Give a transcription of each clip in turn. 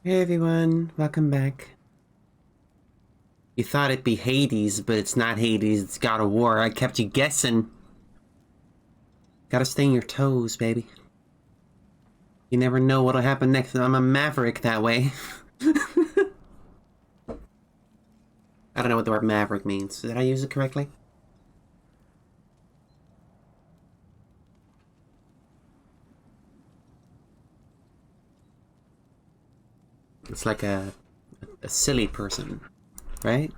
Hey everyone, welcome back. You thought it'd be Hades, but it's not Hades, it's God of War. I kept you guessing. Gotta stay on your toes, baby. You never know what'll happen next. I'm a maverick that way. I don't know what the word maverick means. Did I use it correctly? It's like a silly person, right?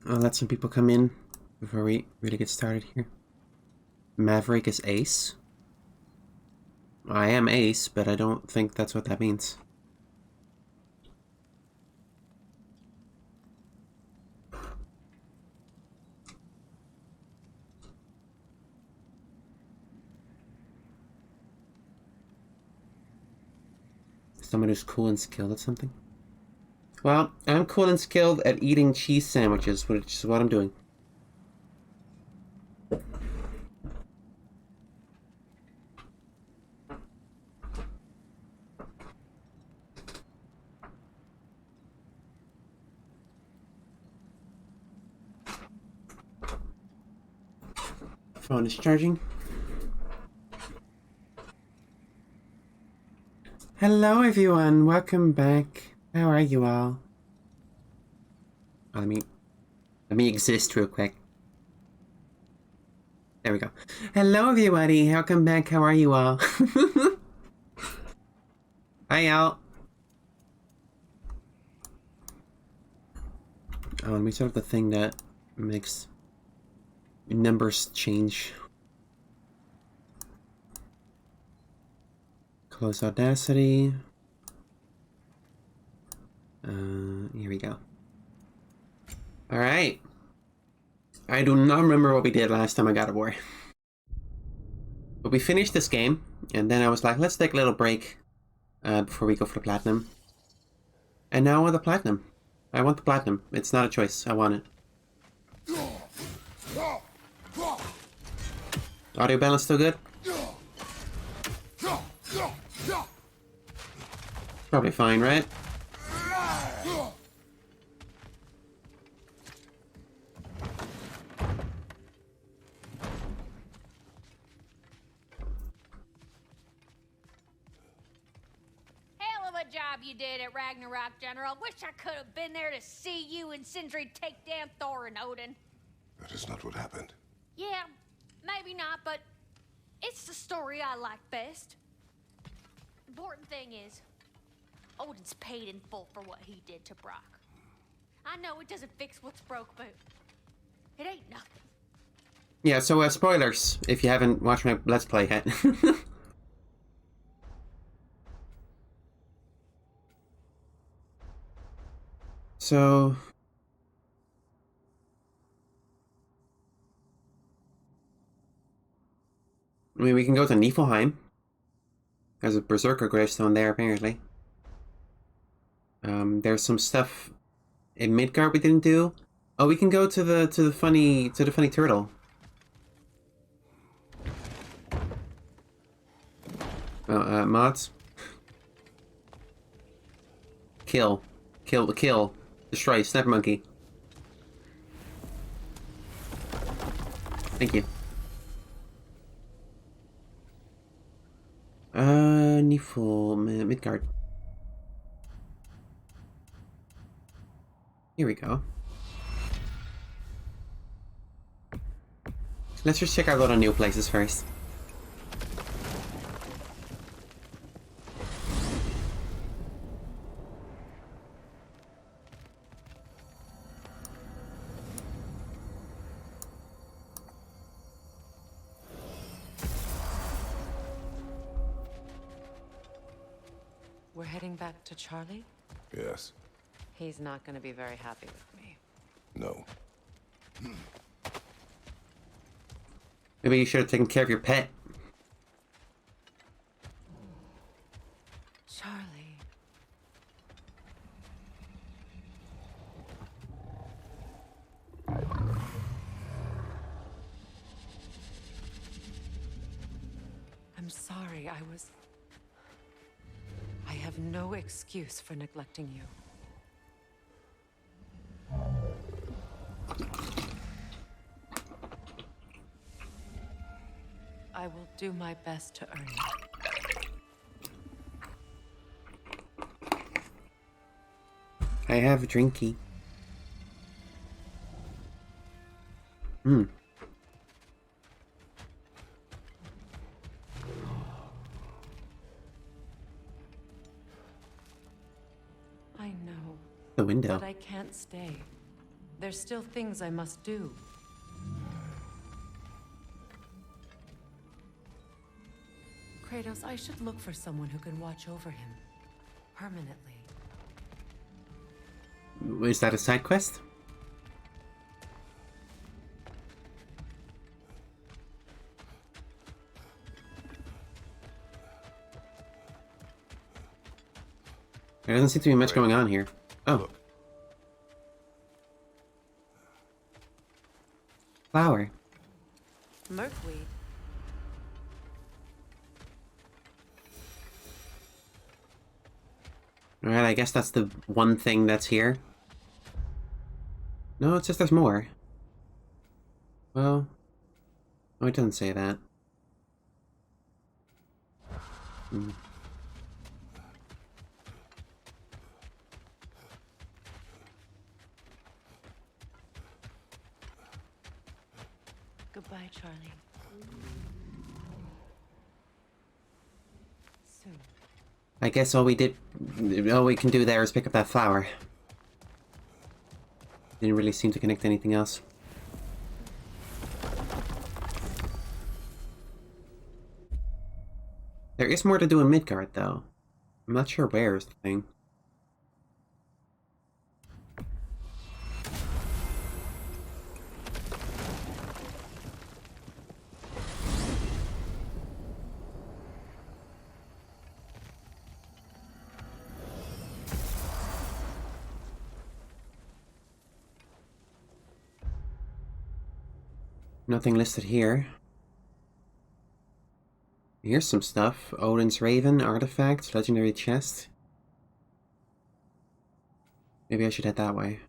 I'll let some people come in before we really get started here. Maverick is ace. I am ace, but I don't think that's what that means. Someone who's cool and skilled at something? Well, I'm cool and skilled at eating cheese sandwiches, which is what I'm doing. Phone is charging. Hello everyone, welcome back. How are you all? Oh, let me exist real quick. There we go. Hello everybody, welcome back. How are you all? Hi y'all. Oh, let me start with the thing that makes numbers change. Close Audacity. Here we go. Alright. I do not remember what we did last time I got a war. But we finished this game, and then I was like, let's take a little break before we go for the platinum. And now I want the platinum. I want the platinum. It's not a choice. I want it. Audio balance still good? Probably fine, right? Job you did at Ragnarok, General. Wish I could have been there to see you and Sindri take down Thor and Odin. That is not what happened. Yeah, maybe not, but it's the story I like best. Important thing is, Odin's paid in full for what he did to Brock. I know it doesn't fix what's broke, but it ain't nothing. Yeah, so spoilers if you haven't watched my Let's Play yet. So, I mean, we can go to Niflheim. There's a Berserker gravestone there, apparently. There's some stuff in Midgard we didn't do. Oh, we can go to the funny turtle. Mods. Kill. Destroy, Sniper Monkey. Thank you. Midgard. Here we go. Let's just check out a lot of new places first. We're heading back to Charlie? Yes. He's not gonna be very happy with me. No. Maybe you should have taken care of your pet. Charlie. I'm sorry, I have no excuse for neglecting you. I will do my best to earn it. I have a drinky. I know, The window. but I can't stay. There's still things I must do. Kratos, I should look for someone who can watch over him. Permanently. Is that a side quest? There doesn't seem to be much going on here. Oh. Look. Flower. Merkweed. Alright, I guess that's the one thing that's here. No, it's just there's more. Well... Oh, it doesn't say that. Goodbye, Charlie. Soon. I guess all we can do there is pick up that flower. Didn't really seem to connect to anything else. There is more to do in Midgard, though. I'm not sure where is the thing. Nothing listed here. Here's some stuff. Odin's Raven, artifacts, legendary chest. Maybe I should head that way.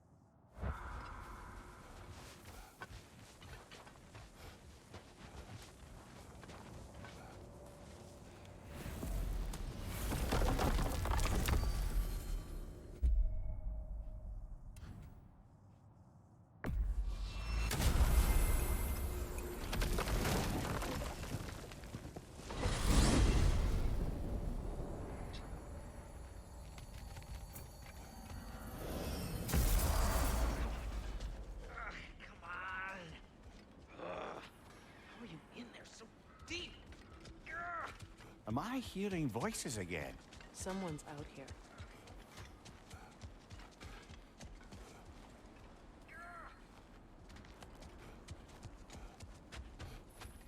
Am I hearing voices again? Someone's out here.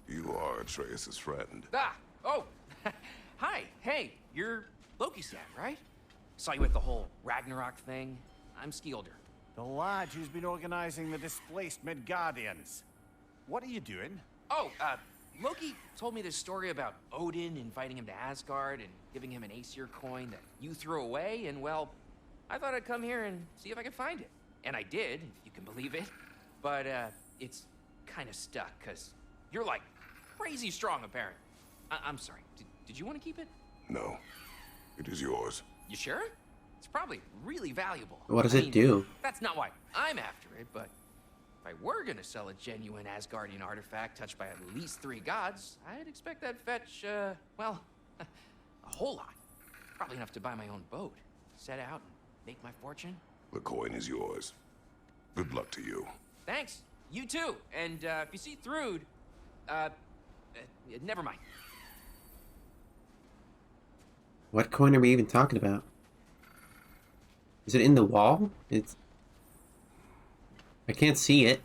You are Atreus' friend. Ah! Oh! Hi! Hey! You're Loki's dad, right? Saw you at the whole Ragnarok thing. I'm Skilder. The lad who's been organizing the displaced Midgardians. What are you doing? Oh, Loki told me this story about Odin inviting him to Asgard and giving him an Aesir coin that you threw away, and well, I thought I'd come here and see if I could find it. And I did, if you can believe it. But, it's kind of stuck, because you're, like, crazy strong, apparently. I'm sorry. Did you want to keep it? No. It is yours. You sure? It's probably really valuable. What does I it mean, do? That's not why I'm after it, but if I were gonna sell a genuine Asgardian artifact touched by at least 3 gods, I'd expect that'd fetch, well, a whole lot. Probably enough to buy my own boat, set out, and make my fortune. The coin is yours. Good luck to you. Thanks. You too. And if you see Thrude, never mind. What coin are we even talking about? Is it in the wall? It's... I can't see it.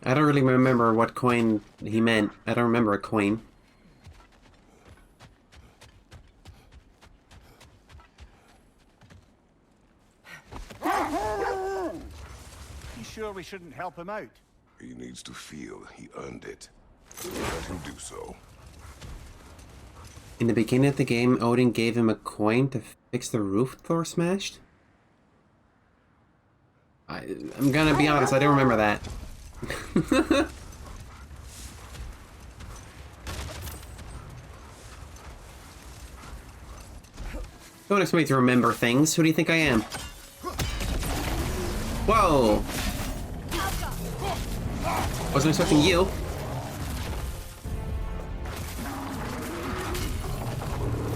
I don't really remember what coin he meant. I don't remember a coin. You sure we shouldn't help him out? He needs to feel he earned it. Let him do so. In the beginning of the game, Odin gave him a coin to fix the roof Thor smashed? I'm gonna be honest, I don't remember that. Don't expect me to remember things. Who do you think I am? Whoa! Wasn't expecting you.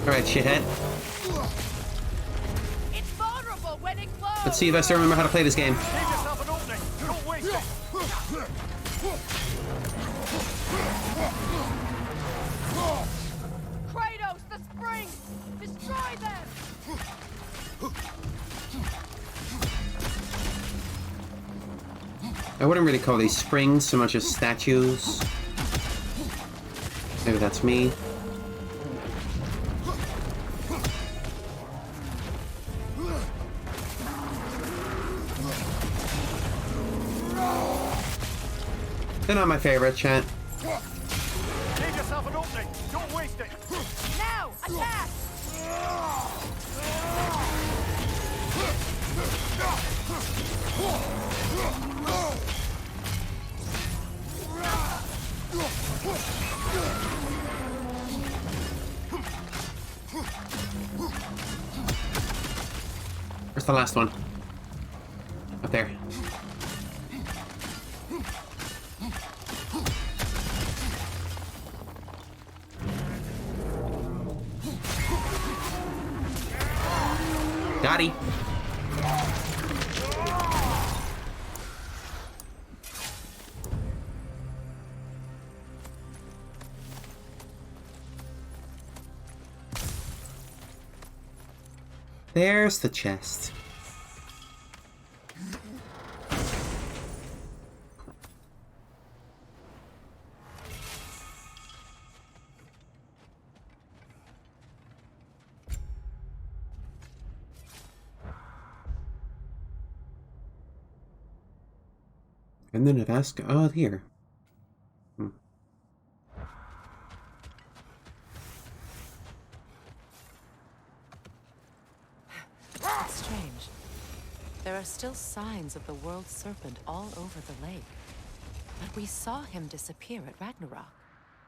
Alright, shithead. It's vulnerable when it glows. Let's see if I still remember how to play this game. Give yourself an opening. Don't waste it. Kratos, the springs! Destroy them! I wouldn't really call these springs so much as statues. Maybe that's me. They're not my favorite, chat. Give yourself an opening. Don't waste it. Now, attack! Where's the last one? Up there. Got he. There's the chest. And then it asks, oh, here. It's strange. There are still signs of the world serpent all over the lake. But we saw him disappear at Ragnarok.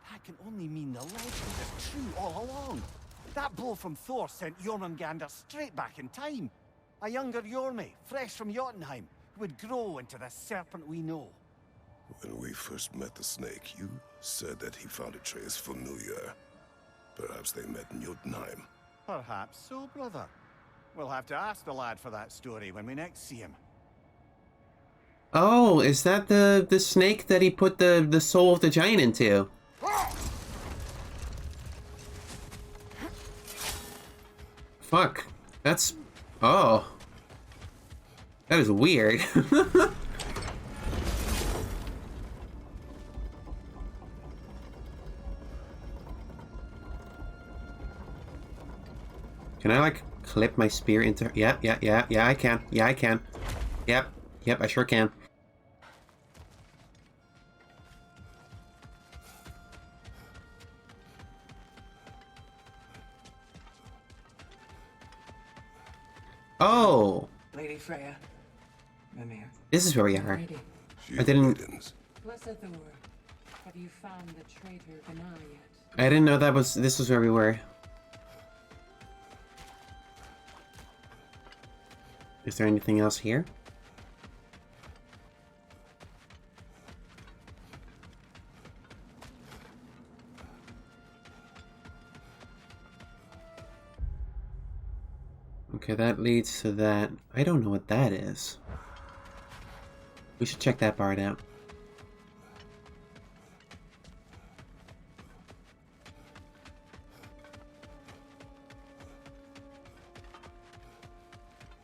That can only mean the legend is true all along. That blow from Thor sent Jormungandr straight back in time. A younger Jormi, fresh from Jotunheim, who would grow into the serpent we know. When we first met the snake, you said that he found Atreus familiar. Perhaps they met in Jotunheim. Perhaps so, brother. We'll have to ask the lad for that story when we next see him. Oh, is that the snake that he put the soul of the giant into? Fuck. That's... Oh. That is weird. Can I, like, clip my spear into her? Yeah, I can. Yeah, I can. Yep, I sure can. Oh! Lady Freya, Mimir. This is where we are. Lady, Shield I didn't- maidens. blessed the word. Have you found the traitor Gnar yet? I didn't know this was where we were. Is there anything else here? Okay, that leads to that. I don't know what that is. We should check that part out.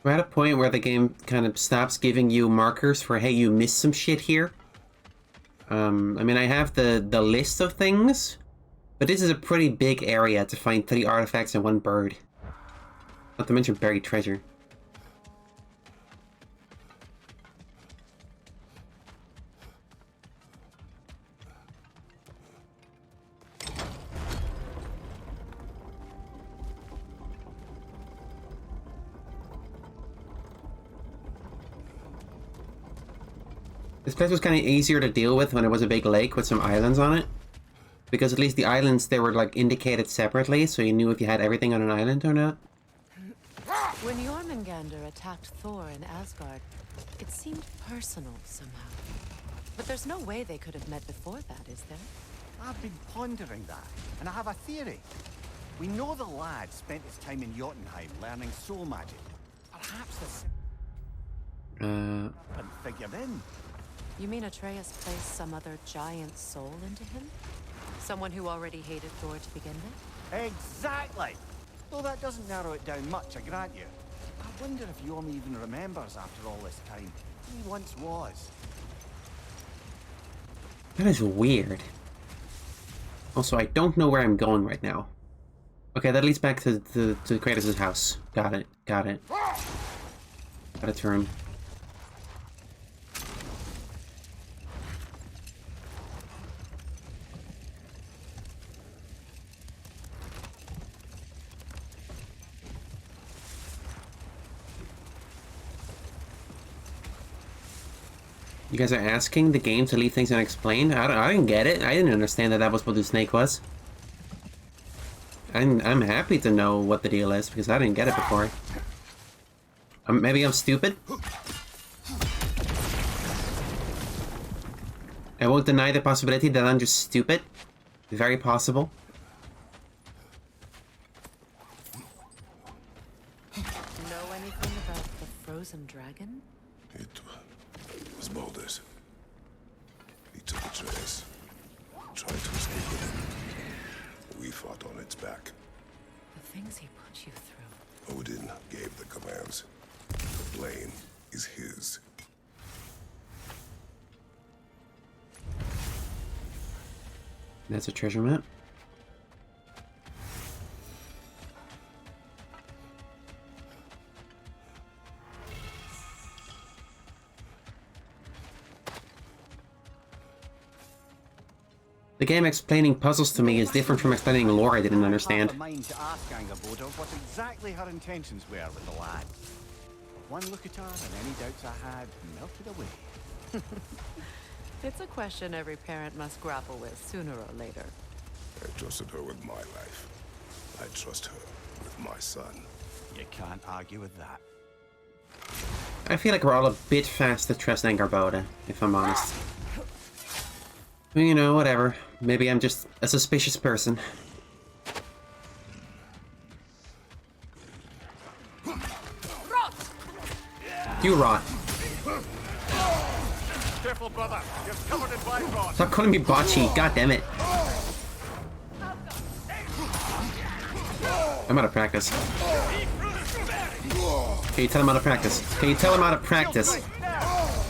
We're at a point where the game kind of stops giving you markers for, hey, you missed some shit here. I mean, I have the list of things, but this is a pretty big area to find 3 artifacts and 1 bird. Not to mention buried treasure. This place was kind of easier to deal with when it was a big lake with some islands on it. Because at least the islands, they were like indicated separately, so you knew if you had everything on an island or not. When Jormungandr attacked Thor in Asgard, it seemed personal somehow. But there's no way they could have met before that, is there? I've been pondering that, and I have a theory. We know the lad spent his time in Jotunheim learning soul magic. Perhaps the and figure in. You mean Atreus placed some other giant soul into him? Someone who already hated Thor to begin with? Exactly! Though that doesn't narrow it down much, I grant you. I wonder if Jorm even remembers after all this time who he once was. That is weird. Also, I don't know where I'm going right now. Okay, that leads back to Kratos' house. Got it. Got it. Got a turn. You guys are asking the game to leave things unexplained? I didn't get it. I didn't understand that was what the snake was. I'm happy to know what the deal is, because I didn't get it before. Maybe I'm stupid? I won't deny the possibility that I'm just stupid. Very possible. Know anything about the frozen dragon? It was Baldur's. He took Atreus, tried to escape with him. We fought on its back. The things he put you through. Odin gave the commands. The blame is his. That's a treasure map. The game explaining puzzles to me is different from explaining lore I didn't understand. I mind to ask Angerboda what exactly her intentions were with the lad. One look at her, and any doubts I had melted away. It's a question every parent must grapple with sooner or later. I trusted her with my life. I trust her with my son. You can't argue with that. I feel like we're all a bit fast to trust Angerboda, if I'm honest. Well, you know, whatever. Maybe I'm just a suspicious person. You rot. Careful, brother. You're covered in Bifrost. Stop calling me Bocce, god damn it. I'm out of practice. Can you tell him how to practice? Can you tell him how to practice?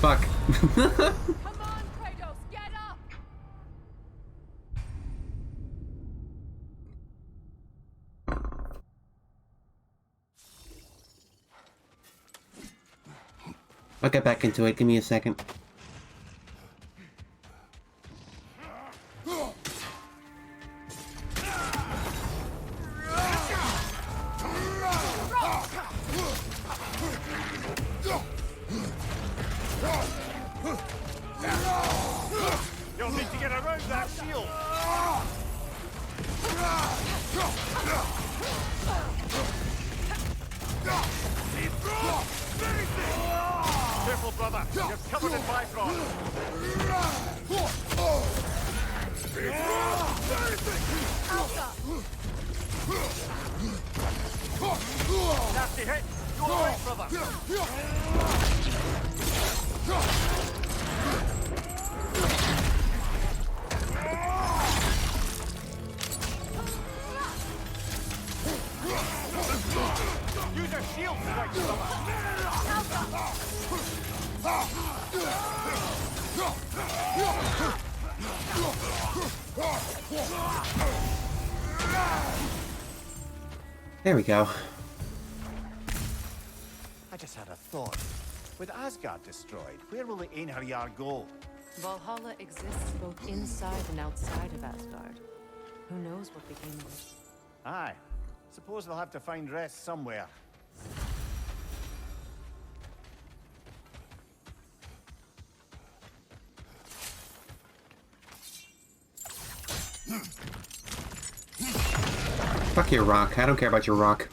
Fuck. Come on, Kratos, get up! I'll get back into it, give me a second. You'll need to get around that Careful, brother. You're covered in Bifrost. Nasty hit. You're right, brother. Use a shield strike, brother. There we go. I just had a thought. With Asgard destroyed, where will the Einherjar go? Valhalla exists both inside and outside of Asgard. Who knows what became of it? Aye. Suppose they'll have to find rest somewhere. Fuck your rock. I don't care about your rock.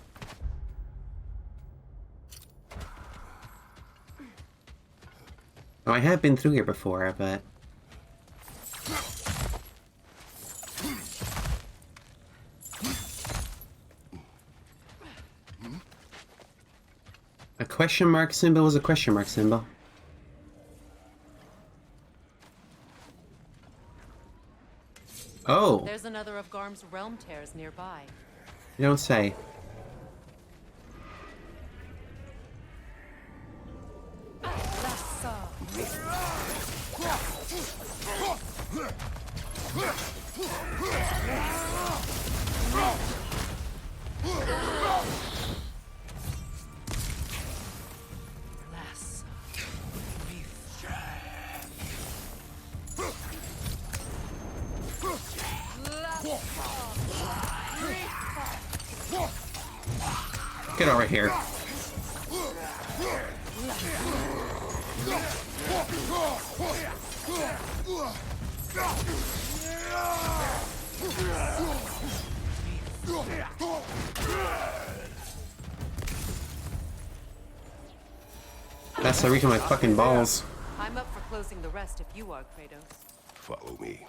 Oh, I have been through here before, but... A question mark symbol is a question mark symbol. Oh! There's another of Garm's realm tears nearby. You don't say. Get over here. That's the reason my fucking balls. I'm up for closing the rest if you are, Kratos. Follow me.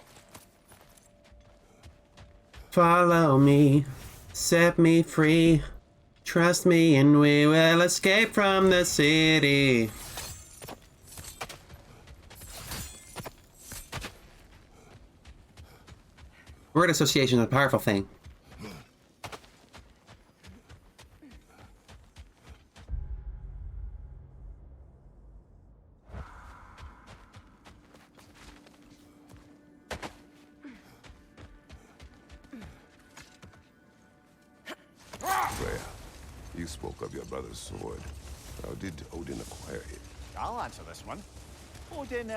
Follow me, set me free. Trust me and we will escape from the city. Word association is a powerful thing. Freya, you spoke of your brother's sword. How did Odin acquire it? I'll answer this one. Odin,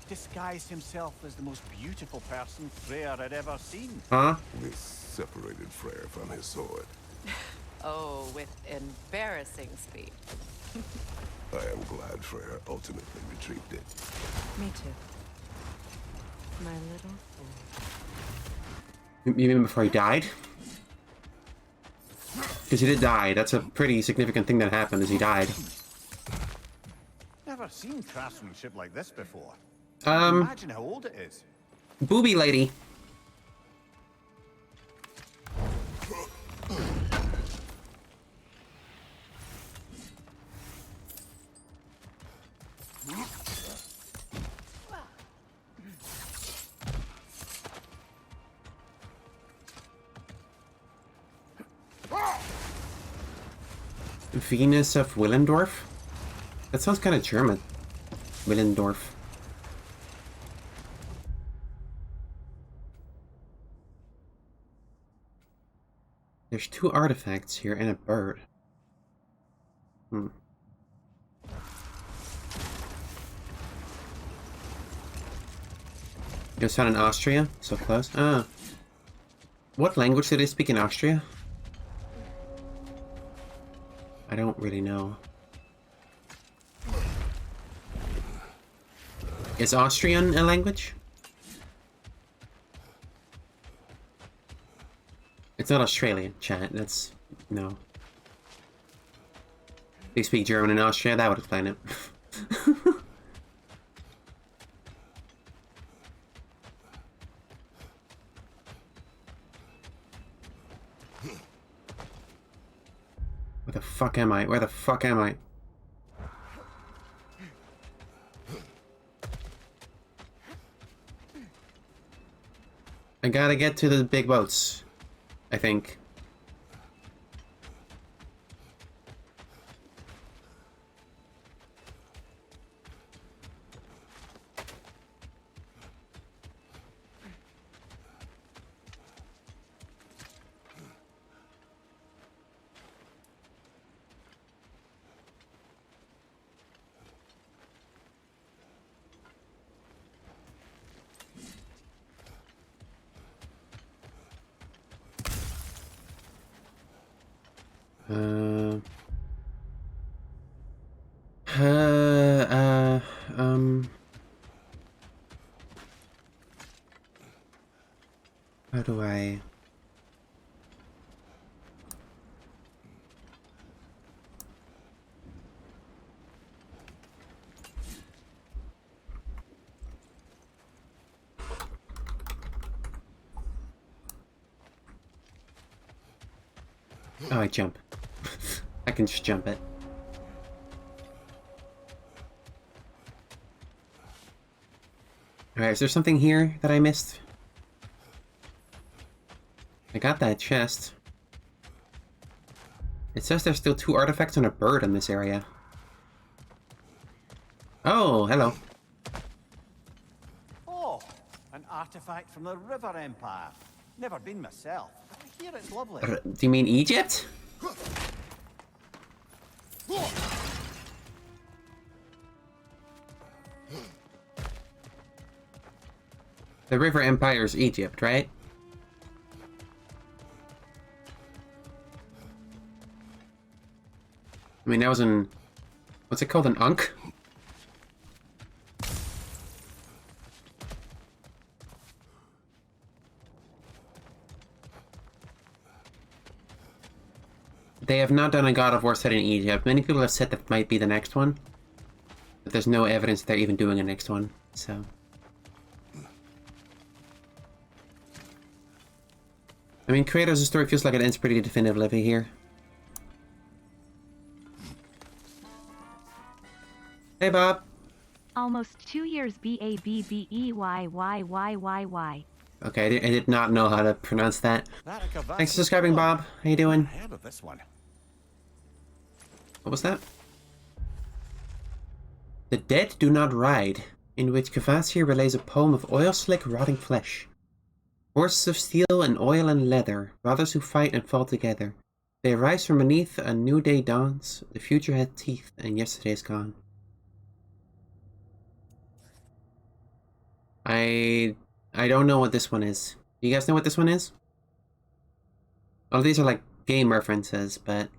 disguised himself as the most beautiful person Freyr had ever seen. Huh? This separated Freyr from his sword. Oh, with embarrassing speed. I am glad Freyr ultimately retrieved it. Me too. My little fool. You mean before he died? Because he did die. That's a pretty significant thing that happened, is he died. Never seen craftsmanship like this before. Um, Imagine how old it is. booby lady. Venus of Willendorf? That sounds kind of German. Willendorf. There's 2 artifacts here and a bird. Hmm. It was found in Austria? So close. Ah. What language do they speak in Austria? I don't really know. Is Austrian a language? It's not Australian, chat. That's... no. They speak German in Austria, that would explain it. Where the fuck am I? Where the fuck am I? I gotta get to the big boats, I think. Uh, uh, how do I... Oh, I jump. I can just jump it. Alright, is there something here that I missed? I got that chest. It says there's still 2 artifacts and a bird in this area. Oh, hello. Oh, an artifact from the River Empire. Never been myself, but I hear it's lovely. Do you mean Egypt? The River Empire's Egypt, right? I mean, that was in... what's it called? An Ankh? They have not done a God of War set in Egypt. Many people have said that might be the next one. But there's no evidence they're even doing a next one, so... I mean, Kratos' story feels like it ends pretty definitively here. Hey, Bob. Almost 2 years BABBEYYYYY. Okay, I did not know how to pronounce that. Thanks for subscribing, Bob. How you doing? I heard of this one. What was that? The Dead Do Not Ride, in which Kvasir relays a poem of oil-slick, rotting flesh. Horses of steel and oil and leather, brothers who fight and fall together. They arise from beneath, a new day dawns, the future had teeth, and yesterday is gone. I don't know what this one is. Do you guys know what this one is? All these are like game references, but...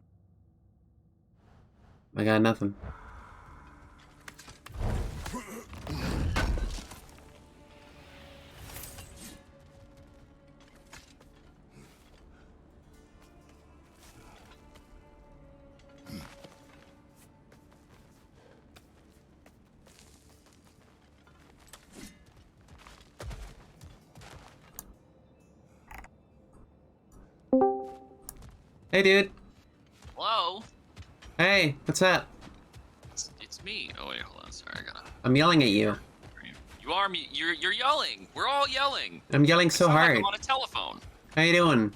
I got nothing. Hey, dude. Hello? Hey, what's up? It's me. Oh, wait, hold on. Sorry, I gotta... I'm yelling at you. You are me. You're yelling. We're all yelling. I'm yelling so Like hard. I'm on a telephone. How you doing?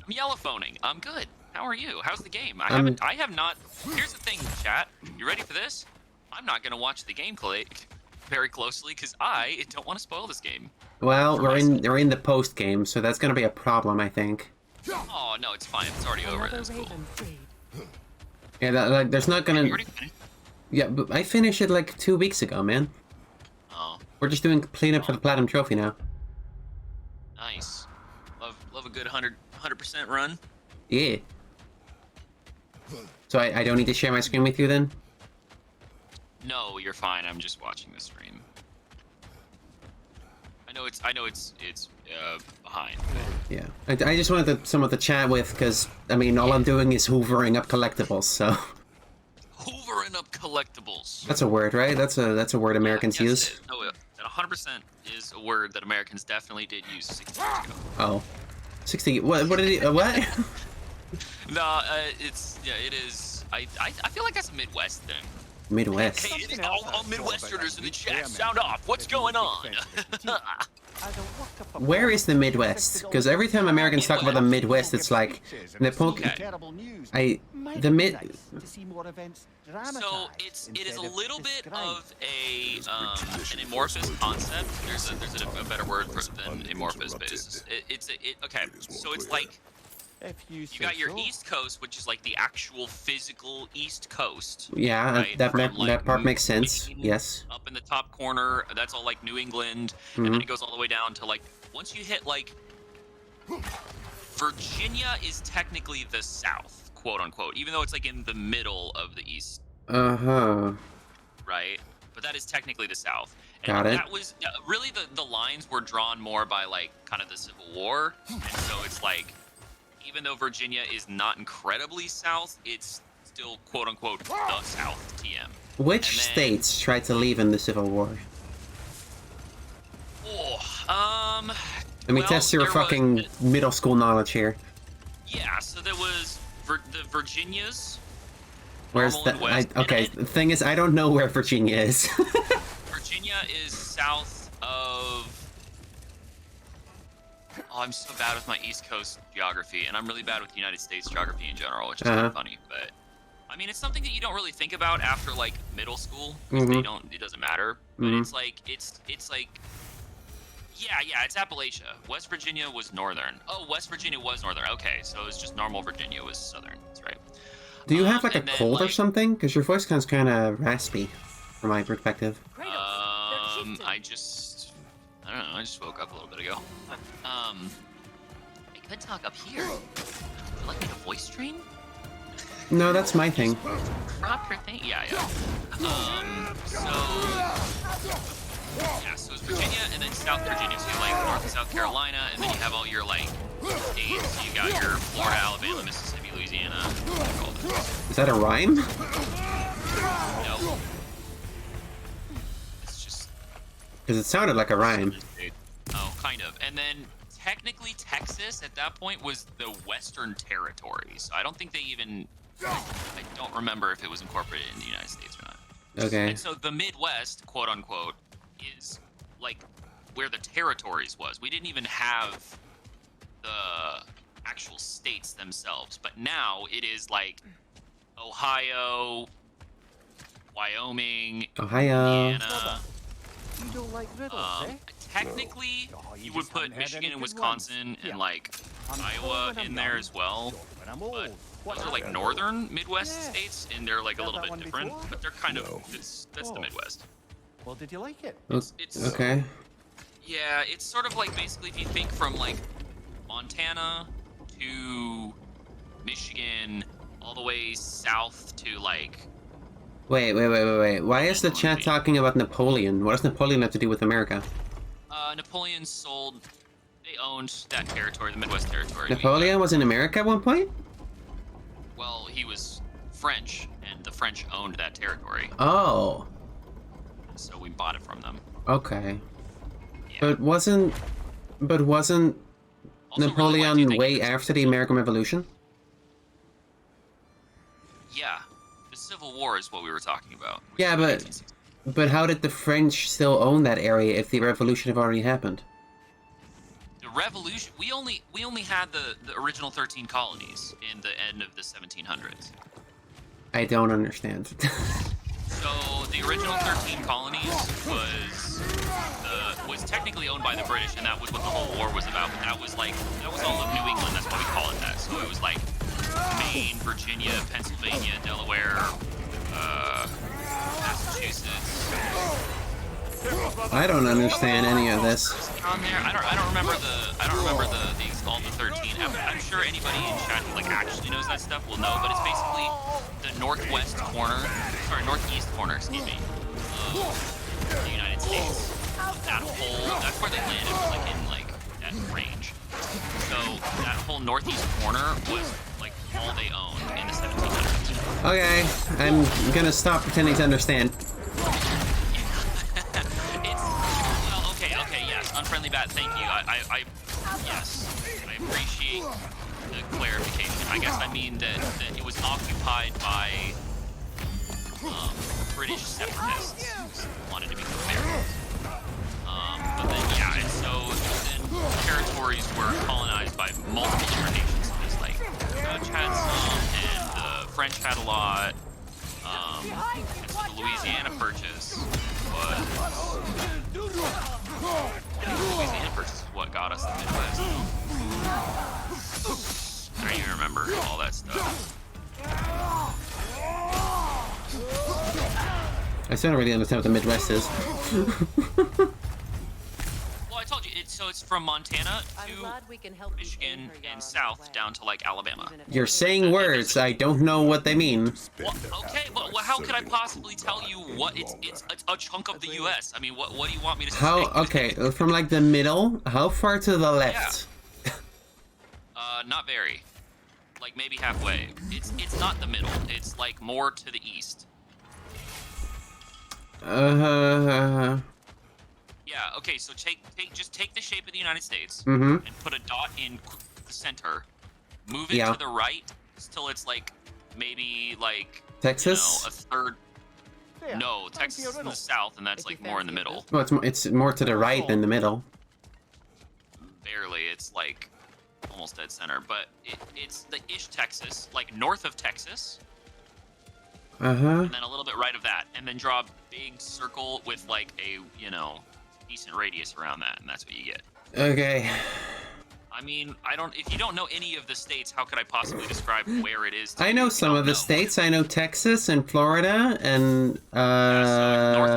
I'm yellophoning. I'm good. How are you? How's the game? I have not... Here's the thing, chat. You ready for this? I'm not gonna watch the gameplay very closely because I don't want to spoil this game. Well, we're in the post game, so that's gonna be a problem, I think. Oh, no, it's fine. It's already over. That's cool. Yeah, like, there's not gonna... You already finished? Yeah, but I finished it like 2 weeks ago, man. Oh. We're just doing cleanup for the Platinum Trophy now. Nice. Love a good 100% run. Yeah. So I don't need to share my screen with you then? No, you're fine. I'm just watching the stream. I know it's behind, but Yeah, I just wanted someone to chat with, because, I mean, all I'm doing is hoovering up collectibles, so... Hoovering up collectibles. That's a word, right? That's a word Americans yes, use. It is. No, that 100% is a word that Americans definitely did use 60 years ago. Oh. 60... What did he... what? No, it is... I feel like that's a Midwest thing. Midwest. Hey, all Midwesterners in the chat, sound off. What's going on? Where is the Midwest? Because every time Americans talk about the Midwest, it's like... the So it is a little bit of an amorphous concept. There's a better word than amorphous, but okay. So it's like you got your East Coast, which is like the actual physical East Coast. Yeah, right? that part makes sense. Yes. Up in the top corner, that's all like New England, and then it goes all the way down to like once you hit like Virginia is technically the South, quote unquote, even though it's like in the middle of the East. Right, but that is technically the South. And Got it. That was really the lines were drawn more by like kind of the Civil War, and so it's like even though Virginia is not incredibly south, it's still quote unquote the South. TM. Which states tried to leave in the Civil War? Let me test your fucking middle school knowledge here. Yeah, so there was the Virginias. Where's that? Okay, the thing is, I don't know where Virginia is. Virginia is south of... Oh, I'm so bad with my East Coast geography, and I'm really bad with the United States geography in general, which is kind of funny, but... I mean, it's something that you don't really think about after, like, middle school, because it doesn't matter, but it's like, Yeah, it's Appalachia. West Virginia was northern. Oh, West Virginia was northern. Okay, so it was just normal Virginia was southern. That's right. Do you have like a cold or something? Because your voice sounds kind of raspy, from my perspective. I don't know. I just woke up a little bit ago. I could talk up here. Would you like me to voice train? No, that's my thing. Crop your thing? Yeah. So it's Virginia and then South Virginia. So you like North and South Carolina, and then you have all your like states. So you got your Florida, Alabama, Mississippi, Louisiana. Is that a rhyme? No. It's just... Because it sounded like a rhyme. Oh, kind of. And then technically Texas at that point was the Western Territory. So I don't think they even... I don't remember if it was incorporated in the United States or not. Okay. And so the Midwest, quote unquote, is like where the territories was. We didn't even have the actual states themselves, but now it is like Ohio, Wyoming, Indiana. You don't like riddles, eh? Technically, you would put Michigan and Wisconsin and like Iowa in there as well, but those are like northern Midwest states, and they're like a little bit different, but they're kind of that's the Midwest. Well, did you like it? It's okay. Yeah, it's sort of like basically if you think from like Montana to Michigan, all the way south to like... Wait. Why is the chat talking about Napoleon? What does Napoleon have to do with America? Napoleon sold... They owned that territory, the Midwest territory. Napoleon was in America at one point? Well, he was French, and the French owned that territory. Oh. So we bought it from them. Okay. Yeah. But wasn't Also, Napoleon really, way after the American Revolution? Yeah. The Civil War is what we were talking about. Yeah, but how did the French still own that area if the revolution had already happened? The revolution... We only had the original 13 colonies in the end of the 1700s. I don't understand. So the original 13 colonies was technically owned by the British, and that was what the whole war was about. But that was all of New England. That's why we call it that. So it was like Maine, Virginia, Pennsylvania, Delaware, Massachusetts. I don't understand any of this. On there, I don't remember all the 13. I'm sure anybody in chat who like actually knows that stuff will know, but it's basically the northeast corner, excuse me, of the United States. That's where they landed, was like in like that range. So that whole northeast corner was like all they owned in the 1700s. Okay, I'm gonna stop pretending to understand. Okay, yes, unfriendly bat. Thank you. Yes, I appreciate the clarification. I guess I mean that it was occupied by British separatists who wanted to become Americans. But then, yeah, and so then territories were colonized by multiple different nations. It's like the Dutch had some, and the French had a lot. And so the Louisiana Purchase was... the Louisiana Purchase is what got us the Midwest. I don't even remember all that stuff. I still don't really understand what the Midwest is. Well, I told you, it's from Montana to Michigan and south down to like Alabama. You're saying words, I don't know what they mean. Well, okay, but how could I possibly tell you what it's a chunk of the U.S.? I mean, what do you want me to say? How, okay, from like the middle, how far to the left? Yeah. Not very. Like maybe halfway. It's not the middle. It's like more to the east. Yeah, okay, so just take the shape of the United States and put a dot in the center. Move it to the right till it's like maybe like Texas? a third. No, Texas is in the south, and that's like more in the middle. Well, it's more to the right than the middle. Barely, it's like almost dead center, but it's the ish Texas, like north of Texas. And then a little bit right of that, and then draw a big circle with like a decent radius around that, and that's what you get. Okay. I mean, if you don't know any of the states, how could I possibly describe where it is? I know some of the states. I know Texas and Florida and north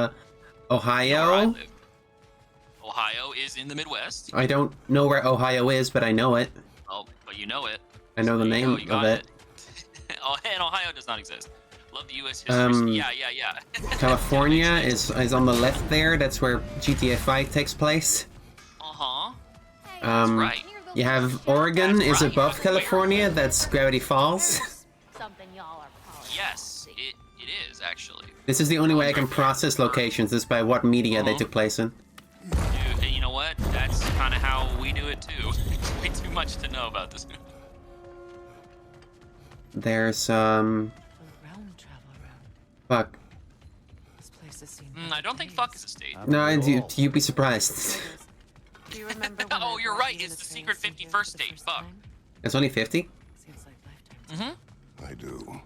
of Ohio. Ohio is in the Midwest. I don't know where Ohio is, but I know it. Oh, but you know it. I know the name of it. Oh, and Ohio does not exist. Love the U.S. history. Yeah. California is on the left there. That's where GTA 5 takes place. That's right. You have Oregon is above California. That's Gravity Falls. Something y'all are probably Yes, it is actually. This is the only way I can process locations, is by what media they took place in. Dude, you know what? That's kind of how we do it too. It's way too much to know about this. There's fuck. I don't think fuck is a state. No, you'd be surprised. Do you remember Oh, you're right. It's the secret 51st state. Fuck. It's only 50? Seems like lifetimes. I do.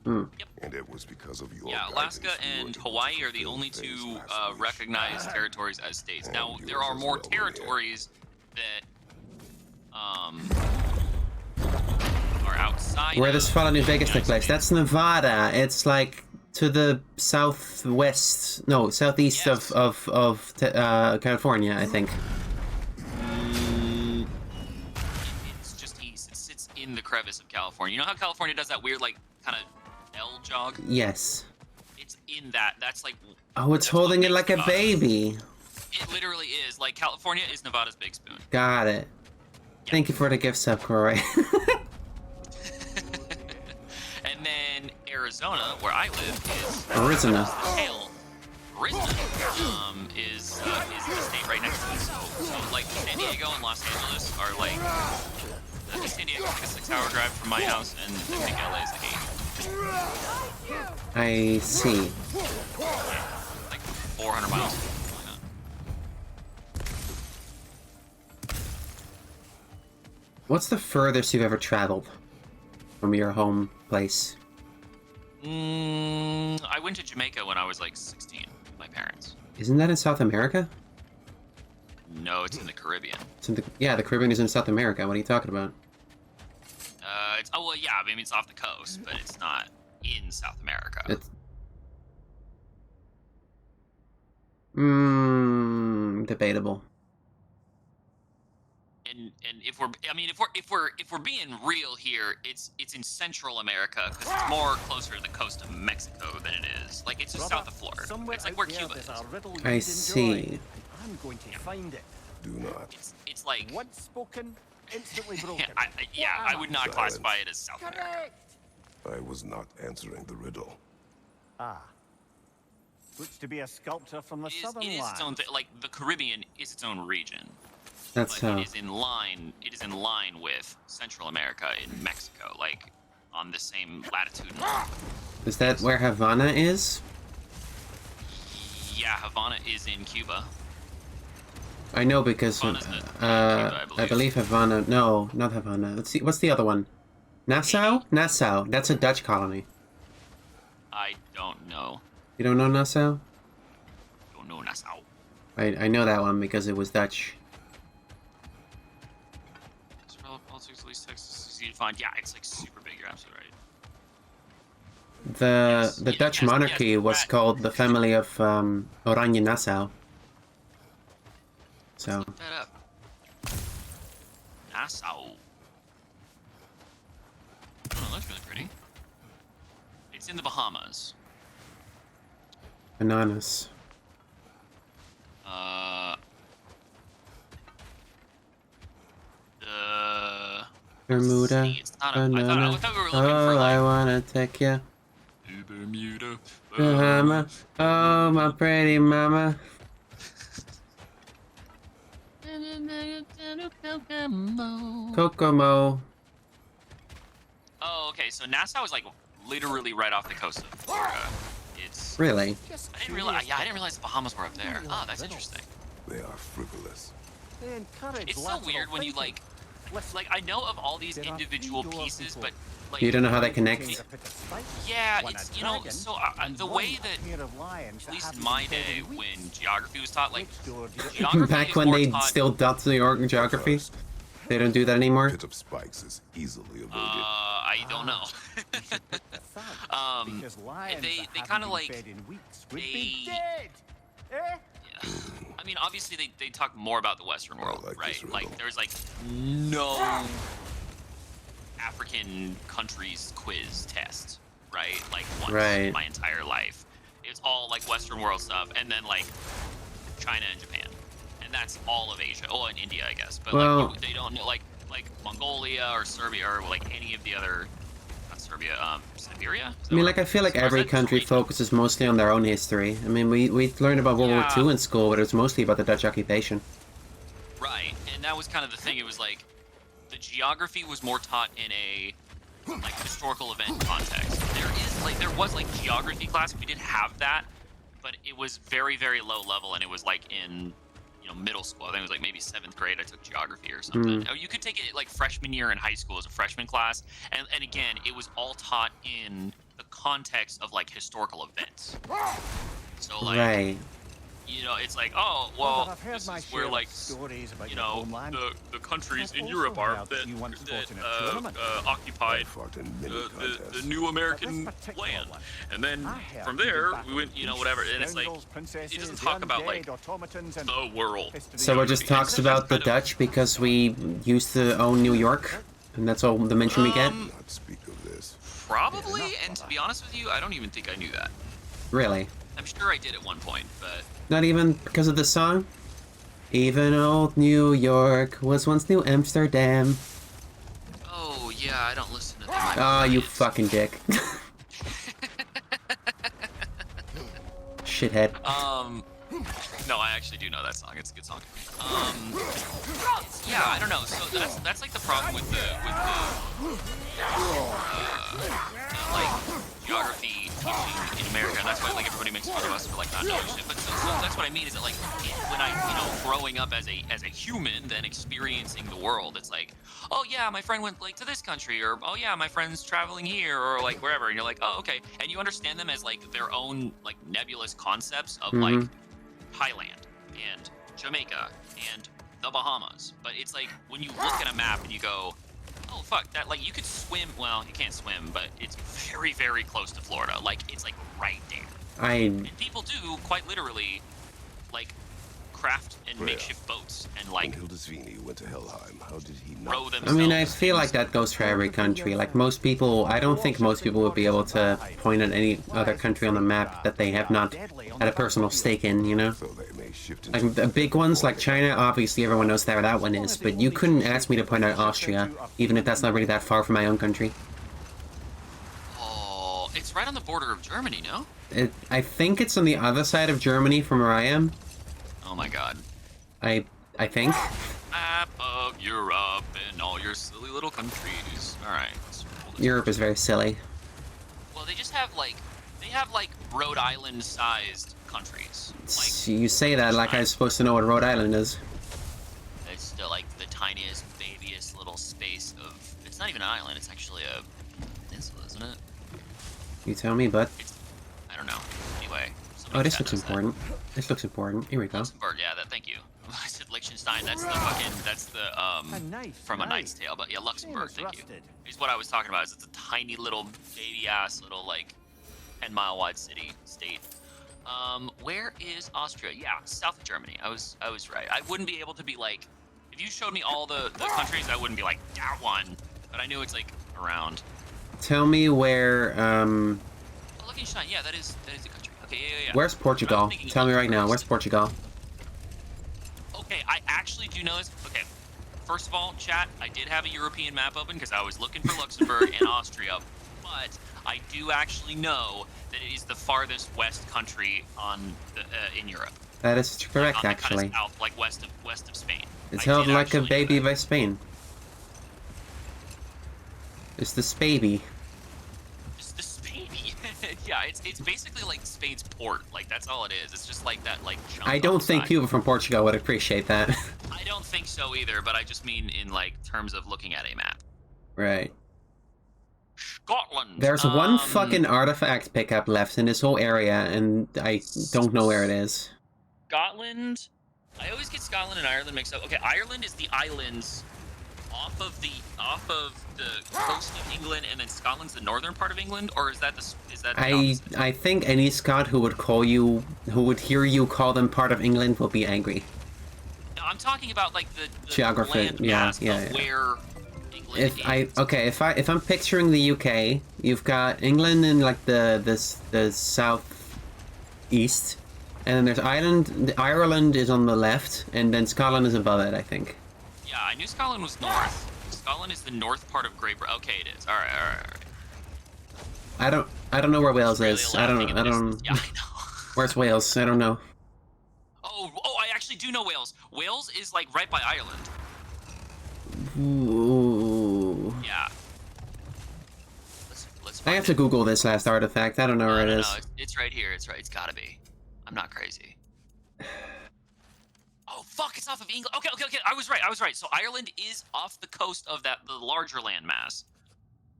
Yep. And it was because of your Yeah, Alaska and Hawaii are the only two recognized territories as states. Now, there are more territories that are outside. Where does Fallout New Vegas take place? That's Nevada. It's like to the southwest, no, southeast of California, I think. It's just east. It sits in the crevice of California. You know how California does that weird, like, kind of L jog? Yes. It's in that. That's like. Oh, it's holding it like a baby. It literally is. Like, California is Nevada's big spoon. Got it. Yep. Thank you for the gift sub, Corey. And then Arizona, where I live, is Arizona. Arizona is the state right next to it. So like San Diego and Los Angeles are like San Diego is like a 6-hour drive from my house, and I think LA is like 8. I see. Like 400 miles. What's the furthest you've ever traveled from your home place? I went to Jamaica when I was like 16 with my parents. Isn't that in South America? No, it's in the Caribbean. It's in the Caribbean is in South America. What are you talking about? I mean it's off the coast, but it's not in South America. It's... debatable. And if we're being real here, it's in Central America because it's more closer to the coast of Mexico than it is. Like it's just south of Florida. It's like where Cuba is. I see. going to find it. Do not. It's like Once spoken, instantly broken. I would not classify it as South America. Correct! I was not answering the riddle. Ah. Looks to be a sculptor from the southern It is its own lands. thing. Like the Caribbean is its own region. That's But how. it is in line. It is in line with Central America in Mexico, like on the same latitude. Is that where Havana is? Yeah, Havana is in Cuba. I know because Havana's in Cuba, I believe Havana. No, not Havana. Let's see. What's the other one? Nassau? Nassau. That's a Dutch colony. I don't know. You don't know Nassau? Don't know Nassau. I know that one because it was Dutch. Politics, at least Texas is easy to find. Yeah, it's like super big. You're absolutely right. The Dutch monarchy was called the family of Oranje Nassau. So Look that up. Nassau. Oh, that's really pretty. It's in the Bahamas. bananas. Bermuda, See, I banana. thought we were looking for Oh, like I wanna take ya. Bermuda. Bahama. Oh, my pretty mama. Kokomo. Oh, okay. So Nassau is like literally right off the coast of Florida. It's. Really? Just I didn't realize. Yeah, I didn't realize the Bahamas were up there. Oh, that's interesting. They are frivolous. They encourage It's so lateral weird when you thinking. like. Like I know of all these individual pieces, but like. You don't know how they Change connect. a pit of spice. Yeah, When a it's you know. dragon So and the one way that. pair of lions At that least haven't in my been fed day, in weeks. when geography was taught, like Which door do you- geography Back is when more they taught, still taught the geography? First, They don't do that anymore? pit of spikes is easily avoided. I don't know. Because lions they that kind of haven't been like fed in weeks would be they- dead. Eh? yeah. I mean, obviously they talk more about the Western world, like right? this Like riddle. there's like no African countries quiz test, right? Like once Right. in my entire life. It's all like Western world stuff, and then like China and Japan, and that's all of Asia. Oh, and India, I guess. But Well- like they don't know like Mongolia or Serbia or like any of the other. Not Serbia, Siberia. I mean, like, I feel like every country focuses mostly on their own history. I mean, we learned about World War II in school, but it was mostly about the Dutch occupation. Right, and that was kind of the thing. It was like the geography was more taught in a like historical event context. There was like geography class. We did have that, but it was very very low level, and it was like in middle school. I think it was like maybe 7th grade. I took geography or something. Oh, you could take it like freshman year in high school as a freshman class, and again, it was all taught in the context of like historical events. So like. Right. It's like, oh, well, I've heard this my is where, share of like, stories about your homeland. the countries I've in also Europe are heard that, you once fought in a tournament. occupied I fought in many the contests. new American But this particular land. one, And then I heard from you did there, battle we went, with whatever. And it's like, scoundrels, princesses, it doesn't the talk about, like, undead, automatons, and the world. history. So it just Geography. talks And about the that's kind of- Dutch because we used to own New York, and that's all the mention we get? Do not speak of this. Probably, and to be honest with you, I don't even think I knew that. Really? I'm sure I did at one point, but Not even because of the song? Even old New York was once New Amsterdam. oh yeah, I don't listen to them. Ah, you fucking dick. Shithead. No, I actually do know that song. It's a good song. Yeah, I don't know. So that's like the problem with the like geography teaching in America, and that's why like everybody makes fun of us for like not knowing shit. But so that's what I mean is that like when I growing up as a human, then experiencing the world, it's like, oh yeah, my friend went like to this country, or oh yeah, my friend's traveling here, or like wherever, and you're like, oh okay, and you understand them as like their own like nebulous concepts of like Thailand and Jamaica and the Bahamas. But it's like when you look at a map and you go, oh fuck, that like you could swim. Well, you can't swim, but it's very very close to Florida. Like it's like right there. And people do quite literally like craft and Freya. makeshift boats and When like Hildisvini went to Helheim, how did he row not? themselves. I mean, I feel like that goes for every country. Like, most people, I don't think most people would be able to point at any other country on the map that they have not had a personal stake in, you know? So they may shifting. Like the big ones like China, obviously everyone knows where that one is, but you couldn't ask me to point out Austria, even if that's not really that far from my own country. Oh, it's right on the border of Germany, no? I think it's on the other side of Germany from where I am. Oh my god. I think. Map of Europe and all your silly little countries. Alright. Europe is very silly. Well, they just have like, Rhode Island-sized countries. Like, You say that like I'm supposed to know what Rhode Island is. it's still like the tiniest, babyest little space of. It's not even an island. It's actually a peninsula, isn't it? You tell me, bud. I don't know. Anyway. Oh, this looks important. This looks important. Here we go. Luxembourg, yeah, thank you. I said Liechtenstein. That's the from A Knight's Tale, but yeah, Luxembourg. Thank you. Is what I was talking about. Is it's a tiny little baby ass little like 10-mile wide state. Where is Austria? Yeah, south of Germany. I was right. I wouldn't be able to be like, if you showed me all the countries, I wouldn't be like that one. But I knew it's like around. Tell me where. Oh, Liechtenstein. Yeah, that is the country. Okay, yeah. Where's Portugal? Tell me right now. Where's Portugal? Okay, I actually do know this. Okay, first of all, chat, I did have a European map open because I was looking for Luxembourg and Austria, but I do actually know that it is the farthest west country on the, in Europe. That is correct, on the actually. Kind of south, like west of Spain. It's I held did like a actually know baby that. by Spain. It's the Spaby. It's the Spain. Yeah, it's basically like Spain's port. Like that's all it is. It's just like that like. Chunk I don't think side. people from Portugal would appreciate that. I don't think so either, but I just mean in like terms of looking at a map. Right. Scotland. There's one fucking artifact pickup left in this whole area, and I don't know where it is. Scotland. I always get Scotland and Ireland mixed up. Okay, Ireland is the islands off of the coast of England, and then Scotland's the northern part of England, or is that the opposite? I think any Scot who would hear you call them part of England will be angry. No, I'm talking about like the Geography, land yeah, mass yeah, of yeah. where England is. If I'm picturing the UK, you've got England in like the south east, and then there's Ireland. Ireland is on the left, and then Scotland is above it, I think. Yeah, I knew Scotland was north. Scotland is the north part of Great Britain. Okay, it is. All right. I don't know where Wales Really is. I don't. Yeah, I know. Where's Wales? I don't know. Oh, I actually do know Wales. Wales is like right by Ireland. Ooh. Yeah. Let's I have to Google this last artifact. I don't know where it is. No, it's right here. It's right. It's gotta be. I'm not crazy. Oh fuck! It's off of England. Okay. I was right. So Ireland is off the coast of the larger landmass,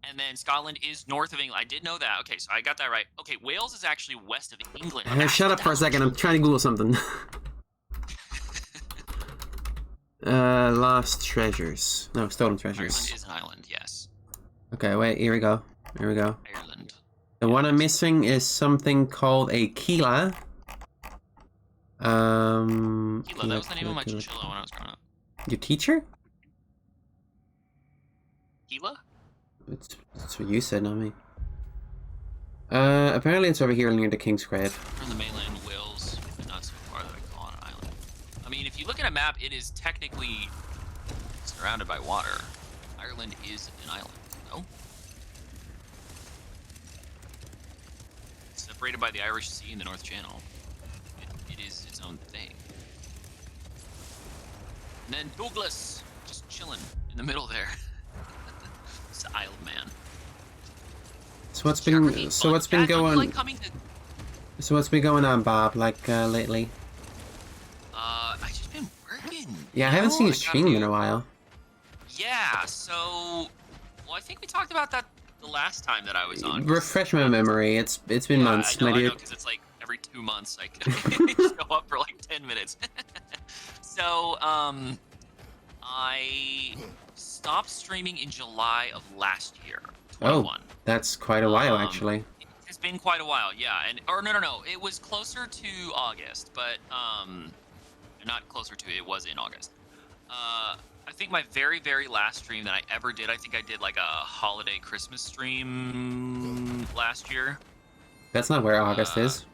and then Scotland is north of England. I did know that. Okay, so I got that right. Okay, Wales is actually west of England. Shut up for a second. I'm trying to Google something. Lost treasures. No, stolen treasures. Ireland is an island. Yes. Okay, wait. Here we go. Ireland. The one I'm missing is something called a Keela. Keela, that was the name of my chinchilla when I was growing up. Your teacher? Keela? That's what you said, not me. Apparently it's over here near the King's Grave. From the mainland Wales, but not so far that I call it an island. I mean, if you look at a map, it is technically surrounded by water. Ireland is an island, no? It's separated by the Irish Sea and the North Channel. It is its own thing. And then Douglas, just chilling in the middle there. It's the Isle of Man. So what's been going on, Bob, like lately? I just been working. Yeah, I haven't seen you stream in a while. Yeah, so well, I think we talked about that the last time that I was on. Refresh my memory. It's been months, my dude. I know, because it's like every 2 months I show up for like 10 minutes. So, I stopped streaming in July of last year, 21. Oh, that's quite a while, actually. It's been quite a while, yeah. No. It was closer to August, but not closer to. It was in August. I think my very, very last stream that I ever did, I think I did like a holiday Christmas stream last year. That's not where August is.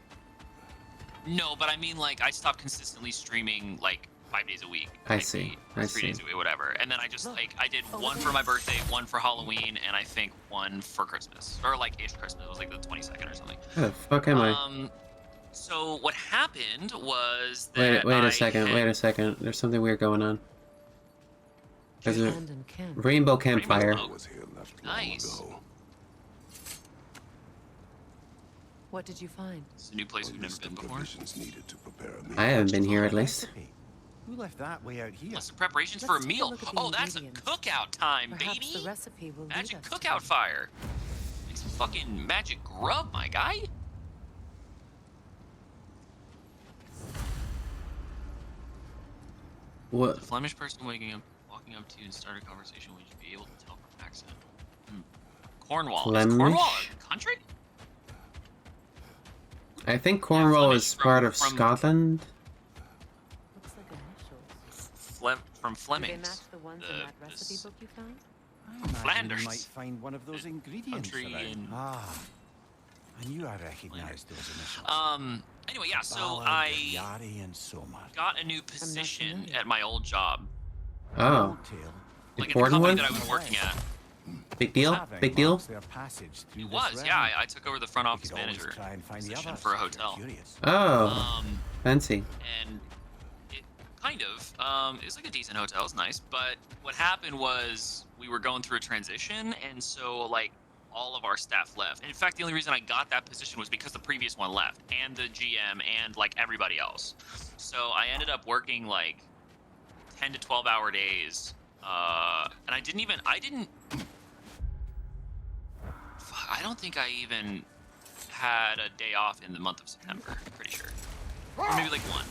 No, but I mean, like, I stopped consistently streaming, like, 5 days a week. I like, see. or I 3 see. days a week, whatever. And then I just, like, I did one for my birthday, one for Halloween, and I think one for Christmas. Or, like, ish Christmas. It was, like, the 22nd or something. Where the fuck am I? So what happened was Wait, that wait I a second. had- Wait a second. There's something weird going on. There's a Abandoned camp. rainbow campfire. smoke. Was here left long Nice. ago. What did you find? It's a new place we've never List been of before. provisions needed to prepare a meal. I haven't been here at least. Recipe. Who left that way out here? Plus the preparations Let's for a take a meal. look at the Oh, that's a ingredients. cookout time, Perhaps baby. the recipe will lead Magic us to cookout fire. Make some fucking magic grub, my guy. What? The Flemish person walking up to you and start a conversation, would you be able to tell from accent? Cornwall. Is Cornwall Flemish? a country? I think Cornwall Flemish is part of from- Scotland. Looks like initials. From Do they Flemings. match the ones in that recipe this book you found? I imagine Flanders. you might find one of those ingredients country around. in- Ah, I knew I recognized those initials. Anyway, yeah, so Ballard, I Yari, and Somar. got a new position familiar. at my old job. Oh, Old tale. Like at the important company one? that I was working at. Big deal? Having Big deal? marks their passage through It this was, realm. yeah. I took over the front We office could always manager try and find the position others for a if you're hotel. curious. Oh, fancy. And it kind of, it was like a decent hotel, it was nice. But what happened was we were going through a transition, and so like all of our staff left. And in fact, the only reason I got that position was because the previous one left, and the GM, and like everybody else. So I ended up working like 10 to 12-hour days, and I don't think I even had a day off in the month of September. I'm pretty sure, or maybe like one.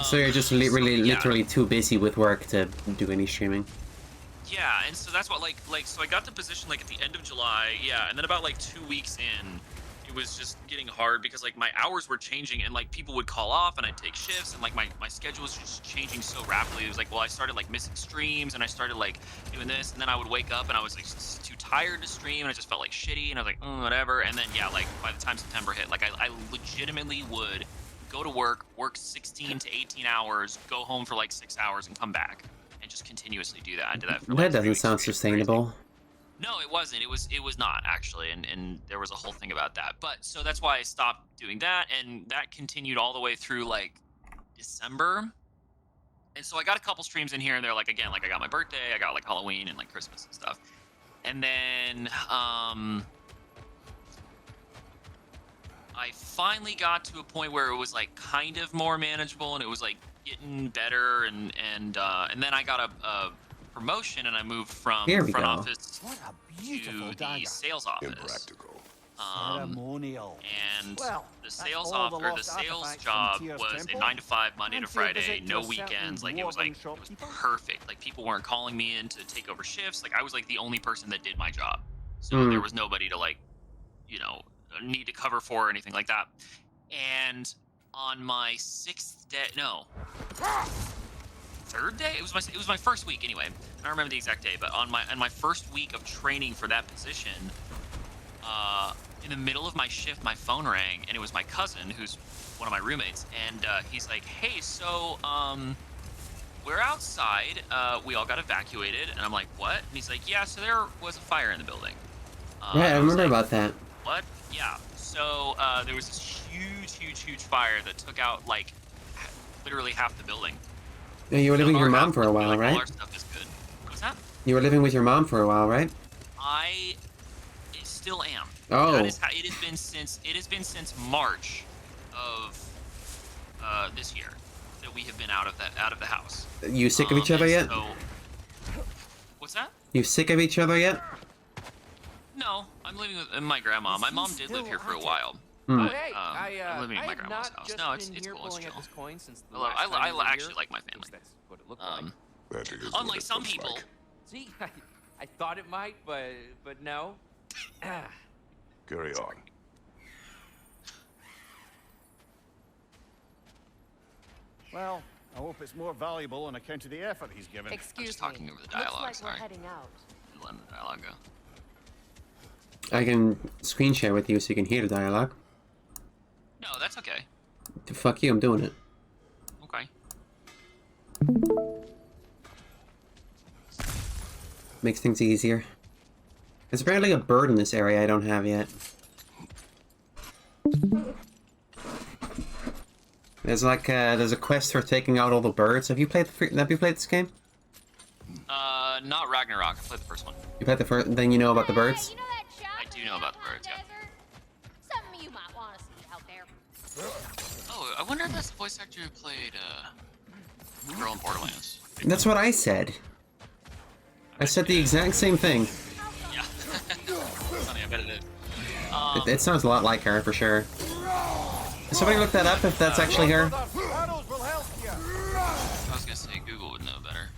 So you're just really, yeah. literally too busy with work to do any streaming. Yeah, and so that's what so I got the position like at the end of July, yeah, and then about like 2 weeks in, it was just getting hard because like my hours were changing and like people would call off and I'd take shifts and like my schedule was just changing so rapidly. It was like, well, I started like missing streams and I started like doing this, and then I would wake up and I was like too tired to stream and I just felt like shitty and I was like, whatever. And then yeah, like by the time September hit, like I legitimately would go to work 16 to 18 hours, go home for like 6 hours and come back. And just continuously do that. I did that for like That 3 doesn't weeks sound straight. sustainable. No, it wasn't. It was not actually, and there was a whole thing about that. But so that's why I stopped doing that, and that continued all the way through like December. And so I got a couple streams in here and there, like again, like I got my birthday, I got like Halloween and like Christmas and stuff. And then I finally got to a point where it was like kind of more manageable and it was like getting better, and then I got a promotion and I moved from Here we front go. office What a beautiful to the dagger. sales office. Impractical. Ceremonial. And Well, the that's sales all the the lost sales artifacts job from Tyr's was a temple. 9 to 5 Monday to Fancy a Friday, visit no to a weekends. certain Like it was dwarven shopkeeper? perfect. Like people weren't calling me in to take over shifts. Like I was like the only person that did my job, so Hmm. there was nobody to like, need to cover for or anything like that. And on my 6th day, no, 3rd day, it was my first week anyway. I don't remember the exact day, but on my first week of training for that position, in the middle of my shift, my phone rang, and it was my cousin, who's one of my roommates, and he's like, "Hey, so we're outside. We all got evacuated," and I'm like, "What?" And he's like, "Yeah, so there was a fire in the building." Right, I was remember like, about that. What? Yeah. So there was this huge fire that took out like literally half the building. Yeah, you were living with your Our mom house, for a while, like, all right? our stuff is good. What's that? You were living with your mom for a while, right? I still am. Oh. That is how it has been since March of this year that we have been out of the house. You sick of each other yet? So, what's that? You sick of each other yet? No, I'm living with my grandma. My mom did live here for a while. Hmm. Oh, But, hey, I'm living in I my have grandma's not house. just No, it's been here cool. It's pulling chill. at this coin since the I last time you were actually here. like my At least family. that's what it looked like. That is what Unlike it some looks people. like. See, I thought it might, but no. Carry on. Well, I hope it's more valuable on account of the effort he's given. I'm Excuse just talking over the Looks dialogue. like Sorry, we're heading out. letting the dialogue go. I can screen share with you so you can hear the dialogue. No, that's okay. Fuck you, I'm doing it. Okay. Makes things easier. There's apparently a bird in this area I don't have yet. There's like there's a quest for taking out all the birds. Have you played this game? Not Ragnarok. I played the first one. You played the first, then you know about the birds? You know that shop I do know about the birds, yeah. desert? Something you might want to see out there. Oh, I wonder if that's the voice actor who played the girl in Borderlands. That's what I said. I said the exact same thing. Yeah. Funny, I bet it is. It sounds a lot like her for sure. Can somebody look that up if that's actually her? Arrows will help you. I was gonna say Google would know better.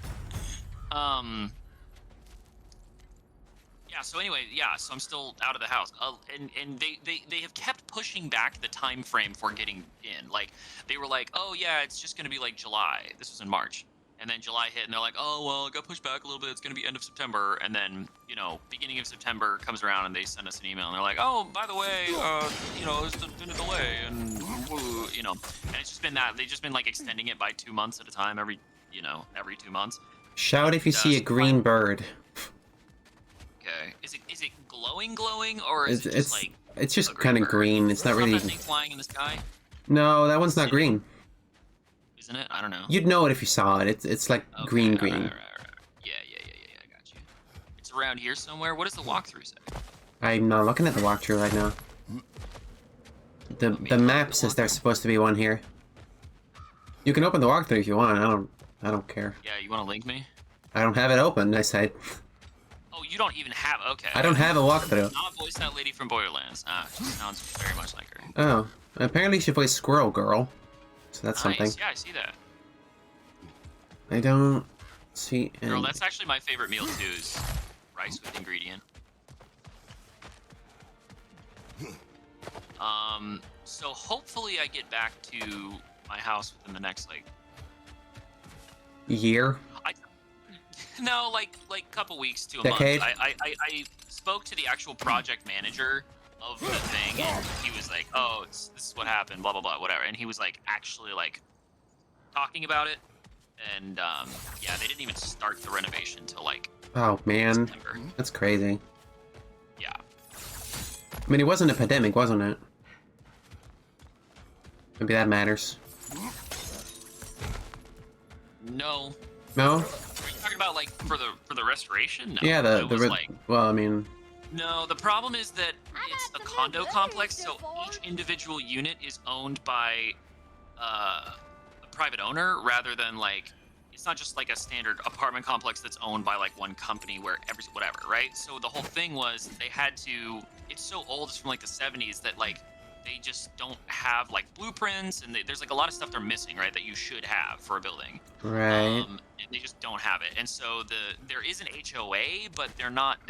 Yeah, so anyway, yeah, so I'm still out of the house. And they have kept pushing back the time frame for getting in. Like, they were like, oh yeah, it's just gonna be like July. This was in March. And then July hit, and they're like, oh, well, it got pushed back a little bit. It's going to be end of September. And then, you know, beginning of September comes around, and they send us an email. And they're like, oh, by the way, you know, there's been a delay. And, you know, and it's just been that. They've just been, like, extending it by 2 months at a time every 2 months. Shout if you see a green bird. Okay. Is it glowing, or is it just, like... It's just kind of green. It's not really... That thing flying in the sky? No, that one's not green. Isn't it? I don't know. You'd know it if you saw it. It's like Okay, green. Right. Yeah, I got you. It's around here somewhere. What does the walkthrough say? I'm not looking at the walkthrough right now. The map says there's supposed to be one here. You can open the walkthrough if you want. I don't care. Yeah, you want to link me? I don't have it open. I said. Oh, you don't even have. Okay. I don't have a walkthrough. Not voice that lady from Borderlands. She sounds very much like her. Oh, apparently she plays Squirrel Girl. So that's something. Yeah, I see that. I don't see. Girl, that's actually my favorite meal too. Is rice with ingredient. So hopefully I get back to my house within the next year. No, like couple weeks to a Decade? month. I spoke to the actual project manager of the thing, and he was like, "Oh, this is what happened, blah blah blah, whatever." And he was like actually like talking about it, and yeah, they didn't even start the renovation until like Oh man, September. that's crazy. Yeah. I mean, it wasn't a pandemic, wasn't it? Maybe that matters. No. No? Are you talking about like for the restoration? No. Yeah, well, I mean. No, the problem is that it's a condo complex, so for. each individual unit is owned by a private owner rather than like it's not just like a standard apartment complex that's owned by like one company where whatever, right? So the whole thing was they had to. It's so old, it's from like the 70s that like they just don't have like blueprints, and there's like a lot of stuff they're missing, right? That you should have for a building. Right. And they just don't have it, and so there is an HOA, but they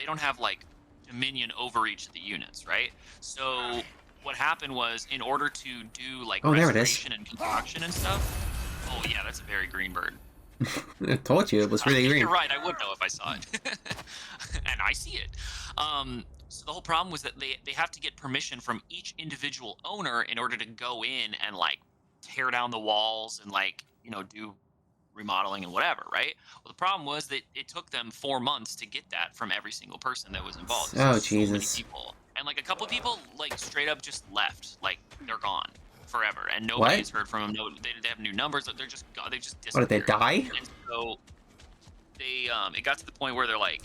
don't have like dominion over each of the units, right? So what happened was, in order to do like restoration and construction and stuff. Oh yeah, that's a very green bird. I told you it was really green. You're right, I would know if I saw it. And I see it. So the whole problem was that they have to get permission from each individual owner in order to go in and like tear down the walls and like, you know, do remodeling and whatever, right? Well, the problem was that it took them 4 months to get that from every single person that was involved. Oh, So Jesus. many people. And like a couple of people like straight up just left, like they're gone forever, and nobody has heard from them. No, they have new numbers. They're just gone. They just disappeared. What, did they die? And so they it got to the point where they're like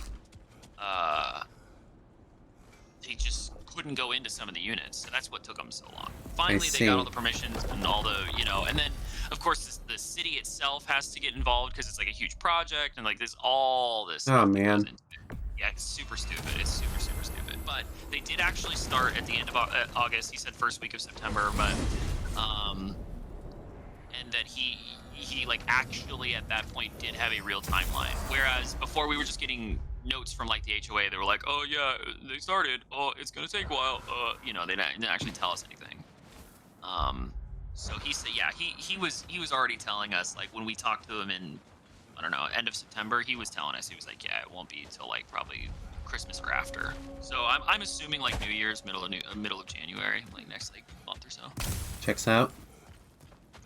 they just couldn't go into some of the units. So that's what took them so long. Finally, they got all the permissions and all the, you know, and then of course the city itself has to get involved because it's like a huge project, and like there's all this. Oh man. Yeah, it's super stupid. It's super stupid. But they did actually start at the end of August. He said first week of September, but and that he like actually at that point did have a real timeline. Whereas before we were just getting notes from like the HOA. They were like, oh yeah, they started. Oh, it's gonna take a while. You know, they didn't actually tell us anything. So he said, yeah, he was already telling us, like when we talked to him in, I don't know, end of September, he was telling us, he was like, yeah, it won't be until like probably Christmas or after. So I'm assuming like New Year's, middle of January, like next like month or so. Checks out.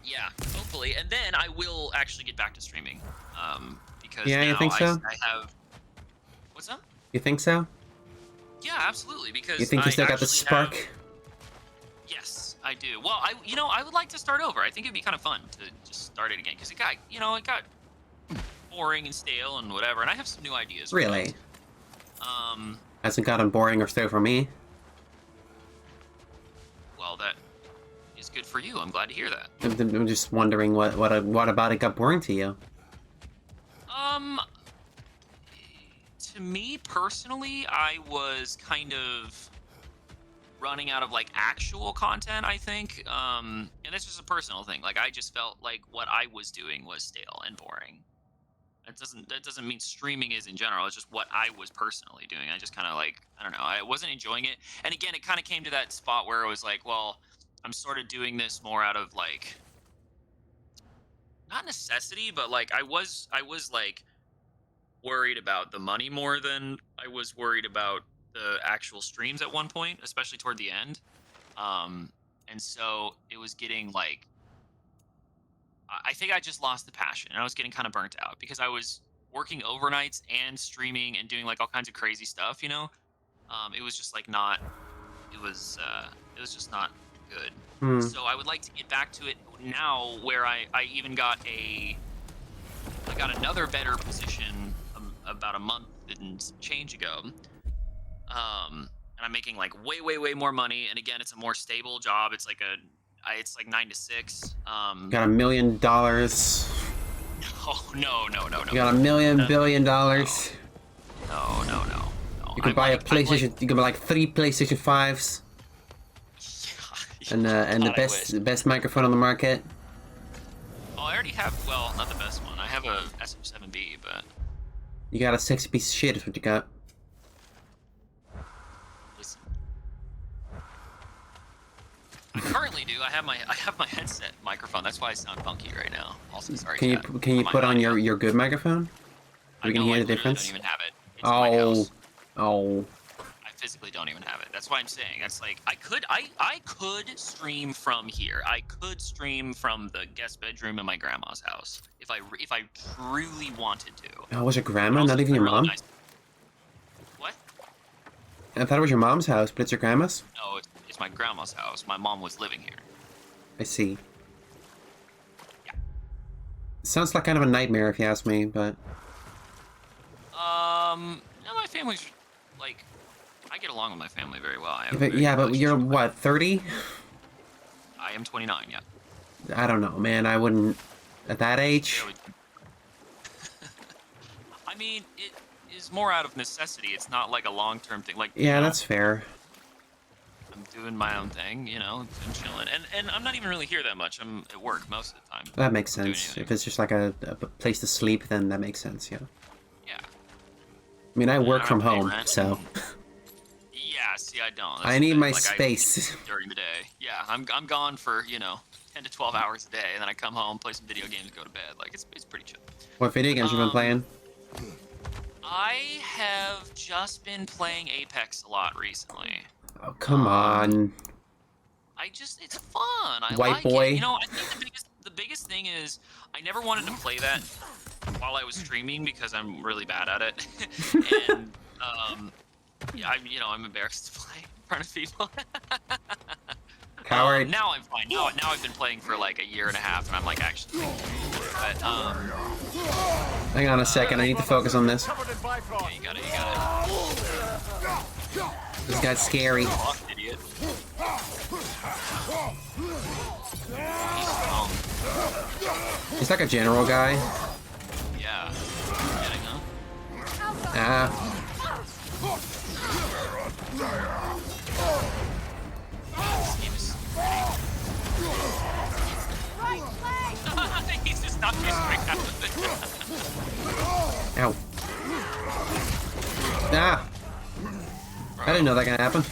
Yeah, hopefully, and then I will actually get back to streaming. Because Yeah, now you think so? I have. What's up? You think so? Yeah, absolutely. Because You think you I still got the actually spark? have- Yes, I do. Well, I would like to start over. I think it'd be kind of fun to just start it again because it got boring and stale and whatever. And I have some new ideas. for Really? it. Hasn't gotten boring or stale for me. Well, that is good for you. I'm glad to hear that. I'm just wondering what about it got boring to you? To me personally, I was kind of running out of like actual content, I think. And that's just a personal thing. Like I just felt like what I was doing was stale and boring. That doesn't mean streaming is in general. It's just what I was personally doing. I just kind of like, I don't know, I wasn't enjoying it. And again, it kind of came to that spot where it was like, well, I'm sort of doing this more out of like not necessity, but like I was like worried about the money more than I was worried about the actual streams at one point, especially toward the end. And so it was getting like, I think I just lost the passion and I was getting kind of burnt out because I was working overnights and streaming and doing like all kinds of crazy stuff, you know? It was just like not, it was just not good. So I would like to get back to it now where I even got another better position about a month and some change ago. And I'm making like way more money. And again, it's a more stable job. It's like 9 to 6. Got $1 million. No. You got $1 billion. No. You could buy a PlayStation. You could buy like 3 PlayStation 5s. And the best microphone on the market. Oh, I already have. Well, not the best one. I have a SM7B, but You got a sexy piece of shit. Is what you got. listen. I currently do. I have my headset microphone. That's why I sound funky right now. Also, sorry. Can you put on your good microphone? We can hear the difference. I don't even have it. It's in my house. Oh. I physically don't even have it. That's why I'm saying. That's like I could stream from here. I could stream from the guest bedroom in my grandma's house if I truly wanted to. Oh, was your grandma? Not even your mom? What? I thought it was your mom's house, but it's your grandma's? No, it's my grandma's house. My mom was living here. I see. Yeah. Sounds like kind of a nightmare if you ask me, but... No, my family's, like, I get along with my family very well. But you're, what, 30? I am 29, yeah. I don't know, man. I wouldn't... At that age? I mean, it is more out of necessity. It's not like a long-term thing. Like, Yeah, that's fair. I'm doing my own thing, you know, I'm chilling. And I'm not even really here that much. I'm at work most of the time. That makes sense. If it's just like a place to sleep, then that makes sense, yeah. Yeah. I mean, I work from home, so... Yeah, see, I don't. I need my space. During the day. Yeah, I'm gone for, 10 to 12 hours a day, and then I come home, play some video games, and go to bed. Like, it's pretty chill. What video games you been playing? I have just been playing Apex a lot recently. Oh, come on. It's fun. I White like boy. it. I think the biggest thing is I never wanted to play that while I was streaming because I'm really bad at it. And yeah, I'm embarrassed to play in front of people. Coward. Now I'm fine. Now I've been playing for like a year and a half, and I'm like actually. But hang on a second. I need to focus on this. Yeah, you got it. This guy's scary. Oh, idiot. He's like a general guy. Yeah. Getting, huh? Ah. This game is He's just not used right out of it. Ow. Ah. I didn't know that could happen.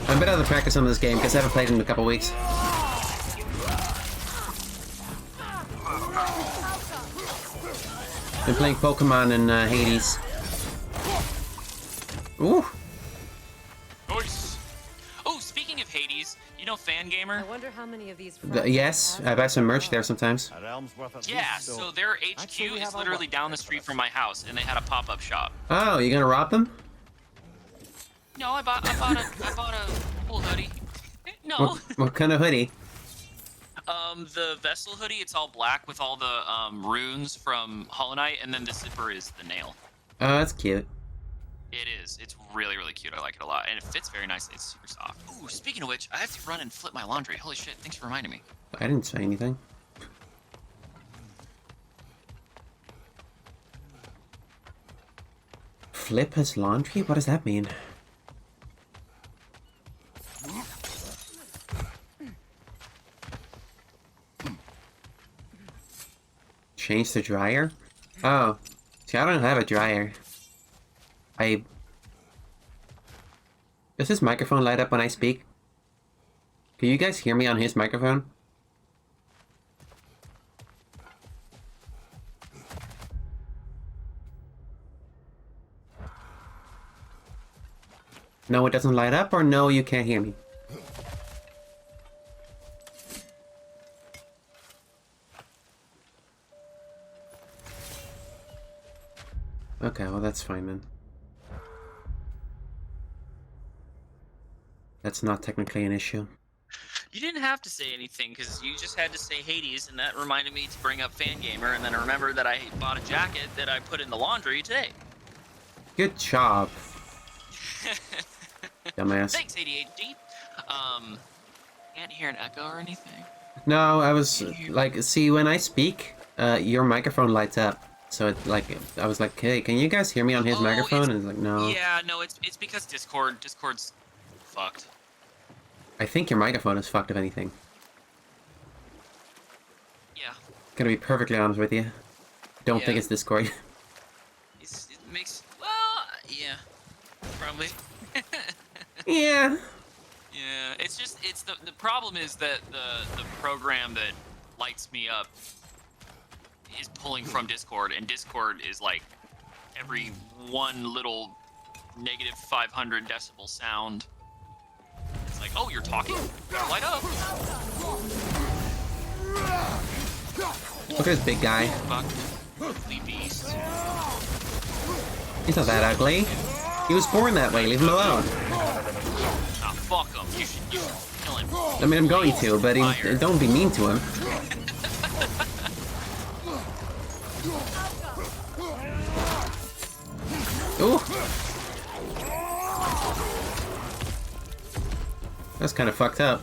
I'm a bit out of practice on this game because I haven't played it in a couple weeks. Been playing Pokemon and Hades. Ooh. Nice. Oh, speaking of Hades, Fangamer? I wonder how many of these. Yes, I buy some merch there sometimes. A realm's worth at Yeah, least, so their I'd HQ say we is have our literally work down the cut street for from us. my house, and they had a pop-up shop. Oh, you gonna rob them? No, I bought a cool hoodie. No. What kind of hoodie? The vessel hoodie, it's all black with all the runes from Hollow Knight, and then the zipper is the nail. Oh, that's cute. It is. It's really, really cute. I like it a lot, and it fits very nicely. It's super soft. Ooh, speaking of which, I have to run and flip my laundry. Holy shit! Thanks for reminding me. I didn't say anything. Flip his laundry? What does that mean? Change the dryer? Oh. See, I don't have a dryer. Does his microphone light up when I speak? Can you guys hear me on his microphone? No, it doesn't light up, or no, you can't hear me? Okay, well that's fine then. That's not technically an issue. You didn't have to say anything, because you just had to say Hades, and that reminded me to bring up Fangamer, and then I remembered that I bought a jacket that I put in the laundry today. Good job. Dumbass. Thanks, ADHD. Can't hear an echo or anything. No, I was like, see, when I speak, your microphone lights up. So it like, I was like, hey, can you guys hear me on his microphone? And it's like, no. Yeah, no, it's because Discord's fucked. I think your microphone is fucked, if anything. Yeah. Gonna be perfectly honest with you. Don't think it's Discord. It makes, well, yeah, probably. Yeah. Yeah, it's just, the problem is that the program that lights me up is pulling from Discord, and Discord is like every one little negative 500 decibel sound. It's like, oh, you're talking? Light up. Look at this big guy. Fuck. Ugly beast. He's not that ugly. He was born that way, leave him alone. Ah, fuck him. You should kill him. I mean, I'm going to, but don't be mean to him. Ooh. That's kind of fucked up.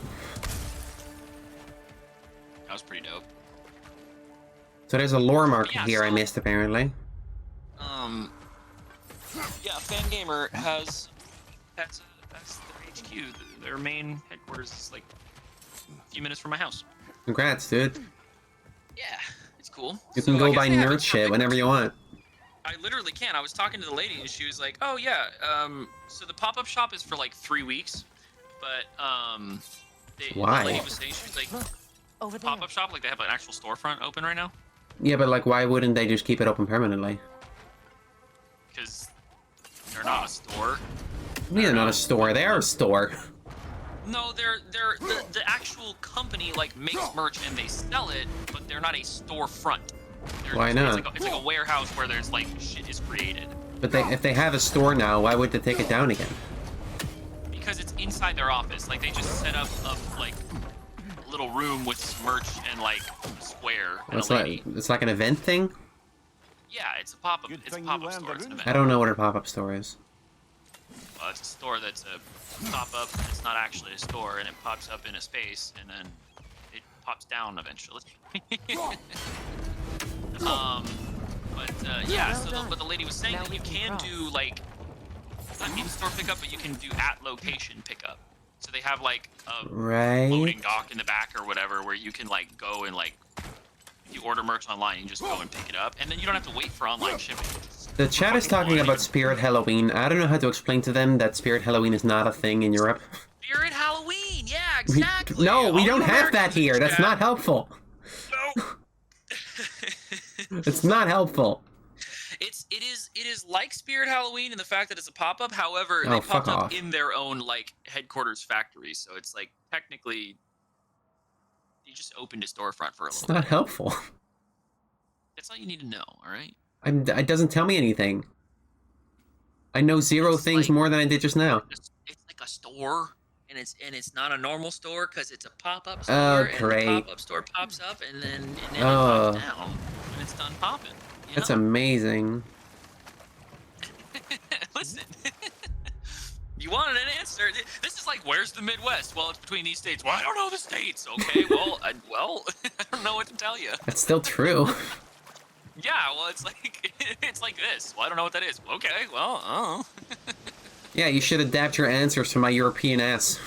That was pretty dope. So there's a lore marker Yeah, here I so- missed, apparently. Yeah, Fangamer has that's their HQ. Their main headquarters is like a few minutes from my house. Congrats, dude. Yeah, it's cool. You So can I go guess buy they have nerd it shit for- whenever you want. I literally can. I was talking to the lady and she was like, "Oh yeah, so the pop-up shop is for like 3 weeks, but Why? The lady was saying, she was like, Over there. pop-up shop, like they have an actual storefront open right now, Yeah, but like, why wouldn't they just keep it open permanently? because they're not a store. They're not a store. They are a store. No, they're the actual company like makes merch and they sell it, but they're not a storefront. Why not? It's like a warehouse where there's like shit is created. But if they have a store now, why would they take it down again? Because it's inside their office. Like they just set up a like little room with some merch and like a square and It's a lady. like an event thing? Yeah, it's a pop-up. Good It's a thing you pop-up learned store. the It's an runes. event. I don't know what a pop-up store is. It's a store that's a pop-up. It's not actually a store, and it pops up in a space, and then it pops down eventually. Yeah. But the lady was saying Now that we you can can cross. do like not in-store pickup, but you can do at location pickup. So they have like a Right. loading dock in the back or whatever, where you can like go and like if you order merch online, you can just go and pick it up, and then you don't have to wait for online shipping. The chat is talking about Spirit Halloween. I don't know how to explain to them that Spirit Halloween is not a thing in Europe. Spirit Halloween, yeah, exactly. No, we All don't you have that Americans in here. That's chat- not helpful. No. It's not helpful. It is like Spirit Halloween in the fact that it's a pop-up. However, Oh, they fuck popped up off. in their own like headquarters factory, so it's like technically just opened a storefront for a It's little not bit. helpful. That's all you need to know, all right? It doesn't tell me anything. I know zero It's things like- more than I did just now. It's like a store, and it's not a normal store because it's a pop-up store, Oh, and great. the pop-up store pops up, and then it Oh. pops down when it's done popping. That's amazing. Listen, you wanted an answer. This is like, where's the Midwest? Well, it's between these states. Well, I don't know the states. Okay, well, I don't know what to tell you. That's still true. Yeah, well, it's like this. Well, I don't know what that is. Okay, well, oh. Yeah, you should adapt your answers for my European ass.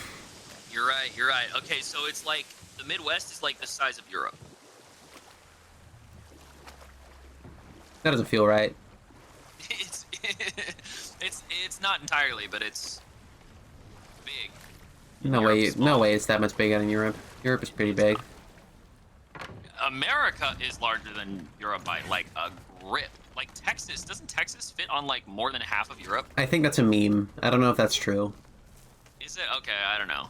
You're right. You're right. Okay, so it's like the Midwest is like the size of Europe. That doesn't feel right. It's not entirely, but it's big. No way, Europe's no small. way it's that much bigger than Europe. Europe is pretty big. America is larger than Europe by like a grip. Like Texas, doesn't Texas fit on like more than half of Europe? I think that's a meme. I don't know if that's true. Is it? Okay, I don't know.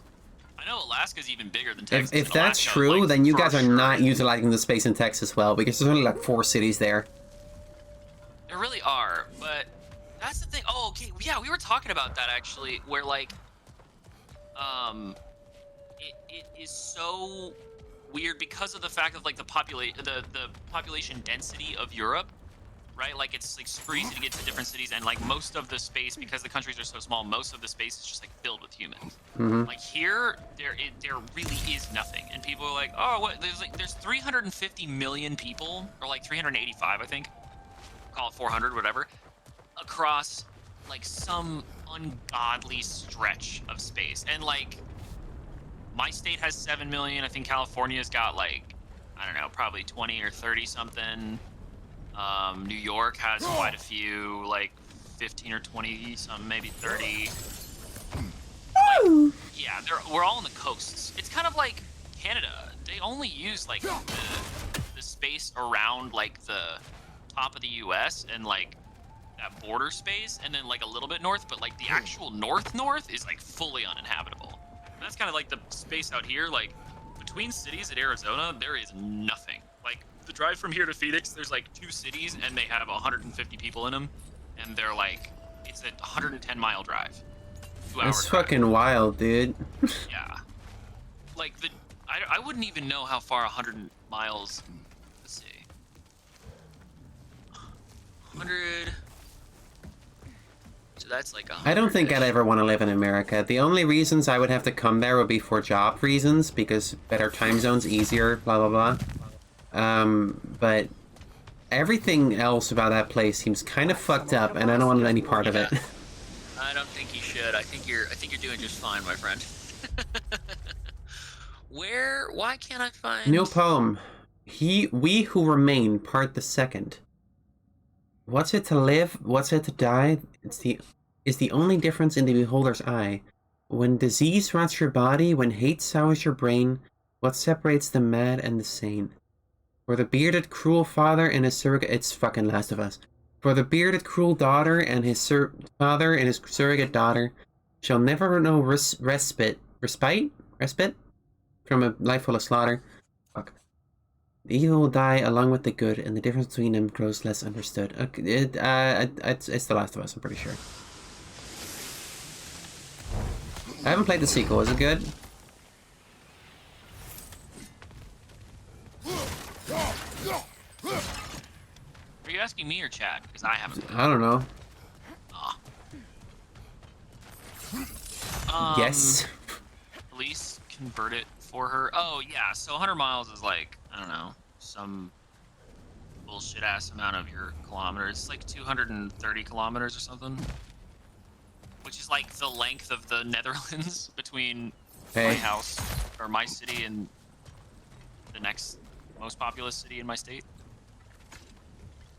I know Alaska's even bigger than Texas. If that's Alaska, true, like, then you for guys are sure. not utilizing the space in Texas well, because there's only like 4 cities there. There really are, but that's the thing. Oh, okay. Yeah, we were talking about that actually, where like, it is so weird because of the fact of like the population density of Europe, right? Like it's like super easy to get to different cities, and like most of the space, because the countries are so small, most of the space is just like filled with humans. Mm-hmm. Like here, there really is nothing, and people are like, oh, what? There's 350 million people, or like 385, I think. Call it 400, whatever, across like some ungodly stretch of space. And like my state has 7 million. I think California's got like, I don't know, probably 20 or 30 something. New York has quite a few, like 15 or 20, some maybe 30. Like, yeah, we're all on the coasts. It's kind of like Canada. They only use like the space around like the top of the US and like that border space, and then like a little bit north, but like the actual north is like fully uninhabitable. And that's kind of like the space out here. Like between cities at Arizona, there is nothing. Like the drive from here to Phoenix, there's like 2 cities and they have 150 people in them, and they're like, it's a 110-mile drive. 2-hour That's drive. fucking wild, dude. Yeah. Like I wouldn't even know how far 100 miles. Let's see. 100. So that's like 100. I don't think I'd ever want to live in America. The only reasons I would have to come there would be for job reasons, because better time zones, easier, blah blah blah. But everything else about that place seems kind of fucked up, and I don't want any part of it. I don't think you should. I think you're doing just fine, my friend. Why can't I find? New poem. We who remain, part the second. What's it to live? What's it to die? Is the only difference in the beholder's eye. When disease rots your body, when hate sours your brain, what separates the mad and the sane? For the bearded cruel father and his surrogate, it's fucking Last of Us. For the bearded cruel daughter and his father and his surrogate daughter shall never know respite from a life full of slaughter. Fuck. The evil will die along with the good, and the difference between them grows less understood. Okay, it's The Last of Us, I'm pretty sure. I haven't played the sequel. Is it good? Are you asking me or chat? Because I haven't. I don't know. Yes. Police convert it for her. Oh yeah, so 100 miles is like, I don't know, some bullshit ass amount of your kilometers. It's like 230 kilometers or something, which is like the length of the Netherlands between my Hey. house or my city and the next most populous city in my state.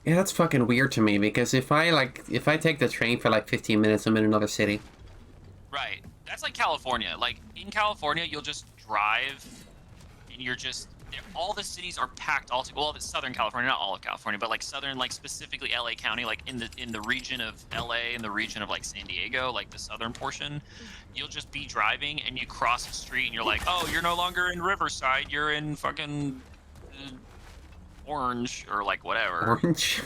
Yeah, that's fucking weird to me, because if I take the train for like 15 minutes, I'm in another city. Right. That's like California. Like in California, you'll just drive and you're just all the cities are packed all well, it's Southern California, not all of California, but like southern, like specifically LA County, like in the region of LA and the region of like San Diego, like the southern portion, you'll just be driving and you cross the street and you're like, oh, you're no longer in Riverside, you're in fucking Orange or like whatever. Orange?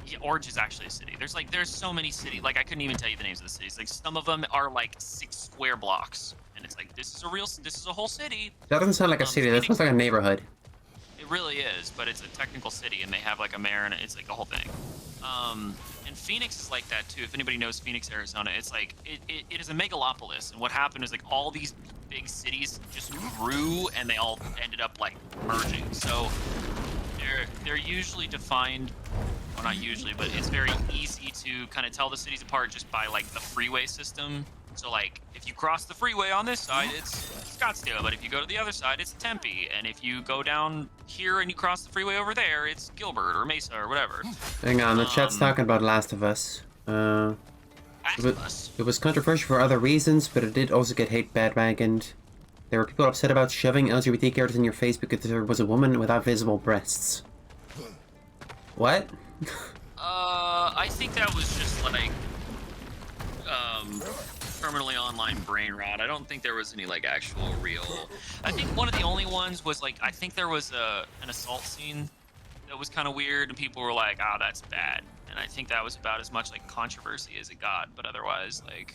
Yeah, Orange is actually a city. There's so many cities. Like I couldn't even tell you the names of the cities. Like some of them are like 6 square blocks, and it's like this is a whole city. That doesn't sound like a city. That sounds like a neighborhood. It really is, but it's a technical city, and they have like a mayor, and it's like a whole thing. And Phoenix is like that too. If anybody knows Phoenix, Arizona, it's like it is a megalopolis, and what happened is like all these big cities just grew, and they all ended up like merging. So they're usually defined. Well, not usually, but it's very easy to kind of tell the cities apart just by like the freeway system. So like if you cross the freeway on this side, it's Scottsdale, but if you go to the other side, it's Tempe, and if you go down here and you cross the freeway over there, it's Gilbert or Mesa or whatever. Hang on, the chat's talking about Last of Us. It was controversial for other reasons, but it did also get hate bandwagoned. There were people upset about shoving LGBT characters in your face because there was a woman without visible breasts. What? I think that was just like permanently online brain rot. I don't think there was any like actual real. I think one of the only ones was like I think there was an assault scene that was kind of weird, and people were like, "Oh, that's bad." And I think that was about as much like controversy as it got. But otherwise, like.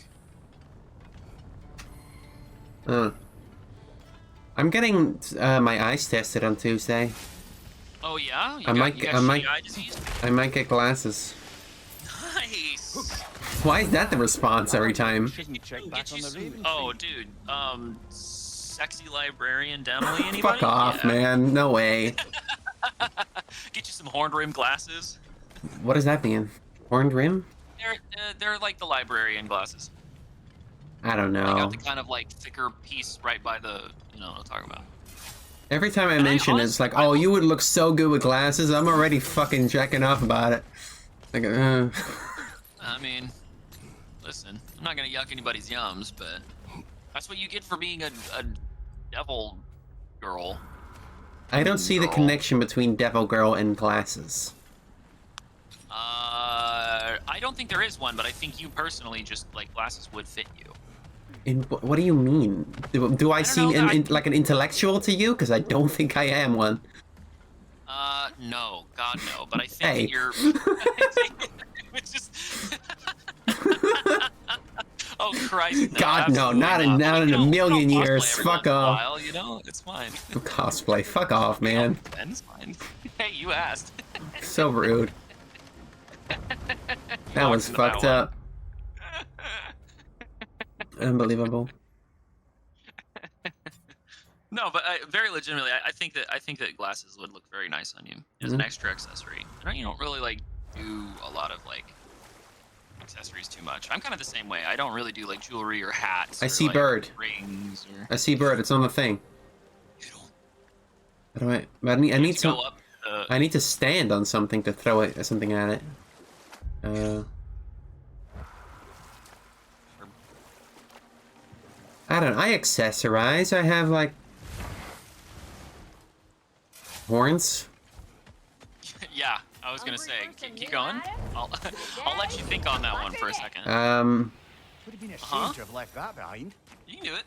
I'm getting my eyes tested on Tuesday. Oh yeah? I might eye disease? I might get glasses. Nice. Why is that the response every time? Oh, dude. Sexy librarian Demily, anybody? Fuck off, yeah. man. No way. Get you some horned rim glasses. What does that mean? Horned rim? They're like the librarian glasses. I don't know. They got the kind of like thicker piece right by the, you know what I'm talking about. Every time I mention it, it's like, oh, you would look so good with glasses. I'm already fucking checking off about it. Like, I mean, listen, I'm not gonna yuck anybody's yums, but that's what you get for being a devil girl. I don't see the connection between devil girl and glasses. I don't think there is one, but I think you personally just like glasses would fit you. What do you mean? Do I seem like an intellectual to you? Because I don't think I am one. No, God no. But I think that you're. It's just. Oh Christ! No, God no! Not in a million years. Fuck off. While, you know, it's fine. Cosplay. Fuck off, man. It's fine. Hey, you asked. So rude. That was fucked up. Unbelievable. No, but very legitimately, I think that glasses would look very nice on you as an extra accessory. You don't really like do a lot of like accessories too much. I'm kind of the same way. I don't really do like jewelry or hats. I see like, bird. Rings or. I see bird. It's on the thing. You don't. How do I need some. Go up, I need to stand on something to throw something at it. I don't know. I accessorize. I have like horns. Yeah, I was gonna say, keep going. I'll let you think on that one for a second. Would have been a shame to have left that behind. You can do it.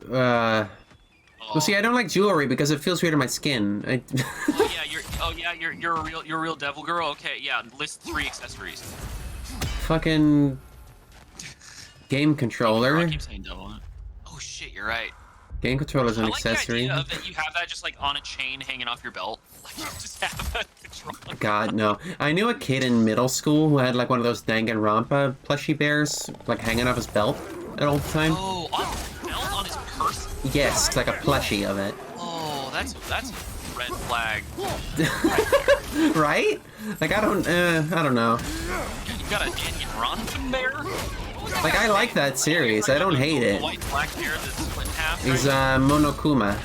Well, see, I don't like jewelry because it feels weird on my skin. You're a real devil girl. Okay, yeah. List 3 accessories. Fucking game controller. I keep saying devil. Oh shit, you're right. Game controller is an accessory. I like the idea that you have that just like on a chain hanging off your belt. Like you just have a controller. God no! I knew a kid in middle school who had like one of those Danganronpa plushie bears, like hanging off his belt at all the time. Oh, on his belt, on his person? Yes, like a plushie of it. Oh, that's a red flag. Right? Like I don't know. You got a Danganronpa bear? Like I like that series. I don't hate it. White black bear that's split in half. He's Monokuma.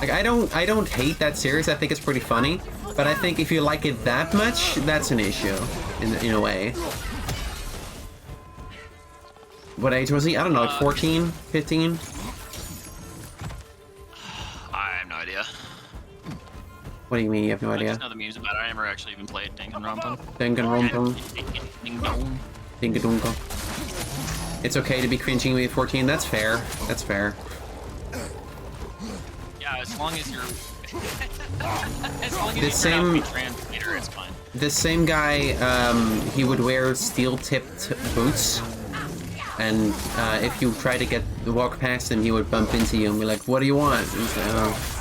Like I don't hate that series. I think it's pretty funny, but I think if you like it that much, that's an issue in a way. What age was he? I don't know, like 14, 15? What do you mean you have no I idea? just know the memes about it. I never actually even played Danganronpa. Danganronpa. Ding dong. Dingadunga. It's okay to be cringing with 14. That's fair. That's fair. Yeah, as long as you're as long as The you're same- not a translator, it's fine. This same guy, he would wear steel-tipped boots, and if you try to walk past him, he would bump into you and be like, "What do you want?" And he's like, "Oh."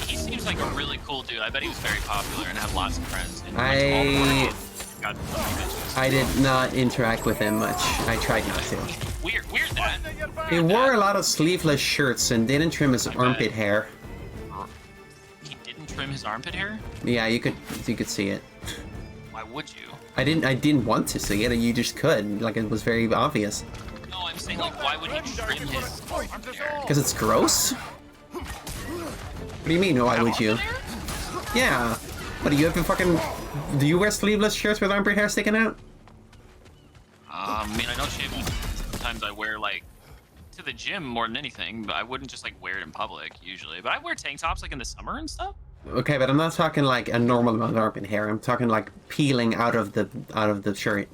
He seems like a really cool dude. I bet he was very popular and had lots of friends. And I did not interact with him much. I tried not to. Weird that. He wore a lot of sleeveless shirts and didn't trim his armpit hair. He didn't trim his armpit hair? Yeah, you could see it. Why would you? I didn't want to see it. You just could. Like, it was very obvious. No, I'm saying, like, why would he trim his armpit hair? Because it's gross. What do you mean? Why would you? Yeah. What do you have to fucking? Do you wear sleeveless shirts with armpit hair sticking out? I mean, I don't shave. Sometimes I wear like to the gym more than anything, but I wouldn't just like wear it in public usually. But I wear tank tops like in the summer and stuff. Okay, but I'm not talking like a normal amount of armpit hair. I'm talking like peeling out of the shirt.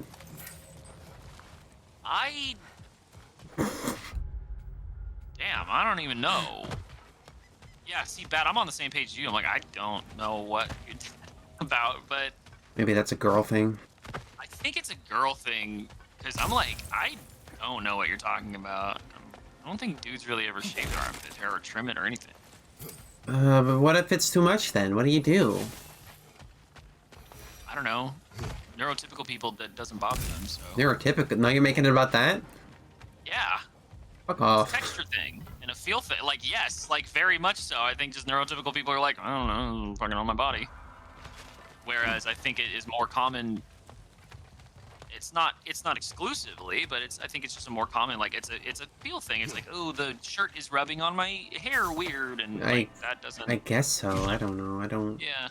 Damn, I don't even know. Yeah, see, Bat, I'm on the same page as you. I'm like, I don't know what you're about, but Maybe that's a girl thing. I think it's a girl thing, because I'm like, I don't know what you're talking about. I don't think dudes really ever shave their armpit hair or trim it or anything. But what if it's too much then? What do you do? I don't know. Neurotypical people, that doesn't bother them, so... Neurotypical? Now you're making it about that? Yeah. Fuck It's a off. texture thing and a feel thing. Like, yes, like, very much so. I think just neurotypical people are like, I don't know, it's fucking on my body. Whereas I think it is more common... It's not exclusively, but I think it's just a more common, like, it's a feel thing. It's like, oh, the shirt is rubbing on my hair weird, and like, that doesn't... I guess so. I don't know. Yeah.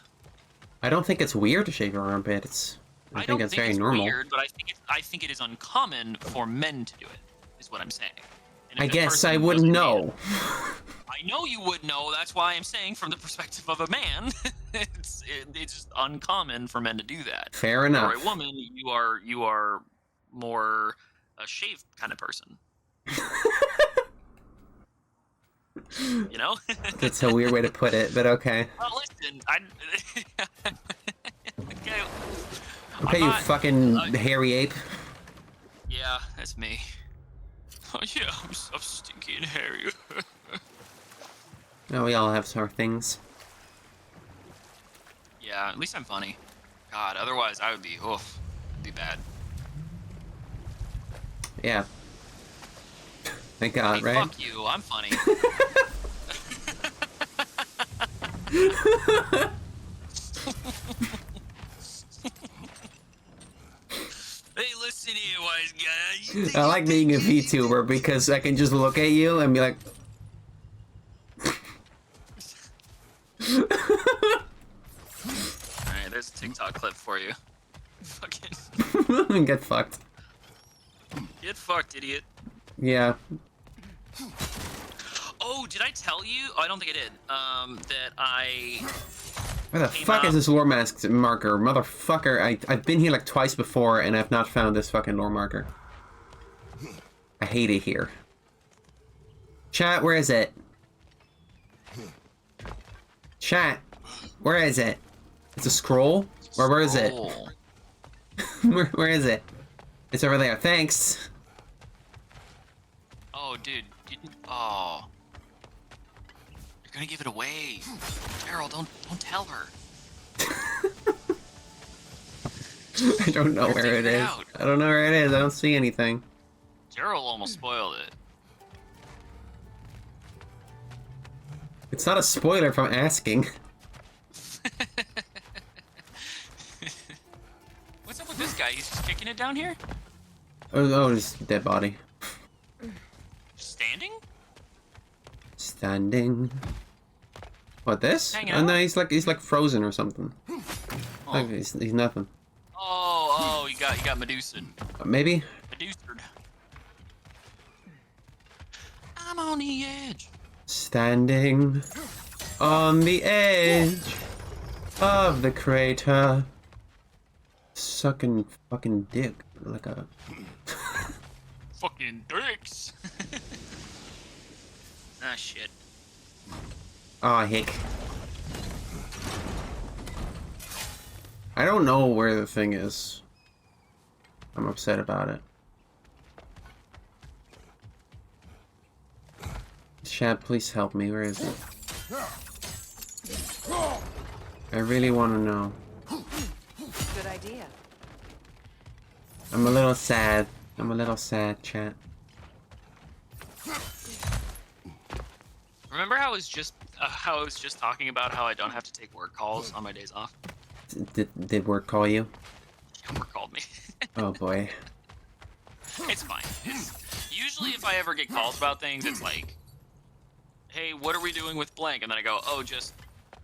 I don't think it's weird to shave your armpits. I think it's very normal. Weird, but I think it is uncommon for men to do it, is what I'm saying. And if I this guess person I wouldn't doesn't know. I know you would know. That's why I'm saying, from the perspective of a man, it's just uncommon for men to do that. Fair enough. For a woman, you are more a shaved kind of person. You know? That's a weird way to put it, but okay. Well, listen, Okay, you fucking hairy ape. Yeah, that's me. Oh yeah, I'm so stinky and hairy. Oh, we all have our things. Yeah, at least I'm funny. God, otherwise I would be, oof, it'd be bad. Yeah. Thank God, Hey, right? fuck you, I'm funny. Hey, listen here, wise guy. I like being a VTuber because I can just look at you and be like... Alright, there's a TikTok clip for you. Fucking... Get fucked. Get fucked, idiot. Yeah. Oh, did I tell you? Oh, I don't think I did. That I... Where the fuck is this lore mask marker? Motherfucker, I've been here like twice before and I've not found this fucking lore marker. I hate it here. Chat, where is it? Chat, where is it? It's a scroll? Or where is it? Where is it? It's over there. Thanks. Oh, dude. Oh. You're gonna give it away. Daryl, don't tell her. I don't know where it is. I don't know where it is. I don't see anything. Daryl almost spoiled it. It's not a spoiler if I'm asking. What's up with this guy? He's just kicking it down here? Oh, it's a dead body. Standing? Standing. What, this? Hanging Oh out? no, he's like frozen or something. Like, he's nothing. Oh, you got Medusa'd. Maybe? Medusa'd. I'm on the edge. Standing. On the edge of the crater. Sucking fucking dick like a... Fucking dicks. Ah, shit. Aw, hick. I don't know where the thing is. I'm upset about it. Chat, please help me. Where is it? I really want to know. Good idea. I'm a little sad. I'm a little sad, chat. Remember how I was just talking about how I don't have to take work calls on my days off? Did work call you? Work called me. Oh boy. It's fine. Usually if I ever get calls about things, it's like, hey, what are we doing with blank? And then I go, oh, just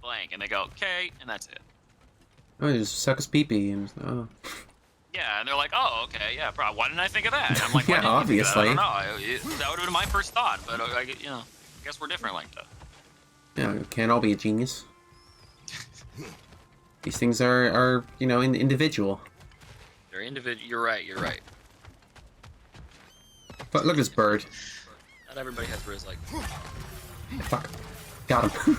blank. And they go, okay, and that's it. Oh, you just suck his pee-pee and oh. Yeah, and they're like, oh, okay, yeah, why didn't I think of that? I'm like, Yeah, why didn't you think of that? I don't obviously. know. That would have been my first thought, but I guess we're different like that. Yeah, you can't all be a genius. These things are you know, individual. They're individual. You're right. But look at this bird. Not everybody has Riz like. Fuck. Got him.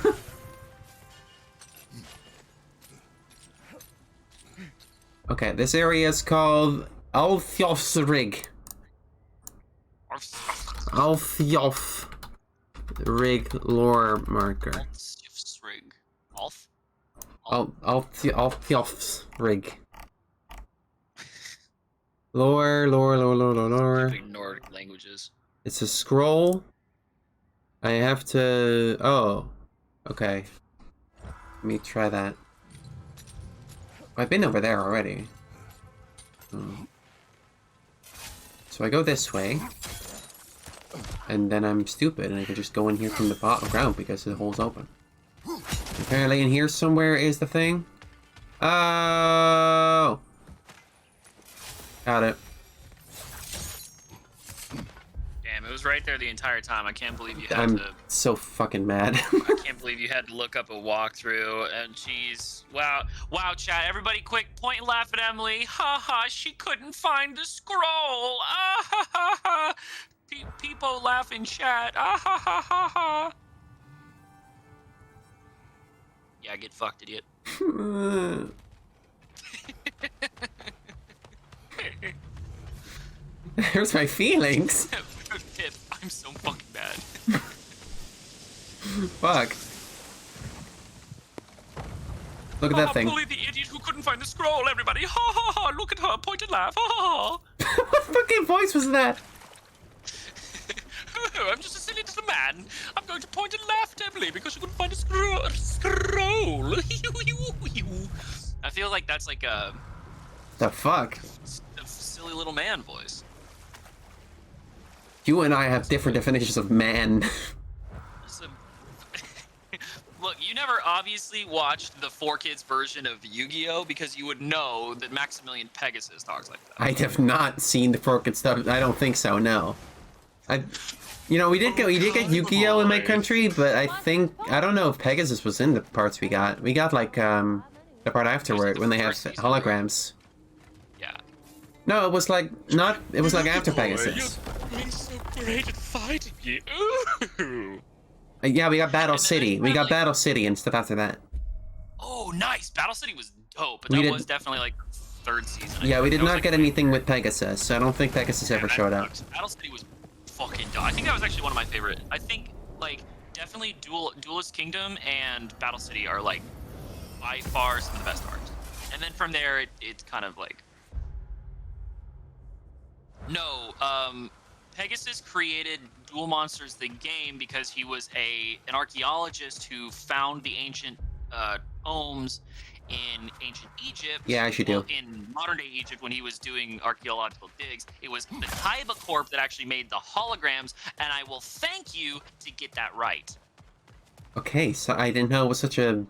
Okay, this area is called Alfjolf's Rig. Alfjolf Rig lore marker. Rig. Alf. Alfjolf's Rig. Lore. Big Nordic languages. It's a scroll. I have to... Oh. Okay. Let me try that. I've been over there already. Oh. So I go this way. And then I'm stupid and I can just go in here from the bottom ground because the hole's open. Apparently in here somewhere is the thing. Oh! Got it. Damn, it was right there the entire time. I can't believe you had I'm to... so fucking mad. I can't believe you had to look up a walkthrough, and jeez. Wow, chat, everybody quick, point and laugh at Emily. Ha ha, she couldn't find the scroll. Ah ha ha ha. People laugh in chat. Ah ha ha ha ha. Yeah, get fucked, idiot. Here's my feelings. Pip, I'm so fucking bad. Fuck. Look at that thing. Bully the idiot who couldn't find the scroll, everybody. Ha ha ha, look at her, point and laugh. Ha ha ha. What fucking voice was that? I'm just a silly little man. I'm going to point and laugh at Emily because she couldn't find a scroll. I feel like that's like a... The fuck? A silly little man voice. You and I have different definitions of man. Look, you never obviously watched the 4Kids version of Yu-Gi-Oh! Because you would know that Maximilian Pegasus talks like that. I have not seen the Forked stuff. I don't think so, no. You know, we did get Yu-Gi-Oh! In my country, but I don't know if Pegasus was in the parts we got. We got like, the part afterward when they have holograms. Yeah. No, it was like, it was like after Pegasus. You're so great at fighting you. Yeah, we got Battle City. We got Battle City and stuff after that. Oh, nice. Battle City was dope, but that was definitely like third season. Yeah, we did not get anything with Pegasus, so I don't think Pegasus ever showed up. Battle City was fucking dope. I think that was actually one of my favorite. I think, like, definitely Duelist Kingdom and Battle City are, like, by far some of the best arcs. And then from there, it's kind of like... No, Pegasus created Duel Monsters the game because he was an archaeologist who found the ancient tomes in ancient Egypt. Yeah, I should do. In modern day Egypt, when he was doing archaeological digs, it was the Kaiba Corp that actually made the holograms, and I will thank you to get that right. Okay, so I didn't know it was such a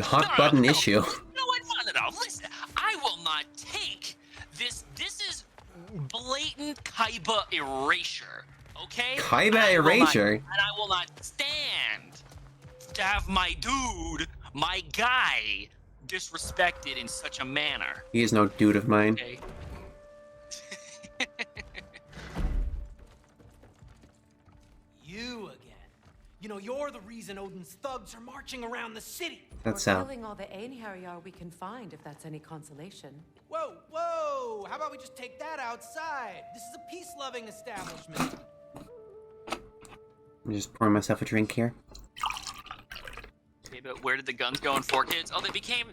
hot button issue. No, listen, I will not take this. This is blatant Kaiba erasure, okay? Kaiba erasure? And I will not stand to have my dude, my guy, disrespected in such a manner. He is no dude of mine. Okay. You again. You know, you're the reason Odin's thugs are marching around the city. That's We're how. killing all the Einherjar we can find, if that's any consolation. Whoa, whoa! How about we just take that outside? This is a peace-loving establishment. I'm just pouring myself a drink here. Okay, but where did the guns go in 4Kids? Oh, they became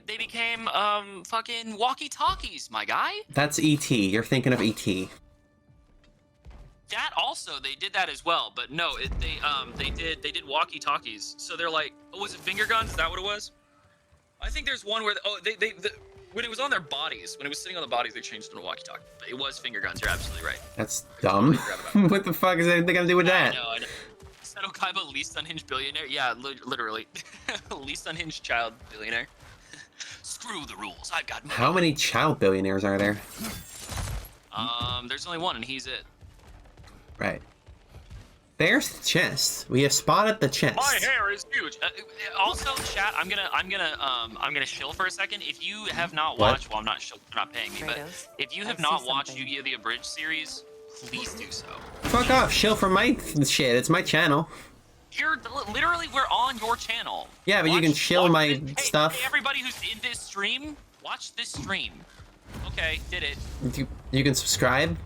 fucking walkie-talkies, my guy. That's E.T. You're thinking of E.T. That also, they did that as well, but no, they did walkie-talkies. So they're like, oh, was it finger guns? Is that what it was? I think there's one where when it was on their bodies, when it was sitting on the bodies, they changed it to walkie-talkie. But it was finger guns. You're absolutely right. That's dumb. What the fuck is anything gonna do with that? I know. Seto Kaiba, least unhinged billionaire. Yeah, literally, least unhinged child billionaire. Screw the rules. I've got money. How many child billionaires are there? There's only one, and he's it. Right. There's the chest. We have spotted the chest. My hair is huge. Also, chat, I'm gonna chill for a second. If you have not watched, well, I'm not chill, they're not paying me, but if you have not watched Yu-Gi-Oh! The Abridged series, please do so. Fuck off, shill for my shit. It's my channel. You're literally, we're on your channel. Yeah, but you can chill my stuff. Hey, everybody who's in this stream, watch this stream. Okay, did it. You can subscribe.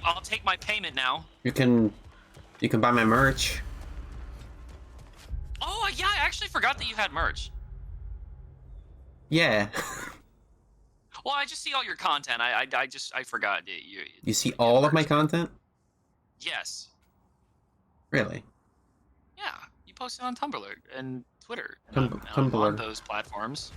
I'll take my payment now. You can buy my merch. Oh yeah, I actually forgot that you had merch. Yeah. Well, I just see all your content. I forgot. You see all of my content? Yes. Really? Yeah, you posted on Tumblr and Twitter. Tumblr. On those platforms.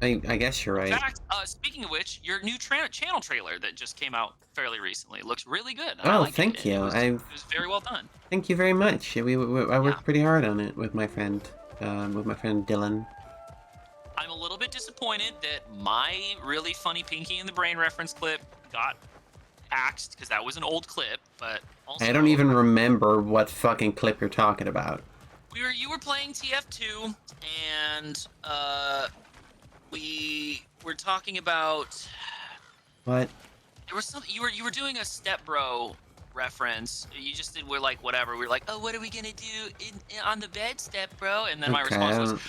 I guess you're right. In fact, speaking of which, your new channel trailer that just came out fairly recently looks really good. Oh, thank you. It was very well done. Thank you very much. I worked pretty hard on it with my friend Dylan. I'm a little bit disappointed that my really funny Pinky in the Brain reference clip got axed because that was an old clip, but also I don't even remember what fucking clip you're talking about. You were playing TF2 and we were talking about what? There was something you were doing a Step Bro reference. You just did we're like whatever. We were like, oh, what are we gonna do on the bed, Step Bro? And then my response was the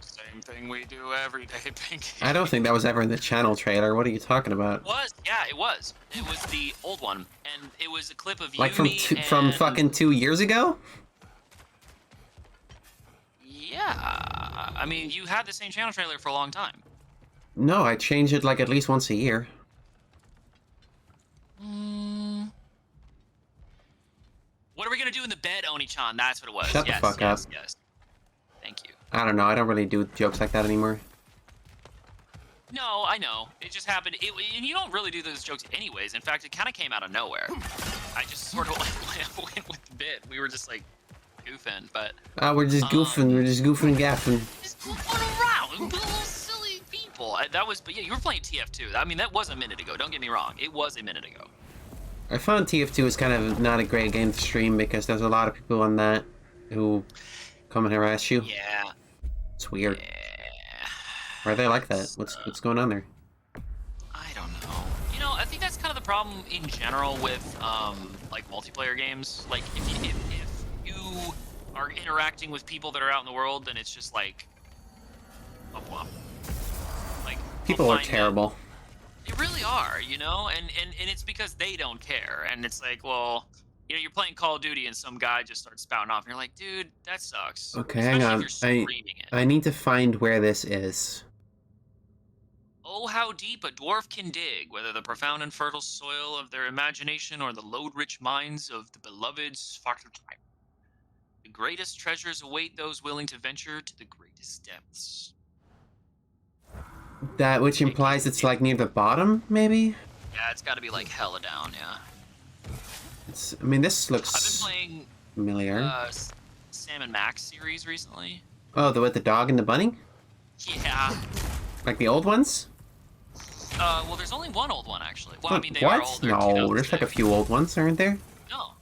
same thing we do every day, Pinky. I don't think that was ever in the channel trailer. What are you talking about? It was, yeah, it was. It was the old one, and it was a clip of you, like from from fucking 2 years ago. Yeah, I mean, you had the same channel trailer for a long time. No, I change it like at least once a year. What are we gonna do in the bed, Oni-chan? That's what it was. Shut the fuck up. Yes. Thank you. I don't know. I don't really do jokes like that anymore. No, I know. It just happened. And you don't really do those jokes anyways. In fact, it kind of came out of nowhere. I just sort of went with the bit. We were just like goofing, but. We're just goofing. We're just goofing and gaffing. Just goofing around. Little silly people. But yeah, you were playing TF2. I mean, that was a minute ago. Don't get me wrong. It was a minute ago. I found TF2 is kind of not a great game to stream because there's a lot of people on that who come and harass you. Yeah. It's weird. Yeah. Why are they like that? What's going on there? I don't know. You know, I think that's kind of the problem in general with like multiplayer games. Like if you are interacting with people that are out in the world, then it's just like blah blah. Like people are terrible. They really are, you know, and it's because they don't care. And it's like, well, you know, you're playing Call of Duty and some guy just starts spouting off, and you're like, dude, that sucks. Okay, hang on. I need to find where this is. Oh, how deep a dwarf can dig, whether the profound and fertile soil of their imagination or the load-rich minds of the beloved Svartalfheim. The greatest treasures await those willing to venture to the greatest depths. That which implies it's like near the bottom, maybe? Yeah, it's got to be like hella down, yeah. I mean, this looks I've been playing familiar. Sam and Max series recently. Oh, with the dog and the bunny? Yeah. Like the old ones? Well, there's only one old one, actually. Well, I mean, they what? are older. No, there's like a few old ones, aren't there? No.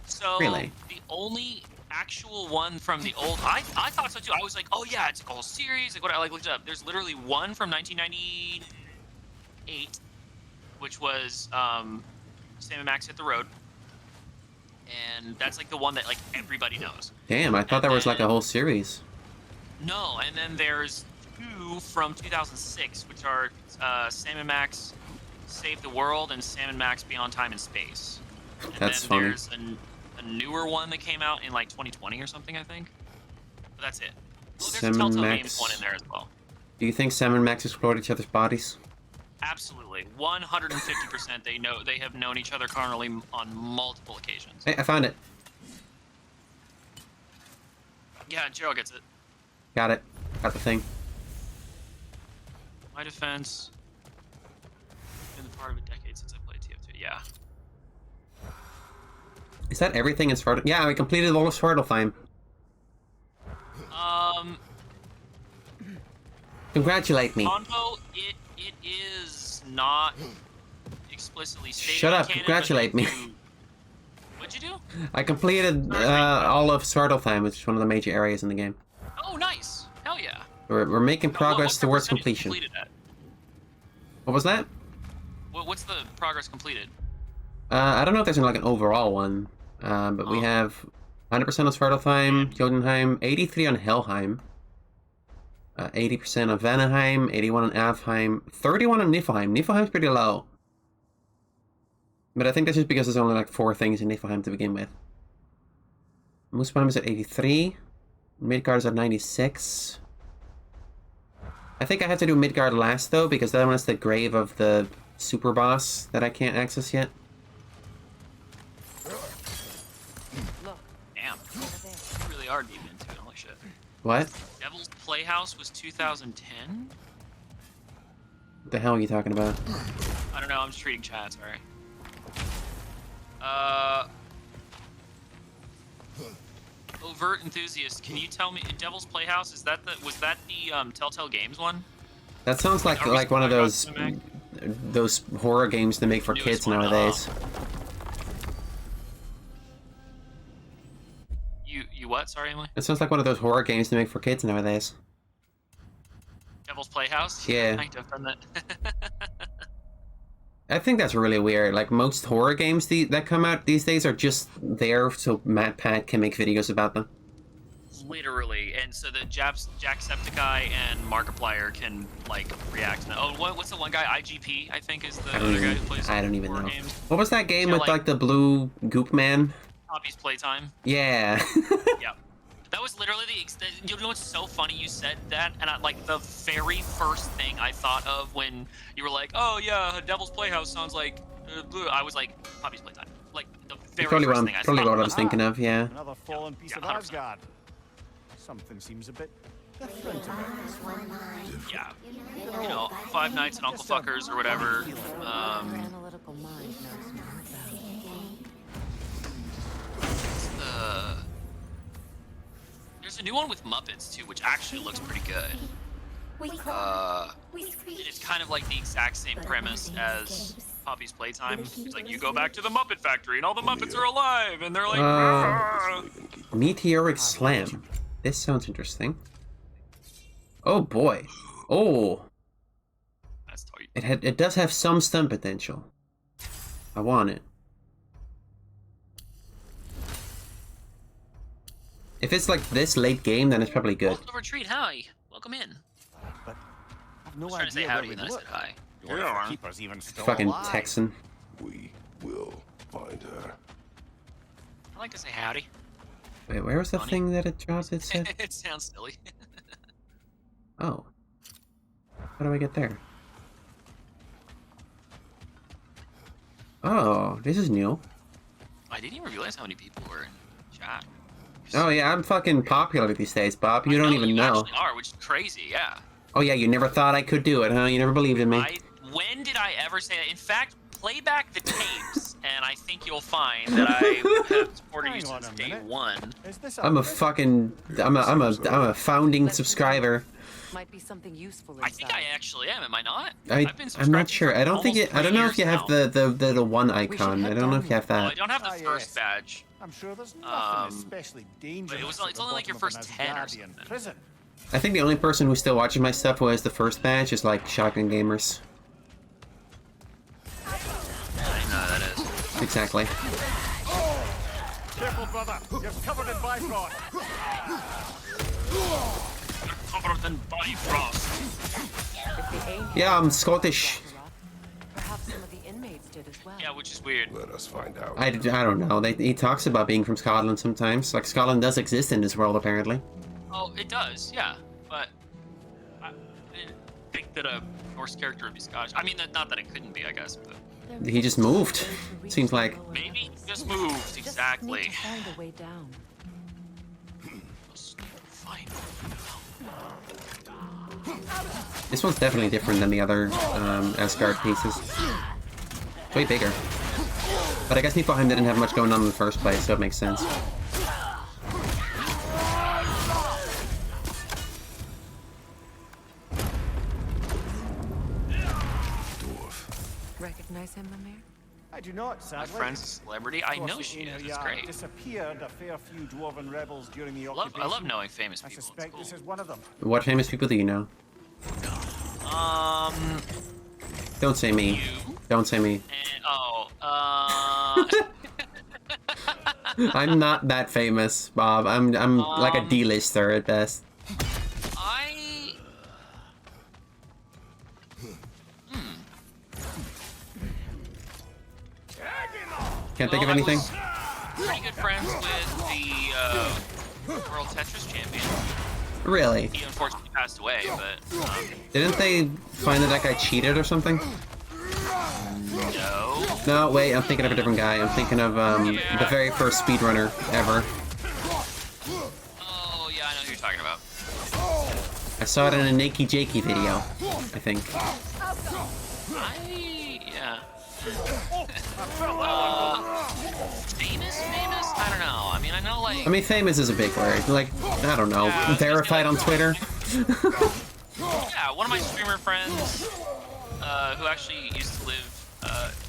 So, really? the only actual one from the old. I thought so too. I was like, oh yeah, it's a whole series. Like what I like looked it up. There's literally one from 1998, which was Sam and Max Hit the Road, and that's like the one that like everybody knows. Damn, I thought there was like a whole series. No, and then there's two from 2006, which are Sam and Max Save the World and Sam and Max Beyond Time and Space. And That's then funny. There's a newer one that came out in like 2020 or something, I think. But that's it. Well, there's Sam a and Telltale Max. Games one in there as well. Do you think Sam and Max explored each other's bodies? Absolutely, 150%. They have known each other carnally on multiple occasions. Hey, I found it. Yeah, Gerald gets it. Got it. Got the thing. My defense. Been the part of a decade since I played TF2. Yeah. Is that everything in Svartalfheim? Yeah, we completed all of Svartalfheim. Congratulate me. Convo, it is not explicitly stated. Shut in up, canon, congratulate but me. What'd you do? I completed all of Svartalfheim, which is one of the major areas in the game. Oh, nice. Hell yeah. We're making progress what towards percentage completion. completed at? What was that? What's the progress completed? I don't know if there's like an overall one, but we have 100% of Svartalfheim, Jotunheim, 83 on Helheim, 80% of Vanaheim, 81 on Alfheim, 31 on Niflheim. Niflheim's pretty low. But I think that's just because there's only like 4 things in Niflheim to begin with. Muspelheim is at 83. Midgard is at 96. I think I have to do Midgard last though, because that one is the grave of the super boss that I can't access yet. Damn. You really are deep into it. Holy shit. What? Devil's Playhouse was 2010? What the hell are you talking about? I don't know. I'm just reading chat. Sorry. Overt Enthusiast, can you tell me, Devil's Playhouse, was that the Telltale Games one? That sounds like one of those horror games they make for kids one, nowadays. You what? Sorry, Emily? It sounds like one of those horror games they make for kids nowadays. Devil's Playhouse? Yeah. I have done that. I think that's really weird. Like, most horror games that come out these days are just there so Pat can make videos about them. Literally, and so that Jacksepticeye and Markiplier can, like, react. Oh, what's the one guy? IGP, I think, is the other guy who plays I don't even horror know. games. What was that game So, with, like, the blue goop man? Poppy's Playtime. Yeah. Yeah. That was literally you know what's so funny you said that, and like the very first thing I thought of when you were like, oh yeah, Devil's Playhouse sounds like blue. I was like, Poppy's Playtime. Like the very Probably first thing I what thought I was thinking of, yeah. Another fallen piece of 100%. Asgard. Something seems a bit different. Yeah. You know, Five Nights at Uncle Fuckers or whatever. Your analytical mind knows more about it. There's a new one with Muppets too, which actually looks pretty good. It's kind of like the exact same premise as Poppy's Playtime. It's like you go back to the Muppet Factory and all the Muppets are alive and they're like. Meteoric Slam. This sounds interesting. Oh boy. Oh. That's tight. It does have some stun potential. I want it. If it's like this late game, then it's probably good. Welcome to Retreat. Hi. Welcome in. But I've no I was trying to say idea howdy where and then we'd I look. said hi. Or if the keeper's even still Fucking alive. Texan. We will find her. I like to say howdy. Wait, where was the Funny. thing that it dropped? It said. It sounds silly. Oh. How do I get there? Oh, this is new. I didn't even realize how many people were in chat. Oh yeah, I'm fucking popular these days, Bob. You I don't even you know. actually are, which is crazy, yeah. Oh yeah, you never thought I could do it, huh? You never believed in me. When did I ever say that? In fact, play back the tapes, and I think you'll find that I have supported you Hang on since a day minute. one. Is this I'm a fucking I'm a founding subscriber. Might be something useful I inside. think I actually am. Am I not? I'm not sure. I don't think it. I don't know if you have the one icon. I don't know if you have Well, I that. don't have the Ah, first yes. badge. I'm sure there's nothing Um, especially dangerous. but it was at it's the only like your bottom of first an 10 or Asgardian something. prison. I think the only person who still watches my stuff was the first batch, is like Shotgun Gamers. I know that is. Exactly. Careful, brother. You're covered in Bifrost. Covered in Bifrost. If the aim Yeah, I'm Scottish. perhaps some of the inmates did as well. Yeah, which is weird. Let us find out. I don't know. He talks about being from Scotland sometimes. Like, Scotland does exist in this world, apparently. Oh, it does, yeah. But I didn't think that a Norse character would be Scottish. I mean, not that it couldn't be, I guess, but He just moved. Seems like. maybe he just moved. Just need Exactly. to find a way down. Fine. This one's definitely different than the other Asgard pieces. It's way bigger. But I guess Niflheim didn't have much going on in the first place, so it makes sense. Recognize him, Mimir? I do not, My sadly. friend's a celebrity. I Of course, know the she is. Aenir It's Jarl great. disappeared a fair few dwarven rebels during the I occupation. love knowing famous I people. It's suspect cool. this is one of them. What famous people do you know? Don't say me. You Don't say me. and I'm not that famous, Bob. I'm like a D-lister at best. I. Can't think of Well, I anything. was pretty good friends with the World Tetris champion. Really? He unfortunately passed away, but Didn't they find that guy cheated or something? no. No, wait. I'm thinking of a different guy. I'm thinking of the very first speedrunner ever. Oh yeah, I know who you're talking about. I saw it in a Nakey Jakey video, I think. Yeah. Famous? I don't know. I mean, I know like. I mean, famous is a big word. Like, I don't know, Yeah, verified on Twitter. Yeah, one of my streamer friends, who actually used to live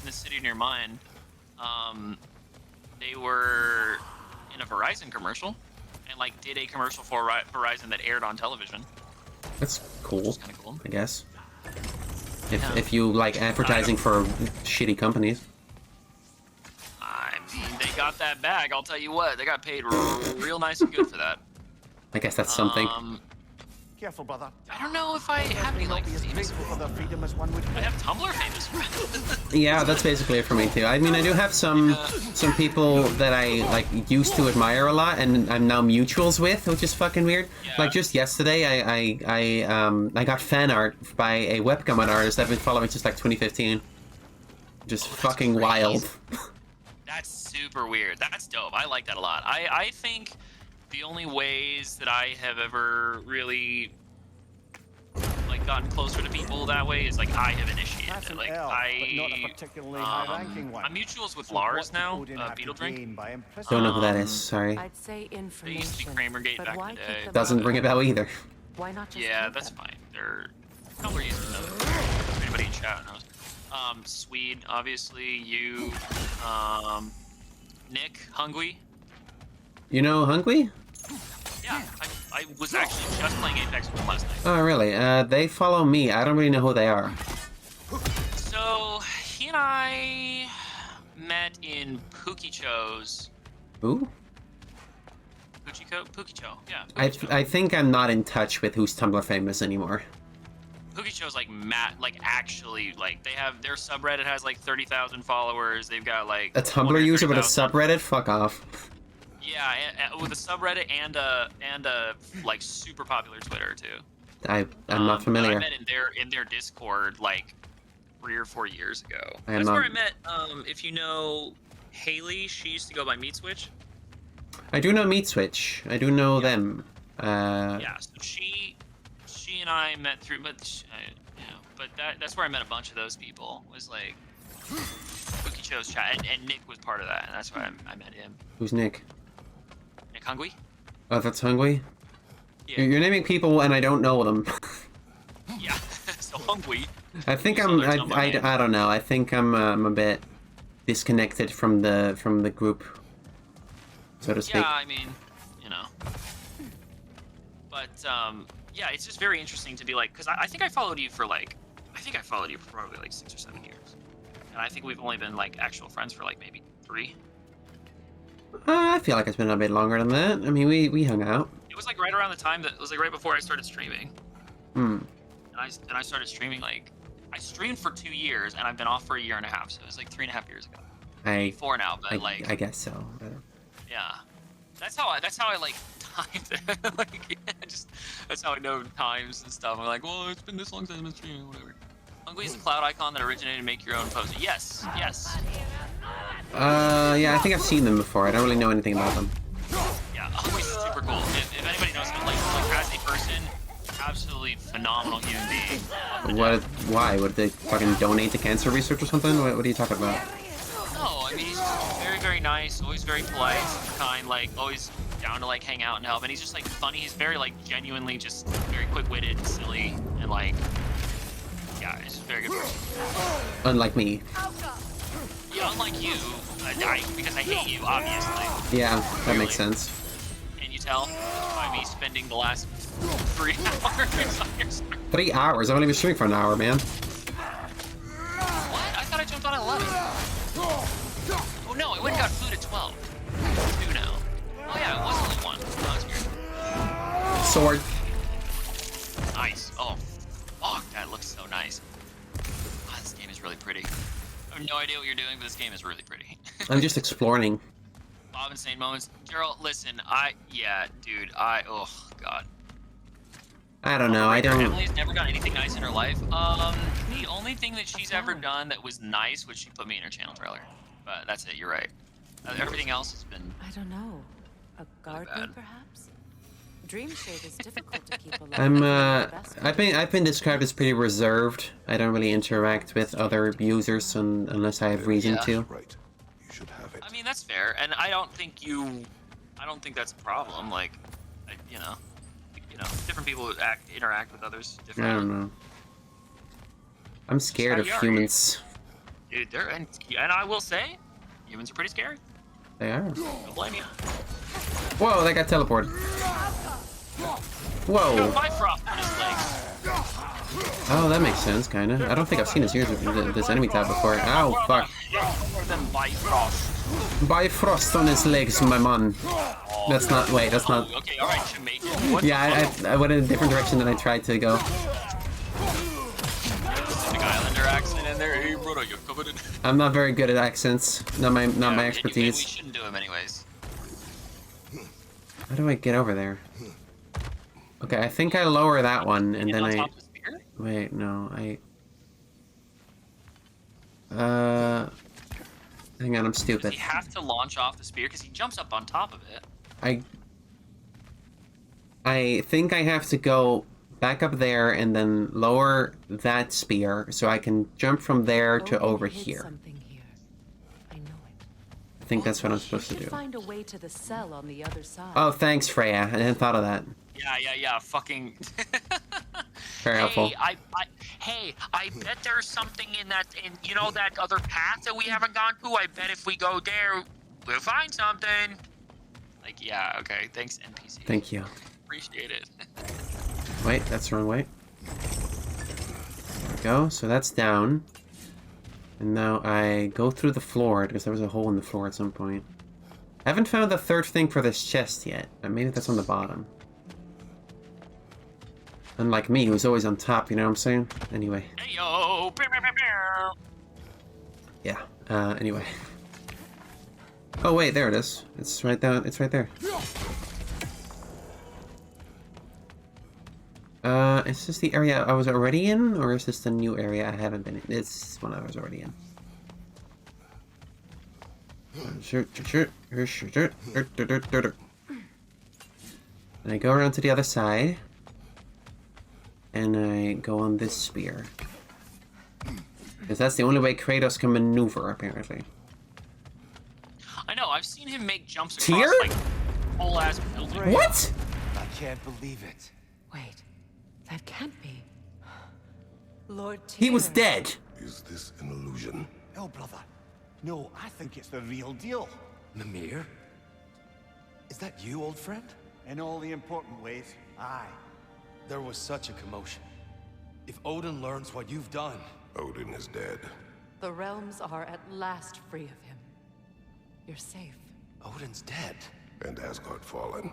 in the city near mine, they were in a Verizon commercial, and like did a commercial for Verizon that aired on television. That's cool, Kind of cool. I guess. Yeah. If you like advertising for shitty companies. I mean, they got that bag. I'll tell you what, they got paid real nice and good for that. I guess that's something. Careful, brother. I don't know if I have any like Be as famous. grateful for their freedom as one would. I have Tumblr famous friends. Yeah, that's basically it for me too. I mean, I do have some people that I like used to admire a lot, and I'm now mutuals with, which is fucking weird. Yeah. Like just yesterday, I got fan art by a webcomic artist I've been following since like 2015. Just fucking crazy. wild. That's super weird. That's dope. I like that a lot. I think the only ways that I have ever really like gotten closer to people that way is like I have initiated That's it. an Like L, but not a particularly high-ranking one. I'm mutuals with So Lars what now, did Odin have to Beetle Drink. gain by imprisonment? Don't know who that is. Sorry. I'd say They information. used to be Kramergate but back why in the keep day. them Doesn't out? ring a bell either. Why not just Yeah, keep that's them? fine. They're Tumblr users know. If anybody in chat knows. Swede, obviously. You, Nick, Hungry. You know Hungry? Yeah, I was actually just playing Apex with them last night. Oh, really? They follow me. I don't really know who they are. So he and I met in Pukicho's. Who? Pukicho, yeah. I think I'm not in touch with who's Tumblr famous anymore. Pukicho's like actually like they have their subreddit has like 30,000 followers. They've got like A Tumblr user with a 130,000. subreddit? Fuck off. Yeah, with a subreddit and a like super popular Twitter too. I'm not I familiar. met in their Discord like 3 or 4 years ago. I am That's not- where I met. If you know Haley, she used to go by Meat Switch. I do know Meat Switch. I do know them. Yeah, so she and I met through, but that's where I met a bunch of those people. Was like Pukicho's chat, and Nick was part of that, and that's why I met him. Who's Nick? Nick Hungry. Oh, that's Hungry? Yeah. You're naming people and I don't know them. Yeah. So hungry. I think I don't know. I think I'm a bit disconnected from the group, so to speak. Yeah, I mean, you know. But yeah, it's just very interesting to be like, because I think I followed you for like, probably like 6 or 7 years, and I think we've only been like actual friends for like maybe 3. I feel like it's been a bit longer than that. I mean, we hung out. It was like right around the time that it was like right before I started streaming. Hmm. And I started streaming like, I streamed for 2 years and I've been off for 1.5 years, so it was like 3.5 years ago. Maybe 4 now, but like I guess so. yeah, that's how I like timed it. Like yeah, just that's how I know times and stuff. I'm like, well, it's been this long since I've been streaming, whatever. Hungry is the cloud icon that originated Make Your Own poster. Yes, yes. Yeah, I think I've seen them before. I don't really know anything about them. Yeah, Hungry's super cool. If anybody knows him, like as a person, absolutely phenomenal human being. What? Why? Would they fucking donate to cancer research or something? What are you talking about? No, I mean he's just very, very nice, always very polite, kind, like always down to like hang out and help, and he's just like funny. He's very like genuinely just very quick-witted and silly, and like yeah, he's just a very good person. Unlike me. Yeah, unlike you, because I hate you, obviously. Yeah, that Clearly. makes sense. Can you tell by me spending the last 3 hours on your stream? 3 hours? I've only been streaming for an hour, man. What? I thought I jumped on at 11. Oh no, I went and got food at 12. 2 now. Oh yeah, it was only 1. Oh, that's weird. Sword. Nice. Oh, fuck, that looks so nice. Ah, this game is really pretty. I have no idea what you're doing, but this game is really pretty. I'm just exploring. Bob Insane Moments. Gerald, listen, dude, oh, God. I don't know, I don't... Emily's never done anything nice in her life. The only thing that she's ever done that was nice was she put me in her channel trailer. But that's it, you're right. Everything else has been... I don't know. A gardener, perhaps? Dream shape is difficult to keep alive. I've been described as pretty reserved. I don't really interact with other users unless I have reason to. Right. You should have it. I mean, that's fair, and I don't think that's a problem. Like, you know, different people interact with others differently. I don't know. I'm scared of humans. Dude, and I will say, humans are pretty scary. They are. Don't blame you. Whoa, they got teleported. Whoa. Bifrost on his legs. Oh, that makes sense, kinda. I don't think I've seen this enemy tab before. Ow, fuck. More than Bifrost. Bifrost on his legs, my man. That's not, wait, that's not... Okay, alright, Jamaican. What yeah, I went in a different direction than I tried to go. Pacific Islander accent in there. Hey, brother, you're covered in... I'm not very good at accents. Not my We expertise. shouldn't do them anyways. How do I get over there? Okay, I think I lower that one, and then on I... top of the spear? Wait, no, hang on, I'm stupid. Does he have to launch off the spear? Because he jumps up on top of it. I think I have to go back up there and then lower that spear so I can jump from there to over here. I know it. I think that's what I'm supposed to We should do. find a way to the cell on the other side. Oh, thanks, Freya. I hadn't thought of that. Yeah, fucking... Very helpful. Hey, I bet there's something in that other path that we haven't gone to. I bet if we go there, we'll find something. Like, yeah, okay. Thanks, NPC. Thank you. Appreciate it. Wait, that's the wrong way. There we go. So that's down. And now I go through the floor, because there was a hole in the floor at some point. I haven't found the third thing for this chest yet. Maybe that's on the bottom. Unlike me, who's always on top, you know what I'm saying? Anyway. Hey, yo! Yeah, anyway. Oh wait, there it is. It's right down, it's right there. Is this the area I was already in, or is this the new area I haven't been in? It's one I was already in. And I go around to the other side. And I go on this spear. Because that's the only way Kratos can maneuver, apparently. I know, I've seen him make jumps across, Tyr? like, whole-ass buildings. What? can't believe it. Wait, that can't be. Lord He was Tyr. dead. Is this an illusion? No, brother. No, I think it's the real deal. Mimir? Is that you, old friend? In all the important ways, aye. There was such a commotion. If Odin learns what you've done... Odin is dead. The realms are at last free of him. You're safe. Odin's dead. And Asgard fallen.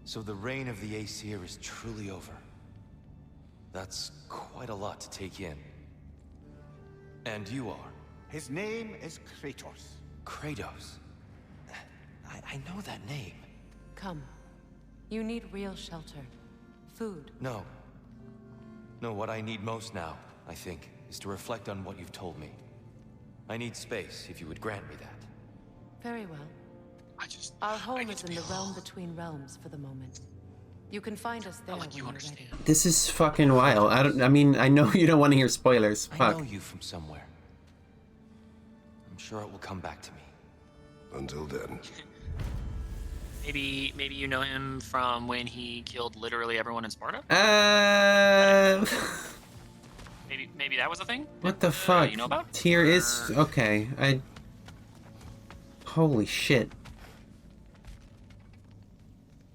So the reign of the Aesir is truly over. That's quite a lot to take in. And you are? His name is Kratos. Kratos. I know that name. Come. You need real shelter. Food. No. No, what I need most now, I think, is to reflect on what you've told me. I need space, if you would grant me that. Very well. Our home is in the realm between realms for the moment. You can find us there when you're ready. This is fucking wild. I mean, I know you don't want to hear spoilers. Fuck. I know you from somewhere. I'm sure it will come back to me. Until then. Maybe you know him from when he killed literally everyone in Sparta? Maybe that was a thing? What the fuck? You know about? Tyr is okay. Holy shit.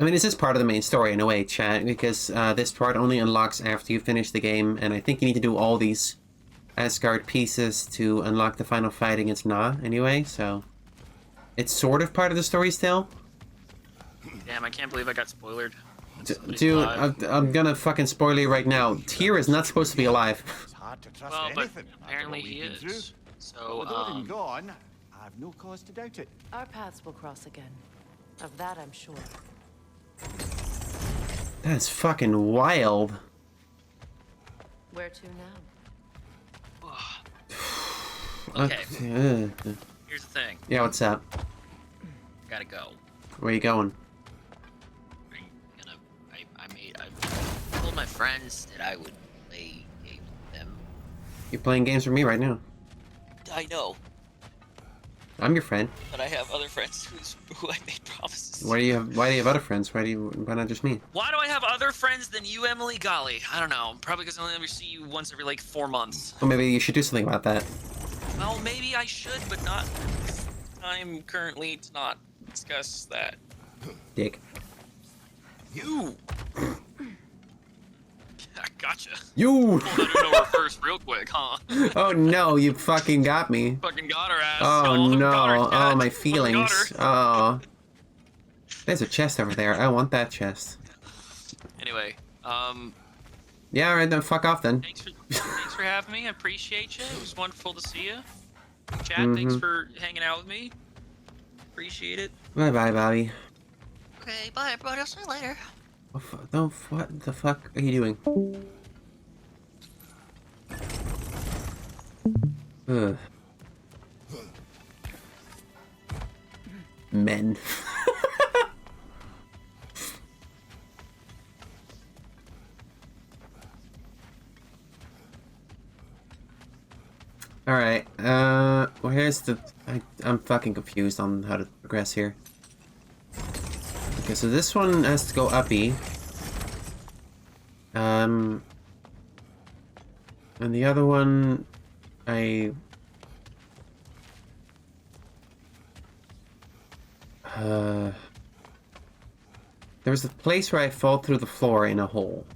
I mean, this is part of the main story in a way, chat, because this part only unlocks after you finish the game, and I think you need to do all these Asgard pieces to unlock the final fight against Na, anyway, so... It's sort of part of the story still. Damn, I can't believe I got spoiled. Dude, I'm gonna fucking spoil you right now. Tyr is not supposed to be alive. It's hard to trust Well, but anything. after apparently what he we've been through. is. So, With Odin gone, I've no cause to doubt it. Our paths will cross again. Of that I'm sure. That's fucking wild. Where to now? okay. Here's the thing. Yeah, what's up? Gotta go. Where you going? I told my friends that I would play games with them. You're playing games with me right now. I know, I'm your friend. but I have other friends who I made promises to. Why do you have other friends? Why not just me? Why do I have other friends than you, Emily? Golly, I don't know. Probably because I only ever see you once every, like, 4 months. Well, maybe you should do something about that. Well, maybe I should, but not... I'm currently to not discuss that. Dick. You! I gotcha. You! Pulled that over first real quick, huh? Oh no, you fucking got me. Fucking got her ass. Oh y'all. no, Got her, cat. oh my Got feelings. her. Oh. There's a chest over there. I want that chest. Anyway, Yeah, alright then, fuck off then. thanks for having me. I appreciate you. It was wonderful to see you. Chat, thanks for hanging out with me. Appreciate it. Bye bye, Bobby. Okay, bye everybody. I'll see you later. Oh, no, what the fuck are you doing? Ugh. Men. Alright, well here's the... I'm fucking confused on how to progress here. Okay, so this one has to go uppy. And the other one... There's a place where I fall through the floor in a hole.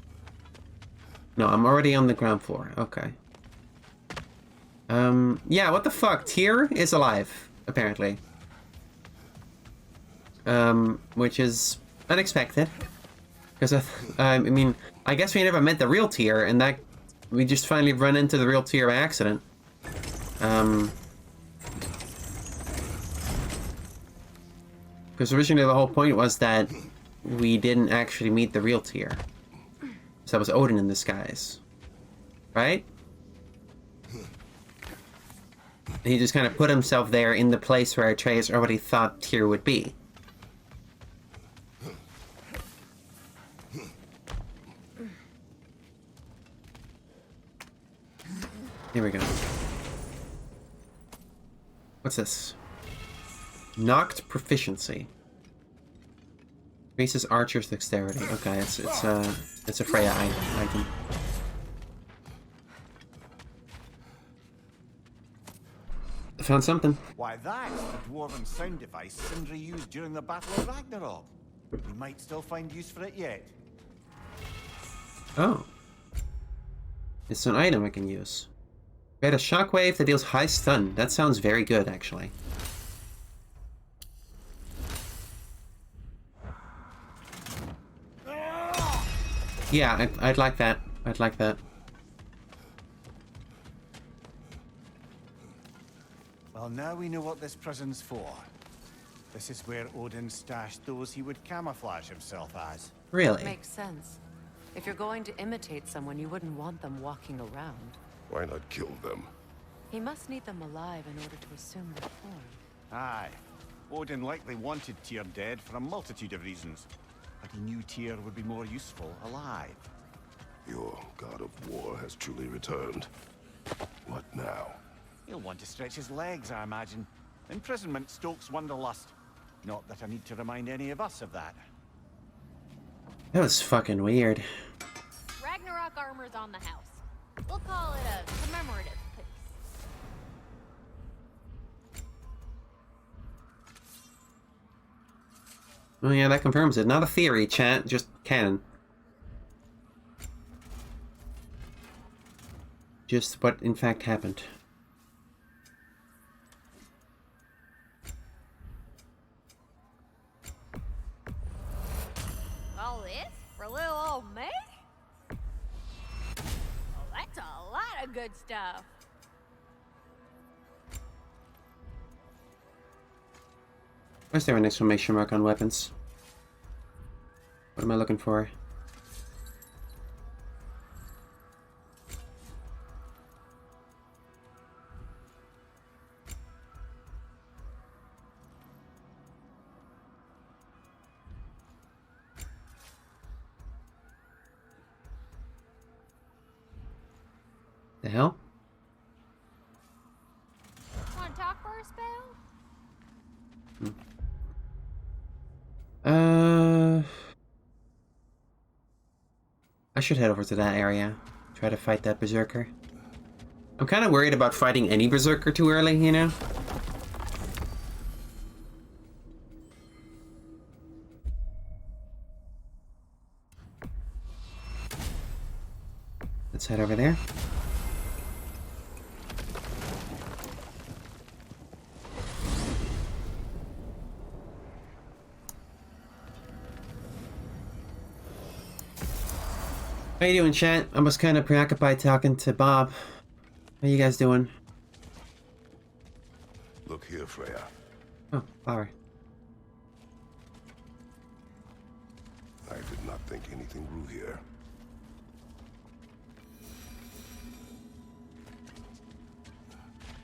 No, I'm already on the ground floor. Okay. Yeah, what the fuck? Tyr is alive, apparently. Which is unexpected. Because, I mean, I guess we never met the real Tyr, and that... We just finally run into the real Tyr by accident. Because originally the whole point was that we didn't actually meet the real Tyr. So that was Odin in disguise. Right? He just kind of put himself there in the place where Atreus already thought Tyr would be. Here we go. What's this? Knocked proficiency. Increases archer's dexterity. Okay, it's a Freya item. I found something. Why, that's the dwarven sound device Sindri used during the Battle of Ragnarok. We might still find use for it yet. Oh. It's an item I can use. Create a shockwave that deals high stun. That sounds very good, actually. Yeah, I'd like that. I'd like that. Well, now we know what this prison's for. This is where Odin stashed those he would camouflage himself as. Really? Makes sense. If you're going to imitate someone, you wouldn't want them walking around. Why not kill them? He must need them alive in order to assume their form. Aye. Odin likely wanted Tyr dead for a multitude of reasons. But he knew Tyr would be more useful alive. Your god of war has truly returned. What now? He'll want to stretch his legs, I imagine. Imprisonment stokes wanderlust. Not that I need to remind any of us of that. That was fucking weird. Ragnarok armor's on the house. We'll call it a commemorative piece. Oh yeah, that confirms it. Not a theory, chat, just canon. Just what in fact happened. All this for little old me? Well, that's a lot of good stuff. Why is there an exclamation mark on weapons? What am I looking for? The hell? Want to talk for a spell? I should head over to that area. Try to fight that berserker. I'm kind of worried about fighting any berserker too early, you know? Let's head over there. How you doing, chat? I was kind of preoccupied talking to Bob. How you guys doing? Look here, Freya. Oh, flower. I did not think anything grew here.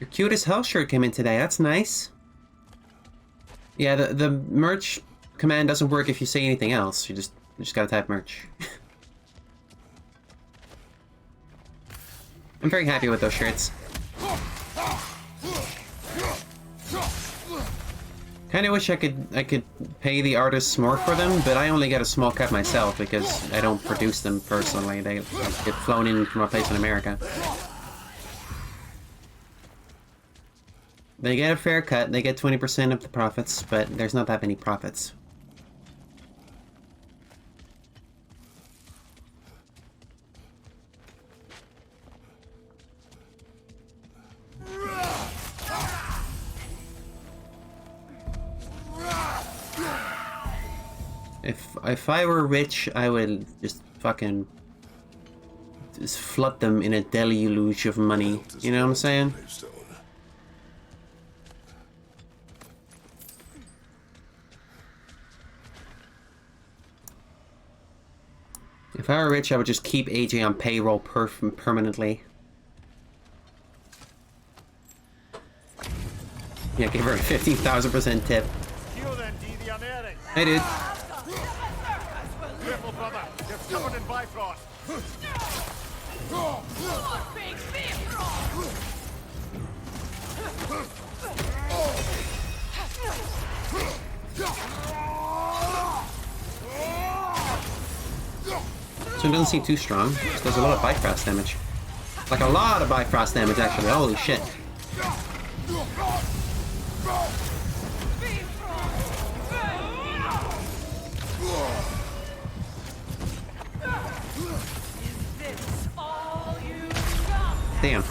Your cutest hell shirt came in today. That's nice. Yeah, the merch command doesn't work if you say anything else. You just gotta type merch. I'm very happy with those shirts. Kinda wish I could pay the artists more for them, but I only get a small cut myself because I don't produce them personally. They get flown in from a place in America. They get a fair cut, they get 20% of the profits, but there's not that many profits. If I were rich, I would just fucking just flood them in a deluge of money. You know what I'm saying? If I were rich, I would just keep AJ on payroll permanently. Yeah, give her a 15,000% tip. Hey, dude. Careful, brother. You're covered in Bifrost. So it doesn't seem too strong. It does a lot of Bifrost damage. Like a lot of Bifrost damage, actually. Holy shit. Damn.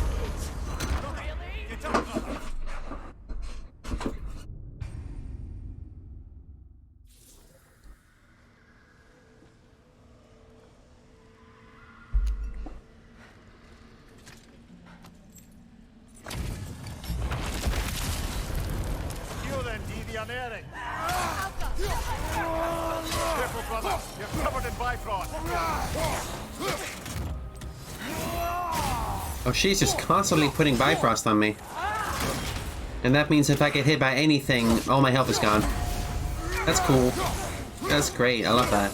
Careful, brother. You're covered in Bifrost. Oh, she's just constantly putting Bifrost on me. And that means if I get hit by anything, all my health is gone. That's cool. That's great. I love that.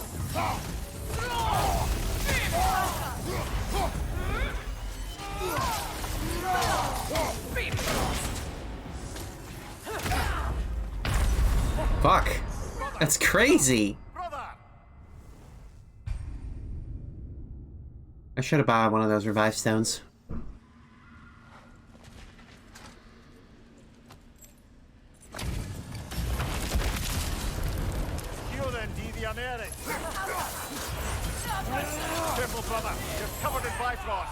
Fuck. That's crazy. I should have bought one of those revive stones. Careful, brother. You're covered in Bifrost.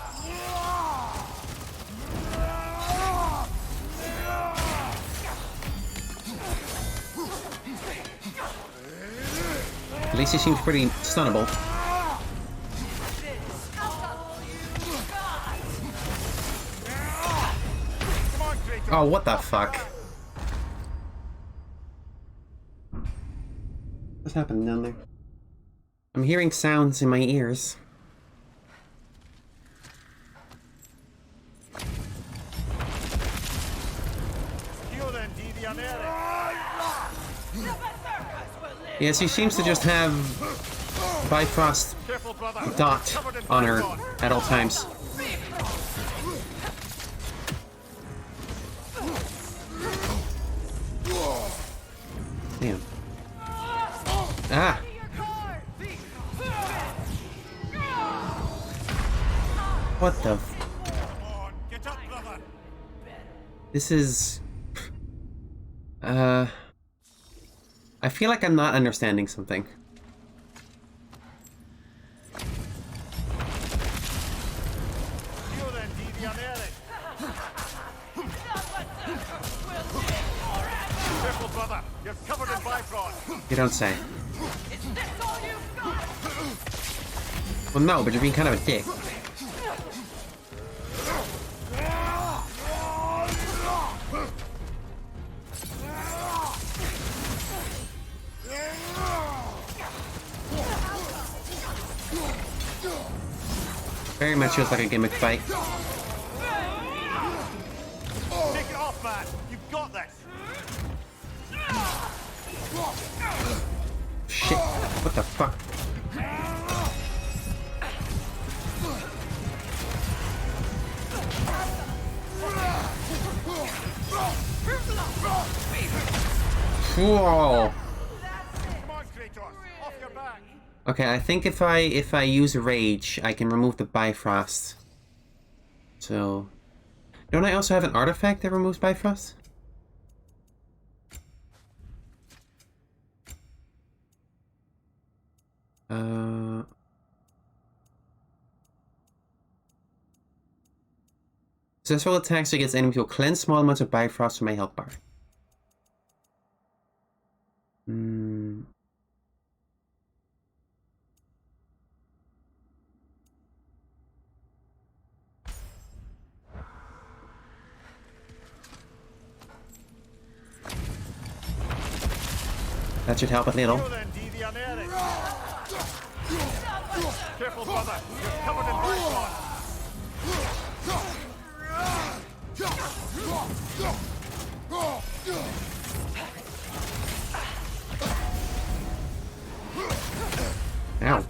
At least he seems pretty stunnable. Oh, what the fuck? What's happening down there? I'm hearing sounds in my ears. Yes, she seems to just have Bifrost dot on her at all times. Damn. Ah! What the f- This is... I feel like I'm not understanding something. Careful, brother. You're covered in Bifrost. You don't say. Well, no, but you're being kind of a dick. Very much feels like a gimmick fight. Take it off, man. You've got this. Shit. What the fuck? Whoa. Okay, I think if I use Rage, I can remove the Bifrost. So, don't I also have an artifact that removes Bifrost? Successful attacks against enemies will cleanse small amounts of Bifrost from my health bar. That should help a little. Careful, brother. You're covered in Bifrost. Ow.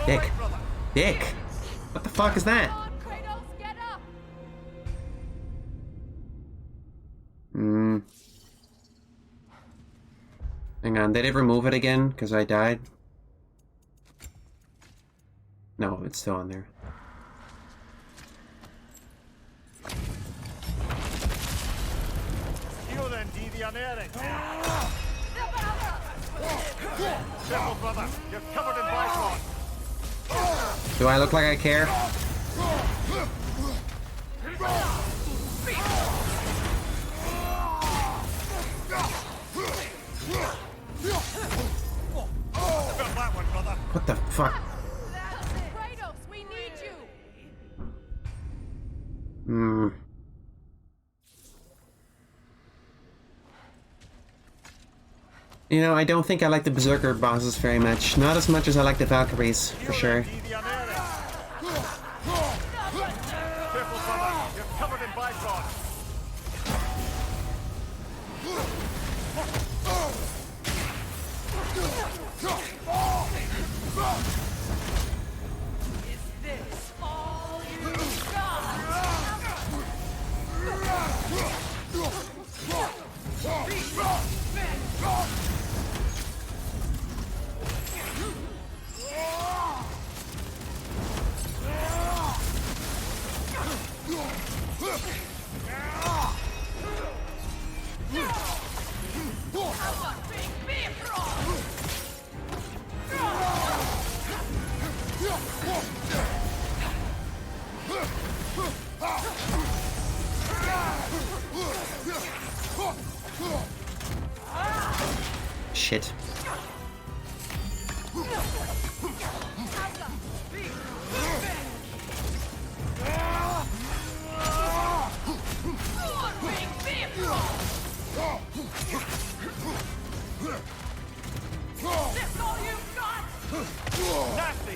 Dick. Dick. What the fuck is that? Hang on, did it remove it again? Because I died? No, it's still on there. Brother, you're covered in bifrost. Do I look like I care? What the fuck? Kratos, we need you. Hmm. You know, I don't think I like the Berserker bosses very much. Not as much as I like the Valkyries, for sure. Careful, brother, you're covered in bifrost. Shit.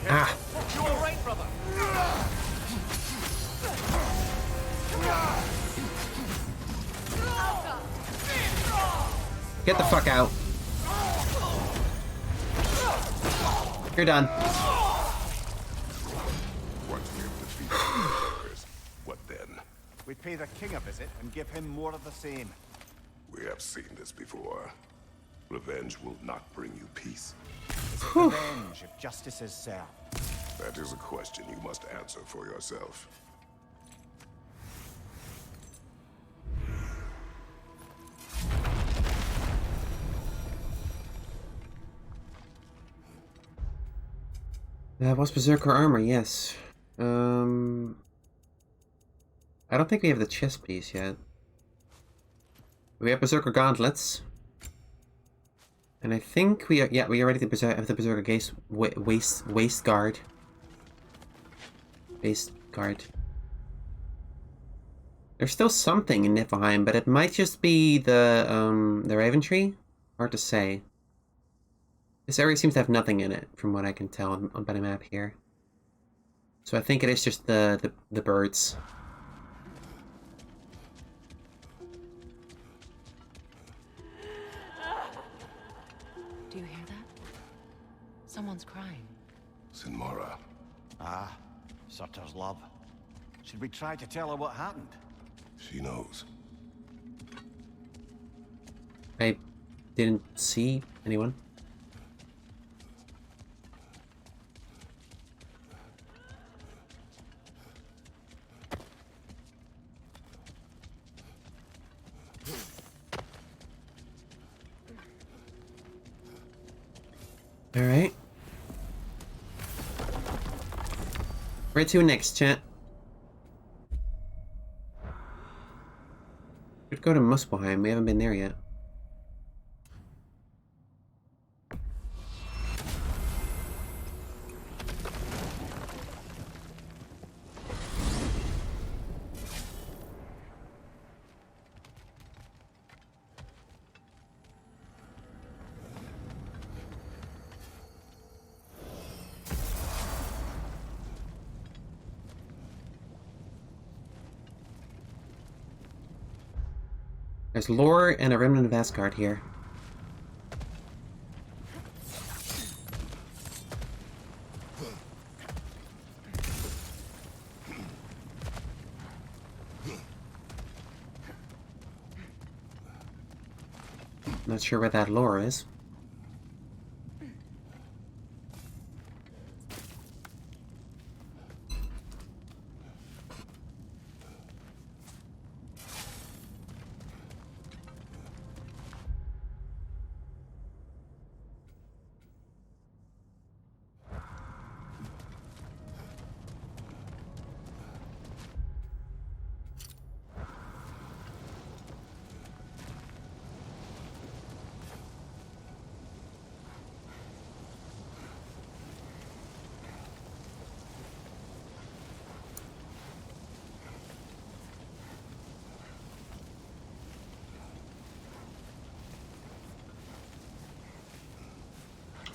Ah. You all right, brother? Get the fuck out. You're done. Once we have defeated the Berserkers, what then? We pay the king a visit and give him more of the same. We have seen this before. Revenge will not bring you peace. Is it revenge if justice is served? That is a question you must answer for yourself. That was Berserker armor, yes. I don't think we have the chest piece yet. We have Berserker gauntlets. And I think we are, yeah, we already have the Berserker waist guard. Waist guard. There's still something in Niflheim, but it might just be the Raven Tree. Hard to say. This area seems to have nothing in it, from what I can tell on the map here. So I think it is just the birds. Do you hear that? Someone's crying. Sinmara. Ah, Surtur's love. Should we try to tell her what happened? She knows. I didn't see anyone. Alright. Where to next, chat? We'd go to Muspelheim. We haven't been there yet. There's lore and a remnant of Asgard here. Not sure where that lore is.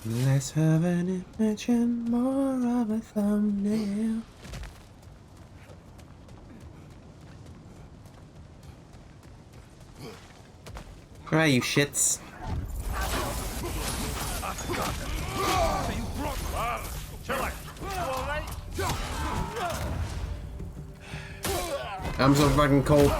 Less of an image and more of a thumbnail. Alright, you shits. I'm so fucking cold.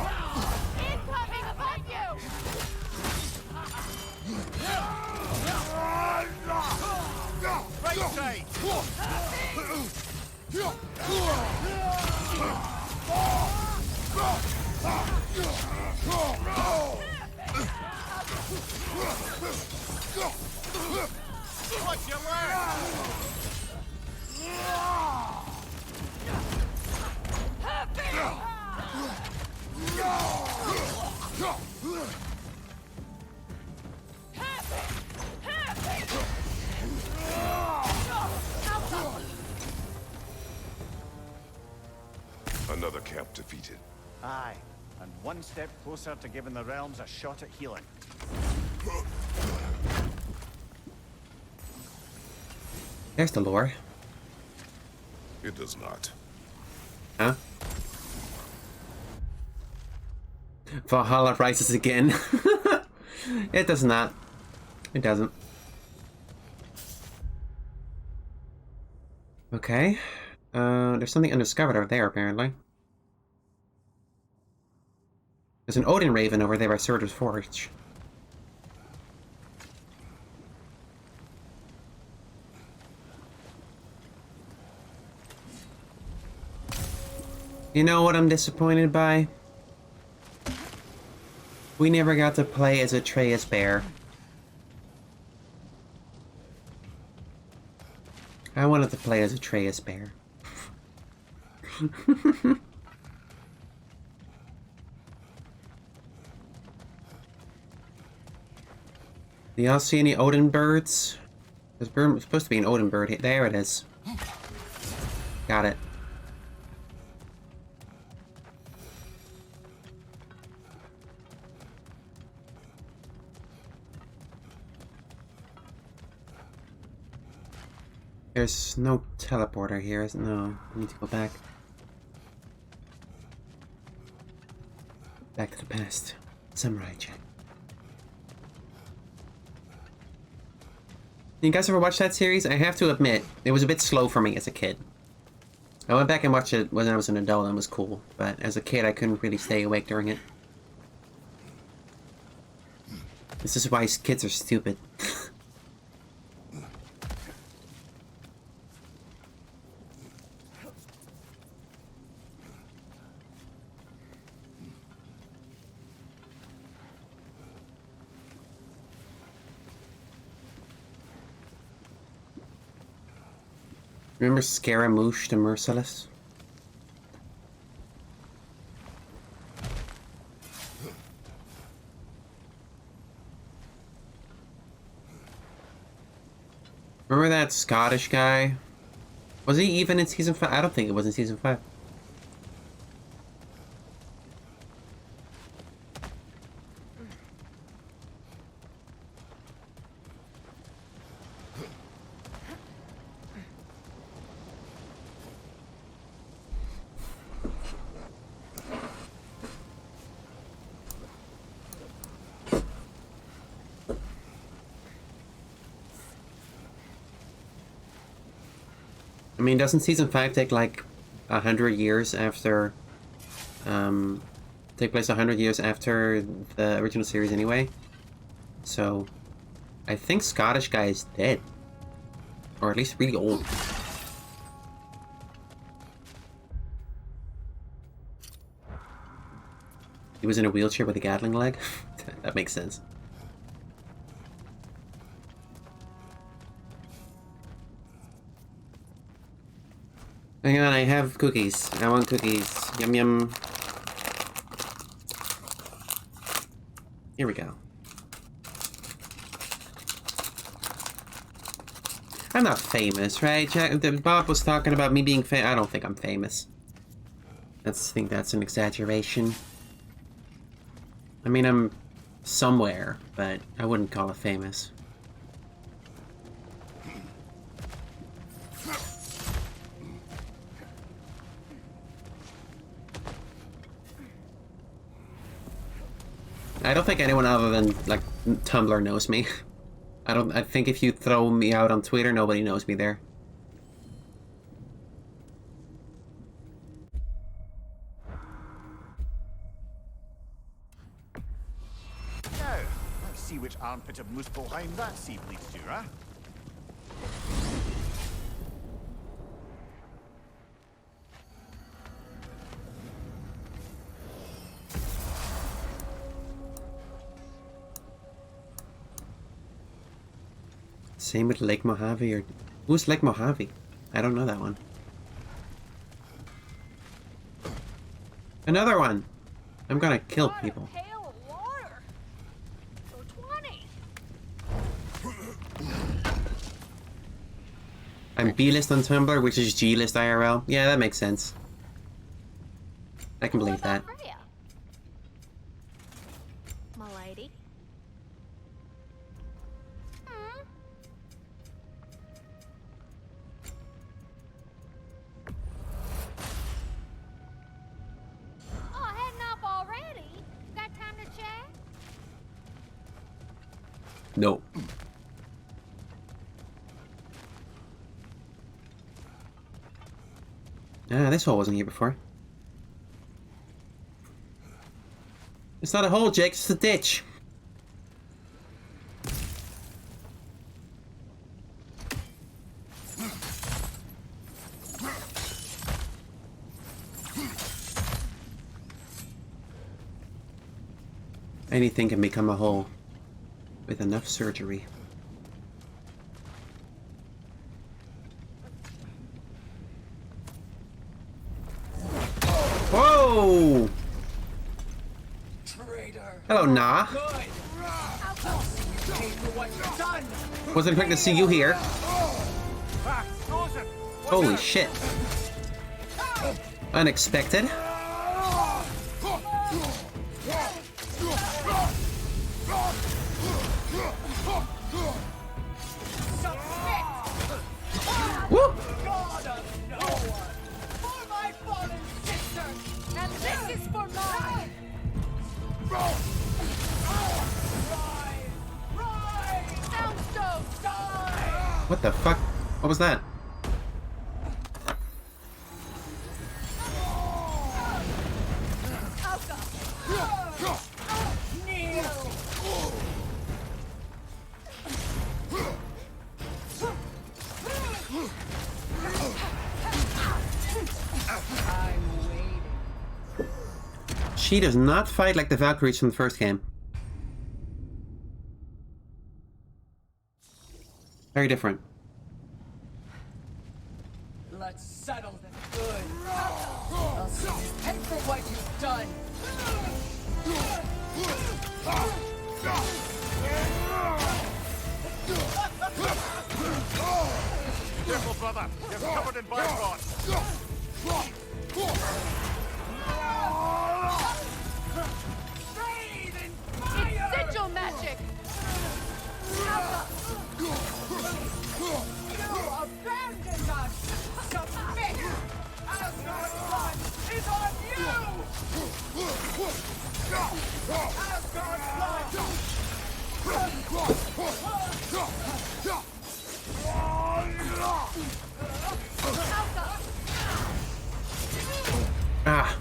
Watch your leg! Another camp defeated. Aye, and one step closer to giving the realms a shot at healing. There's the lore. It does not. Huh? Valhalla rises again. It does not. It doesn't. Okay. There's something undiscovered over there, apparently. There's an Odin Raven over there by Surtur's Forge. You know what I'm disappointed by? We never got to play as Atreus Bear. I wanted to play as Atreus Bear. Do y'all see any Odin birds? There's supposed to be an Odin bird here. There it is. Got it. There's no teleporter here. No, I need to go back. Back to the past. Samurai Jack. You guys ever watch that series? I have to admit, it was a bit slow for me as a kid. I went back and watched it when I was an adult and it was cool, but as a kid I couldn't really stay awake during it. This is why kids are stupid. Remember Scaramouche the Merciless? Remember that Scottish guy? Was he even in season 5? I don't think it was in season 5. I mean, doesn't season 5 take like 100 years after, take place 100 years after the original series anyway? So, I think Scottish guy is dead. Or at least really old. He was in a wheelchair with a Gatling leg? That makes sense. Hang on, I have cookies. I want cookies. Yum yum. Here we go. I'm not famous, right? Bob was talking about me being famous. I don't think I'm famous. I think that's an exaggeration. I mean, I'm somewhere, but I wouldn't call it famous. I don't think anyone other than, like, Tumblr knows me. I think if you throw me out on Twitter, nobody knows me there. Now, let's see which armpit of Muspelheim that seed leads to, huh? Same with Lake Mojave, or... Who's Lake Mojave? I don't know that one. Another one! I'm gonna kill people. Pail of water. For 20. I'm B-list on Tumblr, which is G-list IRL. Yeah, that makes sense. I can believe that. My lady. Oh, heading up already? Got time to chat? No. Ah, this hole wasn't here before. It's not a hole, Jake, it's a ditch. Anything can become a hole with enough surgery. Whoa! Hello, Nah. Wasn't expecting to see you here. Holy shit. Unexpected. Woo! What the fuck? What was that? She does not fight like the Valkyries from the first game. Very different. Let's settle this good. I'll see you pay for what you've done. Careful, brother. You're covered in bifrost. It's sigil magic! You abandoned us! Submit! Asgard's blood is on you! Asgard's Ah.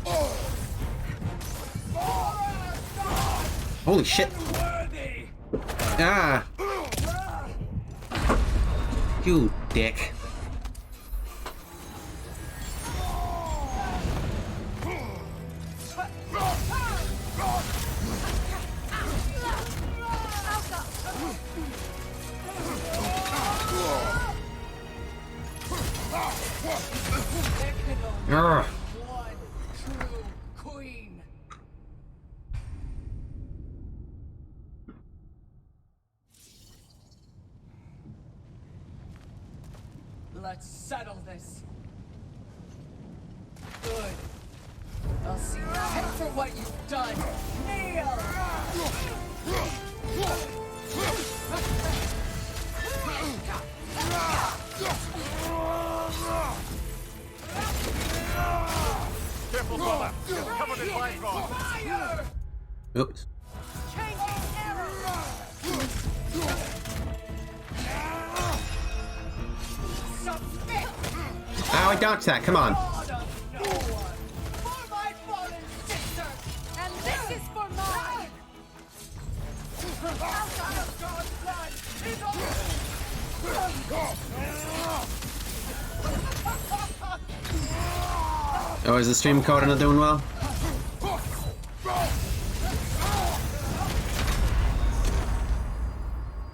Holy shit. Ah. You dick. Urgh. one true queen. Let's settle this. Good. I'll see you pay for what you've done. Kneel! Careful, brother. You're covered in bifrost. Fire! Oops. Submit! Oh, I dodged that. Come on. God of no one! For my fallen sister! And this is for mine! Out of God's blood is all! Oh, is the stream code not doing well?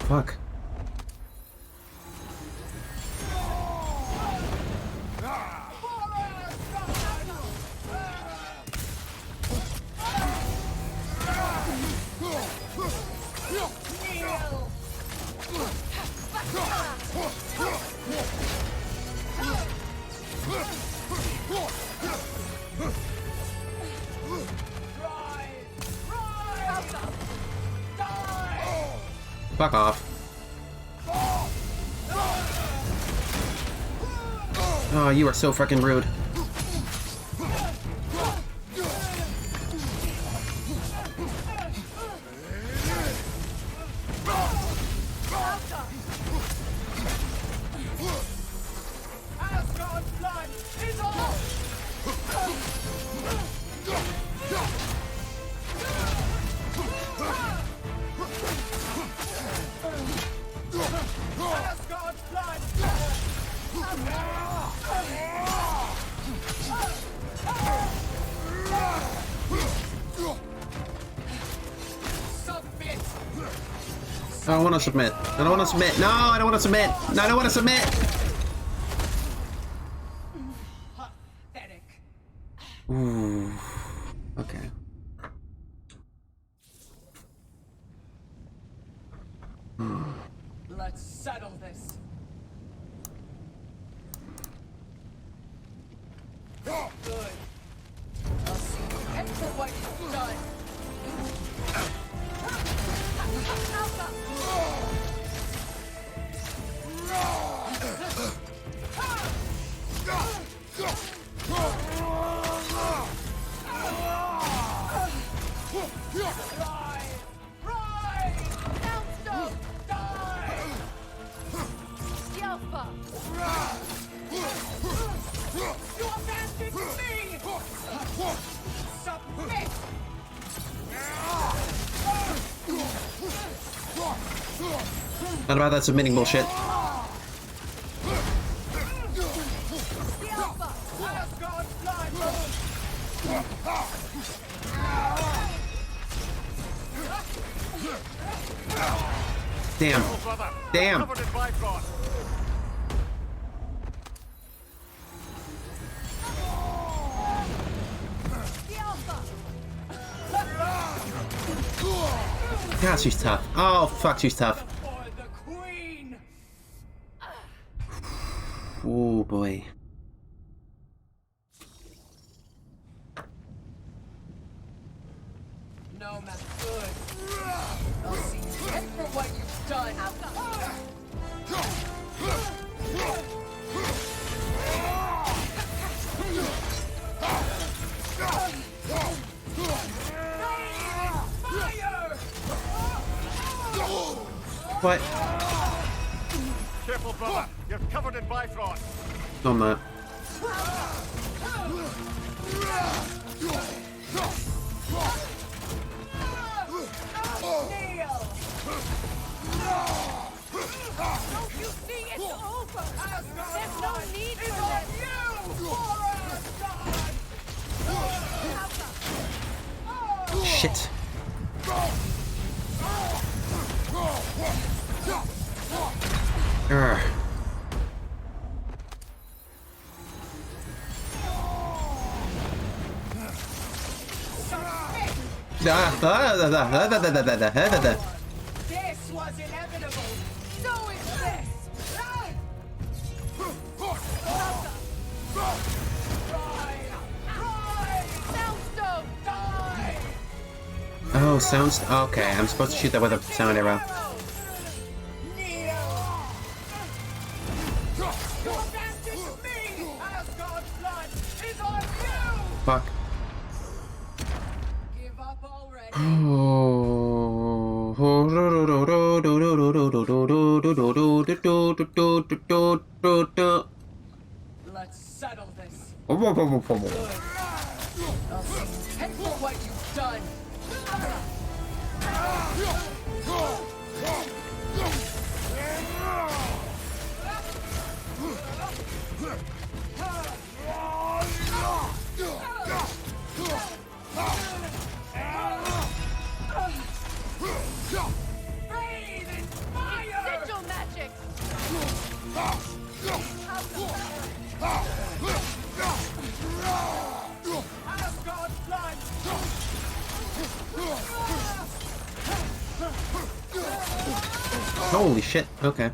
Fuck. Fuck off. Oh, you are so fucking rude. I don't want to submit. I don't want to submit. No, I don't want to submit. No, I don't want to submit. Pathetic. Ooh. Okay. Let's settle this. Good. I'll see you pay for what you've done. You abandoned me! Submit! Not about that submitting bullshit. Damn. Damn. God, she's tough. Oh, fuck, she's tough. Oh, boy. No, not good. I'll see you pay for what you've done. What? Careful, brother. You're covered in Bifrost. No, I'm not. Don't you see it's over? There's no need for this. Shit. Urgh. This was inevitable. So is this. Oh, sounds. Okay, I'm supposed to shoot that with a sound arrow. Fuck. Give up already. Oh. Let's settle this. Good. I'll see you pay for what you've done. Breathe in fire! Sigil magic! Asgard blood! Holy shit. Okay.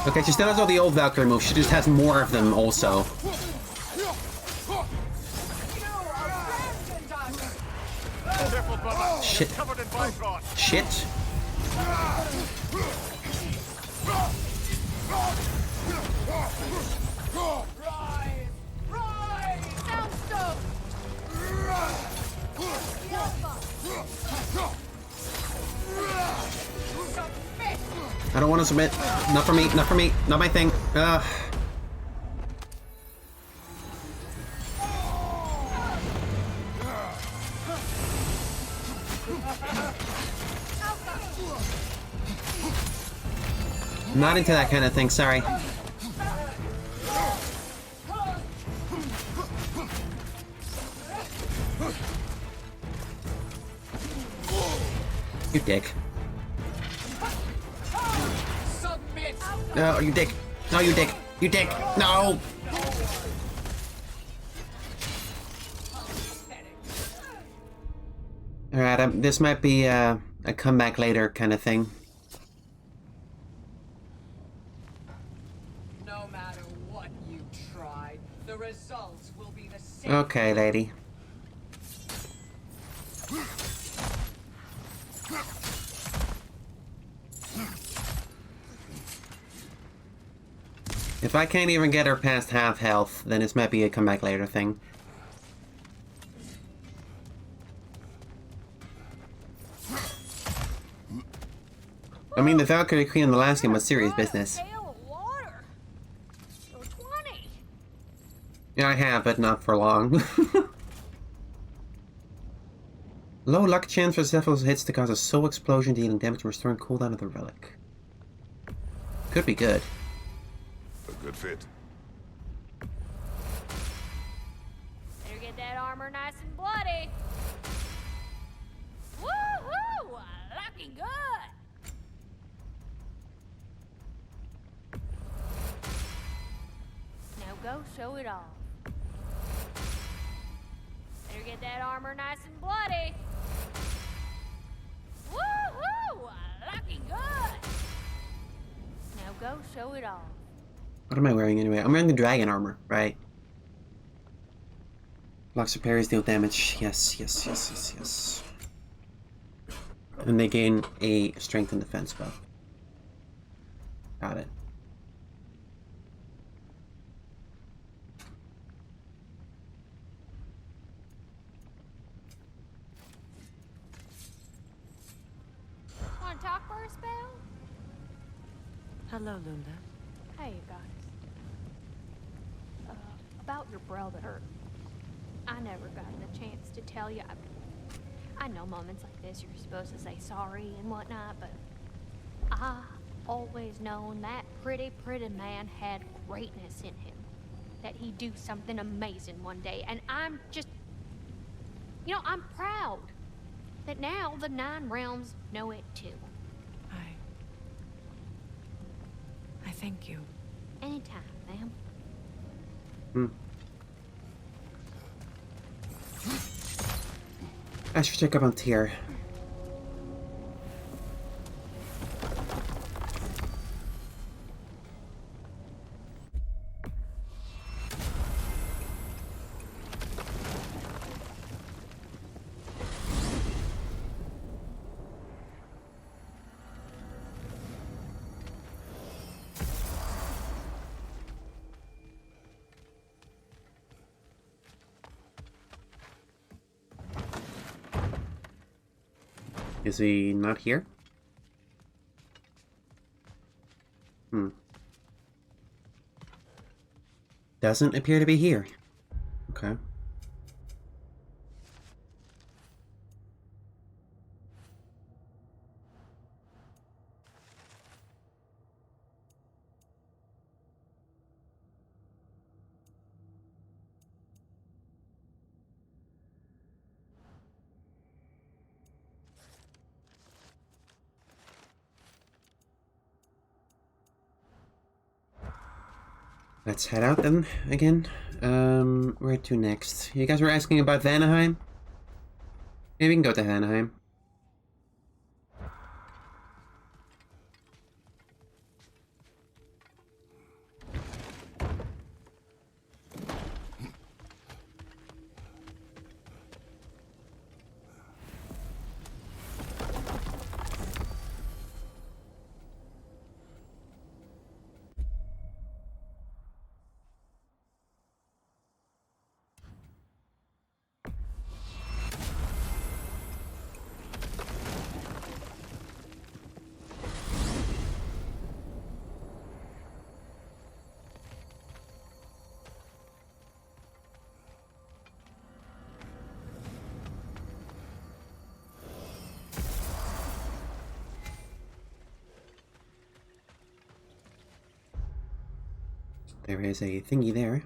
Okay, she still has all the old Valkyrie moves. She just has more of them also. Shit. Shit. Rise! Rise! Soundstone! Submit! I don't want to submit. Not for me. Not for me. Not my thing. Ugh. Not into that kind of thing, sorry. You dick. Submit! No, you dick. No, you dick. You dick. No! Alright, this might be a comeback later kind of thing. No matter what you try, the results will be the same. Okay, lady. If I can't even get her past half health, then this might be a comeback later thing. I mean, the Valkyrie Queen in the last game was serious business. Pail of water. Or 20. Yeah, I have, but not for long. Low luck chance for several hits to cause a soul explosion, dealing damage and restoring cooldown of the relic. Could be good. A good fit. Better get that armor nice and bloody. Woohoo! Looking good. Now go show it off. Better get that armor nice and bloody. Woohoo! Looking good. Now go show it off. What am I wearing anyway? I'm wearing the dragon armor, right? Blocks or parries deal damage. Yes, yes, yes, yes, yes. And they gain a strength and defense buff. Got it. Want to talk for a spell? Hello, Lunda. Hey, you guys. About your brother. I never got the chance to tell you. I know moments like this you're supposed to say sorry and whatnot, but I always known that pretty man had greatness in him. That he'd do something amazing one day, and I'm just... You know, I'm proud that now the 9 realms know it too. I thank you. Anytime, ma'am. I should check up on Tyr. Is he not here? Doesn't appear to be here. Okay. Let's head out then, again. Where to next? You guys were asking about Vanaheim? Maybe we can go to Vanaheim. There is a thingy there.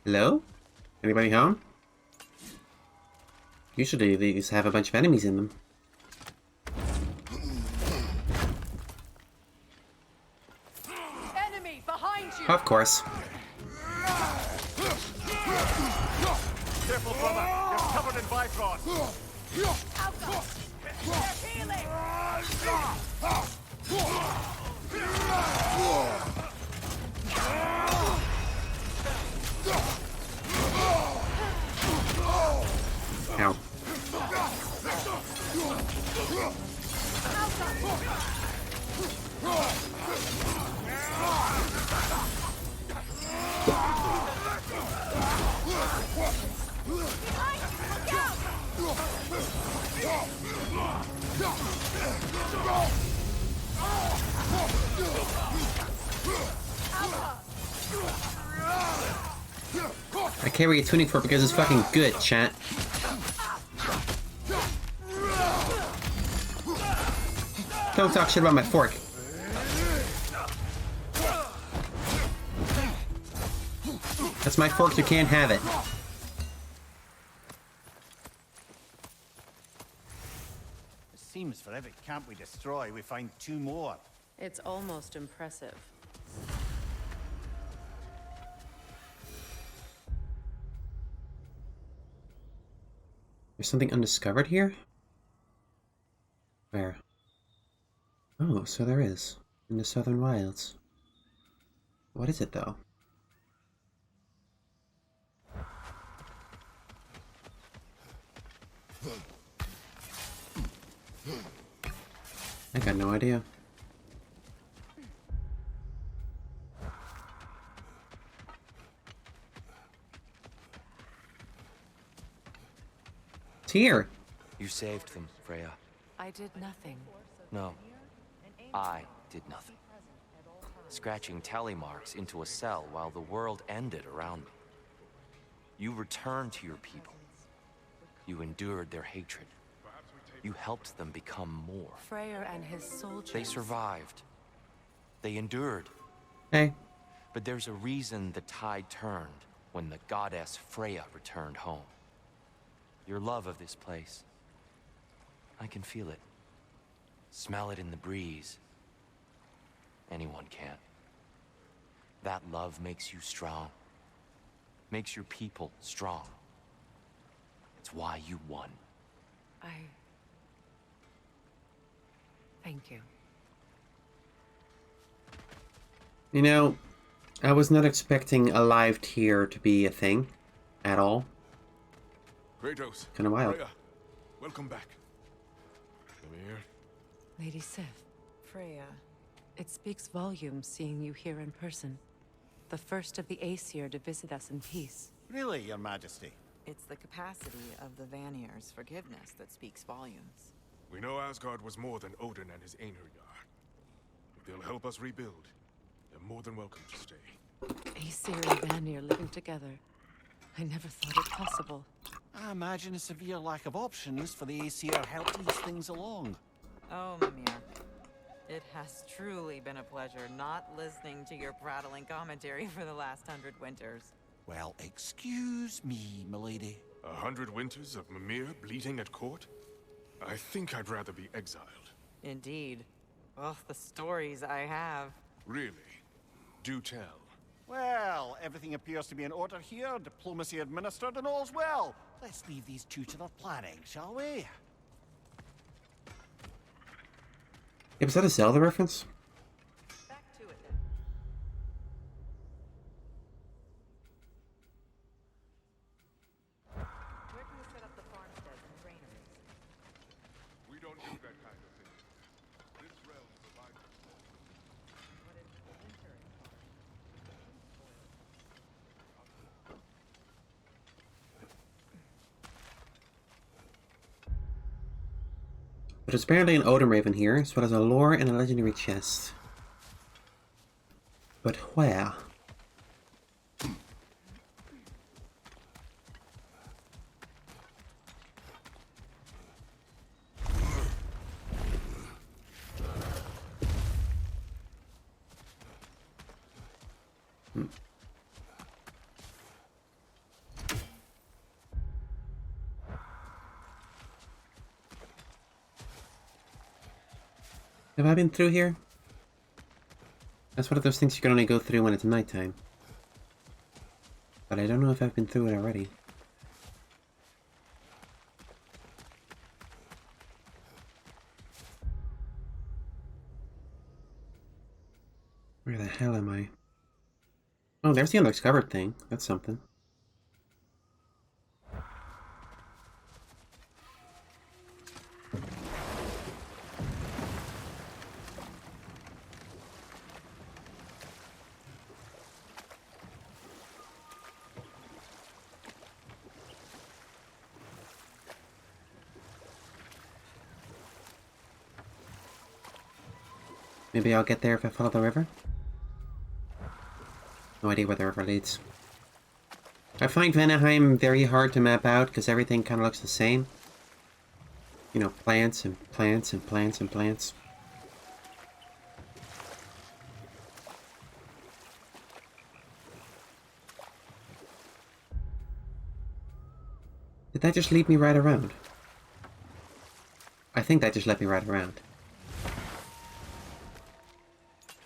Hello? Anybody home? Usually these have a bunch of enemies in them. Enemy behind you. Of course. Careful, brother. You're covered in Bifrost. Alpha. They're healing. Ow. I carry a tuning fork because it's fucking good, chat. Don't talk shit about my fork. That's my fork, you can't have it. It seems for every camp we destroy, we find 2 more. It's almost impressive. There's something undiscovered here? Where? Oh, so there is. In the southern wilds. What is it, though? I got no idea. It's here! You saved them, Freya. I did nothing. No. I did nothing. Scratching tally marks into a cell while the world ended around me. You returned to your people. You endured their hatred. You helped them become more. Freyr and his soldiers. They survived. They endured. Hey. But there's a reason the tide turned when the goddess Freya returned home. Your love of this place. I can feel it. Smell it in the breeze. Anyone can. That love makes you strong. Makes your people strong. It's why you won. Thank you. You know, I was not expecting a live tier to be a thing at all. Kratos. Kind of wild. Freya, welcome back. Mimir. Lady Sif. Freya. It speaks volumes seeing you here in person. The first of the Aesir to visit us in peace. Really, Your Majesty? It's the capacity of the Vanir's forgiveness that speaks volumes. We know Asgard was more than Odin and his Einherjar. If they'll help us rebuild, they're more than welcome to stay. Aesir and Vanir living together. I never thought it possible. I imagine a severe lack of options for the Aesir helped ease things along. Oh, Mimir. It has truly been a pleasure not listening to your prattling commentary for the last 100 winters. Well, excuse me, milady. 100 winters of Mimir bleeding at court? I think I'd rather be exiled. Indeed. Oh, the stories I have. Really? Do tell. Well, everything appears to be in order here, diplomacy administered, and all's well. Let's leave these two to their planning, shall we? Yeah, was that a Zelda reference? Back to it then. Where can we set up the farmsteads and granaries? We don't do that kind of thing. This realm provides us. What is the winter in farm? But there's apparently an Odin Raven here, as well as a lore and a legendary chest. But where? Have I been through here? That's one of those things you can only go through when it's nighttime. But I don't know if I've been through it already. Where the hell am I? Oh, there's the undiscovered thing. That's something. Maybe I'll get there if I follow the river? No idea where the river leads. I find Vanaheim very hard to map out because everything kind of looks the same. You know, plants and plants and plants and plants. Did that just lead me right around? I think that just led me right around.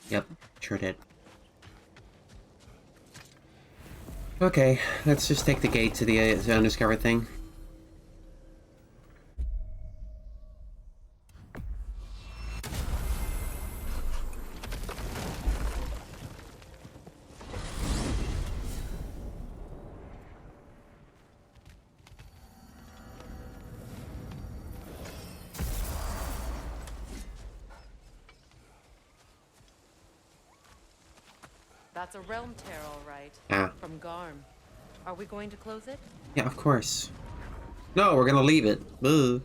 Yep, sure did. Okay, let's just take the gate to the undiscovered thing. That's a realm tear, all right. Ah. From Garm. Are we going to close it? Yeah, of course. No, we're gonna leave it. Boo.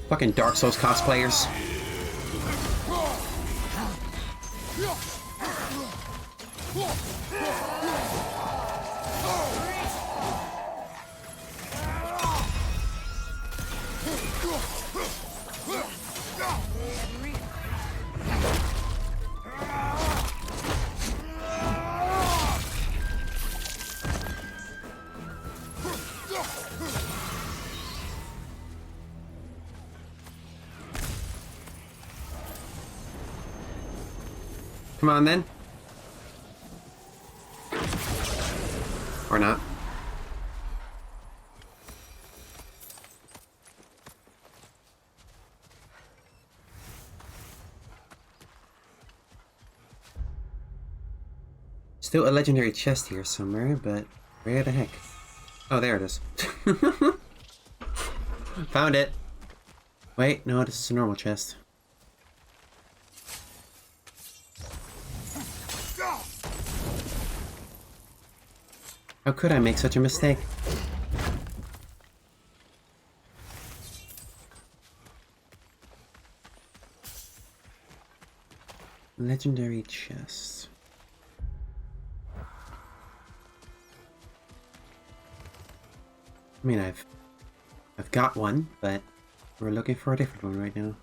Fucking Dark Souls cosplayers. Come on then. Or not. Still a legendary chest here somewhere, but where the heck? Oh, there it is. Found it. Wait, no, this is a normal chest. How could I make such a mistake? Legendary chest. I mean, I've got one, but we're looking for a different one right now.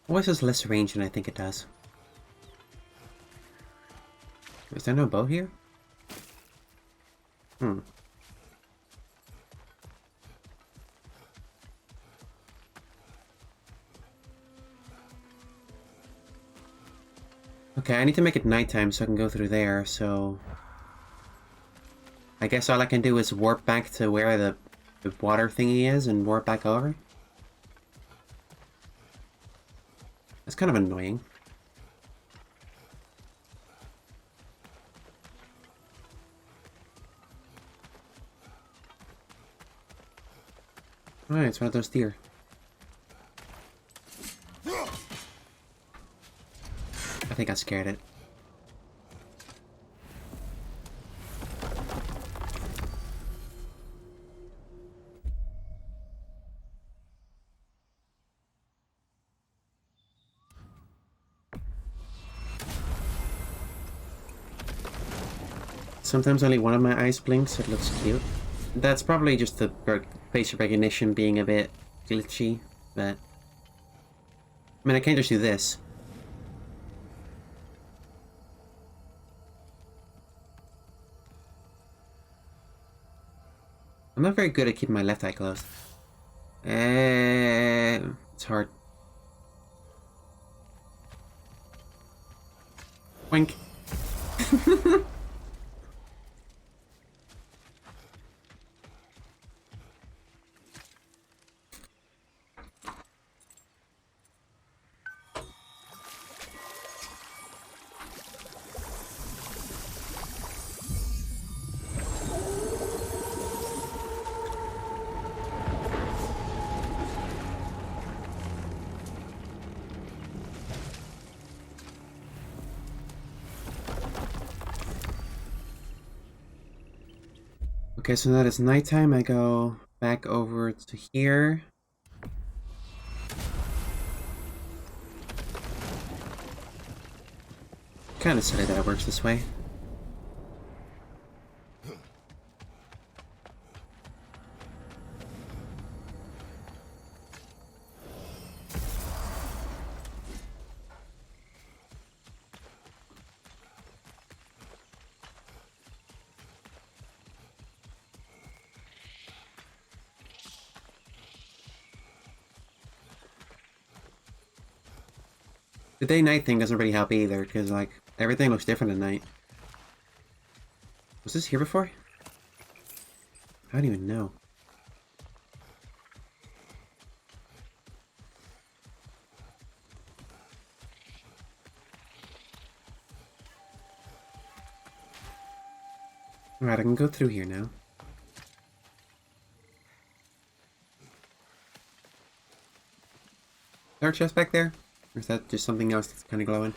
Always has less range than I think it does. Is there no bow here? Hmm. Okay, I need to make it nighttime so I can go through there, so... I guess all I can do is warp back to where the water thingy is and warp back over? That's kind of annoying. Alright, it's one of those deer. I think I scared it. Sometimes only one of my eyes blinks, it looks cute. That's probably just the facial recognition being a bit glitchy, but... I mean, I can't just do this. I'm not very good at keeping my left eye closed. It's hard. Wink. Okay, so now that it's nighttime, I go back over to here. Kind of silly that it works this way. The day-night thing doesn't really help either, because, like, everything looks different at night. Was this here before? I don't even know. Alright, I can go through here now. Is there a chest back there? Or is that just something else that's kind of glowing?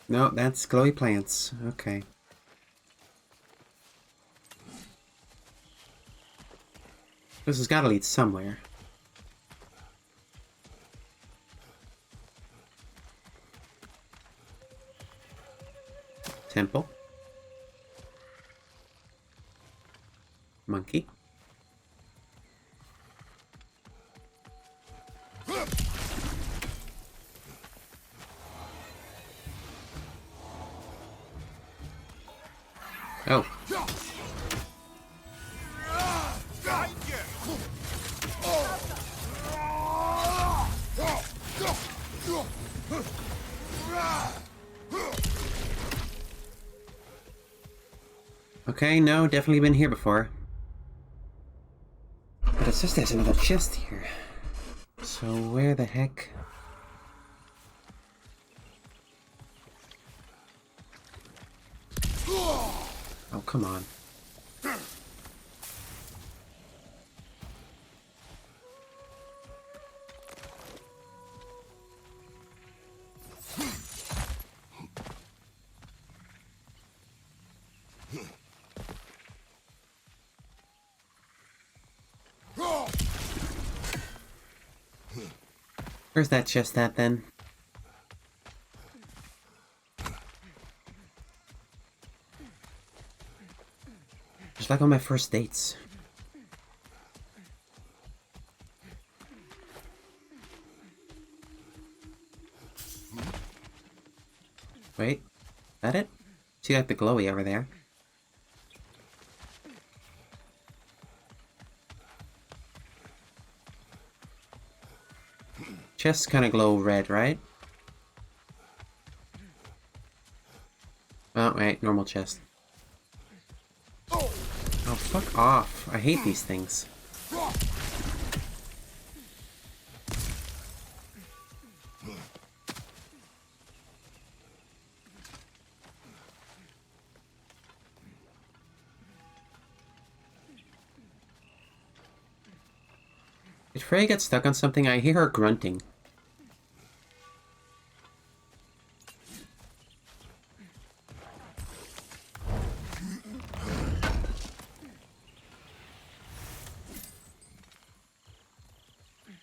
No, that's glowy plants. Okay. This has got to lead somewhere. Temple. Monkey. Oh. Okay, no, definitely been here before. But it's just there's another chest here. So where the heck? Oh, come on. Where's that chest at then? Just like on my first dates. Wait, is that it? See like the glowy over there. Chests kind of glow red, right? Oh, wait, normal chest. Oh, fuck off. I hate these things. Did Freya get stuck on something? I hear her grunting.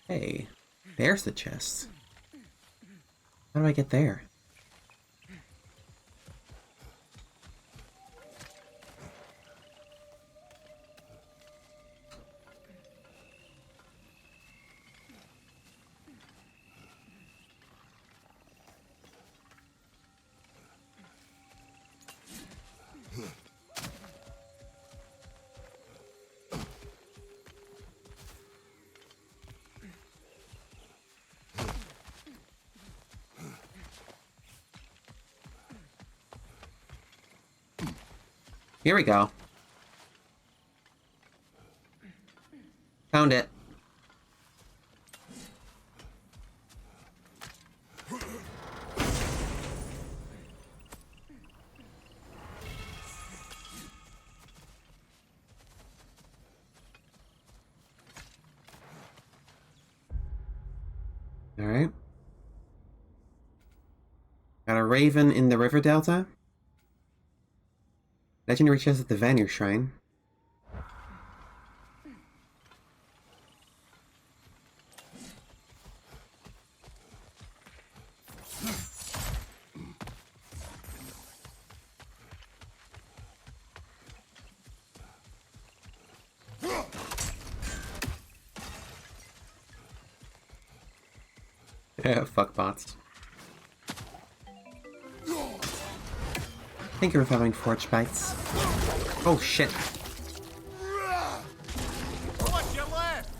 Hey, there's the chest. How do I get there? Here we go. Found it. Alright. Got a raven in the river delta. Legendary chest at the Vanir Shrine. Yeah, fuck bots. Thank you for following Forge Bites. Oh shit. What's your left?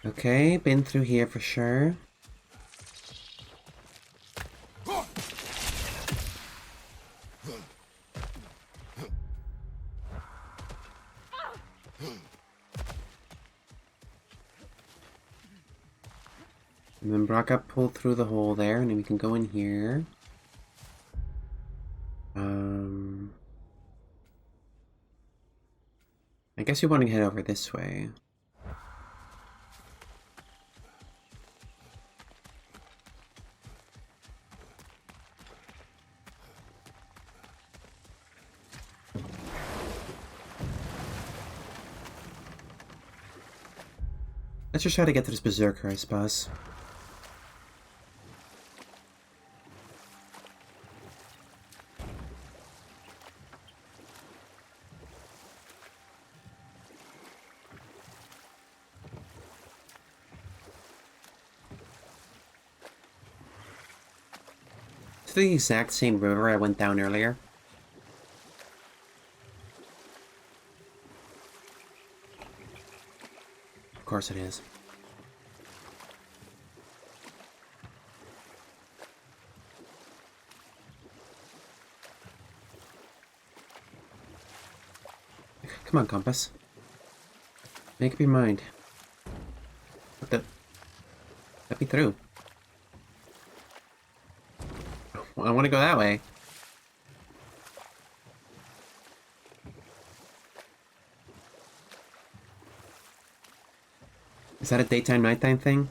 Okay, been through here for sure. And then Brock got pulled through the hole there, and then we can go in here. guess we want to head over this way. Let's just try to get to this berserker, I suppose. It's the exact same river I went down earlier. Of course it is. Come on, compass. Make up your mind. What the? Let me through. I want to go that way. Is that a daytime, nighttime thing?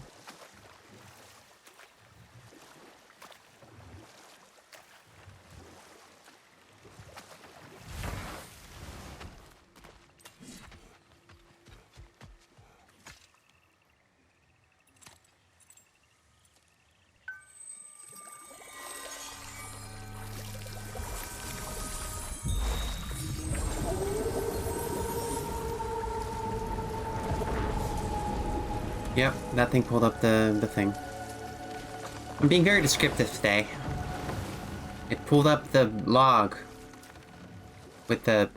Yep, that thing pulled up the thing. I'm being very descriptive today. It pulled up the log with the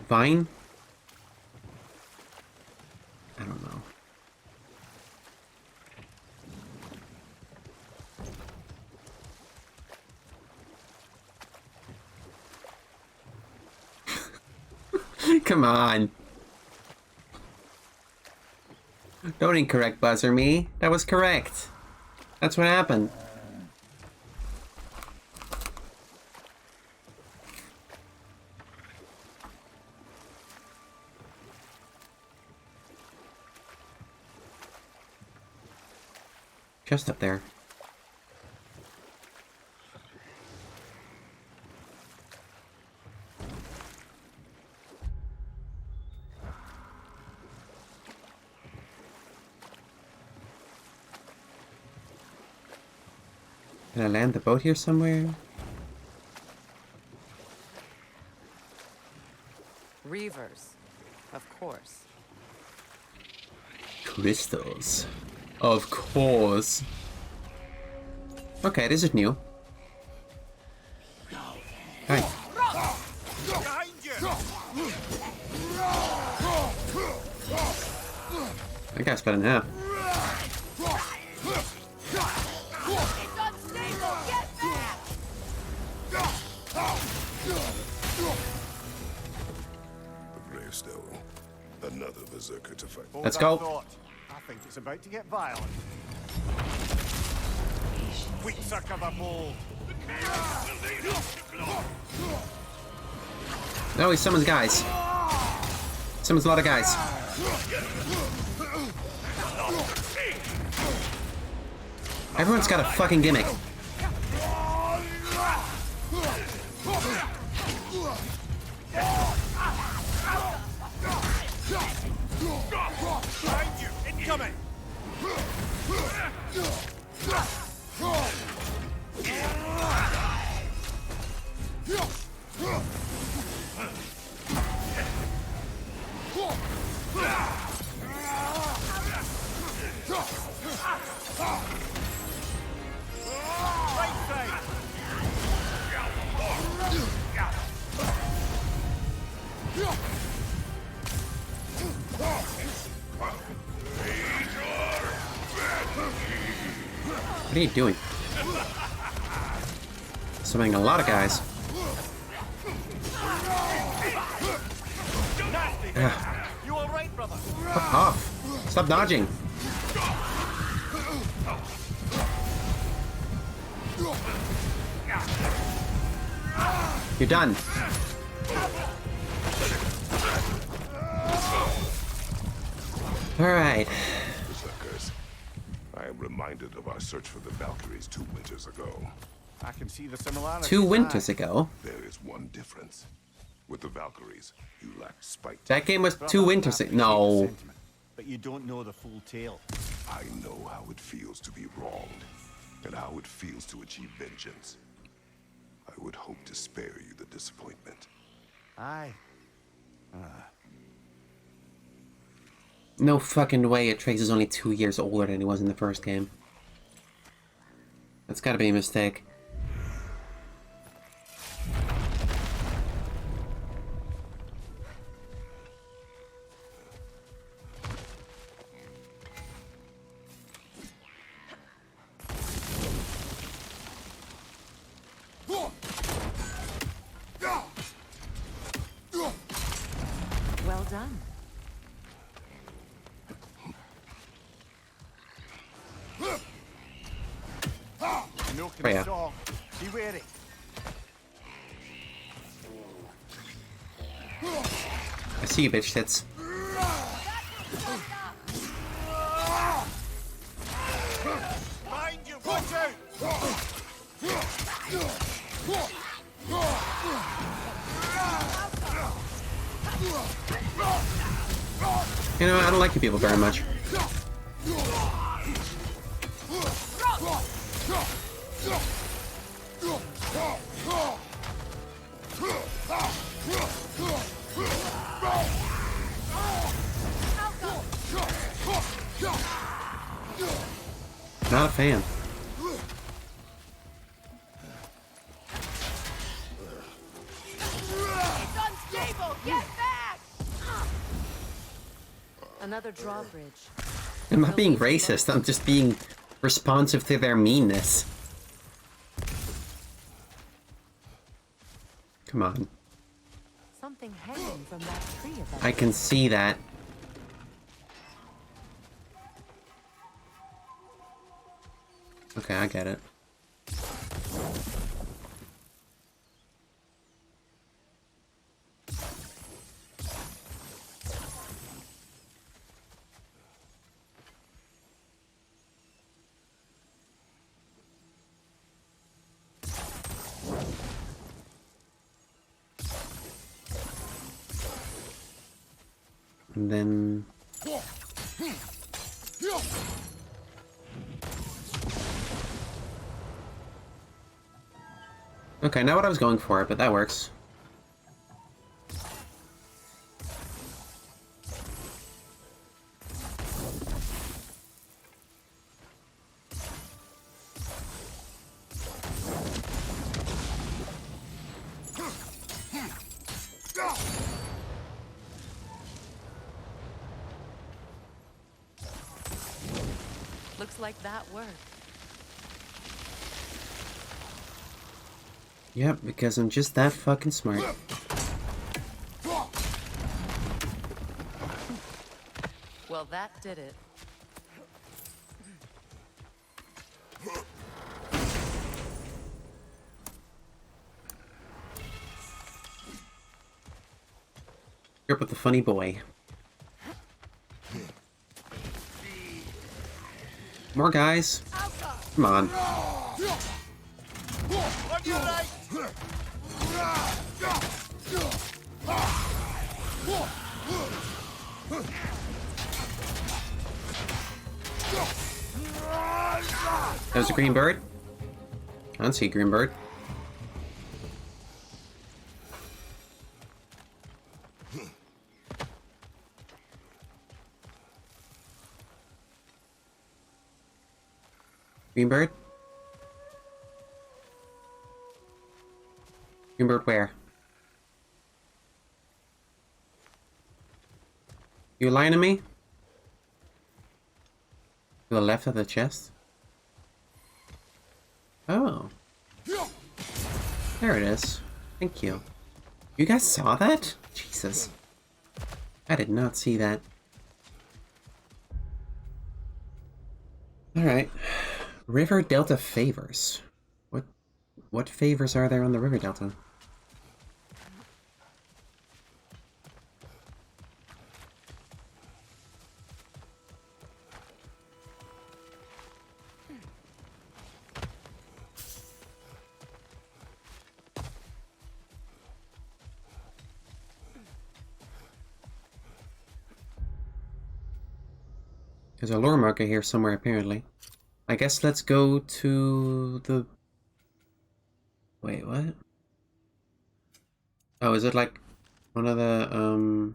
vine? I don't know. Come on. Don't incorrect buzzer me. That was correct. That's what happened. Just up there. Can I land the boat here somewhere? Reavers, of course. Crystals. Of course. Okay, this is new. Hi. That guy's better than half. Another berserker to fight. Let's go. I think it's about to get violent. Quick suck of a ball. No, he summons guys. Summons a lot of guys. Everyone's got a fucking gimmick. Behind you, incoming. What are you doing? Summoning a lot of guys. You all right, brother? Fuck off. Stop dodging. You're done. Alright. Berserkers, I am reminded of our search for the Valkyries 2 winters ago. I can see the similarity. 2 winters ago? There is one difference. With the Valkyries, you lacked spite. That game was 2 winters ago. No. But you don't know the full tale. I know how it feels to be wronged, and how it feels to achieve vengeance. I would hope to spare you the disappointment. Aye. No fucking way Atreus is only 2 years older than he was in the first game. That's gotta be a mistake. Well done. No Freya. console. Be wary. I see you, bitch tits. Mind you, watch out! You know, I don't like you people very much. Not a fan. It's unstable! Get back! Another drawbridge. I'm not being racist, I'm just being responsive to their meanness. Come on. Something hanging from that tree above. I can see that. Okay, I get it. And then... Okay, not what I was going for, but that works. Looks like that worked. Yep, because I'm just that fucking smart. Well, that did it. Grip with the funny boy. More guys. Come on. There's a green bird. I don't see a green bird. Green bird? Green bird where? You lying to me? To the left of the chest? Oh. There it is. Thank you. You guys saw that? Jesus. I did not see that. Alright. River Delta favors. What favors are there on the River Delta? There's a lore marker here somewhere, apparently. I guess let's go to the... Wait, what? Oh, is it like one of the,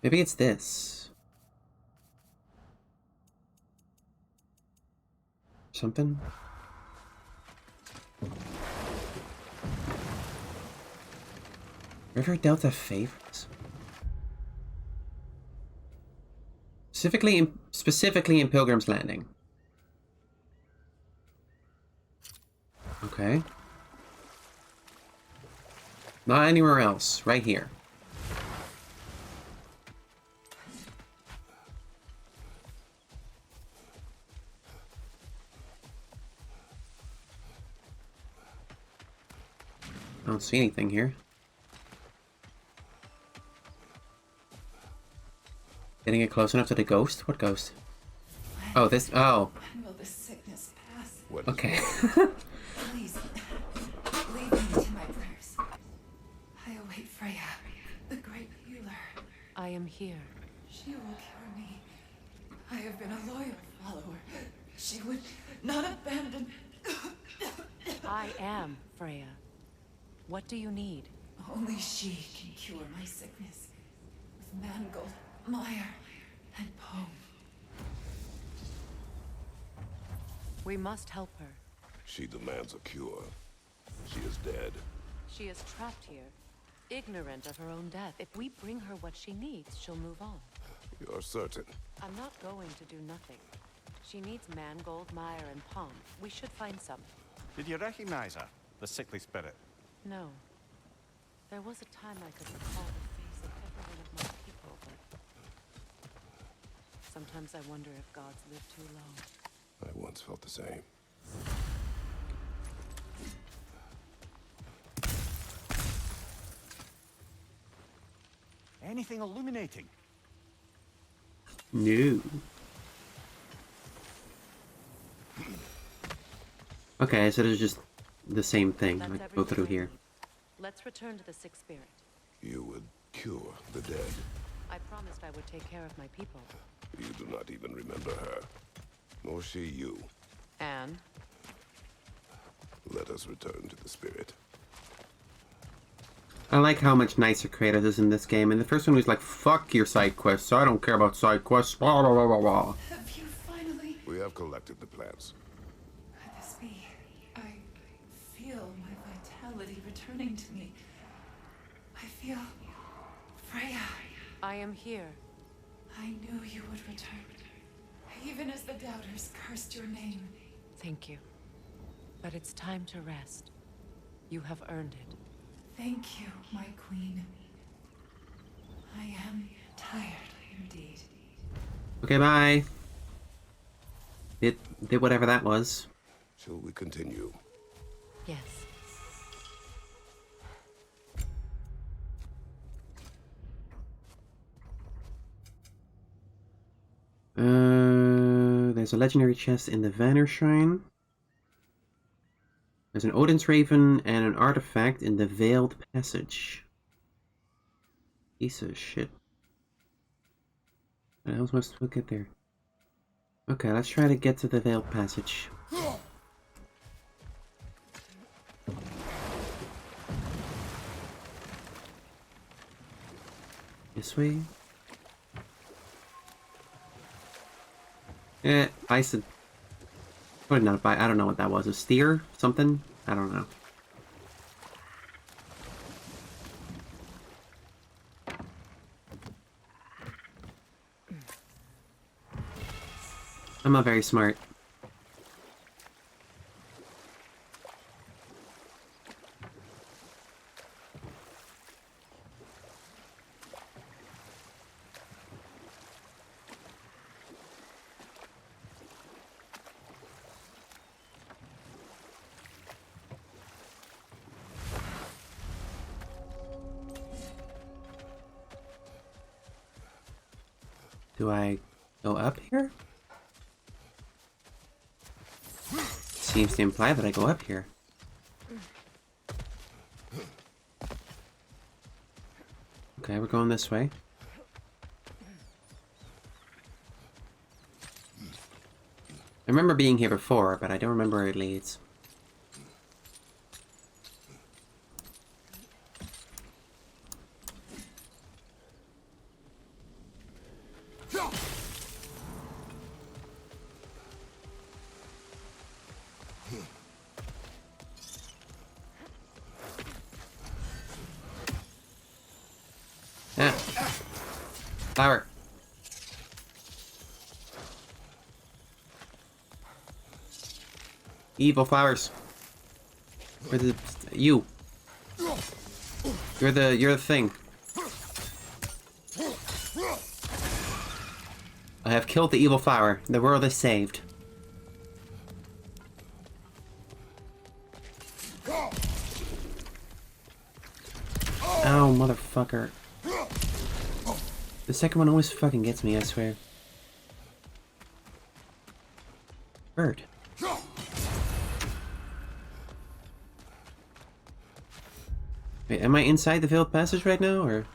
Maybe it's this. Something? River Delta favorites? Specifically in Pilgrim's Landing. Okay. Not anywhere else. Right here. I don't see anything here. Getting it close enough to the ghost? What ghost? Oh, this. Oh. When will this sickness pass? Okay. Please, lead me to my prayers. I await Freya, the great healer. I am here. She will cure me. I have been a loyal follower. She would not abandon. I am Freya. What do you need? Only she can cure my sickness. With mangold, mire, and poem. We must help her. She demands a cure. She is dead. She is trapped here, ignorant of her own death. If we bring her what she needs, she'll move on. You're certain? I'm not going to do nothing. She needs mangold, mire, and palm. We should find some. Did you recognize her? The sickly spirit? No. There was a time I could recall the face of every one of my people, but... Sometimes I wonder if gods live too long. I once felt the same. Anything illuminating? No. Okay, so there's just the same thing. That's Like, go through everything I here. need. Let's return to the Sixth Spirit. You would cure the dead. I promised I would take care of my people. You do not even remember her. Nor she you. And? Let us return to the spirit. I like how much nicer Kratos is in this game. And the first one was like, fuck your side quests. I don't care about side quests. Blah, blah, blah, blah, blah. Have you finally? We have collected the plants. Could this be? I feel my vitality returning to me. I feel Freya. I am here. I knew you would return. Even as the doubters cursed your name. Thank you. But it's time to rest. You have earned it. Thank you, my queen. I am tired indeed. Okay, bye. It did whatever that was. Shall we continue? Yes. There's a legendary chest in the Vanner Shrine. There's an Odin's Raven and an artifact in the Veiled Passage. Piece of shit. How else am I supposed to get there? Okay, let's try to get to the Veiled Passage. This way? I said... Probably not a bite. I don't know what that was. A steer? Something? I don't know. I'm not very smart. Do I go up here? Seems to imply that I go up here. Okay, we're going this way. remember being here before, but I don't remember where it leads. Ah. Flower. Evil flowers. You're the you. You're the thing. I have killed the evil flower. The world is saved. Ow, motherfucker. The second one always fucking gets me, I swear. Bird. Wait, am I inside the veiled passage right now, or?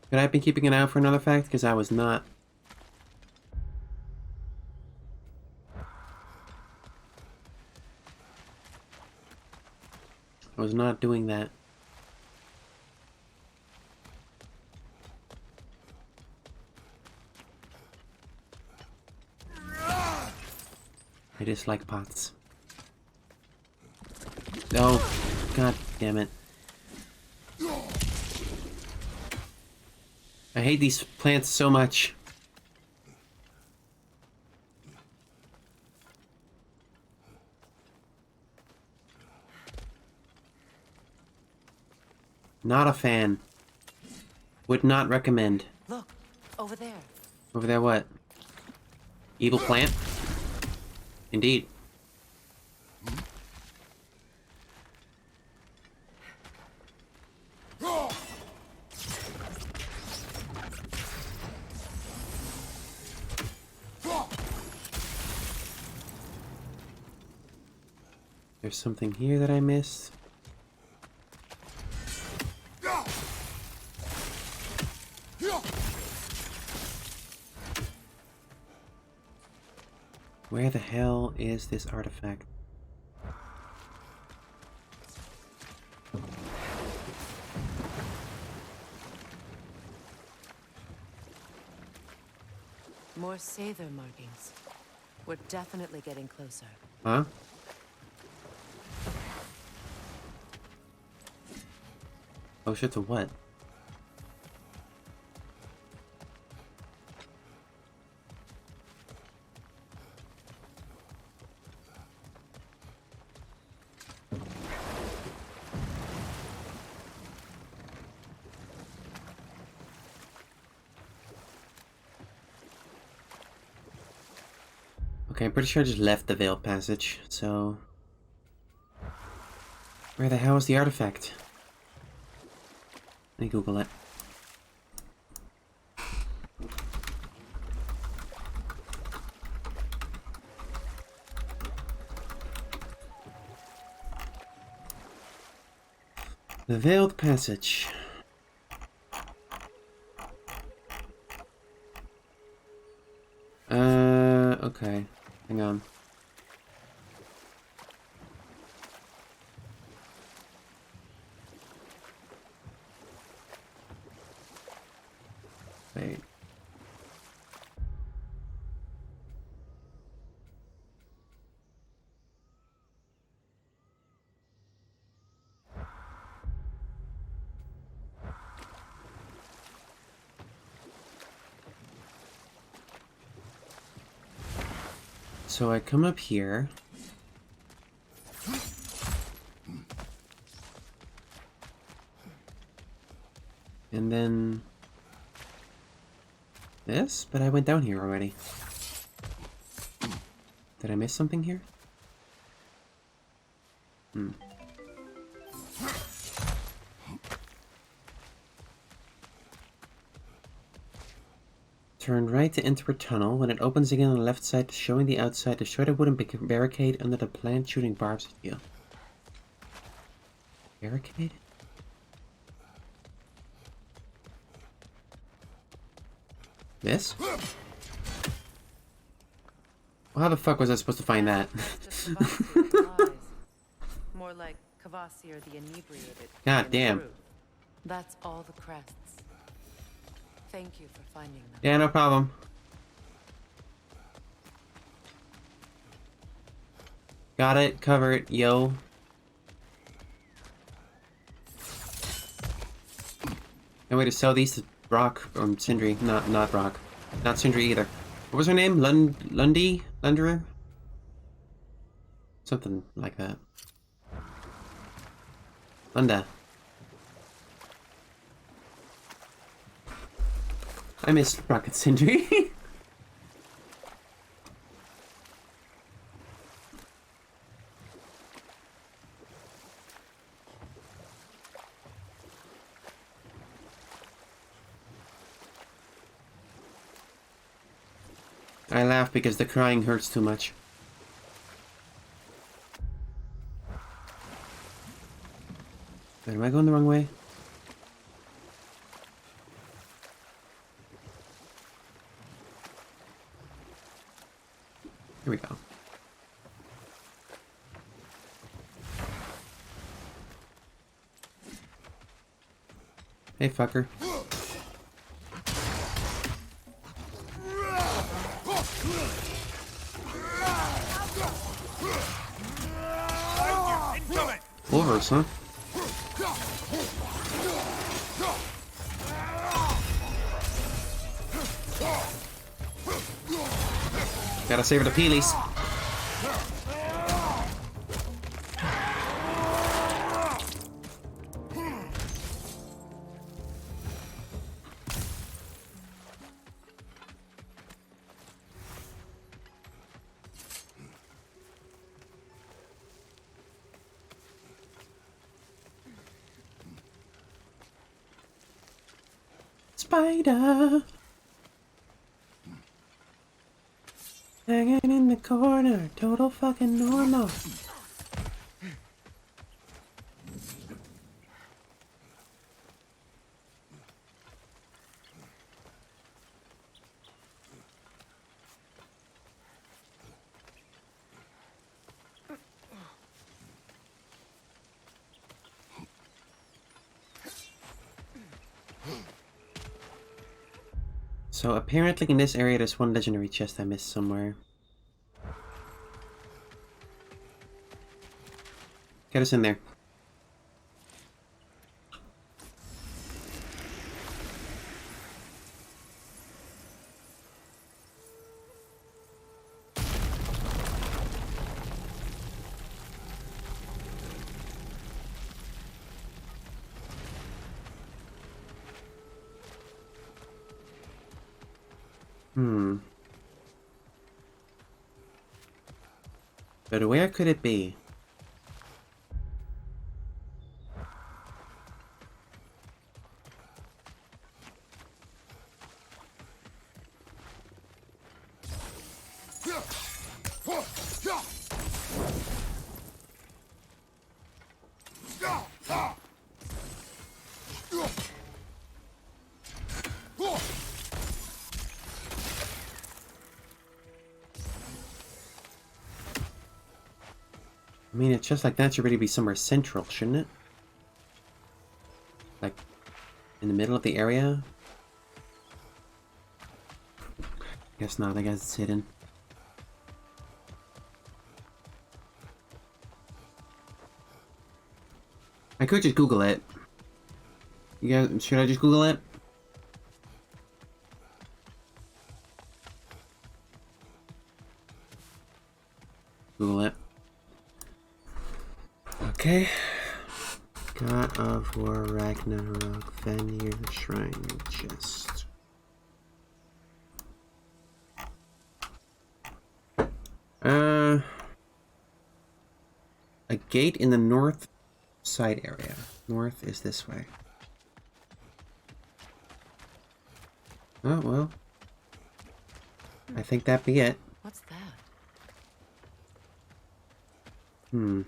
Could I have been keeping an eye out for another fact? Because I was not. I was not doing that. I dislike pots. Oh, god damn it. I hate these plants so much. Not a fan. Would not recommend. Look, over there. Over there what? Evil plant? Indeed. There's something here that I missed. Where the hell is this artifact? More Sather markings. We're definitely getting closer. Huh? Oh shit, to what? Okay, I'm pretty sure I just left the Veiled Passage, so... Where the hell is the artifact? Let me Google it. The Veiled Passage. Okay. Hang on. Wait. So I come up here. And then... this? But I went down here already. Did I miss something here? Hmm. Turn right to enter a tunnel. When it opens again on the left side, showing the outside, destroy the wooden barricade under the plant shooting barbs at you. Barricade? This? Well, how the fuck was I supposed to find that? Just Kvasir the wise. More like Kvasir the inebriated. God damn. That's all the crests. Thank you for finding them. Yeah, no problem. Got it, cover it, yo. No way to sell these to Brock or Sindri. Not Brock. Not Sindri either. What was her name? Lundy? Lunderer? Something like that. Lunda. I miss Brock and Sindri. I laugh because the crying hurts too much. Wait, am I going the wrong way? Here we go. Hey, fucker. Wolvers, huh? Gotta save the peelies. Spider hanging in the corner, total fucking normal. So apparently in this area there's one legendary chest I missed somewhere. Get us in there. But where could it be? I mean, it's just like that should really be somewhere central, shouldn't it? Like, in the middle of the area? Guess not, I guess it's hidden. I could just Google it. You guys, should I just Google it? Google it. Okay. God of War Ragnarok Vanir Shrine Chest. A gate in the north side area. North is this way. Oh, well. I think that be it. What's that? Hmm.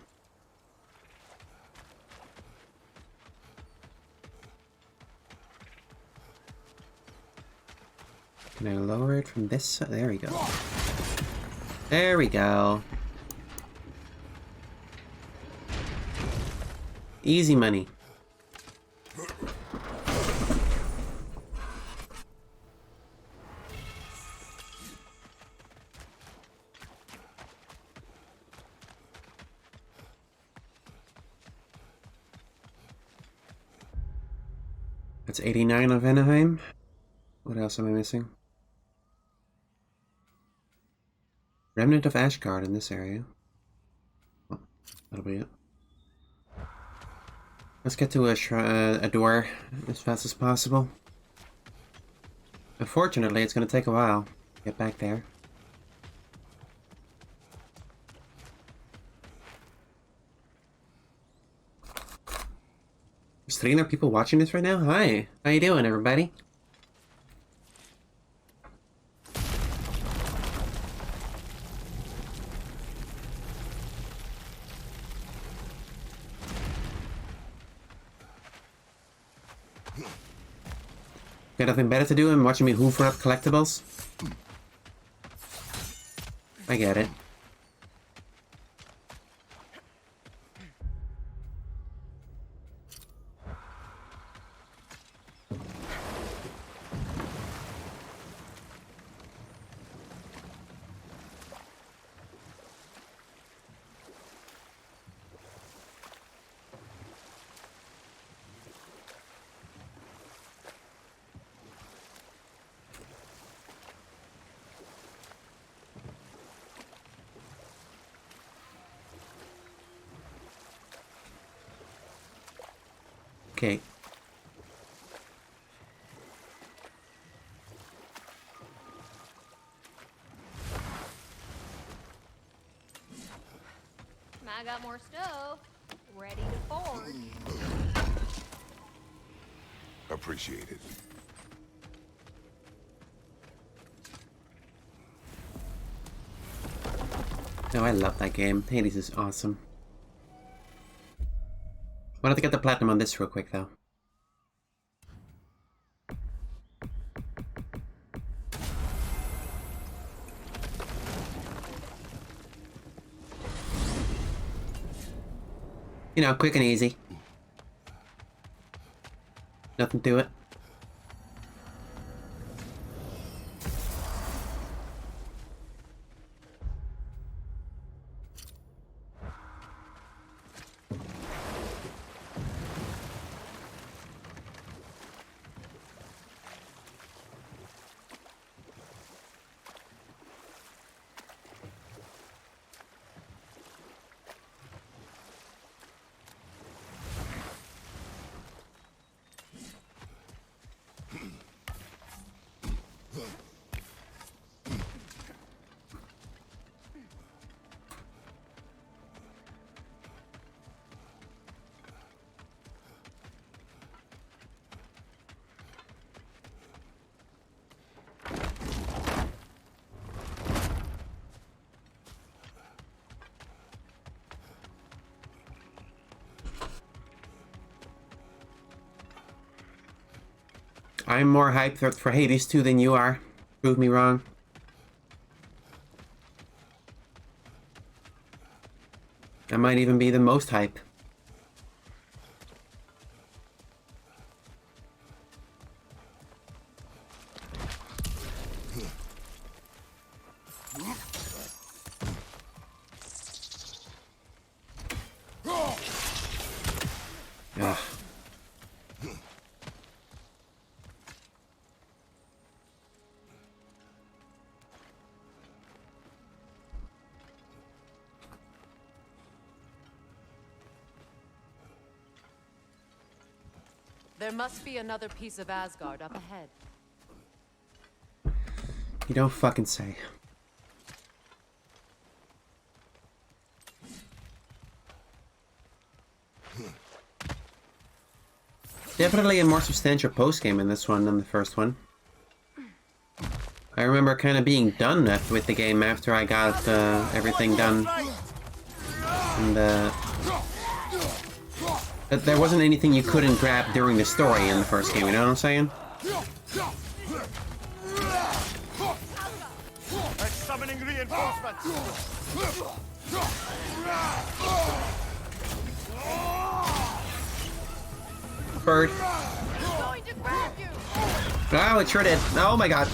Can I lower it from this side? There we go. There we go. Easy money. That's 89 of Anaheim. What else am I missing? Remnant of Ashgard in this area. Well, that'll be it. Let's get to a door as fast as possible. Unfortunately, it's going to take a while to get back there. There's 300 people watching this right now? Hi. How you doing, everybody? Got nothing better to do than watching me hoover up collectibles? I get it. Okay. I got more stove ready to forge. Appreciate it. No, I love that game. Hades is awesome. Wanted to get the platinum on this real quick, though. You know, quick and easy. Nothing to it. I'm more hyped for Hades 2 than you are. Prove me wrong. I might even be the most hype. Ugh. There must be another piece of Asgard up ahead. You don't fucking say. Definitely a more substantial post-game in this one than the first one. I remember kind of being done with the game after I got everything done. And there wasn't anything you couldn't grab during the story in the first game, you know what I'm saying? It's summoning reinforcements! Bird. Going to grab you. Oh, it sure did. Oh my god.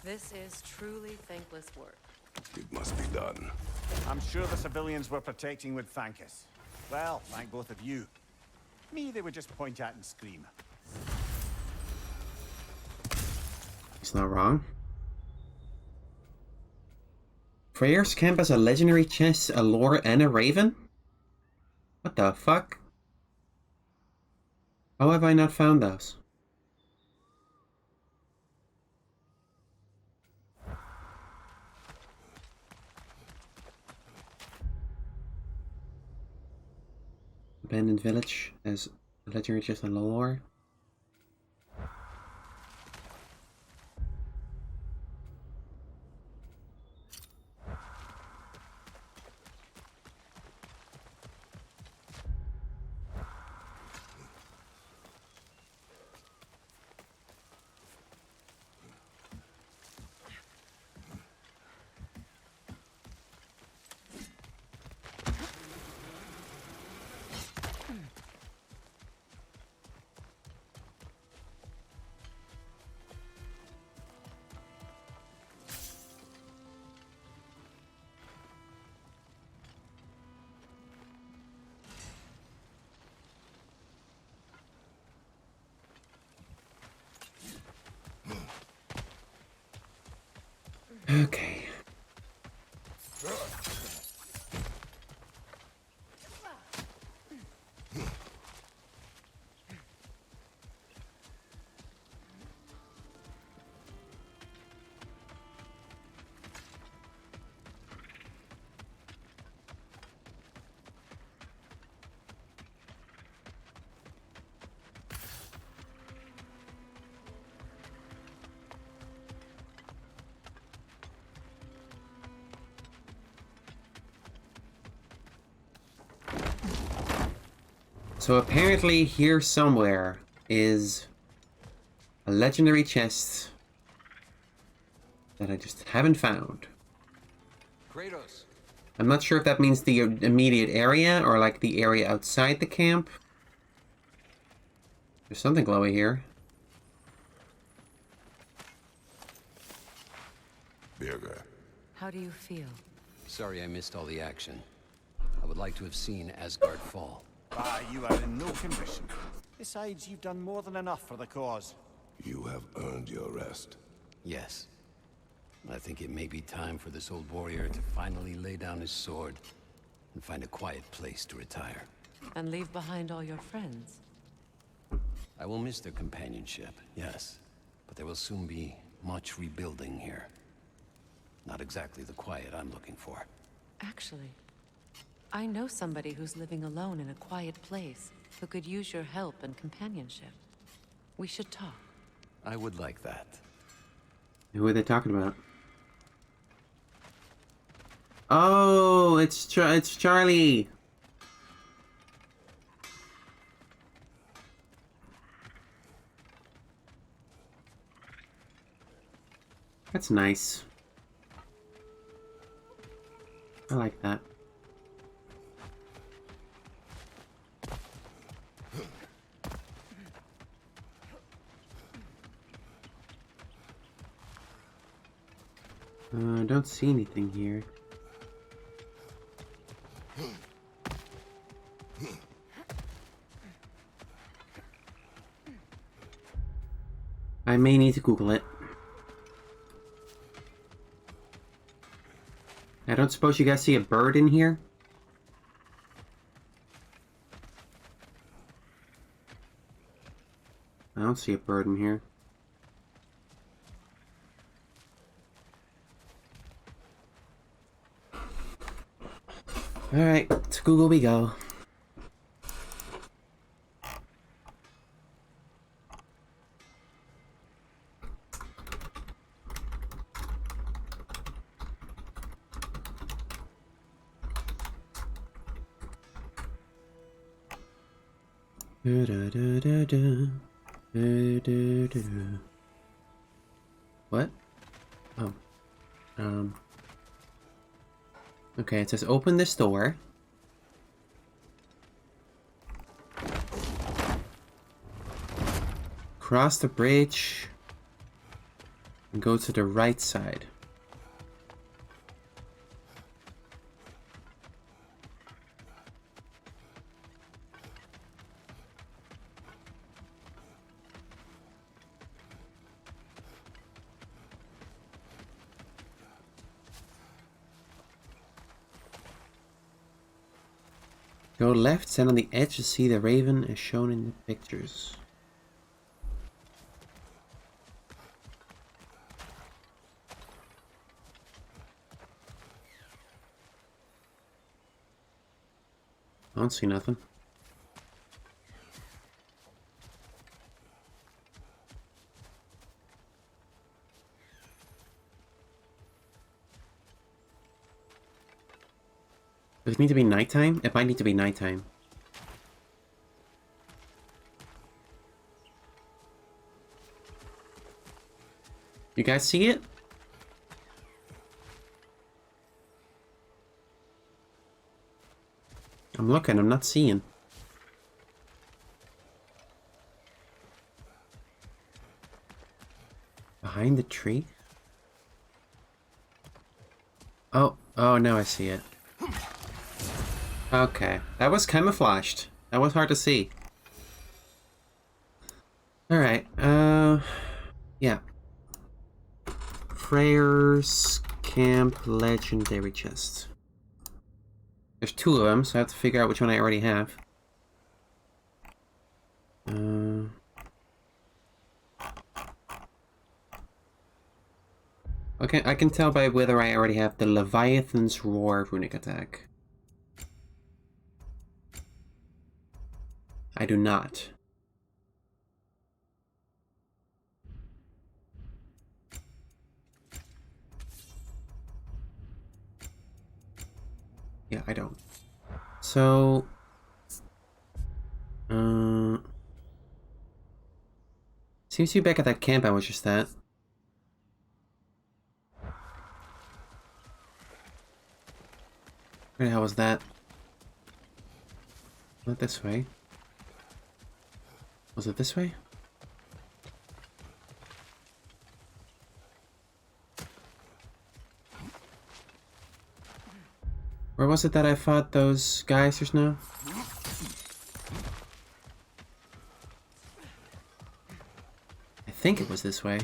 This is truly thankless work. It must be done. I'm sure the civilians we're protecting would thank us. Well, thank both of you. Me, they would just point at and scream. He's not wrong. Freyr's camp has a legendary chest, a lore, and a raven? What the fuck? How have I not found those? Abandoned village as a legendary chest and a lore. Okay. So apparently here somewhere is a legendary chest that I just haven't found. Kratos. I'm not sure if that means the immediate area or like the area outside the camp. There's something glowy here. Birger. How do you feel? Sorry I missed all the action. I would like to have seen Asgard fall. Ah, you are in no condition. Besides, you've done more than enough for the cause. You have earned your rest. Yes. I think it may be time for this old warrior to finally lay down his sword and find a quiet place to retire. And leave behind all your friends. I will miss their companionship, yes. But there will soon be much rebuilding here. Not exactly the quiet I'm looking for. Actually, I know somebody who's living alone in a quiet place who could use your help and companionship. We should talk. I would like that. Who are they talking about? Oh, it's Charlie. That's nice. I like that. I don't see anything here. I may need to Google it. I don't suppose you guys see a bird in here? I don't see a bird in here. Alright, to Google we go. What? Oh. Okay, it says open this door. Cross the bridge and go to the right side. Go left, stand on the edge to see the raven as shown in the pictures. I don't see nothing. Does it need to be nighttime? It might need to be nighttime. You guys see it? I'm looking, I'm not seeing. Behind the tree? Oh, now I see it. Okay, that was camouflaged. That was hard to see. Alright, yeah. Freyr's Camp Legendary Chest. There's 2 of them, so I have to figure out which one I already have. Okay, I can tell by whether I already have the Leviathan's Roar runic attack. I do not. Yeah, I don't. So... seems to be back at that camp I was just at. Where the hell was that? Not this way. Was it this way? Where was it that I fought those guys just now? I think it was this way.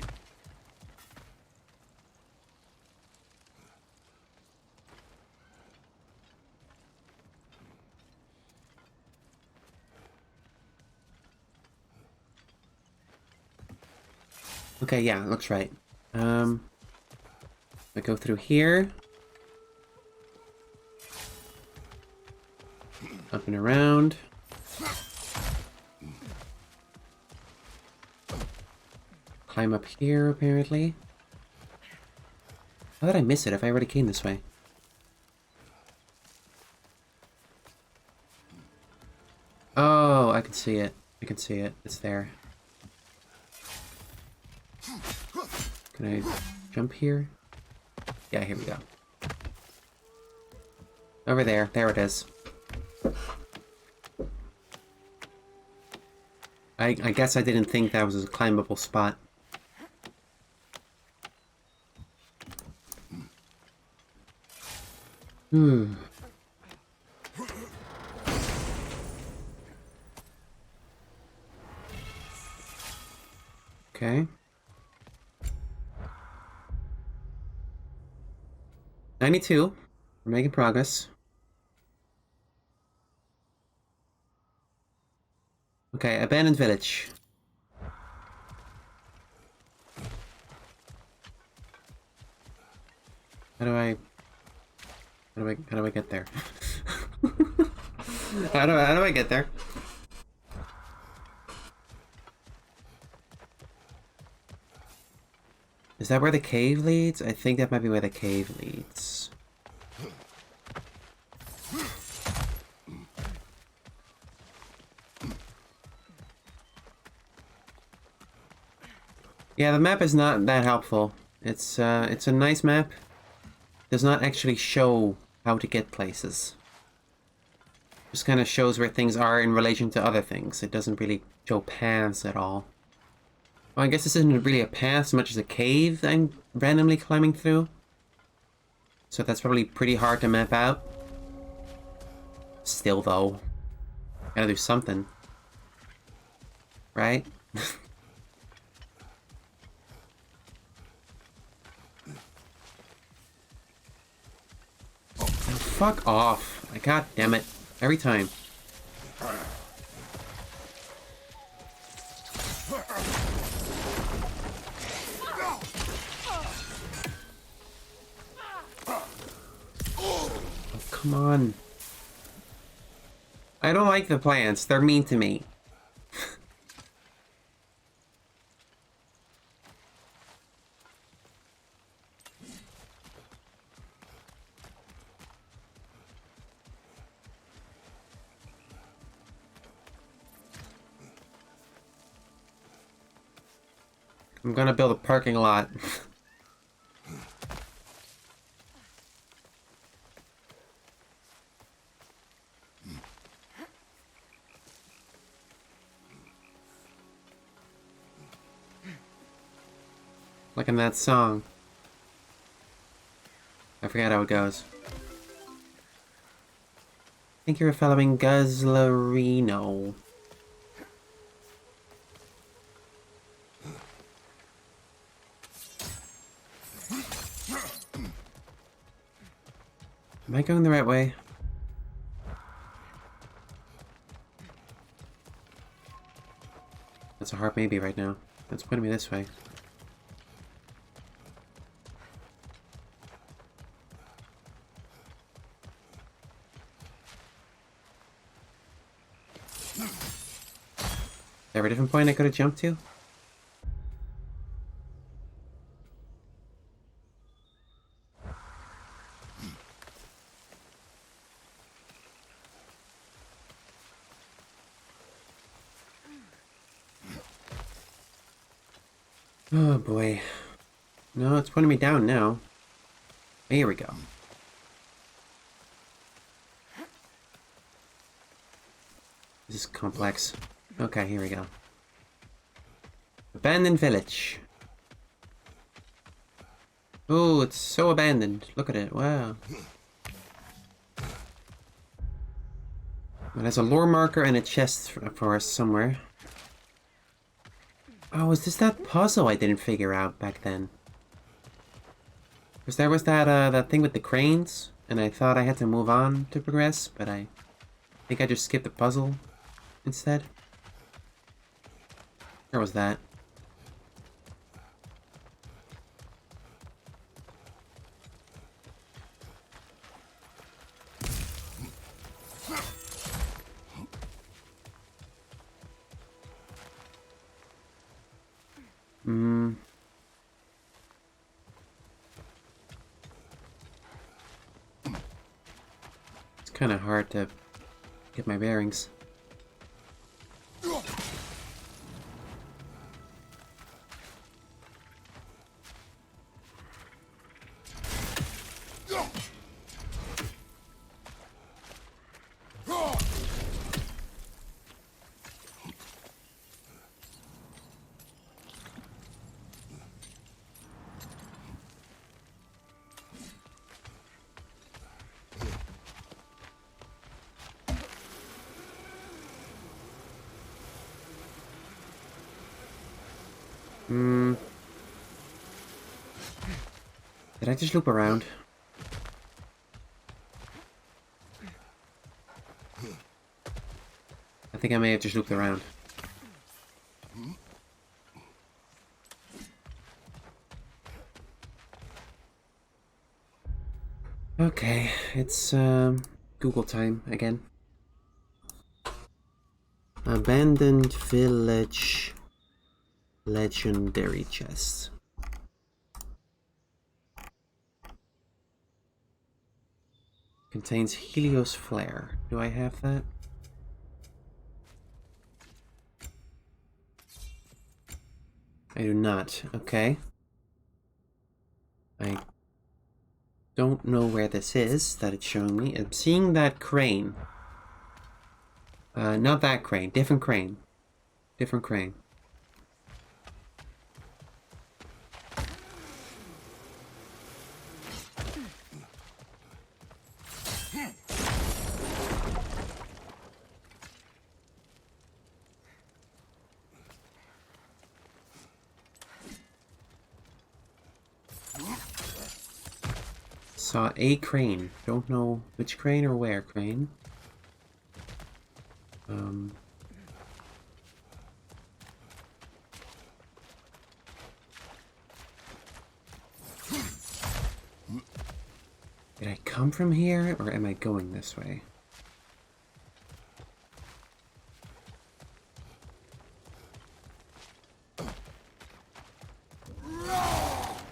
Okay, yeah, looks right. I go through here. Up and around. Climb up here, apparently. How did I miss it if I already came this way? Oh, I can see it. I can see it. It's there. Can I jump here? Yeah, here we go. Over there. There it is. I guess I didn't think that was a climbable spot. Okay. 92. We're making progress. Okay, abandoned village. How do I get there? how do I get there? Is that where the cave leads? I think that might be where the cave leads. Yeah, the map is not that helpful. It's a nice map. Does not actually show how to get places. Just kind of shows where things are in relation to other things. It doesn't really show paths at all. Well, I guess this isn't really a path so much as a cave I'm randomly climbing through. So that's probably pretty hard to map out. Still though, gotta do something. Right? Fuck off. God damn it. Every time. Oh, come on. I don't like the plants. They're mean to me. I'm gonna build a parking lot. Like in that song. I forget how it goes. I think you're following Guzlarino. Am I going the right way? That's a hard maybe right now. That's pointing me this way. Is there a different point I could have jumped to? Oh boy. No, it's pointing me down now. Here we go. This is complex. Okay, here we go. Abandoned village. Oh, it's so abandoned. Look at it. Wow. It has a lore marker and a chest for us somewhere. Oh, is this that puzzle I didn't figure out back then? Because there was that thing with the cranes, and I thought I had to move on to progress, but I think I just skipped the puzzle instead. Where was that? It's kind of hard to get my bearings. Did I just loop around? I think I may have just looped around. Okay, it's Google time again. Abandoned village legendary chest. Contains Helios flare. Do I have that? I do not. Okay. I don't know where this is that it's showing me. I'm seeing that crane. Not that crane. Different crane. Different crane. Saw a crane. Don't know which crane or where crane. Did I come from here, or am I going this way?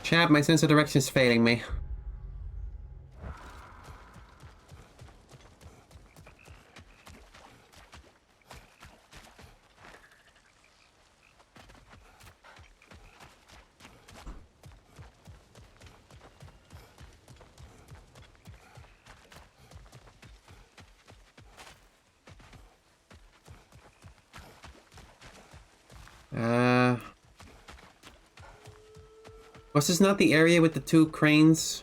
Chap, my sense of direction is failing me. Was this not the area with the two cranes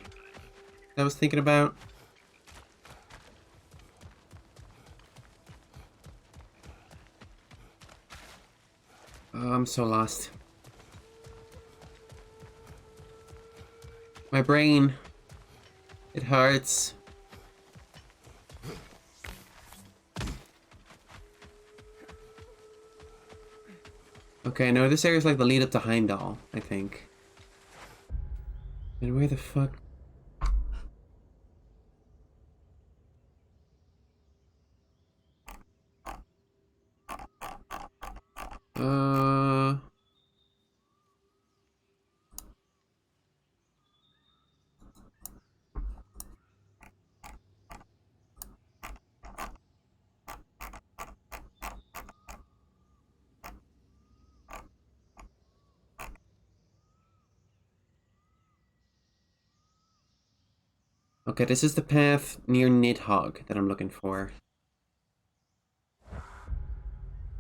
I was thinking about? Oh, I'm so lost. My brain. It hurts. Okay, no, this area is like the lead up to Heimdall, I think. And where the fuck? Okay, this is the path near Nidhogg that I'm looking for.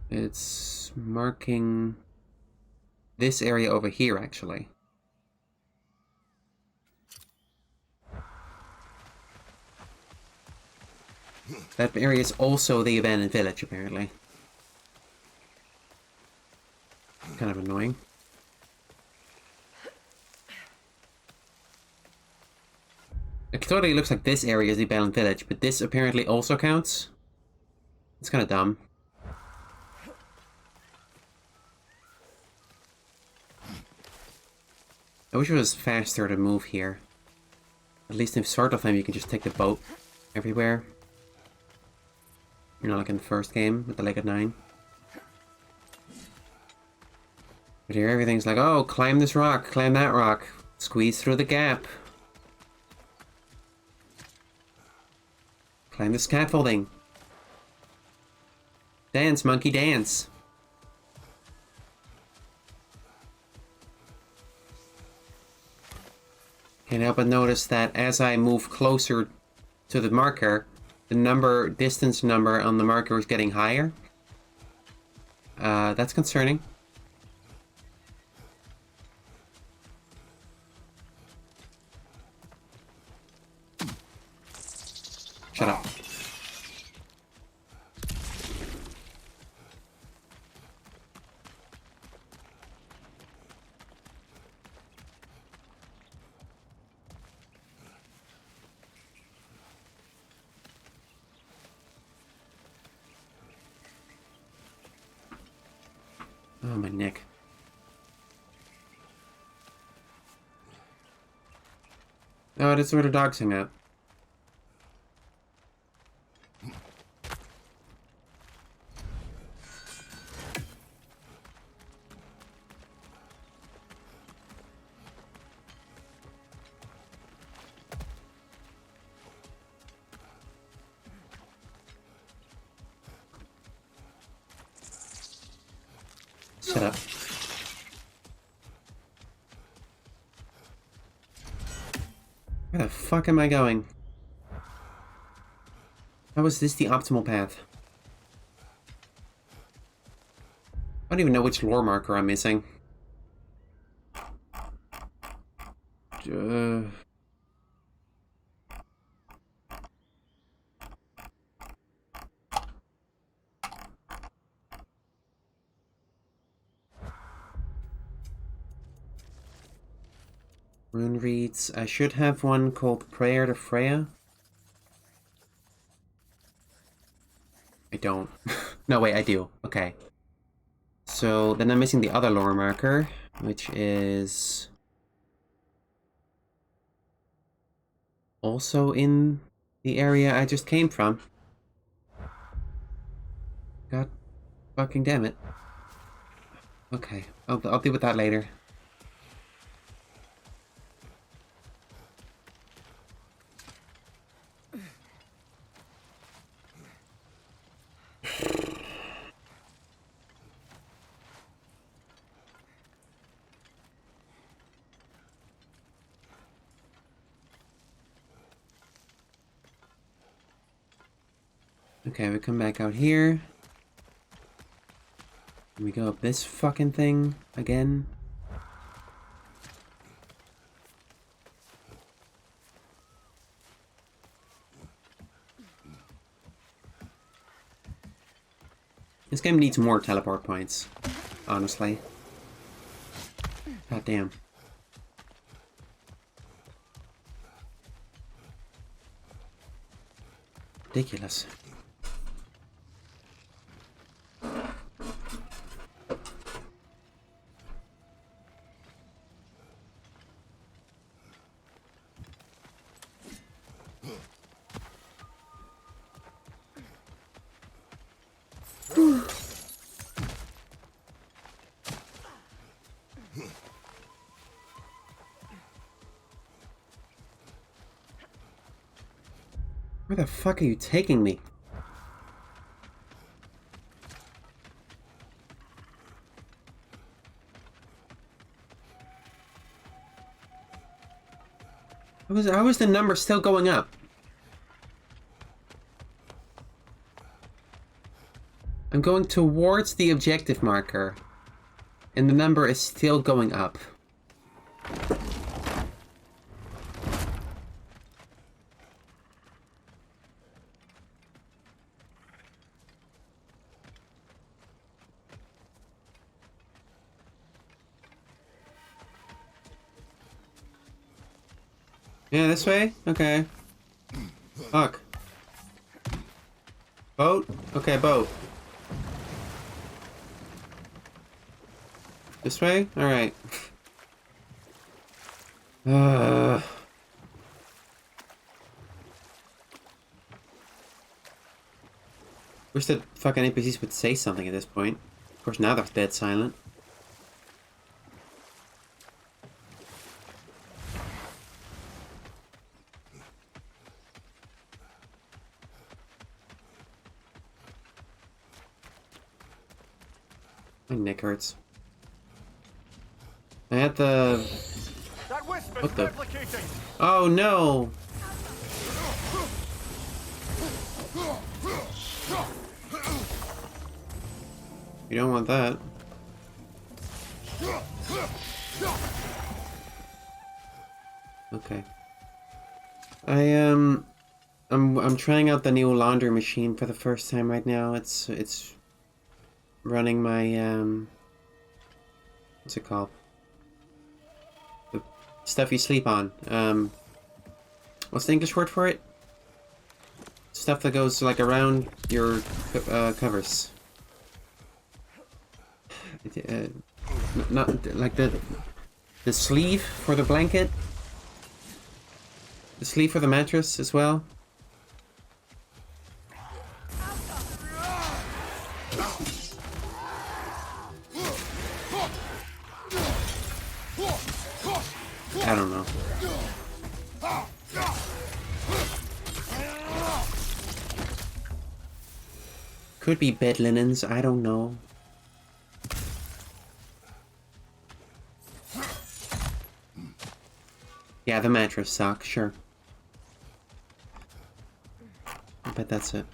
It's marking this area over here, actually. That area is also the abandoned village, apparently. Kind of annoying. It totally looks like this area is the abandoned village, but this apparently also counts. It's kind of dumb. I wish it was faster to move here. At least in Svartalfheim you can just take the boat everywhere. You're not like in the first game with the Lake of Nine. But here everything's like, oh, climb this rock, climb that rock, squeeze through the gap. Climb the scaffolding. Dance, monkey, dance. Can't help but notice that as I move closer to the marker, the distance number on the marker is getting higher. That's concerning. Shut up. Oh, my neck. Oh, this is where the dogs hang out. Shut up. Where the fuck am I going? How is this the optimal path? I don't even know which lore marker I'm missing. Rune reads, I should have one called Prayer to Freya. I don't. No, wait, I do. Okay. So then I'm missing the other lore marker, which is also in the area I just came from. God fucking damn it. Okay, I'll deal with that later. Okay, we come back out here. And we go up this fucking thing again. This game needs more teleport points, honestly. God damn. Ridiculous. Where the fuck are you taking me? How is the number still going up? I'm going towards the objective marker, and the number is still going up. Yeah, this way? Okay. Fuck. Boat? Okay, boat. This way? Alright. Wish the fucking NPCs would say something at this point. Of course, now they're dead silent. My neck hurts. I had the... What the... Oh no! You don't want that. Okay. I'm trying out the new laundry machine for the first time right now. It's running my what's it called? The stuff you sleep on. What's the English word for it? Stuff that goes like around your covers. Not like the sleeve for the blanket. The sleeve for the mattress as well. I don't know. Could be bed linens, I don't know. Yeah, the mattress sucks, sure. I bet that's it.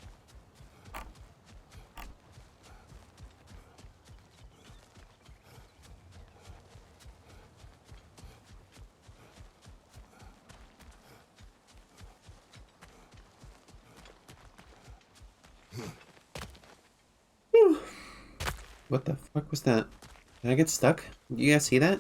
Whew. What the fuck was that? Did I get stuck? You guys see that?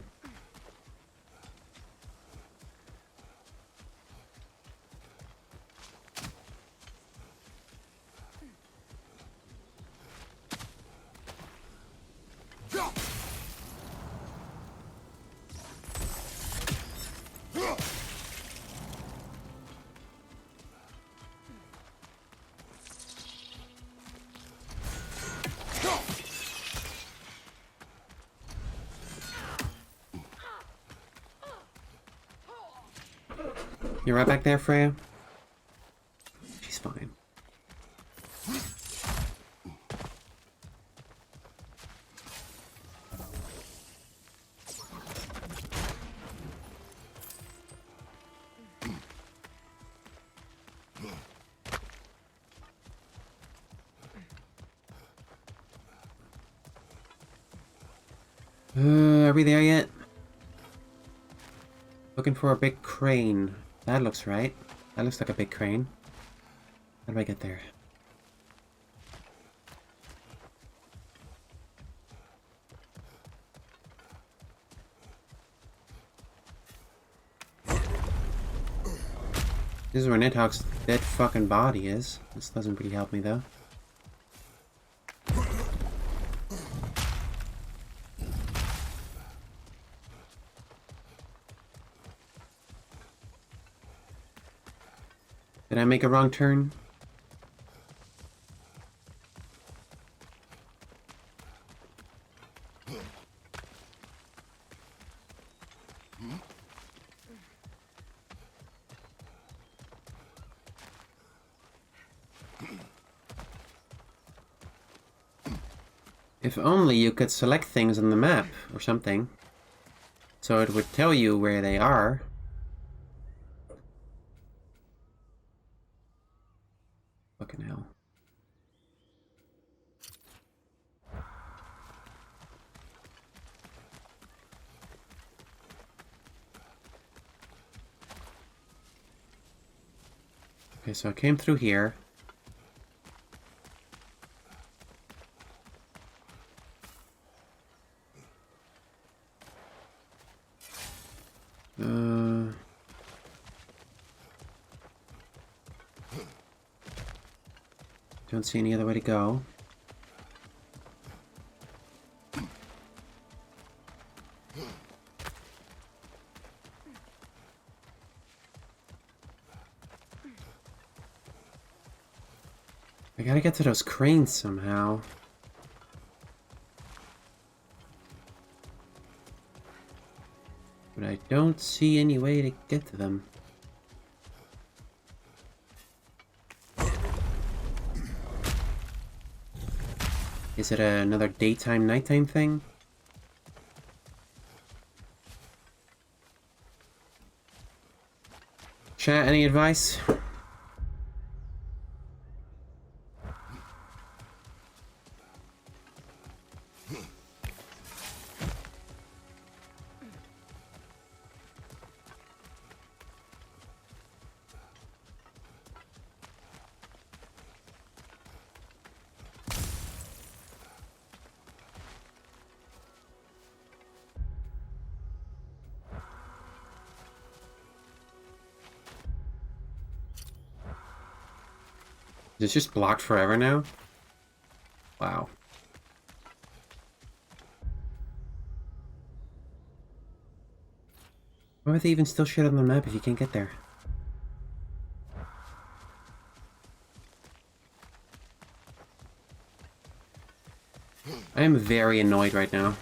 You're right back there, Freya? She's fine. Are we there yet? Looking for a big crane. That looks right. That looks like a big crane. How do I get there? This is where Nidhogg's dead fucking body is. This doesn't really help me though. Did I make a wrong turn? If only you could select things on the map or something, so it would tell you where they are. Fucking hell. Okay, so I came through here. Don't see any other way to go. I gotta get to those cranes somehow. But I don't see any way to get to them. Is it another daytime, nighttime thing? Chat, any advice? It's just blocked forever now? Wow. Why would they even still shit on the map if you can't get there? I am very annoyed right now.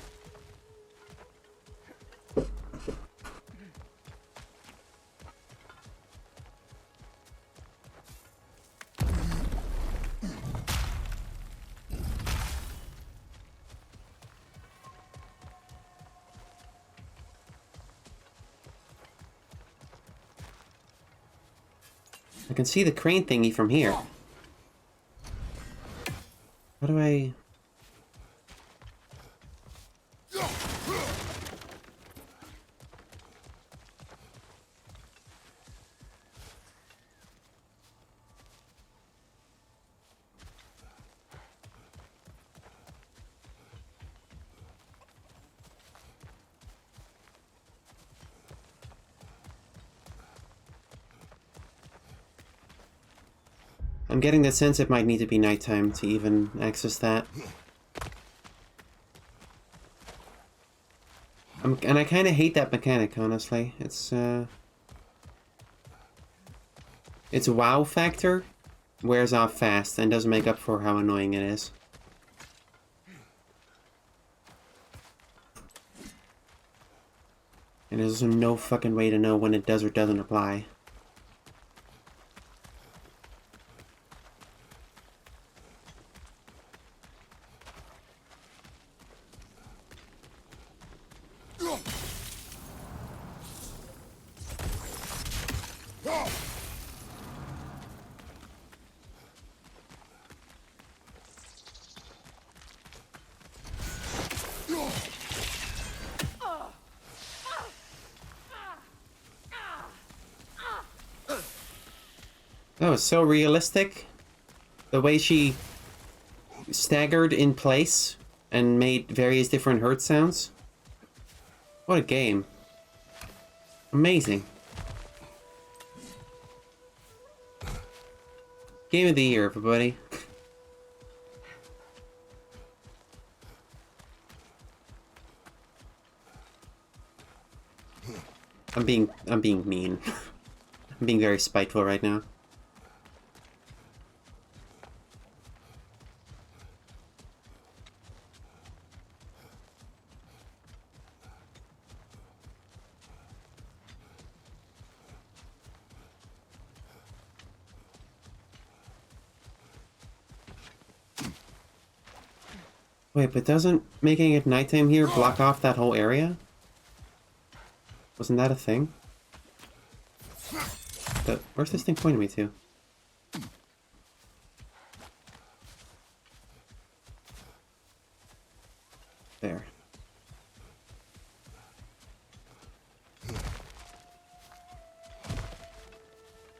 I can see the crane thingy from here. How do I... I'm getting the sense it might need to be nighttime to even access that. And I kind of hate that mechanic, honestly. It's wow factor wears off fast and doesn't make up for how annoying it is. And there's no fucking way to know when it does or doesn't apply. That was so realistic. The way she staggered in place and made various different hurt sounds. What a game. Amazing. Game of the year, everybody. I'm being mean. I'm being very spiteful right now. Wait, but doesn't making it nighttime here block off that whole area? Wasn't that a thing? But where's this thing pointing me to? There.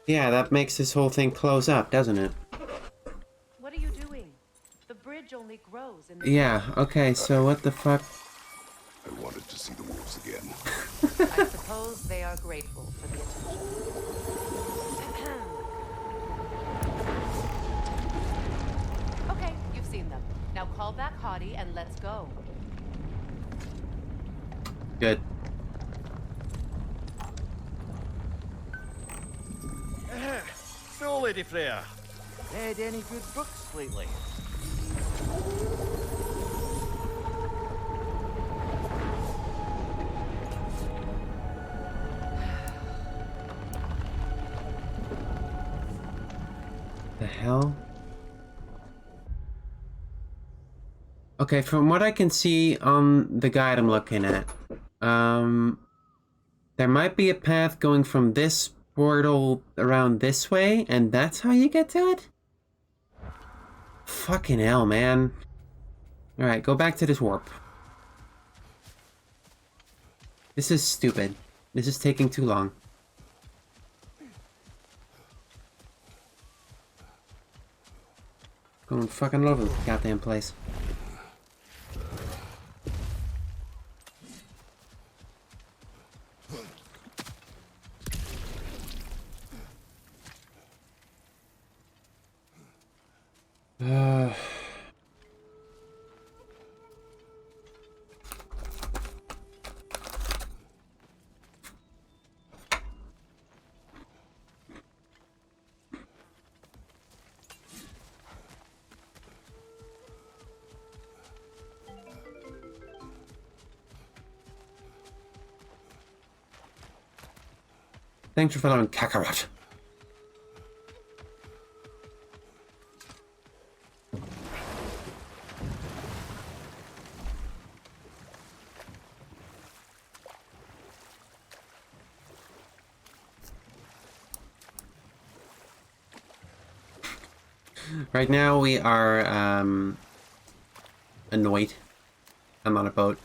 Yeah, that makes this whole thing close up, doesn't it? What are you doing? The bridge only grows in the... Yeah, okay, so what the fuck? I wanted to see the wolves again. I suppose they are grateful for the attention. Okay, you've seen them. Now call back Hottie and let's go. Good. So, Lady Freya, read any good books lately? The hell? Okay, from what I can see on the guide I'm looking at, there might be a path going from this portal around this way, and that's how you get to it? Fucking hell, man. Alright, go back to this warp. This is stupid. This is taking too long. Going fucking all over the goddamn place. Thanks for following Kakarot. Right now we are annoyed. I'm on a boat.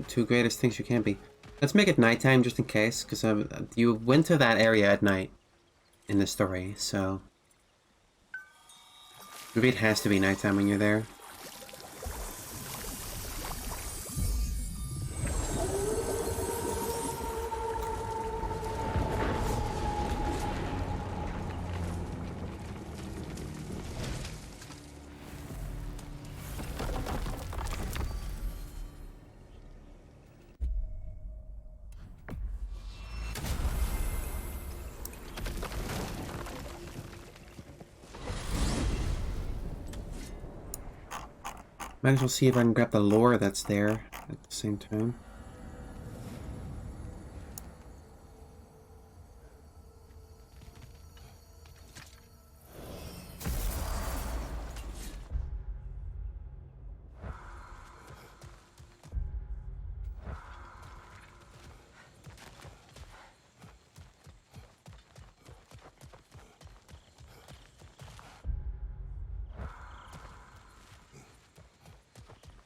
Two greatest things you can be. Let's make it nighttime just in case, because you went to that area at night in the story, so maybe it has to be nighttime when you're there. Might as well see if I can grab the lore that's there at the same time.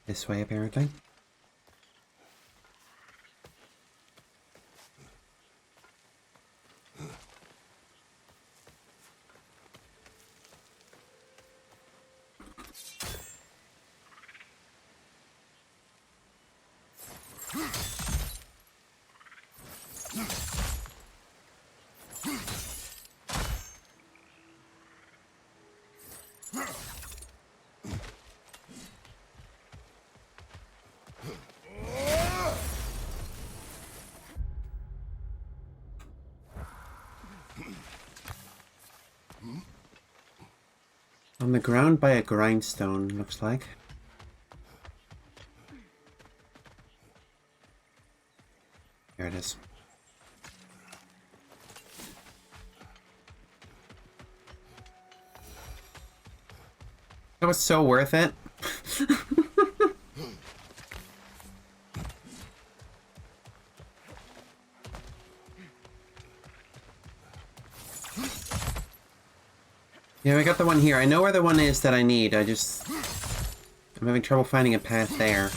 This way, apparently. On the ground by a grindstone, looks like. There it is. That was so worth it. Yeah, we got the one here. I know where the one is that I need. I'm having trouble finding a path there.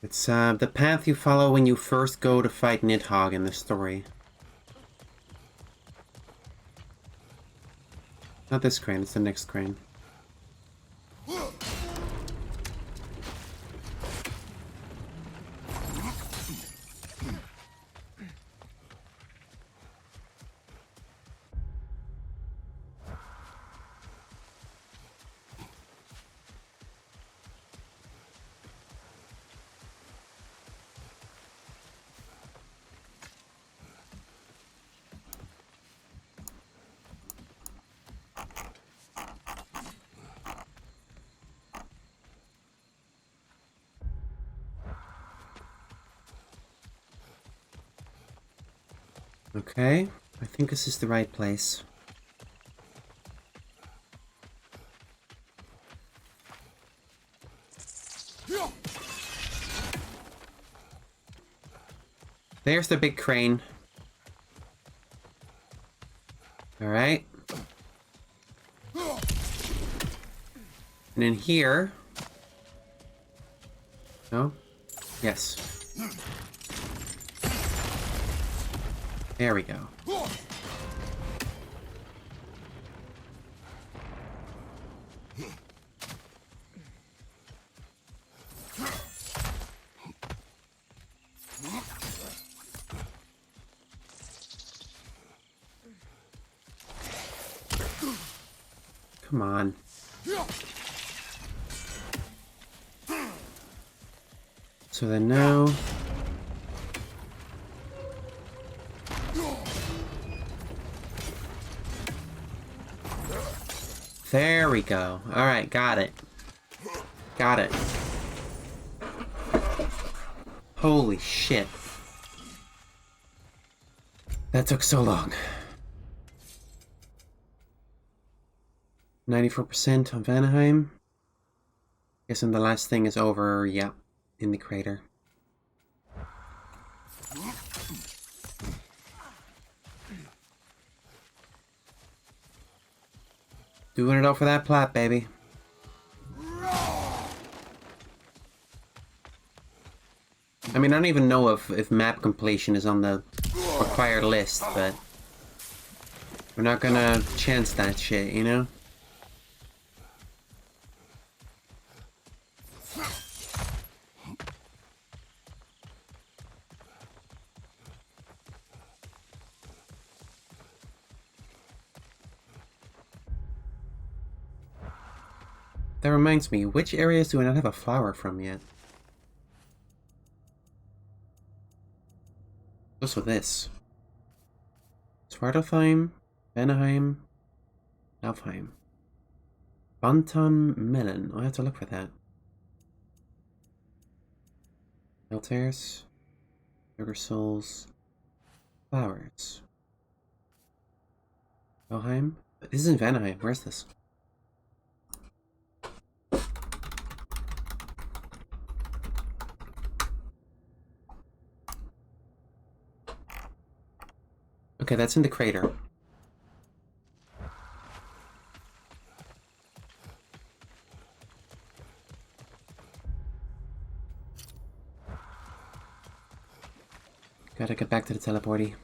It's the path you follow when you first go to fight Nidhogg in the story. Not this crane, it's the next crane. Okay, I think this is the right place. There's the big crane. Alright. And in here... No? Yes. There we go. Come on. So then now... There we go. Alright, got it. Got it. Holy shit. That took so long. 94% on Vanaheim. Guessing the last thing is over, yeah, in the crater. Doing it all for that plot, baby. I mean, I don't even know if map completion is on the required list, but we're not gonna chance that shit, you know? That reminds me, which areas do I not have a flower from yet? What's with this? Svartalfheim, Vanaheim, Alfheim. Bantam Melon. I'll have to look for that. Altairs, Sugar Souls, Flowers. Valheim? This is in Vanaheim. Where's this? Okay, that's in the crater. Gotta get back to the teleporty.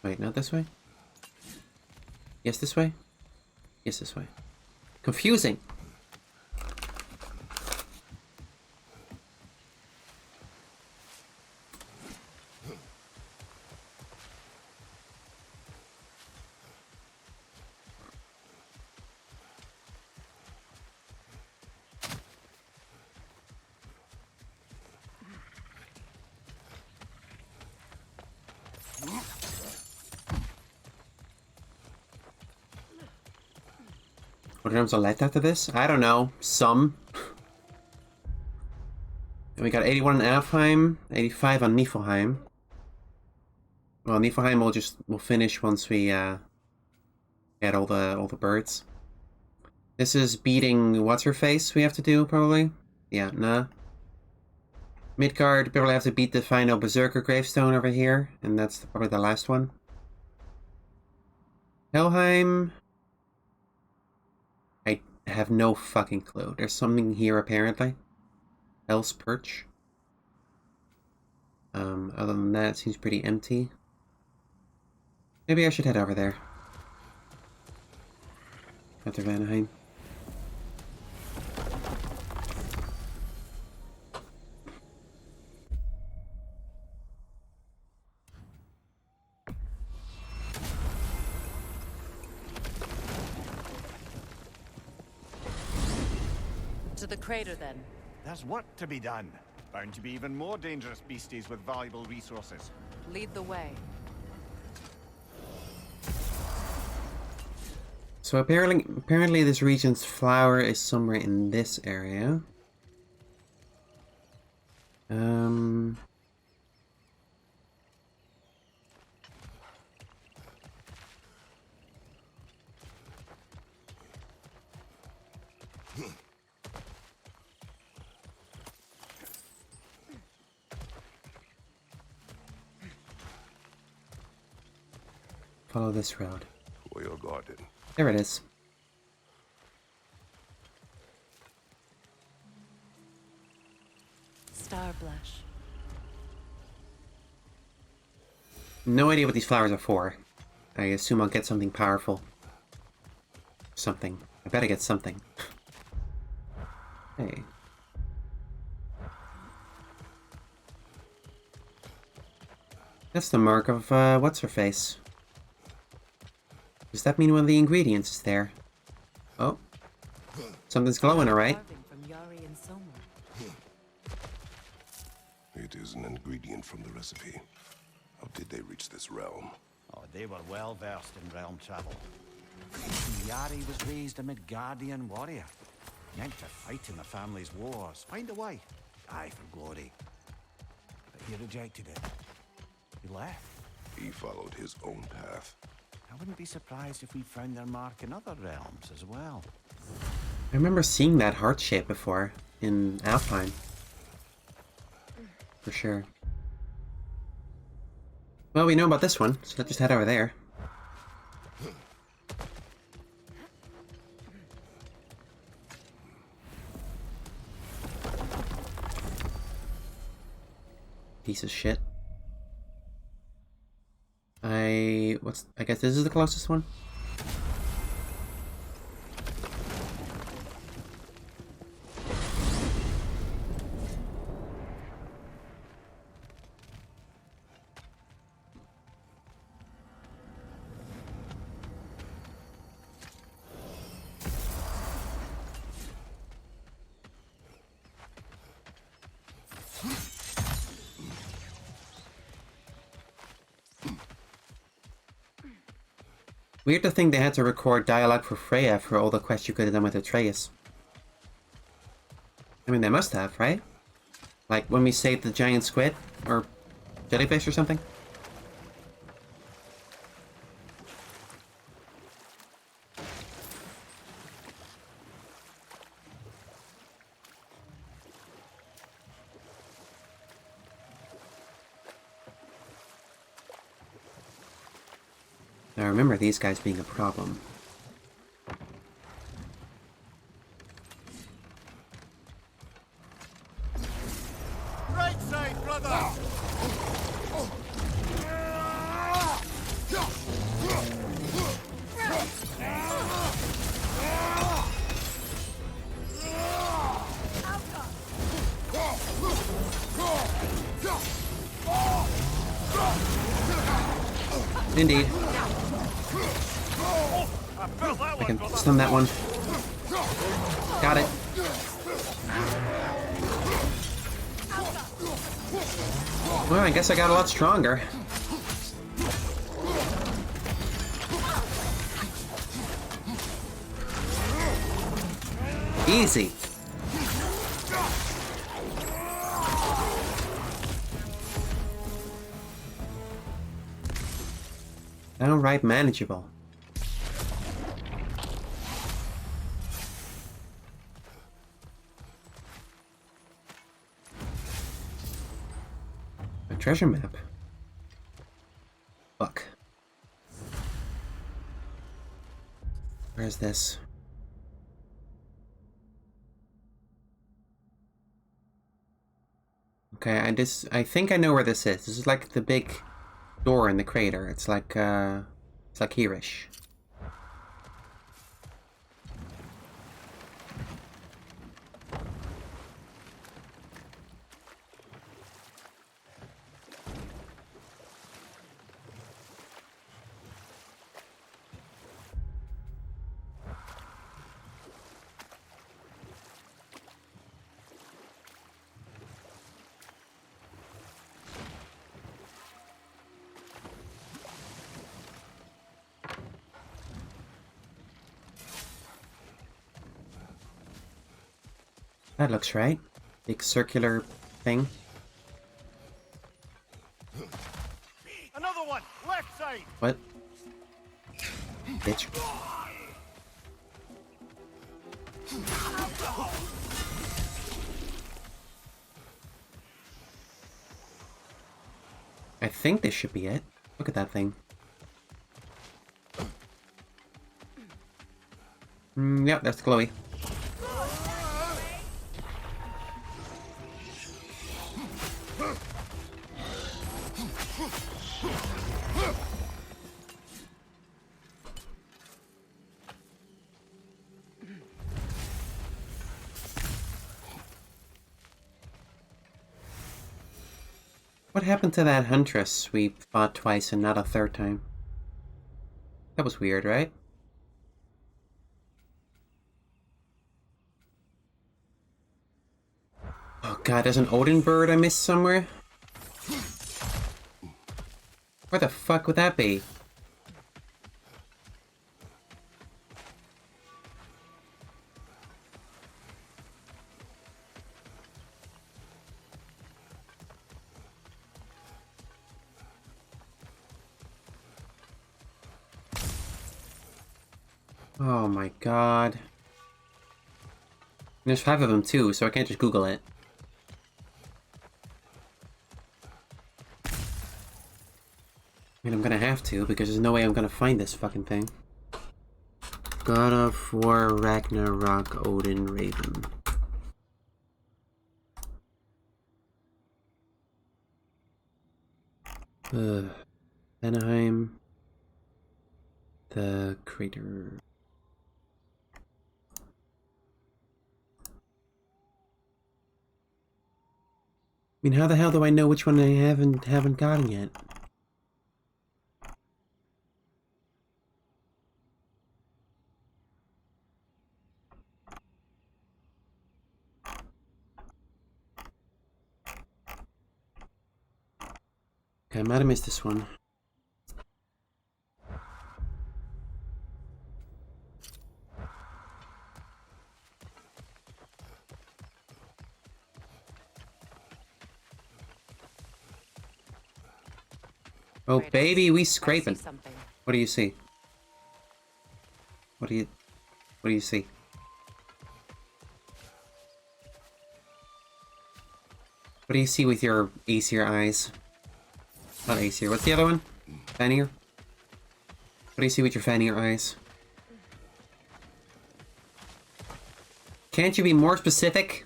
Wait, not this way? Yes, this way? Yes, this way. Confusing! What rooms are left after this? I don't know. Some. And we got 81 on Alfheim, 85 on Niflheim. Well, Niflheim we'll finish once we get all the birds. This is beating what's her face we have to do probably. Yeah, nah. Midgard, probably have to beat the final Berserker gravestone over here, and that's probably the last one. Helheim. I have no fucking clue. There's something here apparently. Hell's Perch. Other than that, it seems pretty empty. Maybe I should head over there. After Vanaheim. To the crater, then. There's work to be done. Bound to be even more dangerous beasties with valuable resources. Lead the way. So apparently this region's flower is somewhere in this area. Follow this road. For your garden. There it is. Starblush. No idea what these flowers are for. I assume I'll get something powerful. Something. I better get something. Hey. That's the mark of, what's-her-face. Does that mean one of the ingredients is there? Oh. Something's glowing, alright. It is an ingredient from the recipe. How did they reach this realm? Oh, they were well versed in realm travel. Yari was raised a Midgardian warrior. Meant to fight in the family's wars. Find a way. Aye, for glory. But he rejected it. He left. He followed his own path. I wouldn't be surprised if we found their mark in other realms as well. I remember seeing that heart shape before in Alpine. For sure. Well, we know about this one, so let's just head over there. Piece of shit. I guess this is the closest one? Weird to think they had to record dialogue for Freya for all the quests you could have done with Atreus. I mean, they must have, right? Like when we saved the giant squid? Or jellyfish or something? I remember these guys being a problem. Right side, brother! Indeed. I can stun that one. Got it. Well, I guess I got a lot stronger. Easy. Downright manageable. A treasure map. Fuck. Where's this? Okay, I think I know where this is. This is like the big door in the crater. It's like hereish. That looks right. Big circular thing. Another one, left side. What? Bitch. I think this should be it. Look at that thing. Yep, that's Chloe. What happened to that huntress we fought twice and not a third time? That was weird, right? Oh god, there's an Odin bird I missed somewhere? Where the fuck would that be? Oh my god. And there's 5 of them too, so I can't just Google it. I mean, I'm gonna have to, because there's no way I'm gonna find this fucking thing. God of War, Ragnarok, Odin, Raven. Anaheim. The crater. I mean, how the hell do I know which one I haven't gotten yet? Okay, I might have missed this one. Oh, baby, we scraping. What do you see? What do you see? What do you see with your Aesir eyes? Not Aesir. What's the other one? Fenrir? What do you see with your Fenrir eyes? Can't you be more specific?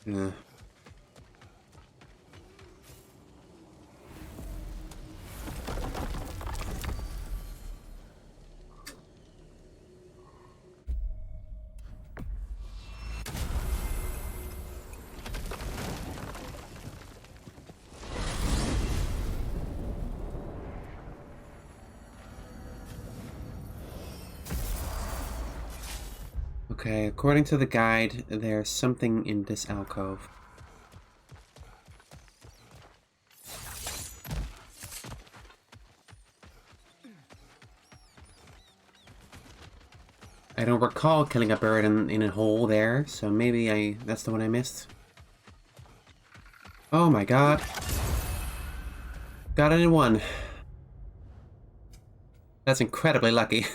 Yeah. Okay, according to the guide, there's something in this alcove. I don't recall killing a bird in a hole there, so maybe that's the one I missed. Oh my god. Got it in one. That's incredibly lucky.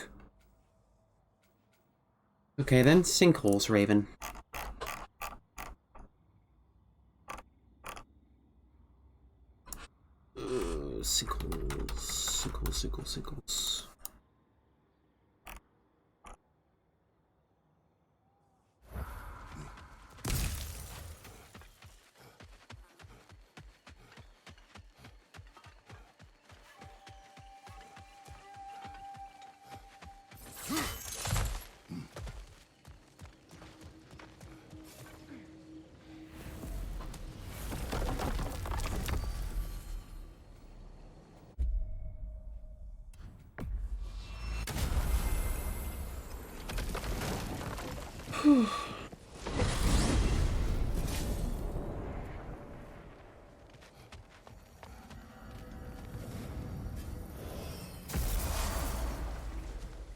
Okay, then sinkholes, Raven. Sinkholes.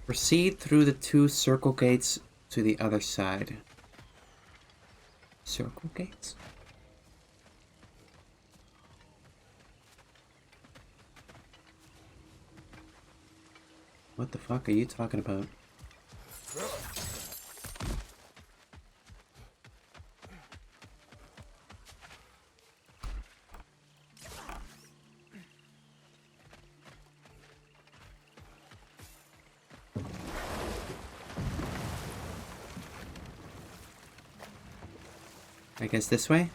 Proceed through the 2 circle gates to the other side. Circle gates? What the fuck are you talking about? I guess this way?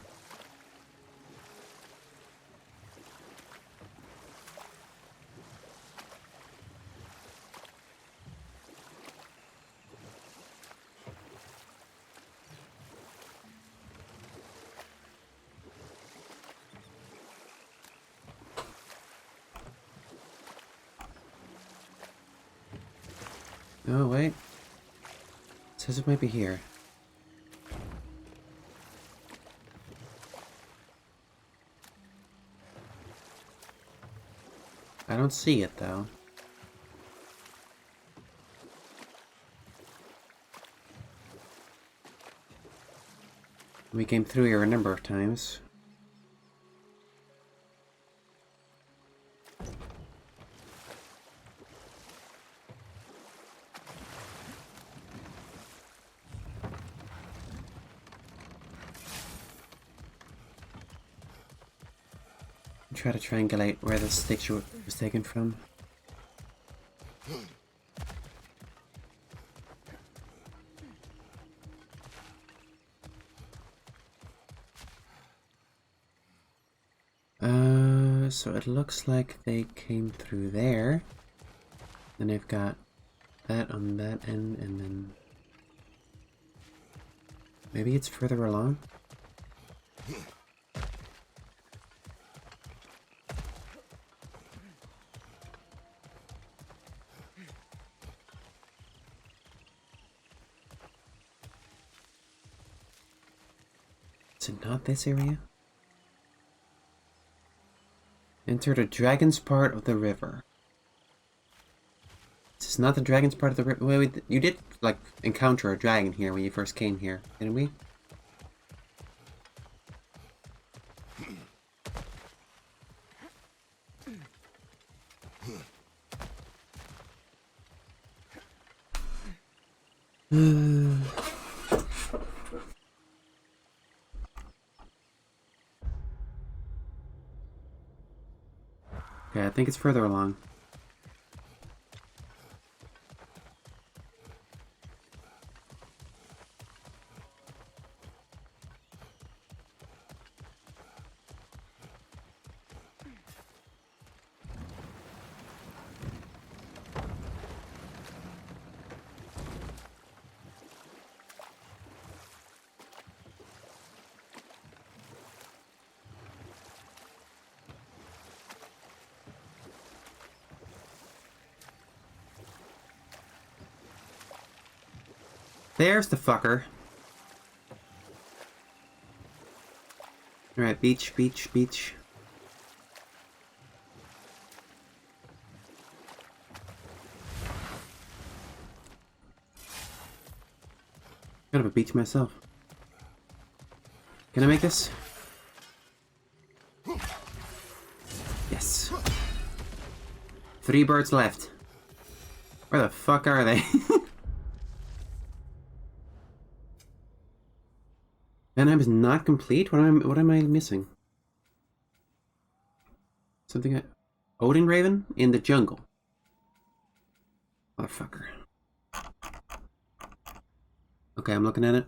Oh, wait. It says it might be here. I don't see it, though. We came through here a number of times. Try to triangulate where the stick was taken from. So it looks like they came through there. Then they've got that on that end, and then maybe it's further along. Is it not this area? Enter the dragon's part of the river. This is not the dragon's part of the river. Wait, you did, like, encounter a dragon here when you first came here, didn't we? Okay, I think it's further along. There's the fucker. Alright, beach, beach, beach. Kind of a beach myself. Can I make this? Yes. 3 birds left. Where the fuck are they? And I was not complete? What am I missing? Something Odin Raven? In the jungle. Motherfucker. Okay, I'm looking at it.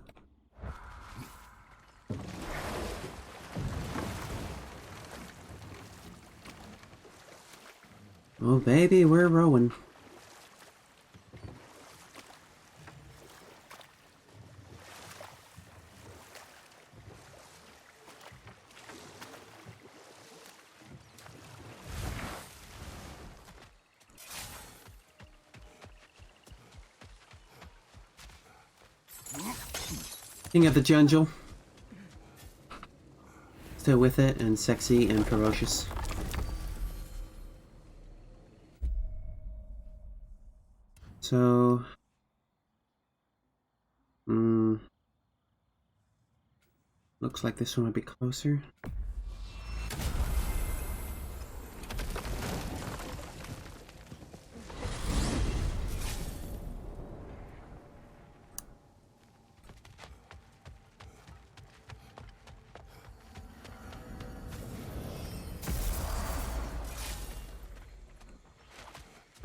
Oh baby, we're rowing. King of the jungle. Still with it, and sexy and ferocious. So... looks like this one might be closer.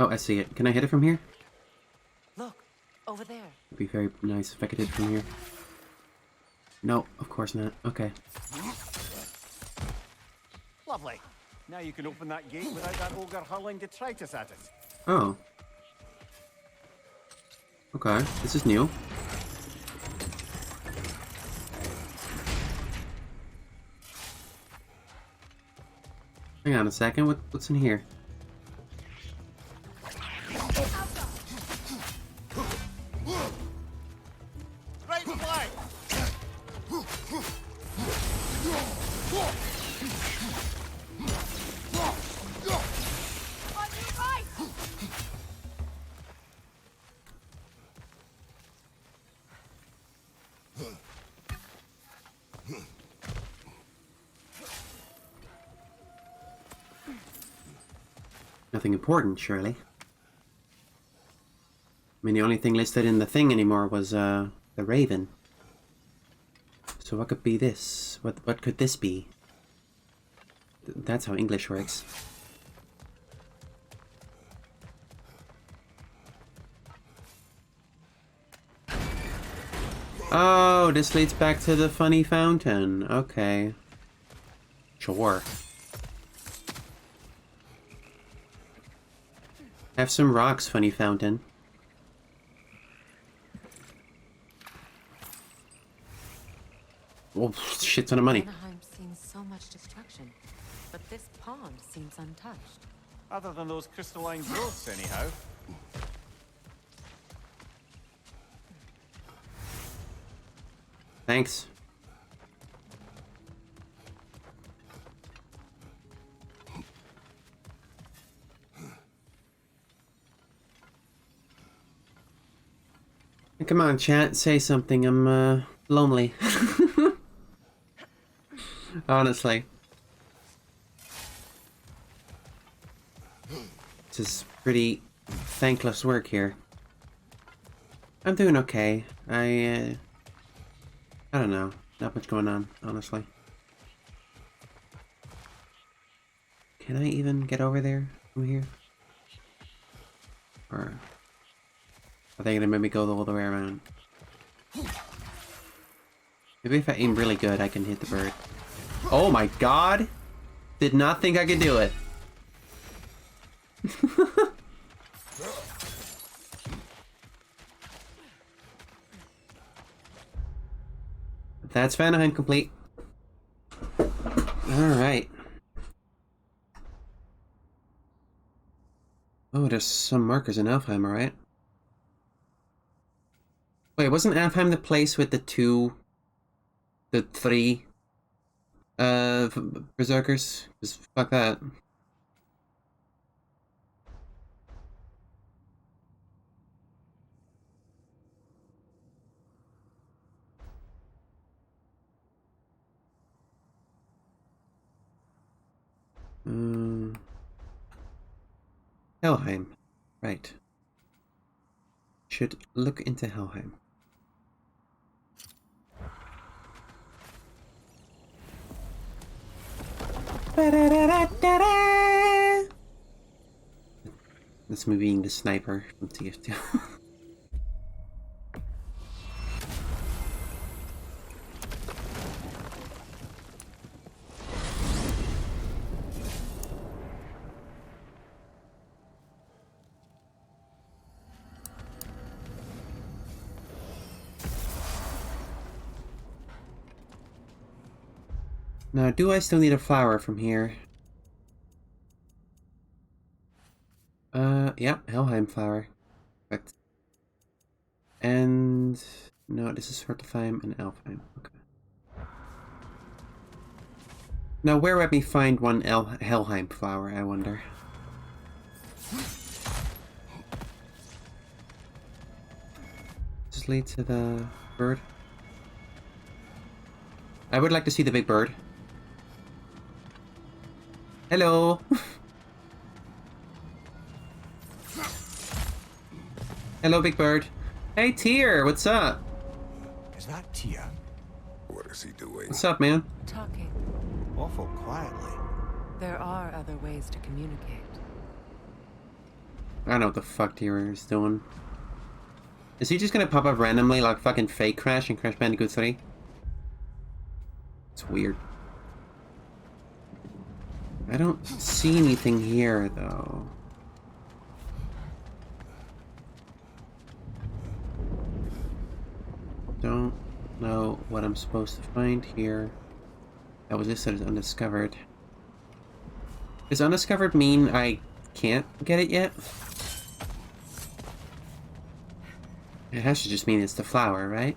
Oh, I see it. Can I hit it from here? Look, over there. It'd be very nice if I could hit it from here. No, of course not. Okay. Lovely. Now you can open that gate without that ogre hurling detritus at it. Oh. Okay, this is new. Hang on a second, what's in here? Nothing important, surely. I mean, the only thing listed in the thing anymore was, the Raven. So what could be this? What could this be? That's how English works. Oh, this leads back to the funny fountain. Okay. Sure. Have some rocks, funny fountain. Oh, shit ton of money. Anaheim's seen so much destruction, but this pond seems untouched. Other than those crystalline growths, anyhow. Thanks. Come on, chat, say something. I'm lonely. Honestly. This is pretty thankless work here. I'm doing okay. I don't know. Not much going on, honestly. Can I even get over there from here? Or are they gonna make me go all the way around? Maybe if I aim really good, I can hit the bird. Oh my god! Did not think I could do it. That's Vanaheim complete. Alright. Oh, there's some markers in Alfheim, alright? Wait, wasn't Alfheim the place with the three, berserkers? Just fuck that. Helheim. Right. Should look into Helheim. That's me being the sniper from TF2. Now, do I still need a flower from here? Yeah, Helheim flower. Perfect. And no, this is Svartalfheim and Alfheim. Okay. Now, where would we find one Helheim flower, I wonder? Just lead to the bird. I would like to see the big bird. Hello! Hello, big bird. Hey, Tyr, what's up? Is that Tyr? What is he doing? What's up, man? Talking. Awful quietly. There are other ways to communicate. I don't know what the fuck Tyr is doing. Is he just gonna pop up randomly like fucking fake Crash and Crash Bandicoot 3? It's weird. I don't see anything here, though. Don't know what I'm supposed to find here. That was listed as undiscovered. Does undiscovered mean I can't get it yet? It has to just mean it's the flower, right?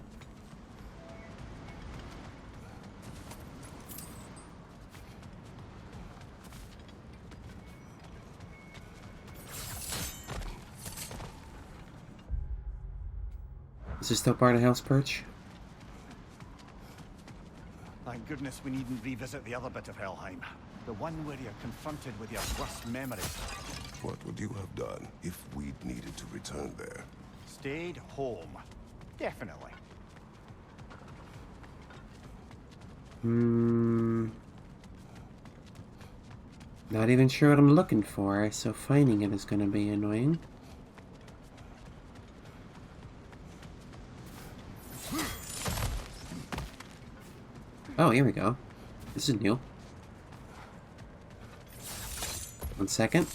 Is this still part of Hell's Perch? Thank goodness we needn't revisit the other bit of Helheim. The one where you're confronted with your worst memories. What would you have done if we'd needed to return there? Stayed home. Definitely. Not even sure what I'm looking for, so finding it is gonna be annoying. Oh, here we go. This is new. 1 second.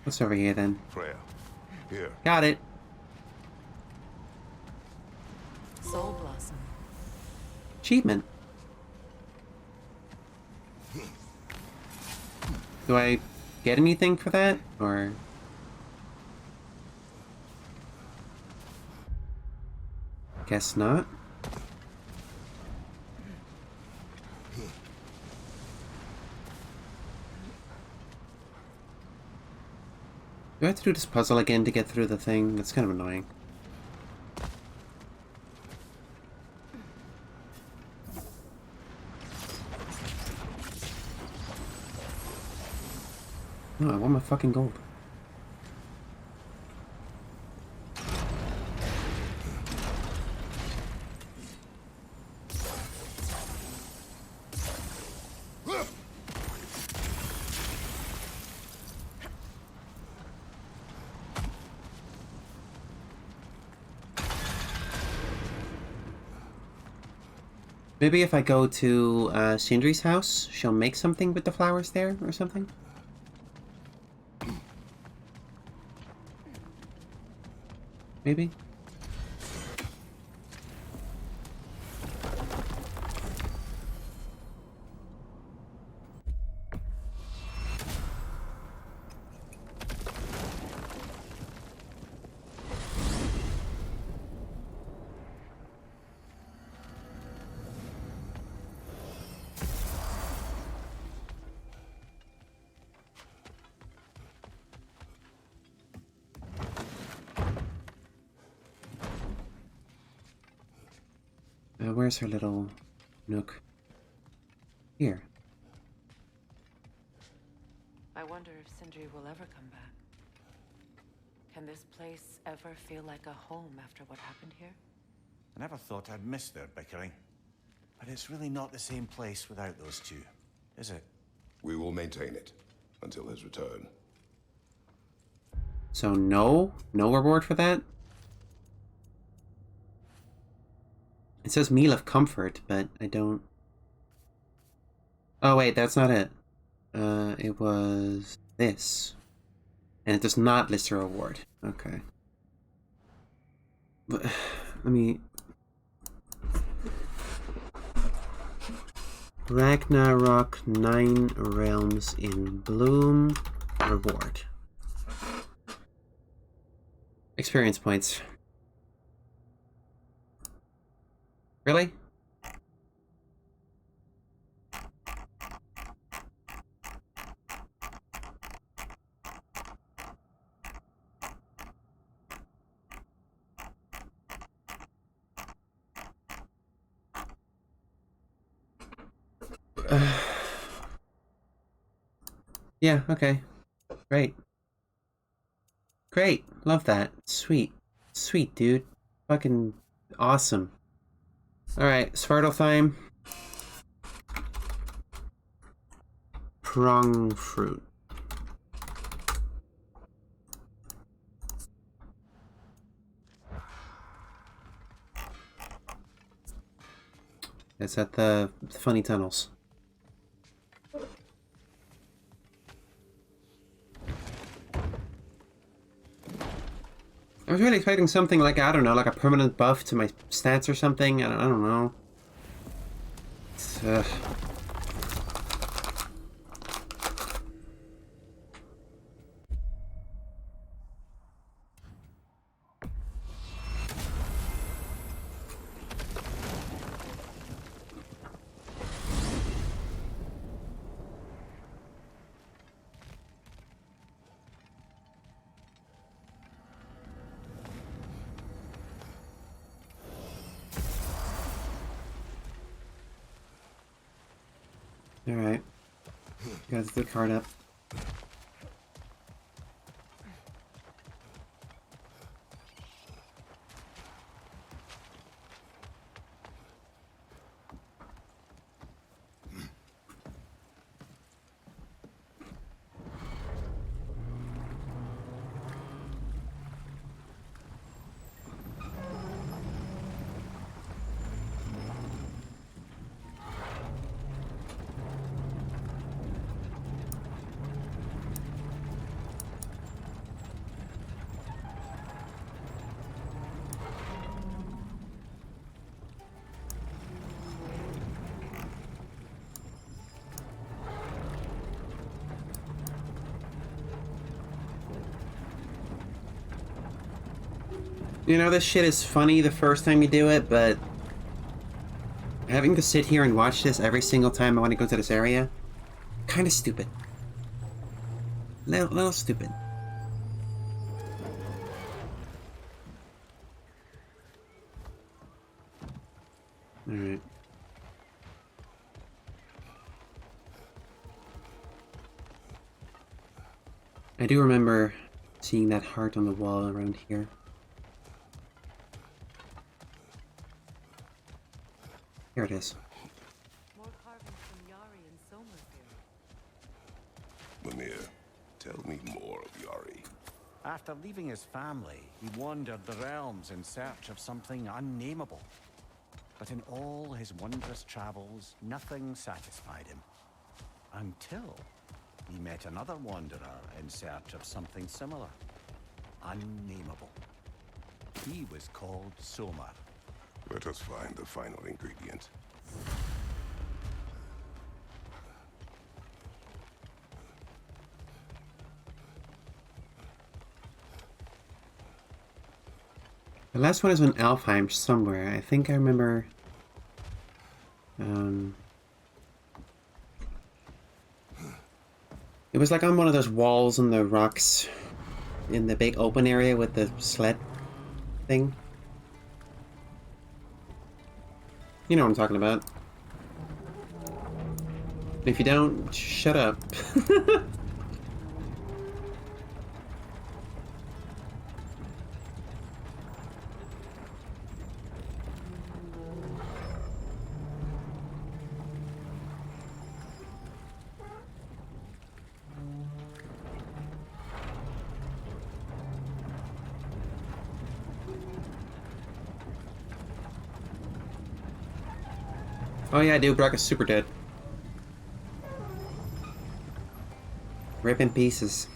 What's over here then? Freya, here. Got it. Soul Blossom. Achievement. Do I get anything for that, or? Guess not. Do I have to do this puzzle again to get through the thing? That's kind of annoying. No, I want my fucking gold. Maybe if I go to Sindri's house, she'll make something with the flowers there or something? Maybe? Where's her little nook? Here. I wonder if Sindri will ever come back. Can this place ever feel like a home after what happened here? I never thought I'd miss their bickering. But it's really not the same place without those two, is it? We will maintain it until his return. So no reward for that? It says meal of comfort, but I don't... Oh wait, that's not it. It was this. And it does not list a reward. Okay. But, let me... Ragnarok 9 Realms in Bloom. Reward. Experience points. Really? Yeah, okay. Great. Great. Love that. Sweet. Sweet, dude. Fucking awesome. Alright, Svartalfheim. Prong fruit. It's at the funny tunnels. I was really expecting something like, I don't know, like a permanent buff to my stats or something. I don't know. It's, Alright. Got the card up. You know, this shit is funny the first time you do it, but having to sit here and watch this every single time I want to go to this area, kind of stupid. Little stupid. Alright. I do remember seeing that heart on the wall around here. Here it is. More carvings from Yari and Somer here. Mimir, tell me more of Yari. After leaving his family, he wandered the realms in search of something unnameable. But in all his wondrous travels, nothing satisfied him. Until he met another wanderer in search of something similar. Unnameable. He was called Somer. Let us find the final ingredient. The last one is in Alfheim somewhere. I think I remember... It was like on one of those walls on the rocks in the big open area with the sled thing. You know what I'm talking about. If you don't, shut up. Oh yeah, dude, Brock is super dead. Rip in pieces.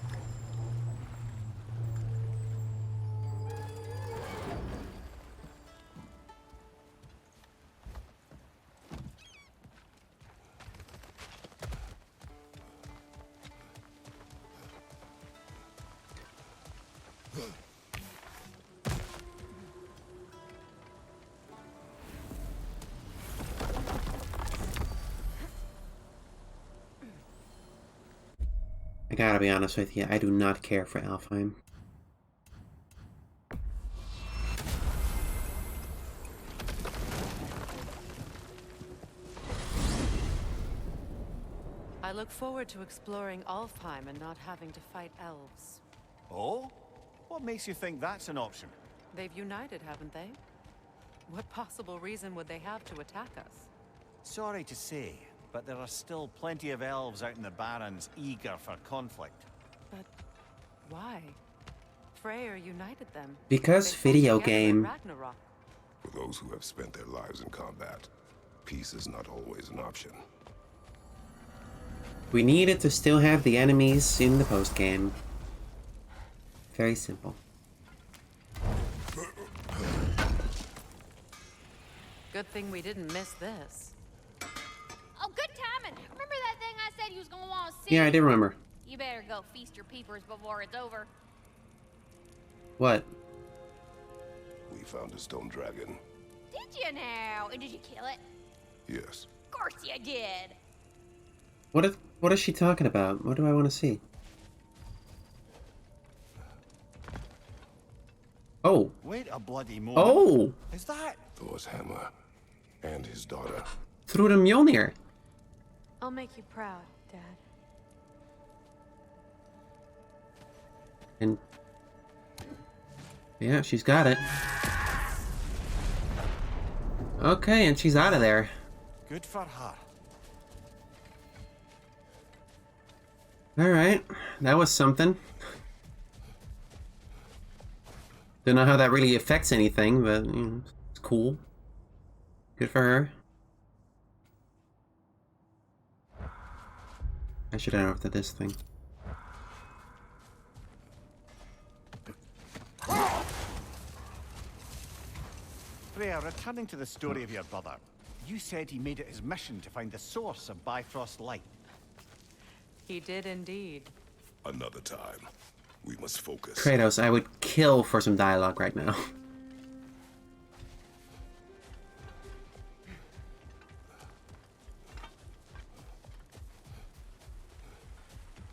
I gotta be honest with you, I do not care for Alfheim. I look forward to exploring Alfheim and not having to fight elves. Oh? What makes you think that's an option? They've united, haven't they? What possible reason would they have to attack us? Sorry to say, but there are still plenty of elves out in the Barrens eager for conflict. But why? Freyr united them. Because They fought video together in game. Ragnarok. For those who have spent their lives in combat, peace is not always an option. We needed to still have the enemies in the post-game. Very simple. Good thing we didn't miss this. Oh, good timing. Remember that thing I said you was gonna want to see? Yeah, I did remember. You better go feast your peepers before it's over. What? We found a stone dragon. Did you now? And did you kill it? Yes. Of course you did. What is she talking about? What do I want to see? Oh. Wait a bloody moment. Oh! Is that Thor's hammer and his daughter? Through the Mjolnir. I'll make you proud, Dad. And yeah, she's got it. Okay, and she's out of there. good for her? Alright, that was something. Don't know how that really affects anything, but you know, it's cool. Good for her. I should head over to this thing. Freya, returning to the story of your brother, you said he made it his mission to find the source of Bifrost light. He did indeed. Another time. We must focus. Kratos, I would kill for some dialogue right now.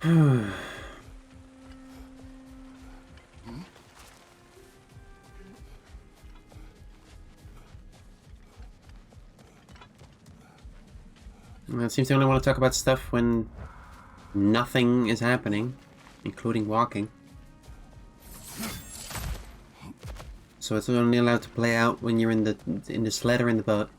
Well, it seems they only want to talk about stuff when nothing is happening, including walking. So it's only allowed to play out when you're in the sled or in the boat.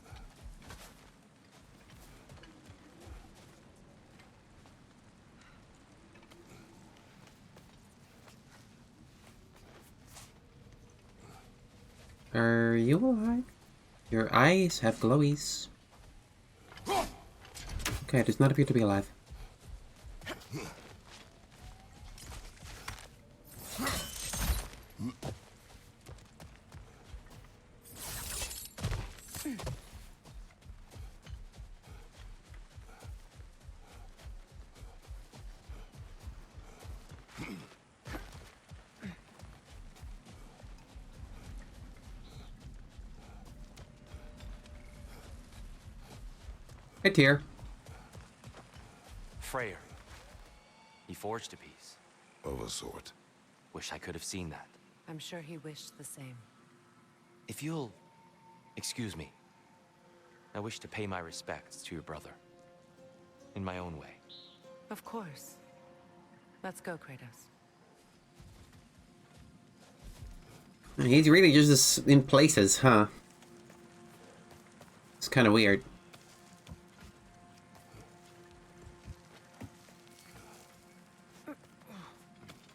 Are you alive? Your eyes have glowies. Okay, it does not appear to be alive. Hey, Tyr. Freyr. He forged a piece. Of a sort. Wish I could have seen that. I'm sure he wished the same. If you'll excuse me, I wish to pay my respects to your brother. In my own way. Of course. Let's go, Kratos. He's really just in places, huh? It's kind of weird.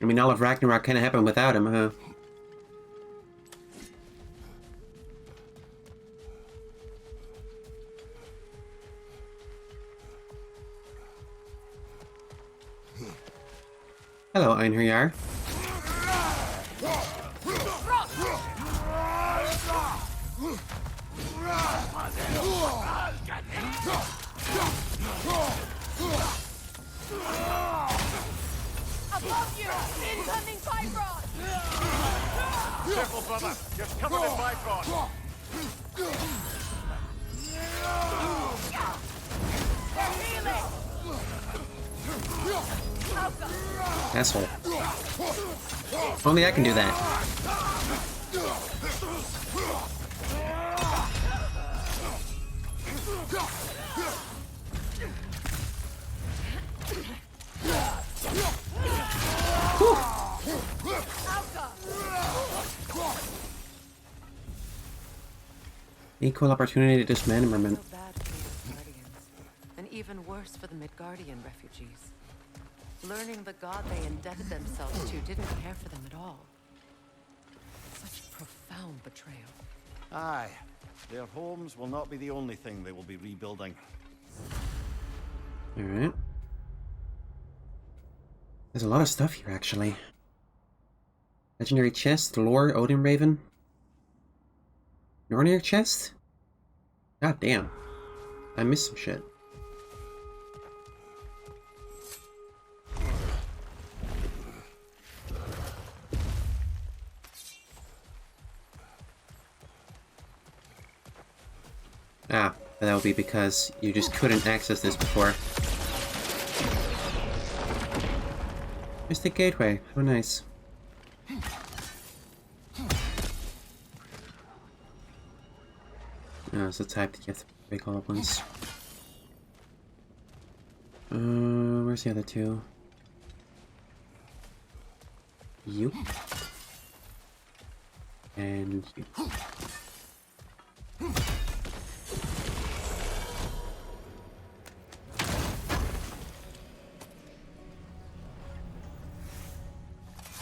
I mean, all of Ragnarok kind of happened without him, huh? Hello, Einherjar. Above you! Incoming Pyro! Careful, brother. You're covered in Bifrost. They're healing! Asshole. Only I can do that. Equal opportunity to dismemberment. So bad for the Guardians, and even worse for the Midgardian refugees. Learning the god they indebted themselves to didn't care for them at all. Such profound betrayal. Aye. Their homes will not be the only thing they will be rebuilding. Alright. There's a lot of stuff here, actually. Legendary chest, lore, Odin Raven. Nornir chest? God damn. I missed some shit. Ah, that would be because you just couldn't access this before. Mystic Gateway. How nice. Oh, it's the type that you have to break all at once. Where's the other two? You. And you.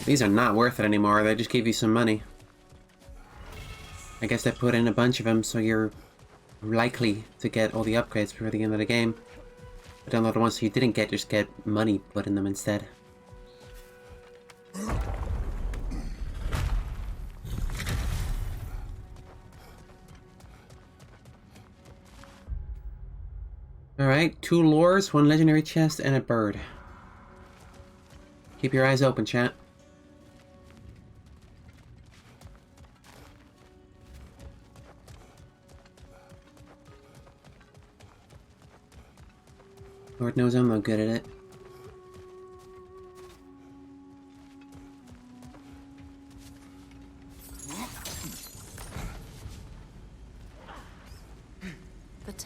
These are not worth it anymore, they just gave you some money. I guess they put in a bunch of them so you're likely to get all the upgrades before the end of the game. But then the ones you didn't get, just get money put in them instead. Alright, 2 lures, 1 legendary chest, and a bird. Keep your eyes open, chat. Lord knows I'm not good at it.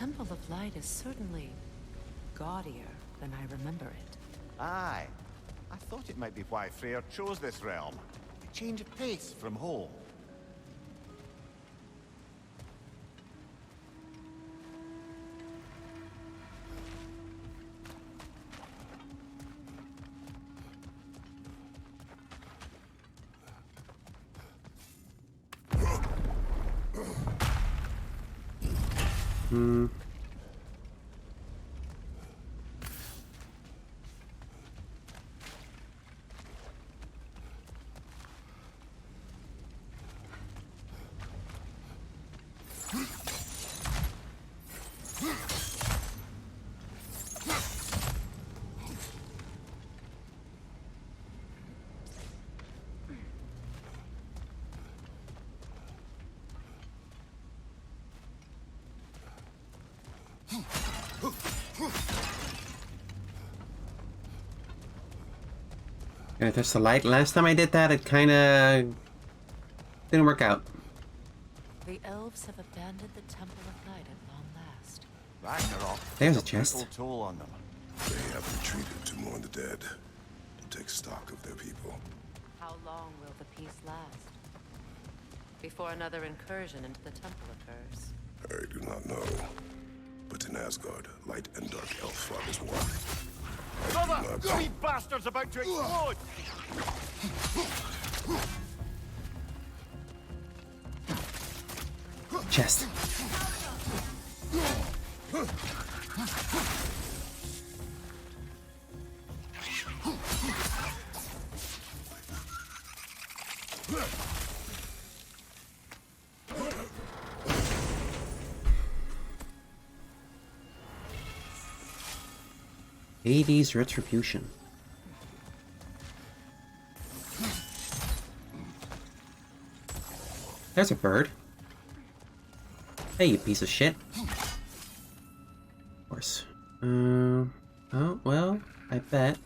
Temple of Light is certainly gaudier than I remember it. Aye. I thought it might be why Freyr chose this realm. A change of pace from home. Hmm. Gonna touch the light. Last time I did that, it kinda didn't work out. The elves have abandoned the Temple of Light at long last. Ragnarok. There's a took chest. brutal toll on them. They have retreated to mourn the dead, to take stock of their people. How long will the peace last? Before another incursion into the temple occurs. I do not know. But in Asgard, light and dark elf fought as one. Brother! The wee bastard's about to explode! Chest. Hades' Retribution. There's a bird. Hey, you piece of shit. Of course. Oh, well, I bet.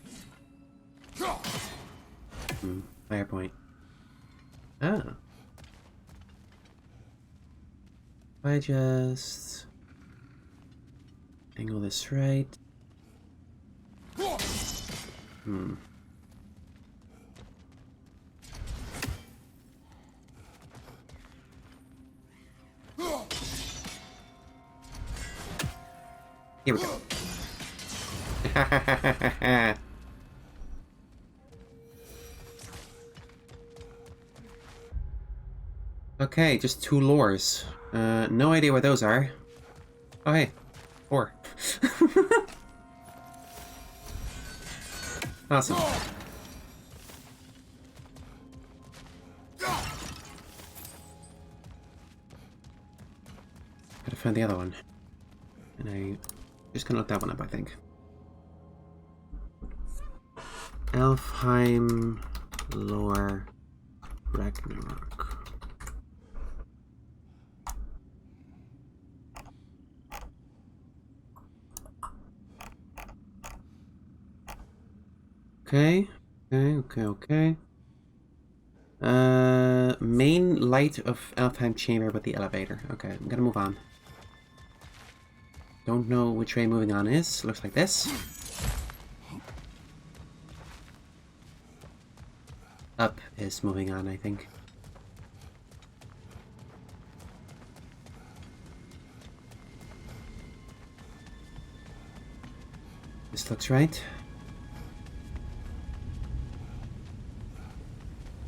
Fire point. Ah. If I just angle this right. Here we go. Okay, just 2 lures. No idea what those are. Oh hey, 4. Awesome. Gotta find the other one. And I just gonna look that one up, I think. Elfheim lore Ragnarok. Okay. Main light of Elfheim chamber with the elevator. Okay, I'm gonna move on. Don't know which way moving on is. Looks like this. Up is moving on, I think. This looks right.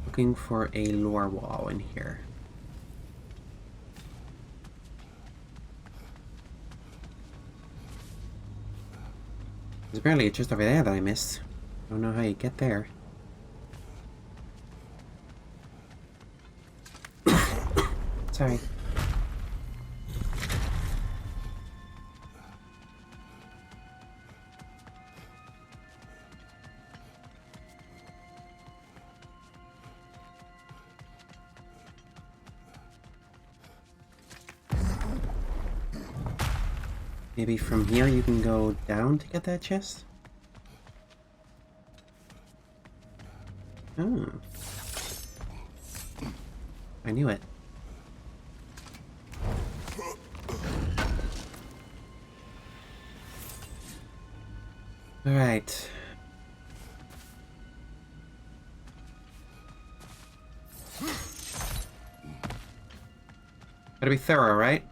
Looking for a lore wall in here. There's apparently a chest over there that I missed. Don't know how you get there. Sorry. Maybe from here you can go down to get that chest? Oh. I knew it. Alright. Gotta be thorough, right?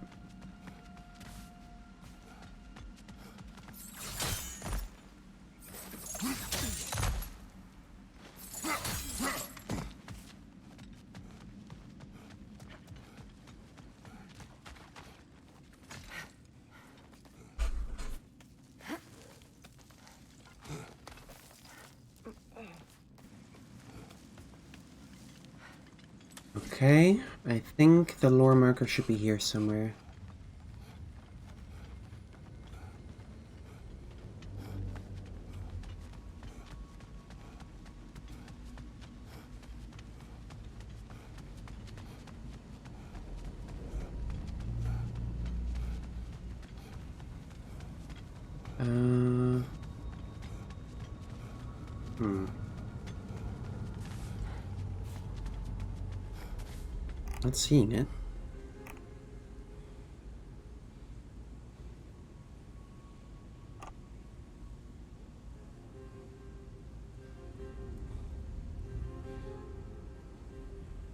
Okay, I think the lore marker should be here somewhere. Not seeing it.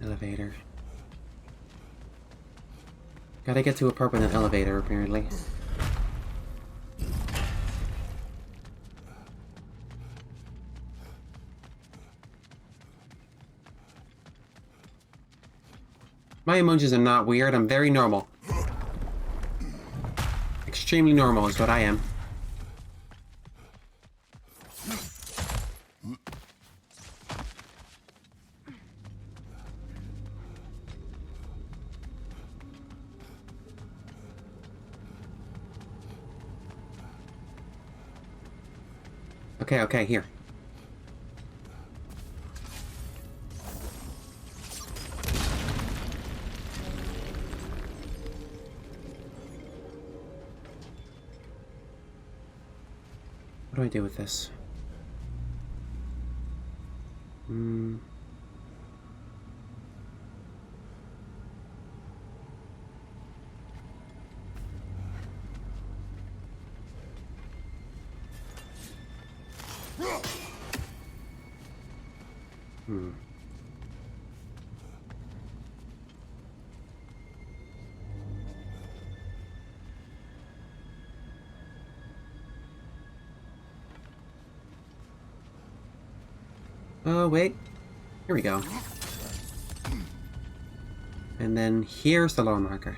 Elevator. Gotta get to a part with an elevator, apparently. My emojis are not weird, I'm very normal. Extremely normal is what I am. Okay, here. What do I do with this? Oh, wait. Here we go. And then here's the lore marker.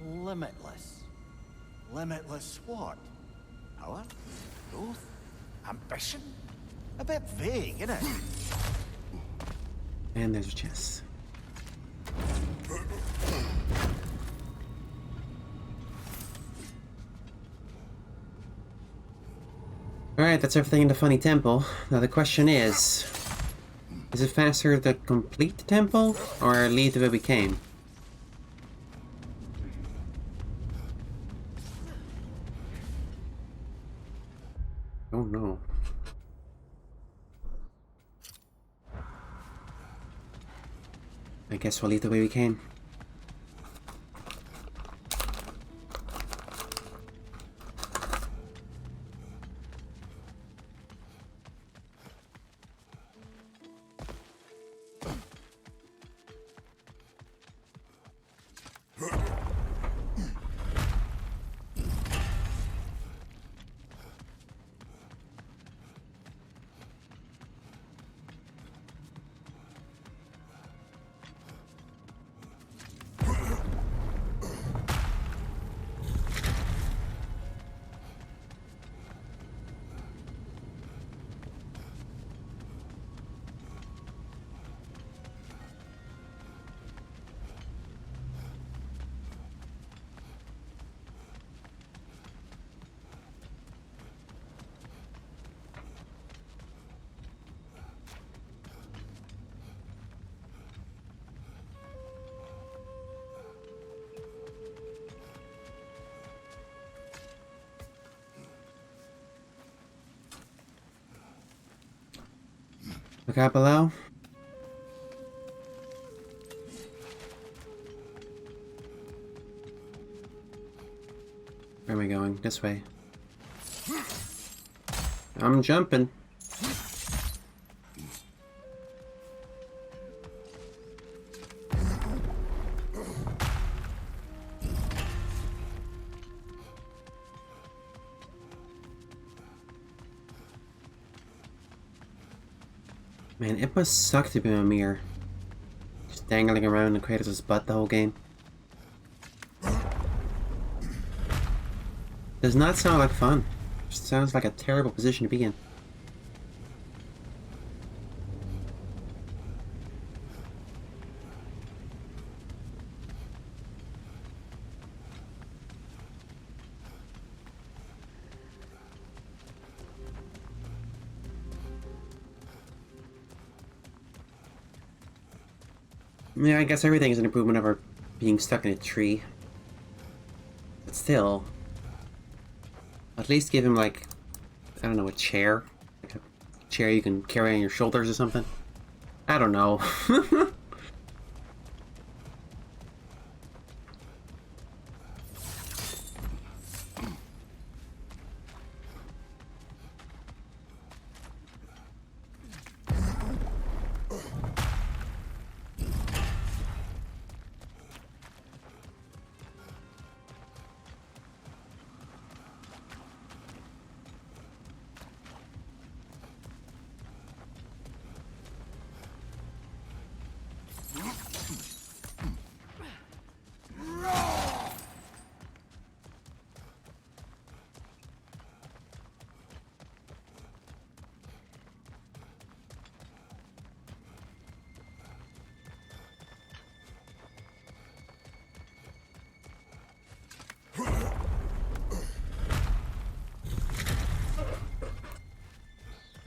Limitless. Limitless what? Power? Growth? Ambition? A bit vague, isn't it? And there's a chest. Alright, that's everything in the funny temple. Now the question is it faster to complete the temple, or leave the way we came? Oh no. I guess we'll leave the way we came. Look out below. Where am I going? This way. I'm jumping. Man, it must suck to be a mirror. Just dangling around in Kratos' butt the whole game. Does not sound like fun. Just sounds like a terrible position to be in. Yeah, I guess everything is an improvement over being stuck in a tree. But still, at least give him, like, I don't know, a chair? Like a chair you can carry on your shoulders or something? I don't know.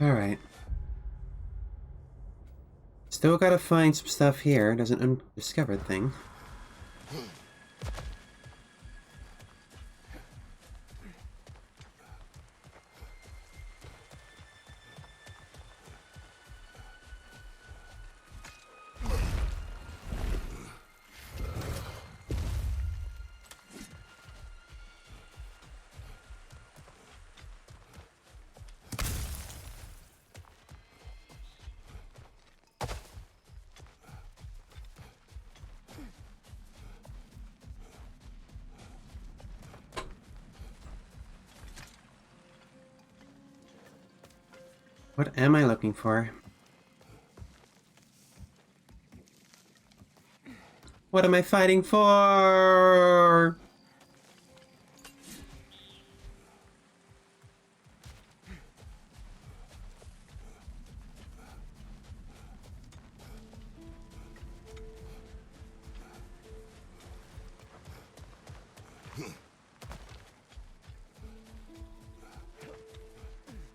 Alright. Still gotta find some stuff here. There's an undiscovered thing. What am I looking for? What am I fighting for?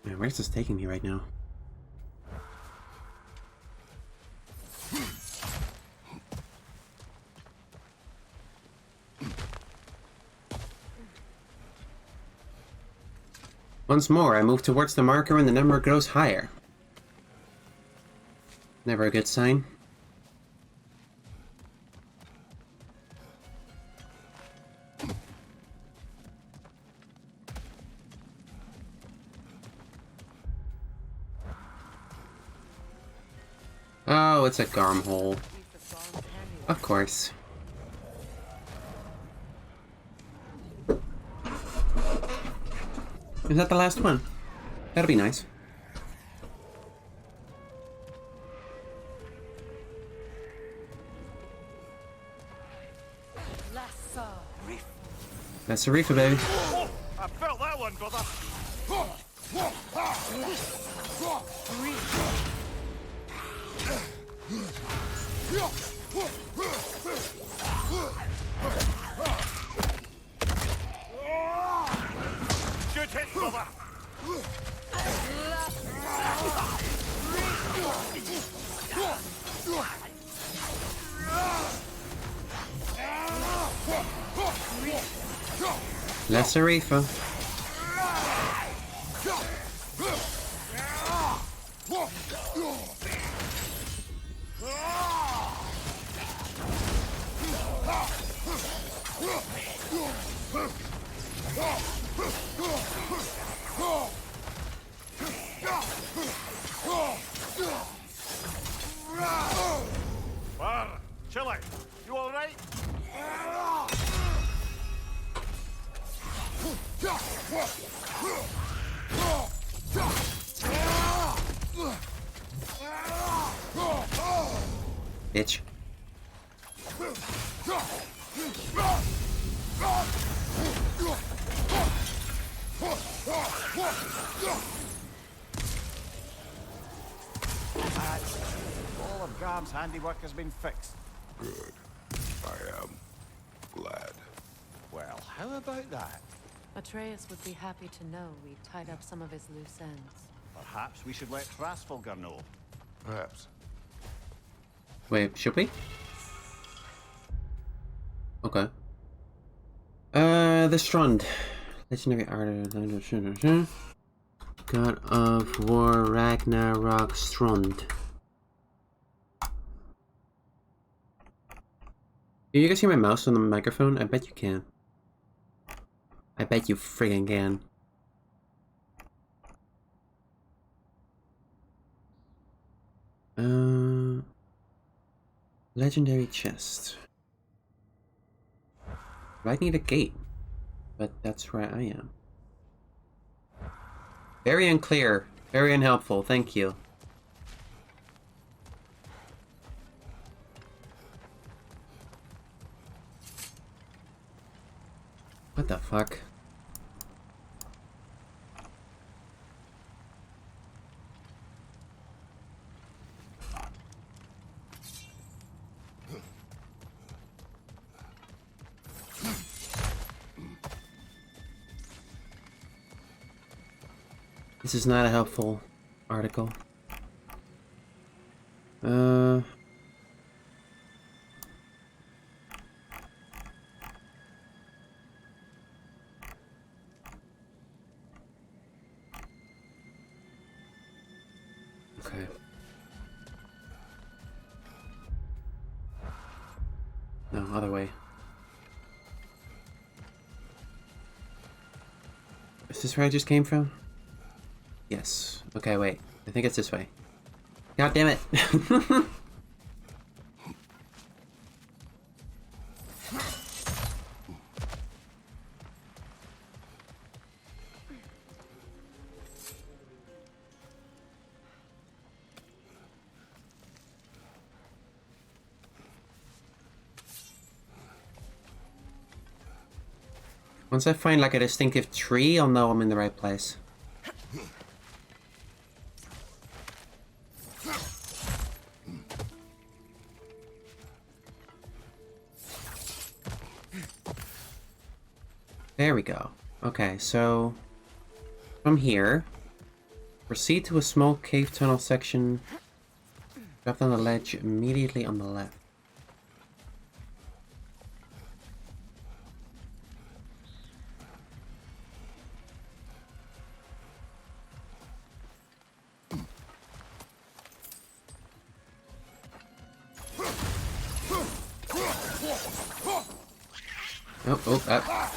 Man, where's this taking me right now? Once more, I move towards the marker and the number grows higher. Never a good sign. Oh, it's a garm hole. Of course. Is that the last one? That'll be nice. That's a reefer, baby. Oh, I felt that one, brother. Good hit, brother. Lesser reefer. Bitch. All of Gram's handiwork has been fixed. Good. I am glad. Well, how about that? Atreus would be happy to know we tied up some of his loose ends. Perhaps we should let Hrasfulgar know. Perhaps. Wait, should we? Okay. The Strund. Legendary art. God of War Ragnarok Strund. Can you guys hear my mouse on the microphone? I bet you can. I bet you friggin' can. Legendary chest. I need a gate, but that's where I am. Very unclear, very unhelpful, thank you. What the fuck? This is not a helpful article. Okay. No, other way. Is this where I just came from? Yes. Okay, wait. I think it's this way. God damn it! Once I find like a distinctive tree, I'll know I'm in the right place. There we go. Okay, so from here, proceed to a small cave tunnel section. Drop down the ledge immediately on the left. Oh.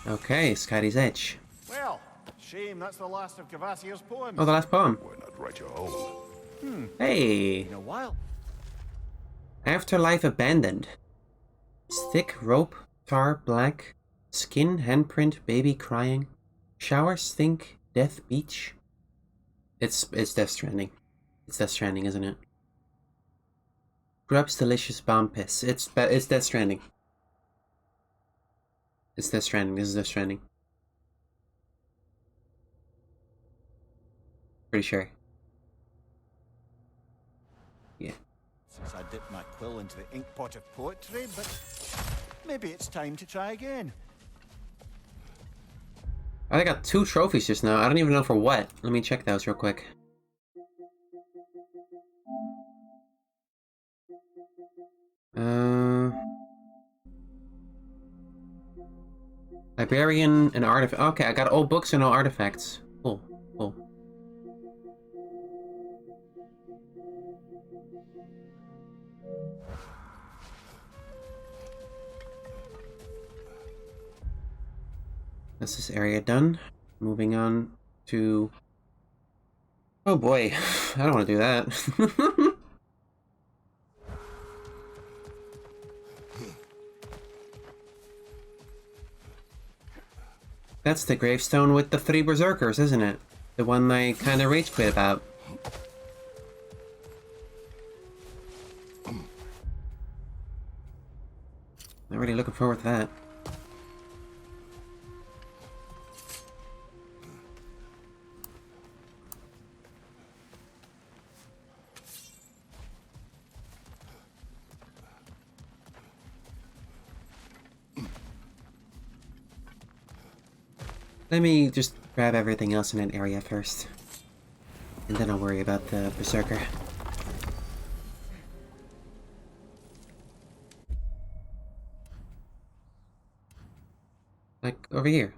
Okay, Scotty's Edge. Well, shame that's the last of Kvasir's poems. Oh, the last poem. Why not write your own? Hey! In a while. Afterlife abandoned. Stick, rope, tar, black. Skin, handprint, baby crying. Shower, stink, death, beach. It's Death Stranding. It's Death Stranding, isn't it? Grubs, delicious bomb piss. It's Death Stranding. It's Death Stranding. This is Death Stranding. Pretty sure. Yeah. Since I dipped my quill into the ink pot of poetry, but maybe it's time to try again. I got 2 trophies just now. I don't even know for what. Let me check those real quick. Librarian and artifact. Okay, I got old books and no artifacts. Cool. That's this area done. Moving on to... Oh boy, I don't want to do that. That's the gravestone with the 3 berserkers, isn't it? The one I kind of rage quit about. Not really looking forward to that. Let me just grab everything else in that area first. And then I'll worry about the berserker. Like, over here.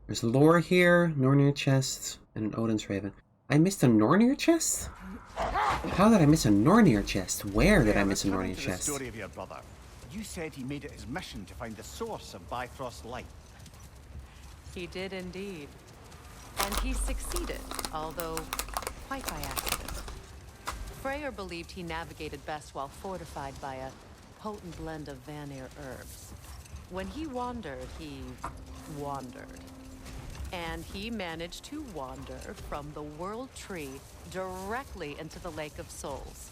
There's lore here, Nornir chest, and an Odin's Raven. I missed a Nornir chest? How did I miss a Nornir chest? Where did I miss a Nornir chest? The story of your brother. You said he made it his mission to find the source of Bifrost's light. He did indeed. And he succeeded, although quite by accident. Freyr believed he navigated best while fortified by a potent blend of Vanir herbs. When he wandered, he wandered. And he managed to wander from the World Tree directly into the Lake of Souls.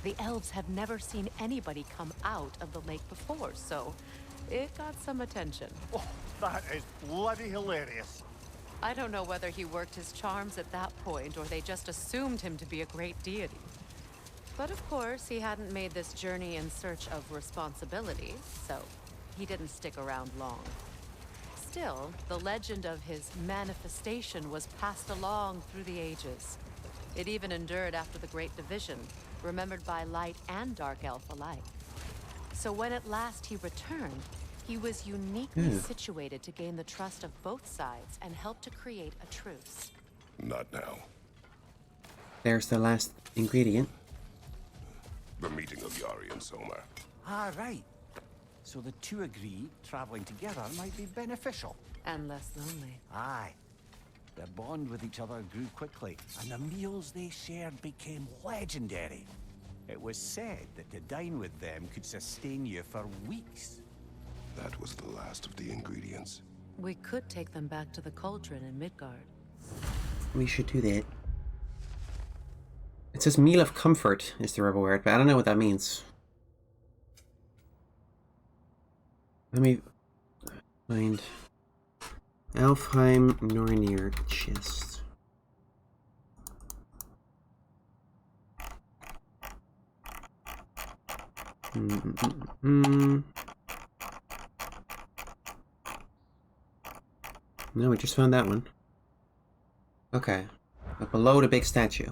The elves have never seen anybody come out of the lake before, so it got some attention. Oh, that is bloody hilarious. I don't know whether he worked his charms at that point or they just assumed him to be a great deity. But of course, he hadn't made this journey in search of responsibility, so he didn't stick around long. Still, the legend of his manifestation was passed along through the ages. It even endured after the Great Division, remembered by Light and Dark Elf alike. So when at last he returned, he was uniquely situated to gain the trust of both sides and help to create a truce. Not now. There's the last ingredient. The meeting of Yari and Soma. Ah, right. So the two agreed traveling together might be beneficial. And less lonely. Aye. Their bond with each other grew quickly, and the meals they shared became legendary. It was said that to dine with them could sustain you for weeks. That was the last of the ingredients. We could take them back to the cauldron in Midgard. We should do that. It says meal of comfort is the reward, but I don't know what that means. Let me find Alfheim Nornir chest. No, we just found that one. Okay. But below the big statue.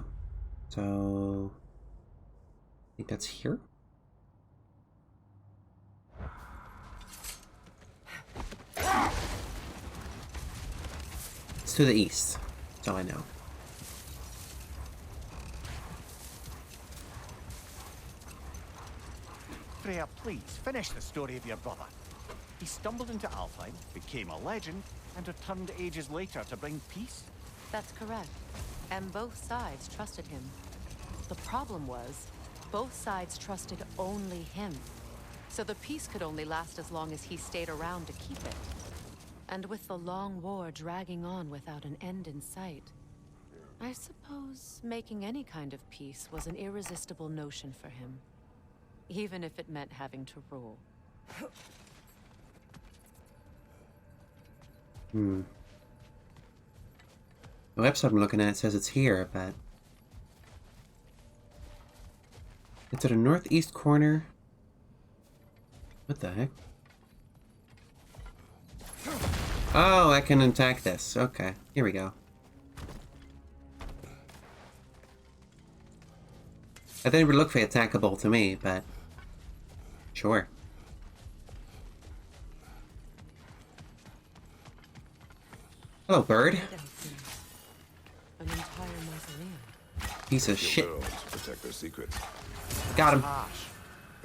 So I think that's here? It's to the east. That's all I know. Freya, please, finish the story of your brother. He stumbled into Alfheim, became a legend, and returned ages later to bring peace? That's correct. And both sides trusted him. The problem was, both sides trusted only him. So the peace could only last as long as he stayed around to keep it. And with the long war dragging on without an end in sight, I suppose making any kind of peace was an irresistible notion for him. Even if it meant having to rule. The website I'm looking at says it's here, but it's at a northeast corner. What the heck? Oh, I can attack this. Okay, here we go. I didn't even look for attackable to me, but sure. Hello, bird. An entire mausoleum. Piece of shit. Girls protect their secrets. Got him.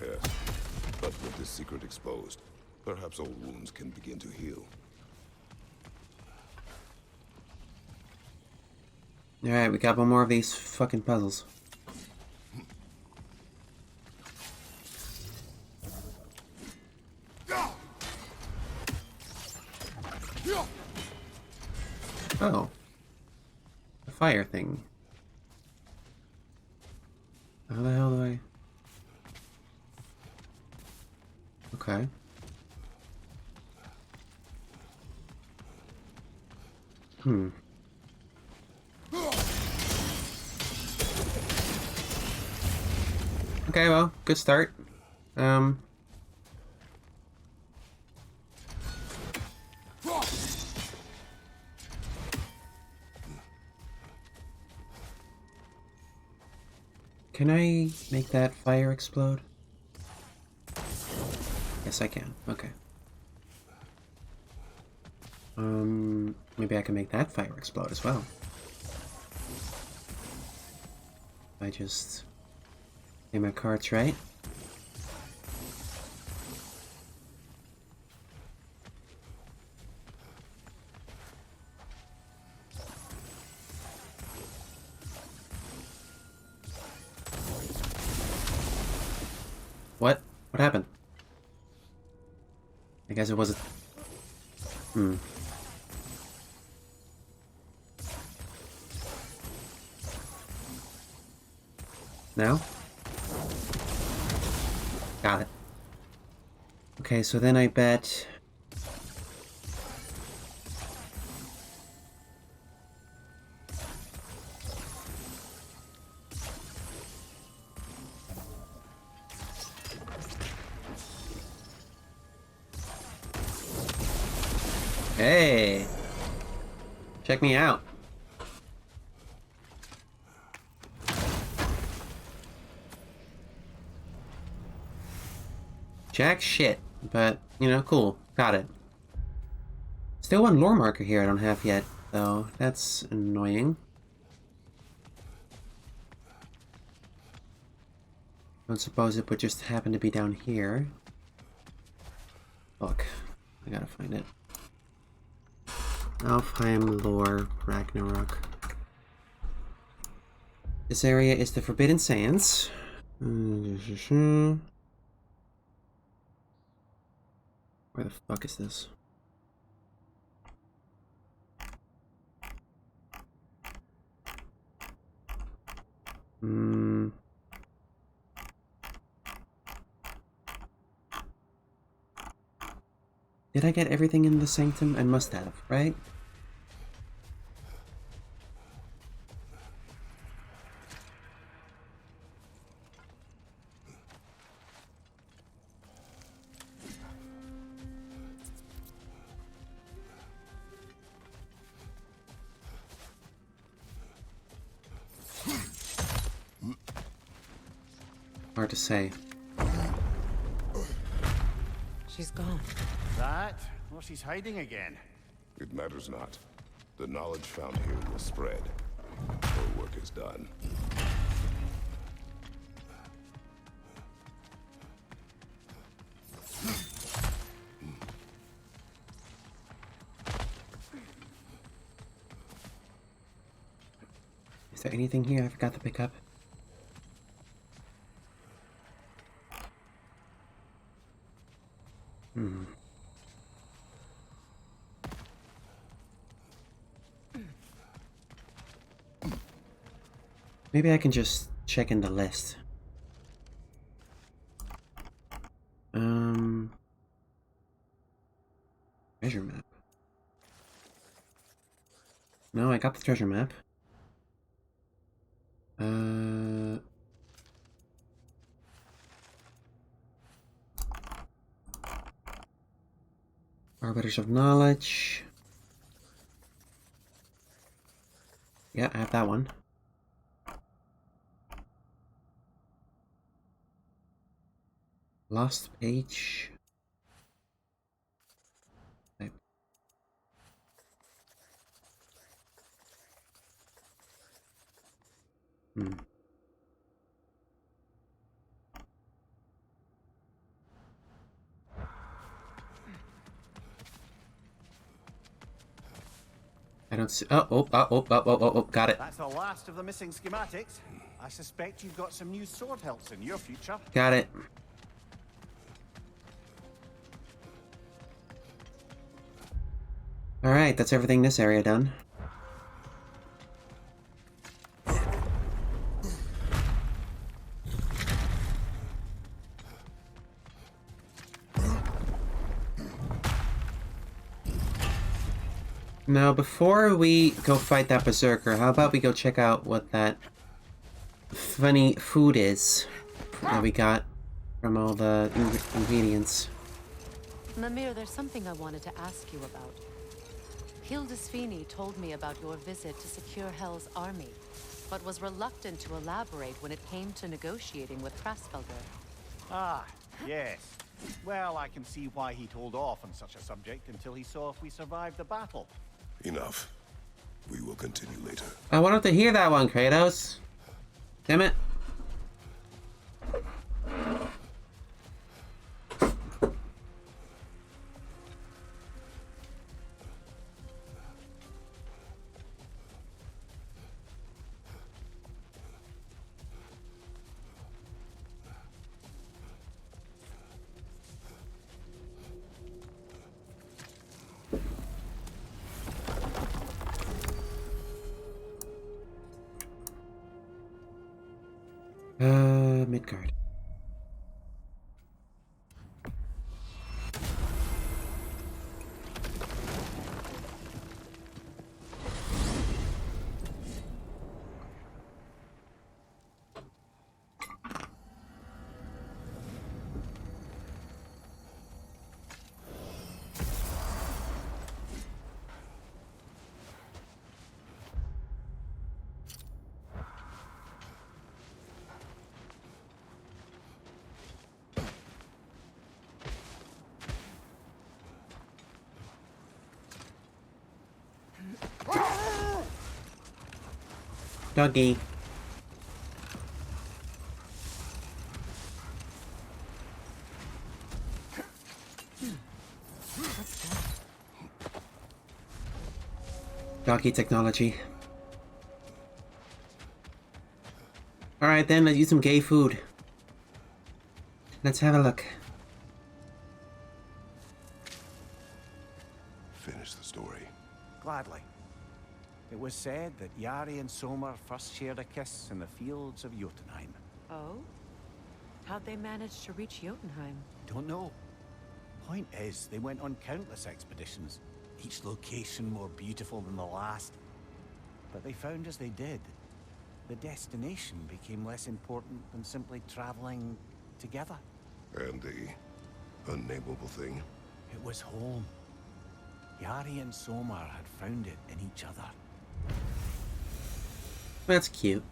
Yes. But with this secret exposed, perhaps old wounds can begin to heal. Alright, we got one more of these fucking puzzles. Oh. The fire thing. How the hell do I... Okay. Okay, well, good start. Can I make that fire explode? Yes, I can. Okay. Maybe I can make that fire explode as well. I just play my cards right. What? What happened? I guess it wasn't... Now? Got it. Okay, so then I bet... Hey! Check me out. Jack shit, but, you know, cool. Got it. Still one lore marker here I don't have yet, though. That's annoying. Don't suppose it would just happen to be down here. Look, I gotta find it. Alfheim lore Ragnarok. This area is the Forbidden Sands. Where the fuck is this? Did I get everything in the sanctum? I must have, right? Hard to say. She's gone. That? Or she's hiding again. It matters not. The knowledge found here will spread. Her work is done. Is there anything here I forgot to pick up? Maybe I can just check in the list. Treasure map. No, I got the treasure map. Arbiters of Knowledge. Yeah, I have that one. Lost page. Okay. don't see. Got it. That's the last of the missing schematics. I suspect you've got some new sword hilts in your future. Got it. Alright, that's everything in this area done. Now, before we go fight that berserker, how about we go check out what that funny food is that we got from all the ingredients. Mimir, there's something I wanted to ask you about. Hildisvini told me about your visit to secure Hell's army, but was reluctant to elaborate when it came to negotiating with Krasfelder. Ah, yes. Well, I can see why he'd hold off on such a subject until he saw if we survived the battle. Enough. We will continue later. I wanted to hear that one, Kratos. Damn it. Midgard. Doggy. Doggy technology. Alright then, let's use some gay food. Let's have a look. Finish the story. Gladly. It was said that Yari and Sommer first shared a kiss in the fields of Jotunheim. Oh? How'd they manage to reach Jotunheim? Don't know. Point is, they went on countless expeditions, each location more beautiful than the last. But they found as they did, the destination became less important than simply traveling together. And the unnameable thing? It was home. Yari and Sommer had found it in each other. That's cute.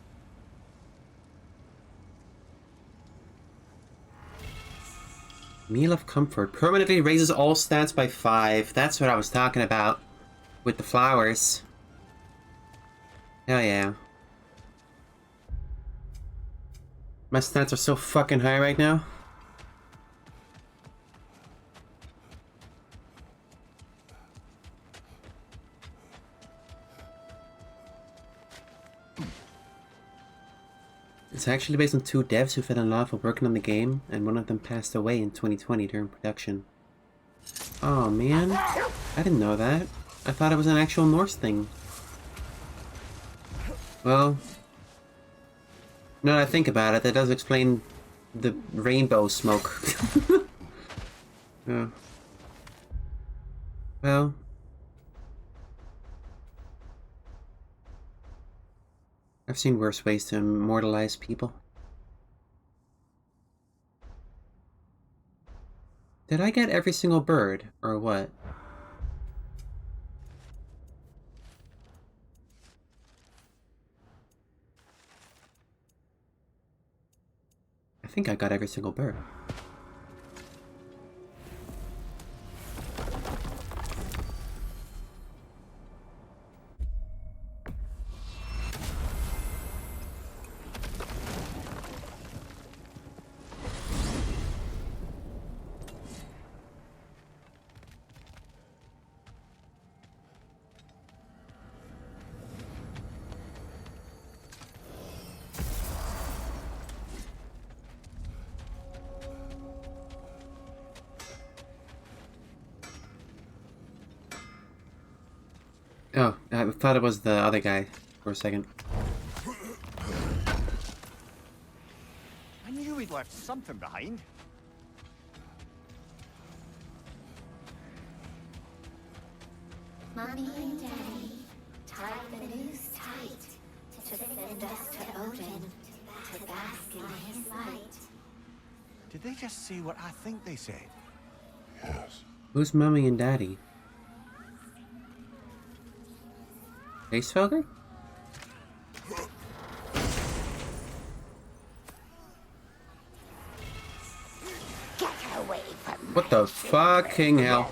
Meal of Comfort. Permanently raises all stats by 5. That's what I was talking about. With the flowers. Hell yeah. My stats are so fucking high right now. It's actually based on 2 devs who fell in love while working on the game, and one of them passed away in 2020 during production. Oh man, I didn't know that. I thought it was an actual Norse thing. Well, now that I think about it, that does explain the rainbow smoke. Yeah. Well. I've seen worse ways to immortalize people. Did I get every single bird, or what? I think I got every single bird. Oh, I thought it was the other guy for a second. I knew we'd left something behind. Mommy and Daddy tied the noose tight to send us to Odin to bask in his light. Did they just say what I think they said? Yes. Who's Mommy and Daddy? Facefelger? Get away from What the fucking hell?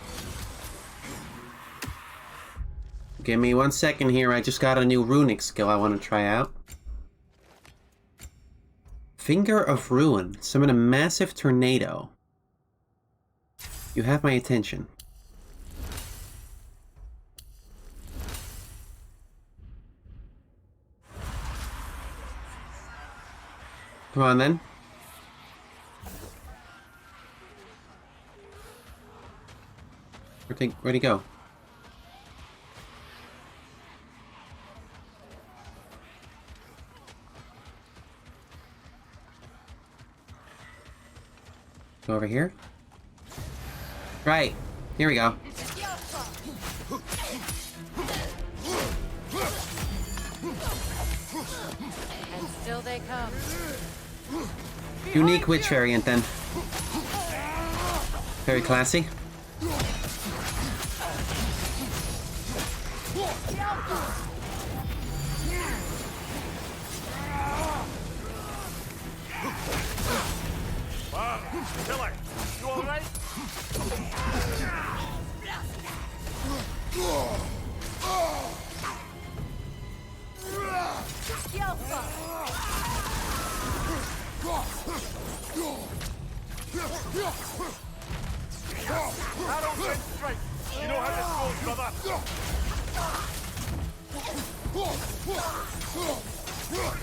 Give me 1 second here, I just got a new runic skill I want to try out. Finger of Ruin. Summon a massive tornado. You have my attention. Come on then. Where'd he go? Go over here. Right. Here we go. And still they come. Unique witch variant then. Very classy. Killer, you alright? I don't get straight. You know how this goes, brother.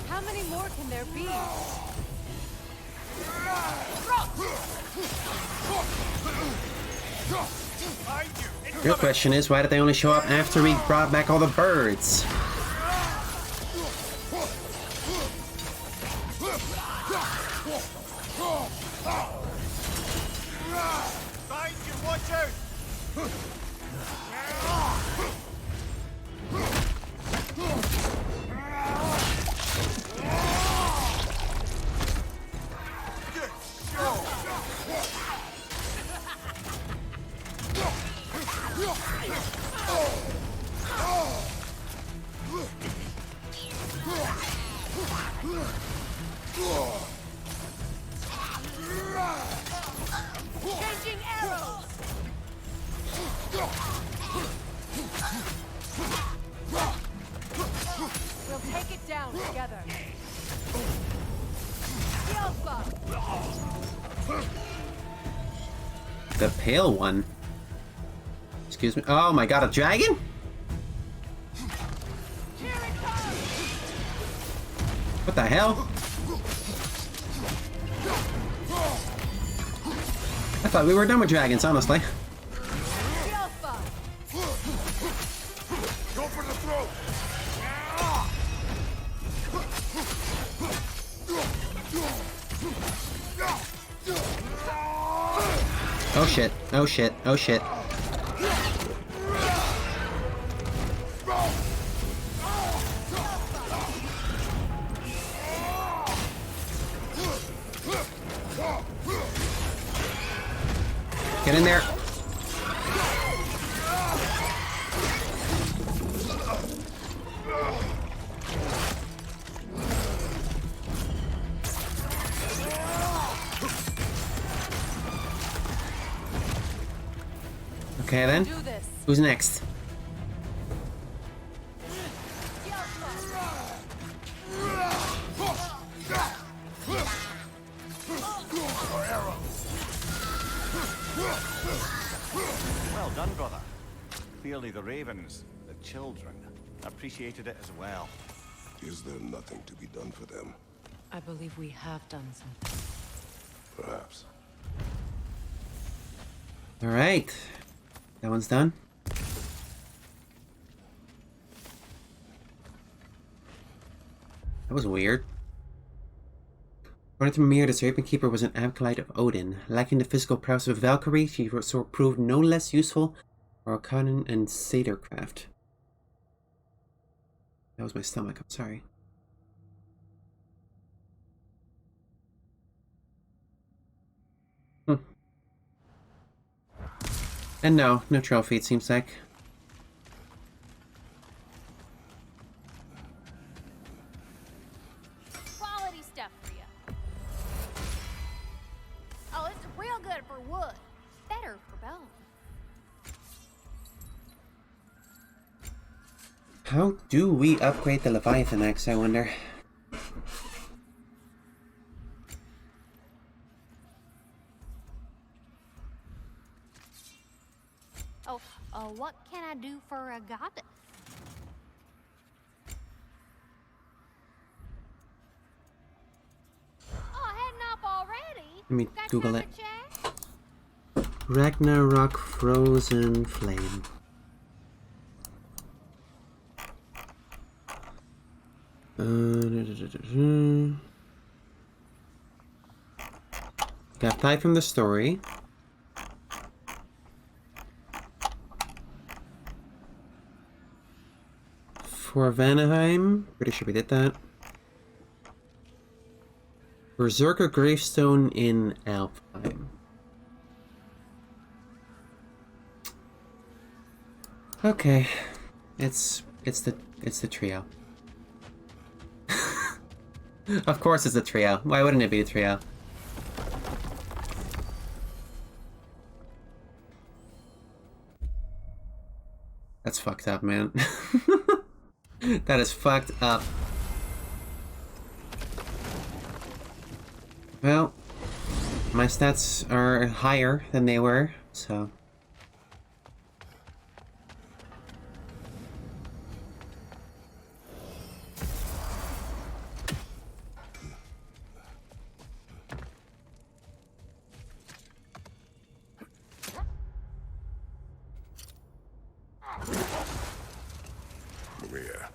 How many more can there be? Real question is, why did they only show up after we brought back all the birds? Thank you, watch out! Changing arrows! We'll take it down together. The pale one? Excuse me? Oh my god, a dragon? What the hell? I thought we were done with dragons, honestly. Go for the throat! Oh shit, oh shit, oh shit. Get in there. Okay then. Who's next? Well done, brother. Clearly the ravens, the children, appreciated it as well. Is there nothing to be done for them? I believe we have done something. Perhaps. Alright. That one's done. That was weird. According to Mimir, the Serpent Keeper was an acolyte of Odin. Lacking the physical prowess of Valkyrie, she proved no less useful for Arcanan and Satyrcraft. That was my stomach, I'm sorry. And no trophy, it seems like. Quality stuff for you. Oh, it's real good for wood. Better for bone. How do we upgrade the Leviathan axe, I wonder? What can I do for a goddess? Oh, heading up already? Let me Got Google time it. to chat? Ragnarok Frozen Flame. Got 5 from the story. For Vanaheim, pretty sure we did that. Berserker Gravestone in Alfheim. Okay, it's the trio. Of course it's a trio. Why wouldn't it be a trio? That's fucked up, man. That is fucked up. Well, my stats are higher than they were, so... Maria,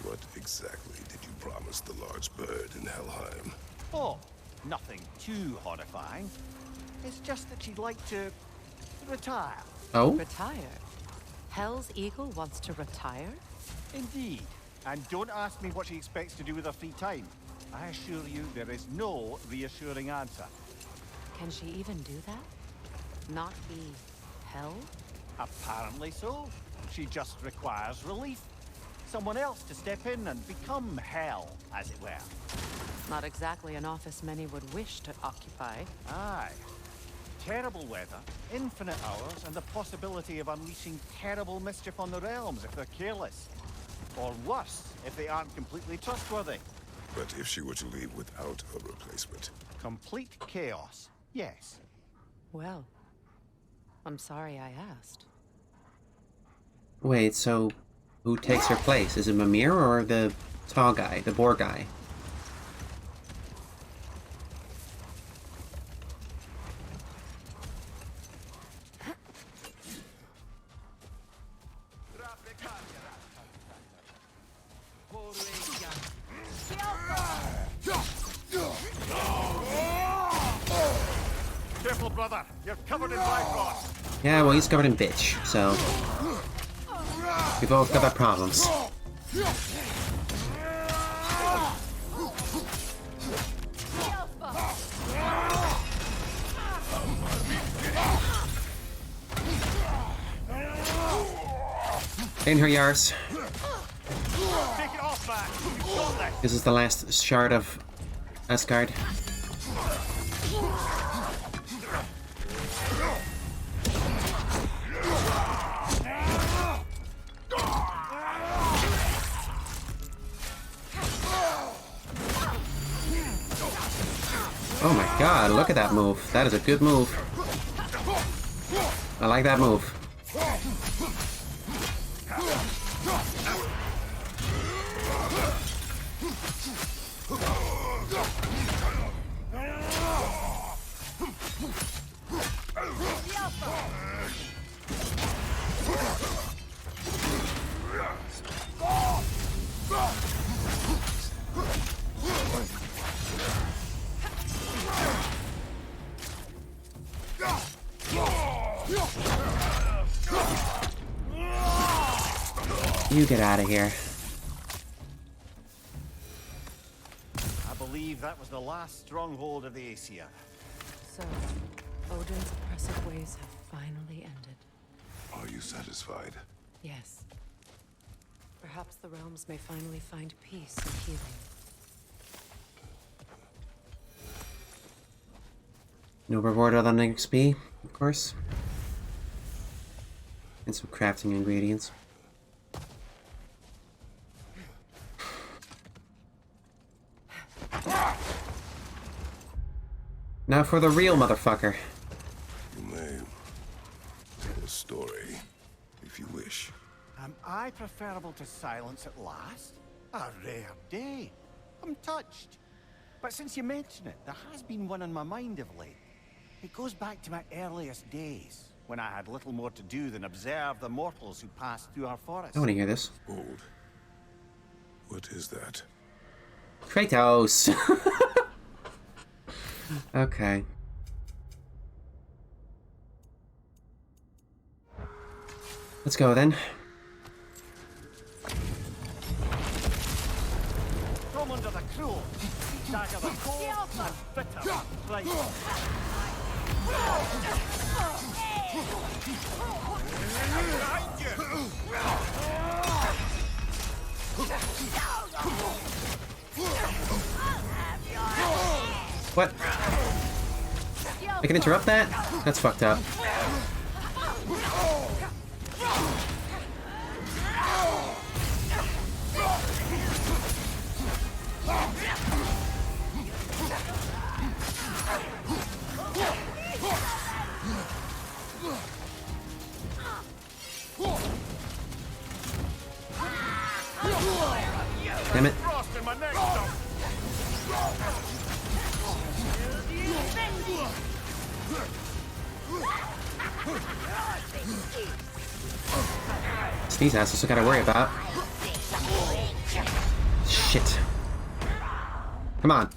what exactly did you promise the large bird in Helheim? Oh, nothing too horrifying. It's just that she'd like to retire. Oh? Retire? Hell's Eagle wants to retire? Indeed. And don't ask me what she expects to do with her free time. I assure you there is no reassuring answer. Can she even do that? Not be hell? Apparently so. She just requires relief. Someone else to step in and become hell, as it were. Not exactly an office many would wish to occupy. Aye. Terrible weather, infinite hours, and the possibility of unleashing terrible mischief on the realms if they're careless. Or worse, if they aren't completely trustworthy. But if she were to leave without a replacement? Complete chaos, yes. Well, I'm sorry I asked. Wait, so who takes her place? Is it Mimir or the tall guy, the boar guy? Careful, brother. You're covered in Bifrost. Yeah, well, he's covered in bitch, so... we both got our problems. In her Yars. Take it off, man. You've got this. This is the last shard of Asgard. Oh my god, look at that move. That is a good move. I like that move. You get out of here. I believe that was the last stronghold of the Aesir. So, Odin's oppressive ways have finally ended. Are you satisfied? Yes. Perhaps the realms may finally find peace and healing. No reward other than XP, of course. And some crafting ingredients. Now for the real motherfucker. You may tell a story, if you wish. Am I preferable to silence at last? A rare day. I'm touched. But since you mention it, there has been one on my mind of late. It goes back to my earliest days, when I had little more to do than observe the mortals who passed through our forest. I want to hear this. Hold. What is that? Kratos! Okay. Let's go then. From under the cruel, dagger the cold and bitter right. What? I can interrupt that? That's fucked up. Damn it. It's these assholes I gotta worry about. Shit. Come on.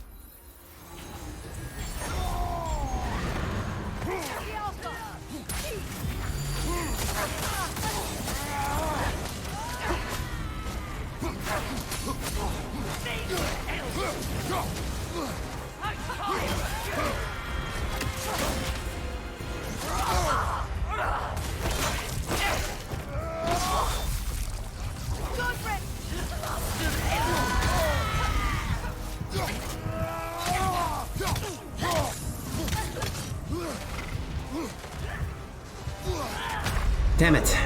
Damn it.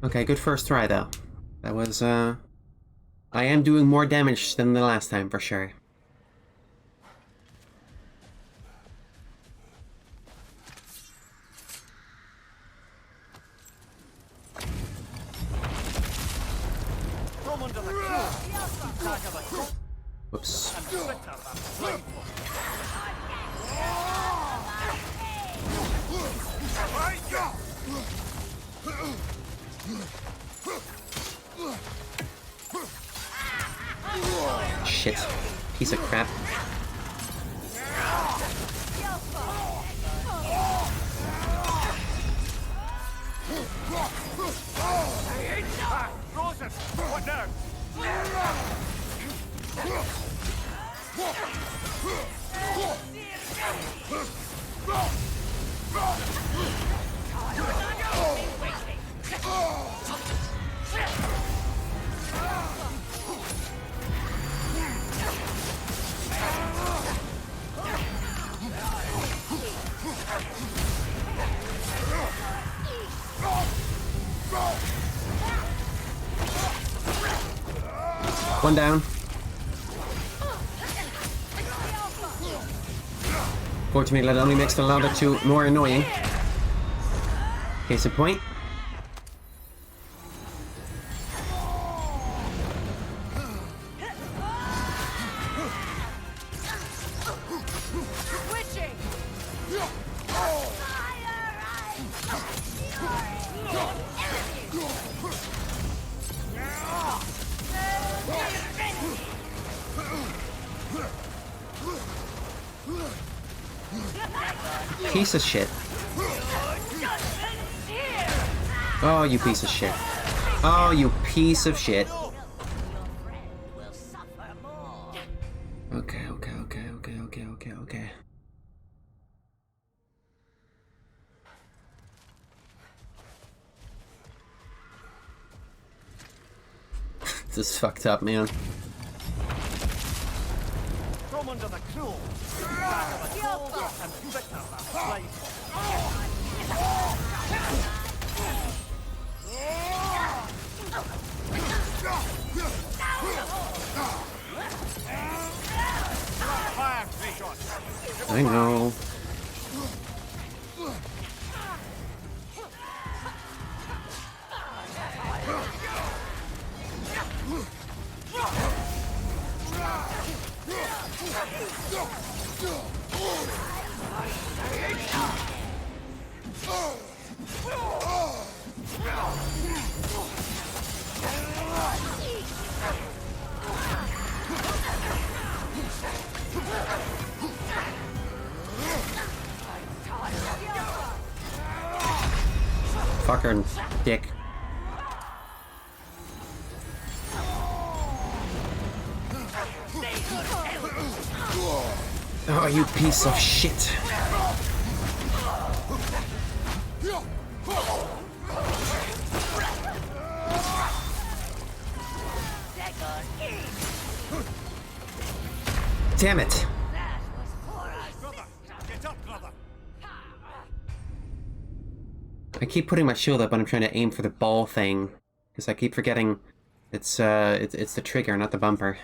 Okay, good first try though. That was, I am doing more damage than the last time for sure. Whoops. Shit. Piece of crap. What now? One down. Fortunately, that only makes the other two more annoying. Case in point. piece of shit. Oh, you piece of shit. Oh, you piece of shit. Okay. This is fucked up, man. From under the cruel. And bitter right. I know. Fucking dick. Oh, you piece of shit. Damn it. I keep putting my shield up when I'm trying to aim for the ball thing, because I keep forgetting it's the trigger, not the bumper.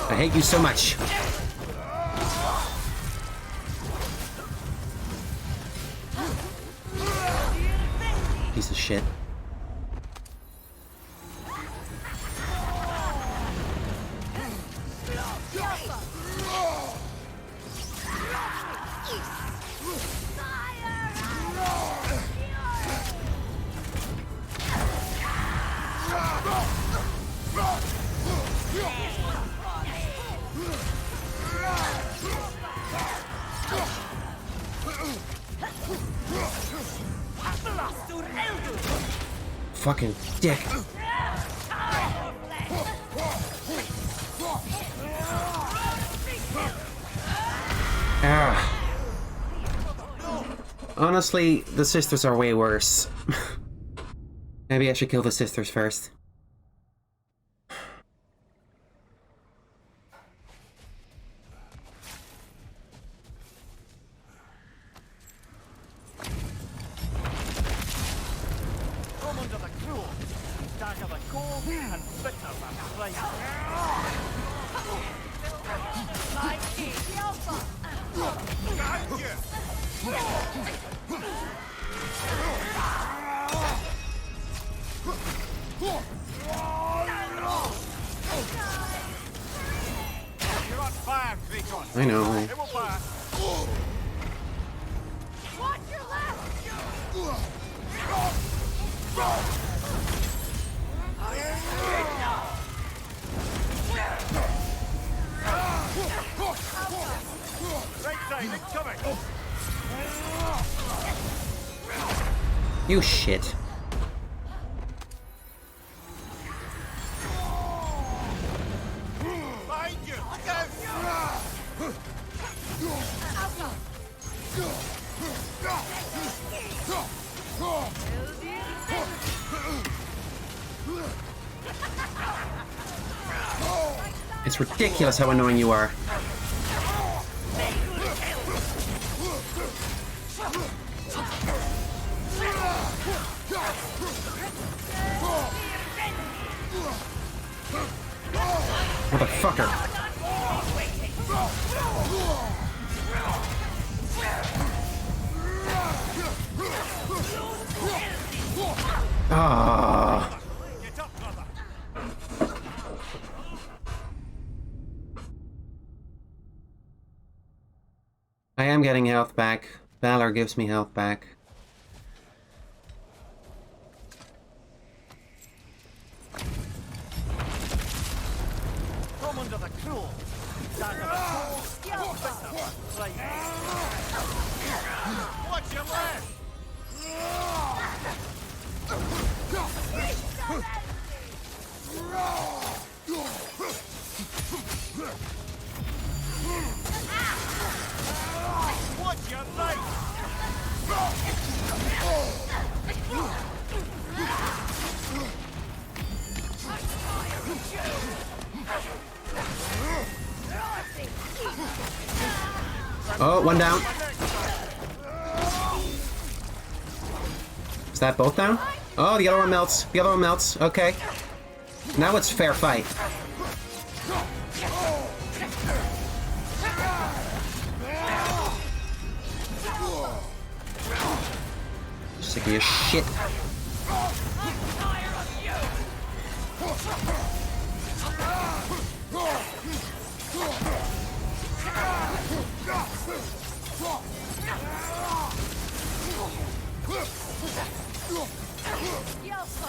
I hate you so much. Piece of shit. Fucking dick. Ah. Honestly, the sisters are way worse. Maybe I should kill the sisters first. I know. Watch your left! You shit. It's ridiculous how annoying you are. Motherfucker. Ah. I am getting health back. Valor gives me health back. Come under the crow. Stand up. Right. Watch your left. Watch your right. Oh, one down. Is that both down? Oh, the other one melts. The other one melts. Okay. Now it's fair fight. Sick of your shit.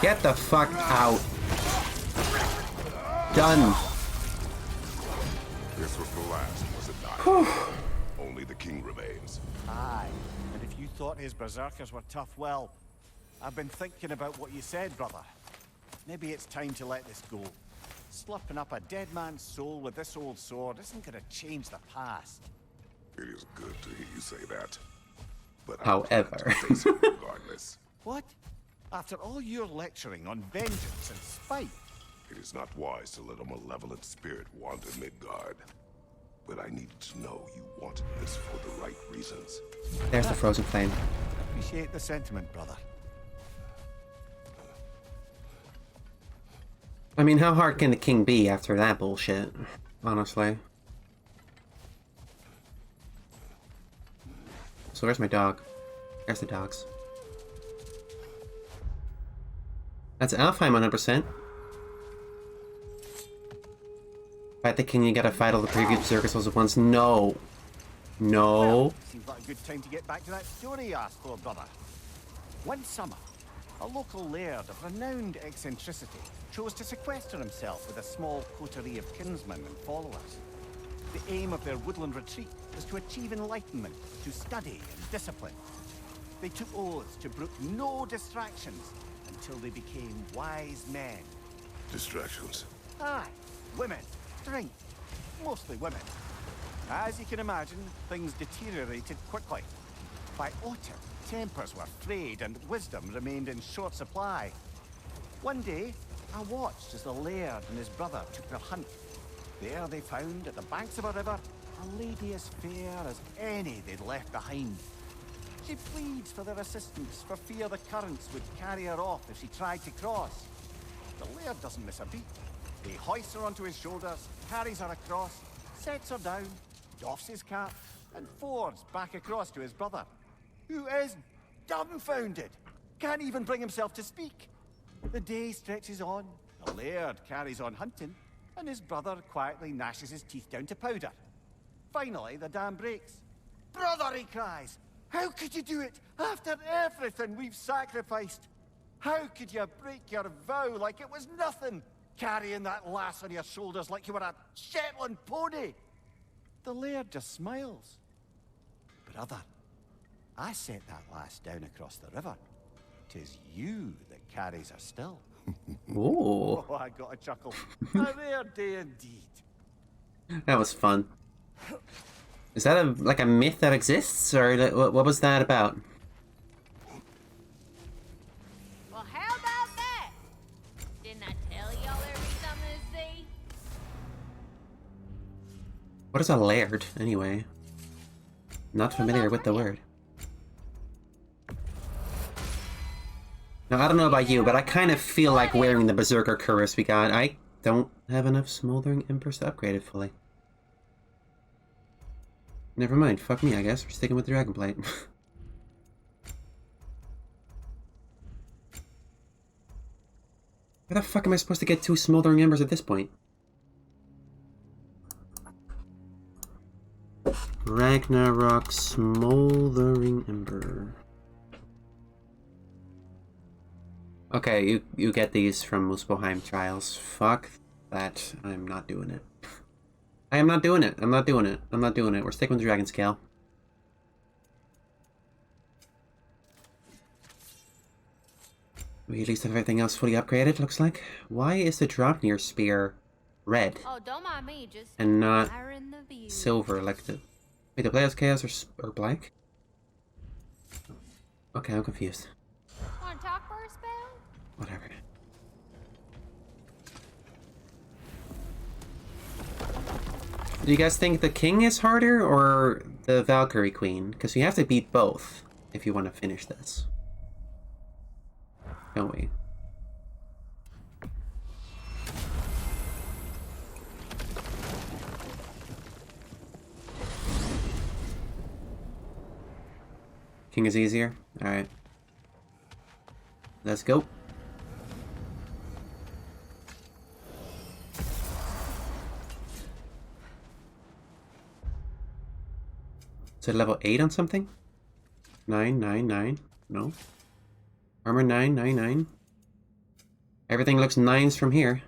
Get the fuck out. Done. This was the last, was it not? Only the king remains. Aye, and if you thought his berserkers were tough, well, I've been thinking about what you said, brother. Maybe it's time to let this go. Slipping up a dead man's soul with this old sword isn't gonna change the past. It is good to hear you say that. But however, regardless. What? After all your lecturing on vengeance and spite? It is not wise to let a malevolent spirit wander Midgard. But I needed to know you wanted this for the right reasons. There's the frozen flame. Appreciate the sentiment, brother. I mean, how hard can the king be after that bullshit? Honestly. So where's my dog? There's the dogs. That's Alfheim 100%. Fight the king, you gotta fight all the previous berserker souls at once. No. No. Well, seems like a good time to get back to that story you asked for, brother. One summer, a local laird of renowned eccentricity chose to sequester himself with a small coterie of kinsmen and followers. The aim of their woodland retreat was to achieve enlightenment, to study and discipline. They took oaths to brook no distractions until they became wise men. Distractions. Aye, women, drink, mostly women. As you can imagine, things deteriorated quickly. By autumn, tempers were frayed and wisdom remained in short supply. One day, I watched as the laird and his brother took their hunt. There they found, at the banks of a river, a lady as fair as any they'd left behind. She pleads for their assistance for fear the currents would carry her off if she tried to cross. The laird doesn't miss a beat. He hoists her onto his shoulders, carries her across, sets her down, doffs his cap, and fords back across to his brother, who is dumbfounded, can't even bring himself to speak. The day stretches on, the laird carries on hunting, and his brother quietly gnashes his teeth down to powder. Finally, the dam breaks. "Brother," he cries, "how could you do it after everything we've sacrificed? How could you break your vow like it was nothing, carrying that lass on your shoulders like you were a Shetland pony?" The laird just smiles. "Brother, I set that lass down across the river. 'Tis you that carries her still." Ooh. Oh, I got a chuckle. A rare day indeed. That was fun. Is that like a myth that exists, or what was that about? Well, how about that? Didn't I tell y'all there'd be something to see? What is a laird, anyway? Not familiar with the word. Now, I don't know about you, but I kind of feel like wearing the Berserker cuirass we got. I don't have enough Smoldering Embers to upgrade it fully. Never mind, fuck me, I guess. We're sticking with the Dragonblade. Where the fuck am I supposed to get 2 Smoldering Embers at this point? Ragnarok Smoldering Ember. Okay, you get these from Muspelheim Trials. Fuck that. I'm not doing it. I am not doing it. I'm not doing it. I'm not doing it. We're sticking with Dragon Scale. We at least have everything else fully upgraded, looks like. Why is the Draupnir spear red? Oh, don't mind me, just And not admiring the view. silver like the... Wait, the Players Chaos or black? Okay, I'm confused. Want to talk for a spell? Whatever. Do you guys think the King is harder or the Valkyrie Queen? Because you have to beat both if you want to finish this. Don't we? King is easier? Alright. Let's go. Is it level 8 on something? 999? No. Armor 999. Everything looks 9s from here.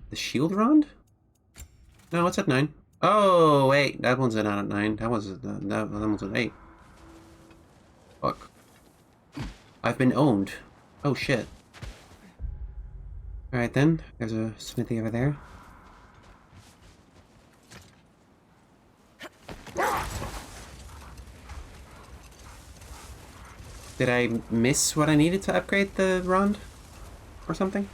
The shield rod? No, it's at 9. Oh, wait. That one's not at 9. That one's at 8. Fuck. I've been owned. Oh, shit. Alright then. There's a smithy over there. Did I miss what I needed to upgrade the rod? Or something?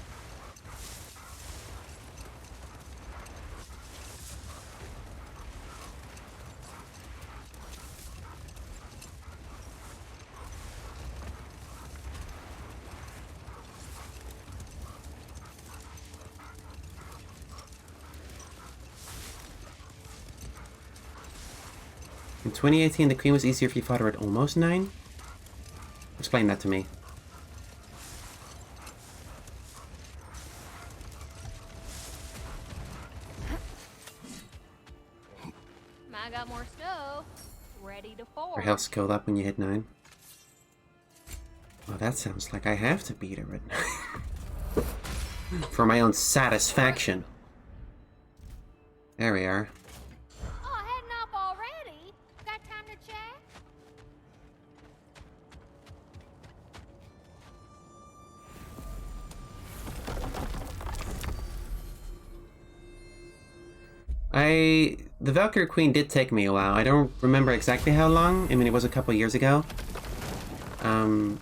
In 2018, the Queen was easier if you fought her at almost 9? Explain that to me. I got more stuff. Ready to forge. Your health scaled up when you hit 9. Well, that sounds like I have to beat her at 9. For my own satisfaction. There we are. Oh, heading up already? Got time to chat? The Valkyrie Queen did take me a while. I don't remember exactly how long. I mean, it was a couple years ago. I'm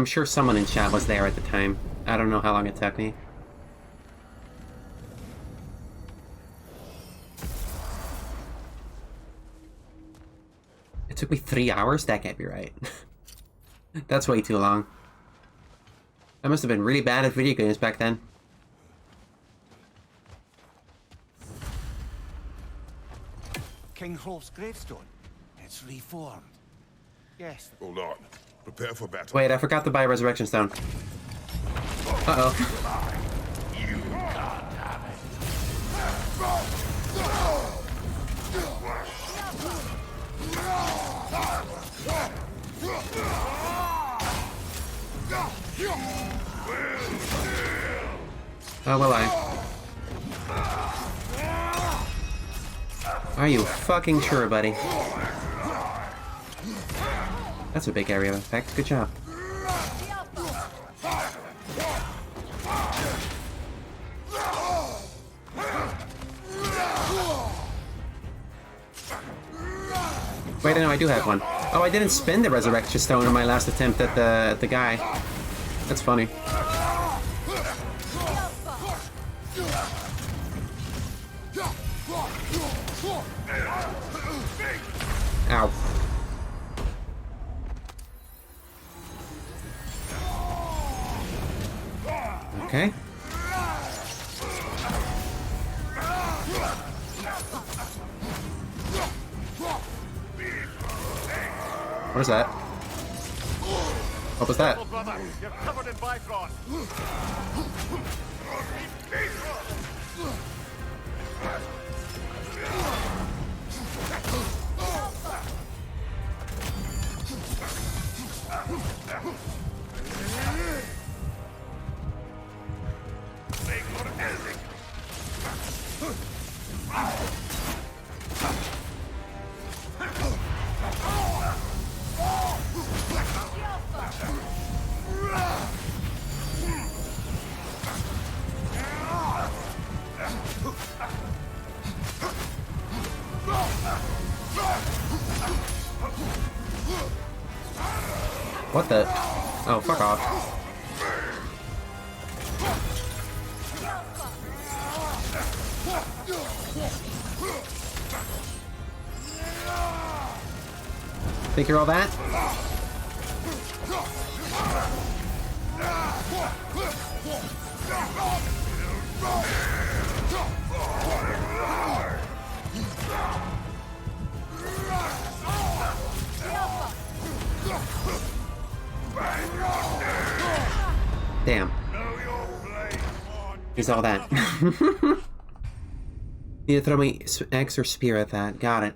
sure someone in chat was there at the time. I don't know how long it took me. It took me 3 hours? That can't be right. That's way too long. I must have been really bad at video games back then. King Hrolf's gravestone. It's reformed. Yes. Hold on. Prepare for battle. Wait, I forgot to buy a Resurrection Stone. Uh-oh. You can't have Oh, will I? Are you fucking sure, buddy? That's a big area of effect. Good job. Wait, no, I do have one. Oh, I didn't spend the Resurrection Stone in my last attempt at the guy. That's funny. Ow. Okay. What is that? What was that? Brother, you're covered in Bifrost. What the? Oh, fuck off. Think you're all that? Damn. He's all that. Need to throw me X or spear at that. Got it.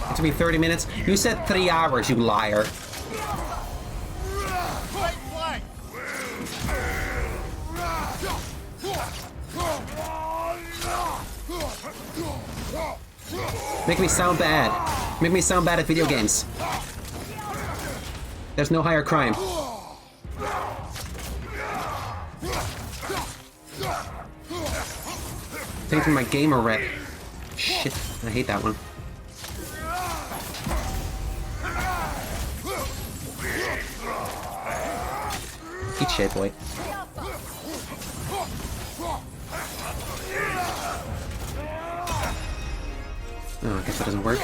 It took me 30 minutes. You said 3 hours, you liar. Make me sound bad. Make me sound bad at video games. There's no higher crime. Taking my gamer rep. Shit, I hate that one. Eat shit, boy. Oh, I guess that doesn't work.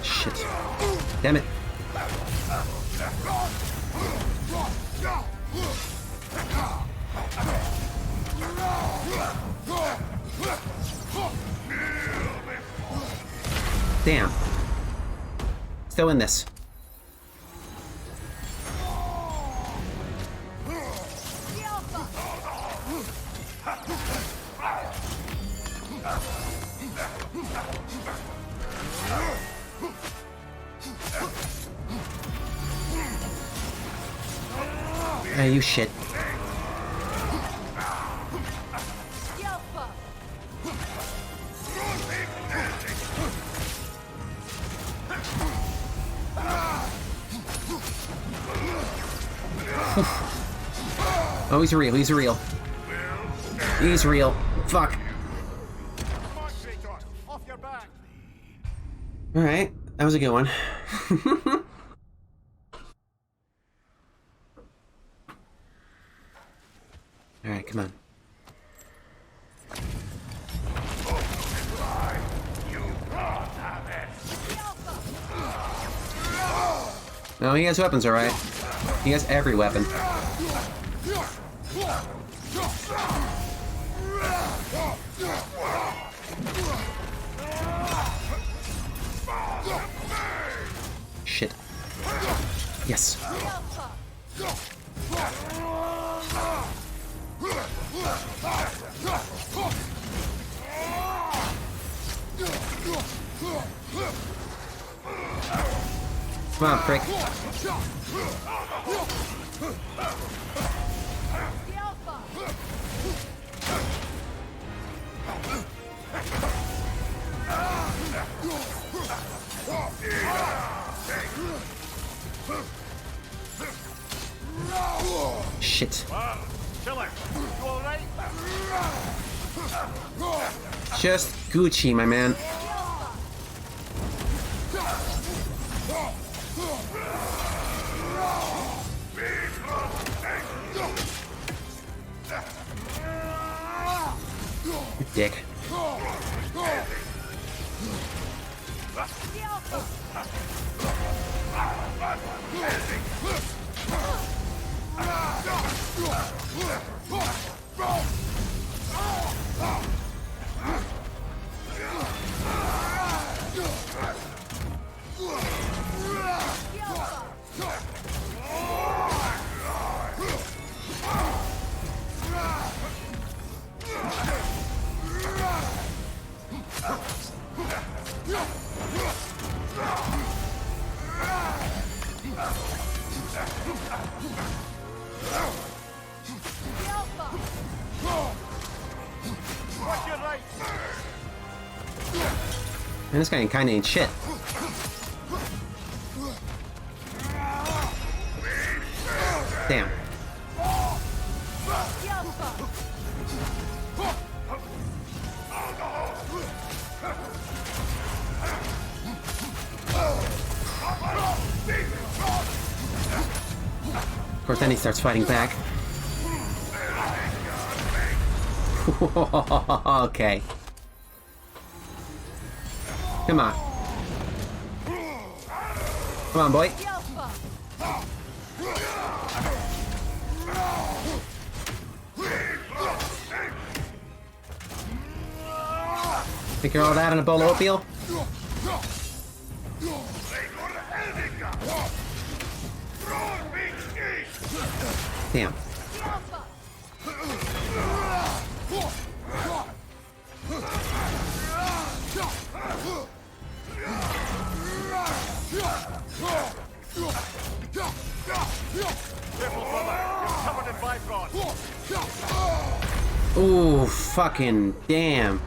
Shit. Damn it. Damn. Still in this. Hey, you shit. Oh, he's real, he's real. He's real. Fuck. Alright, that was a good one. Alright, come on. No, he has weapons, alright. He has every weapon. Shit. Yes. Come on, prick. Shit. Killer, you alright? Just Gucci, my man. You dick. Man, this guy kinda ain't shit. Damn. Of course, then he starts fighting back. Okay. Come on. Come on, boy. Think you're all that in a bowl of oatmeal? Damn. Ooh, fucking damn.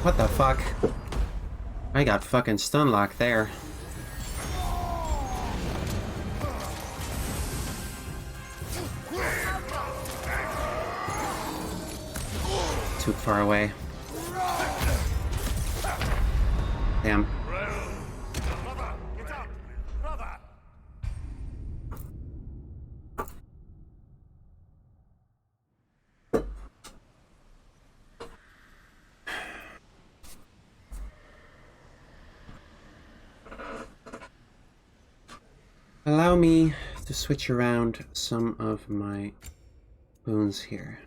What the fuck? I got fucking stun locked there. Too far away. Damn. Allow me to switch around some of my boons here.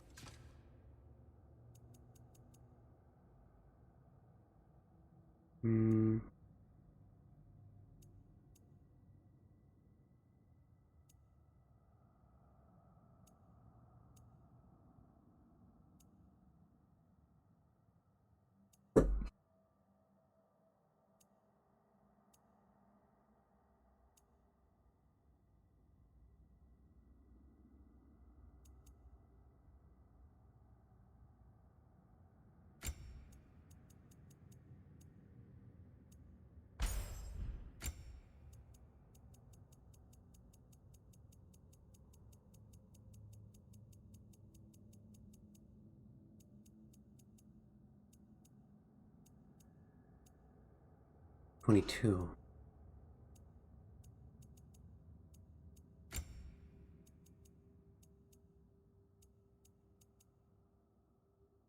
22.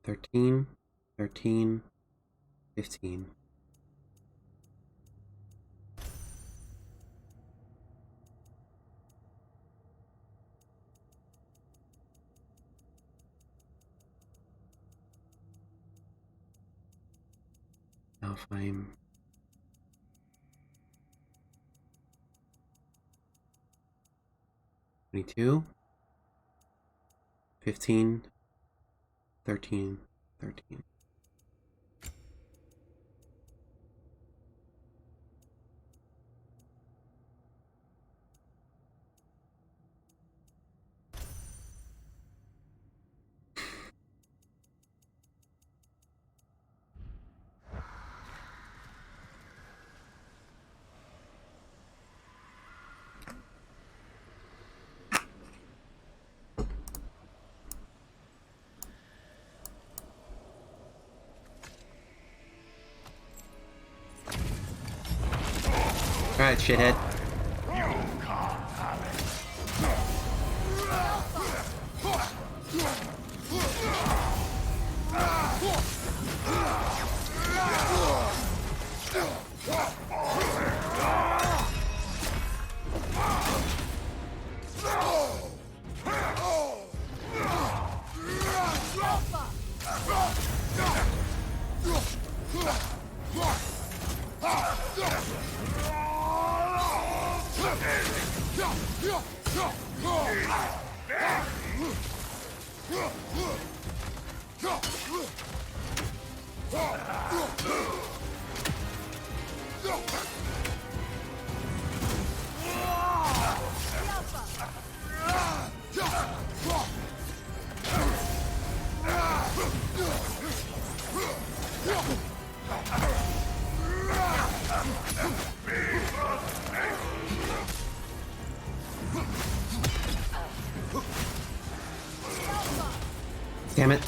$13, $13, $15. Now if I'm 22, 15, 13, 13. Alright, shithead. Damn it.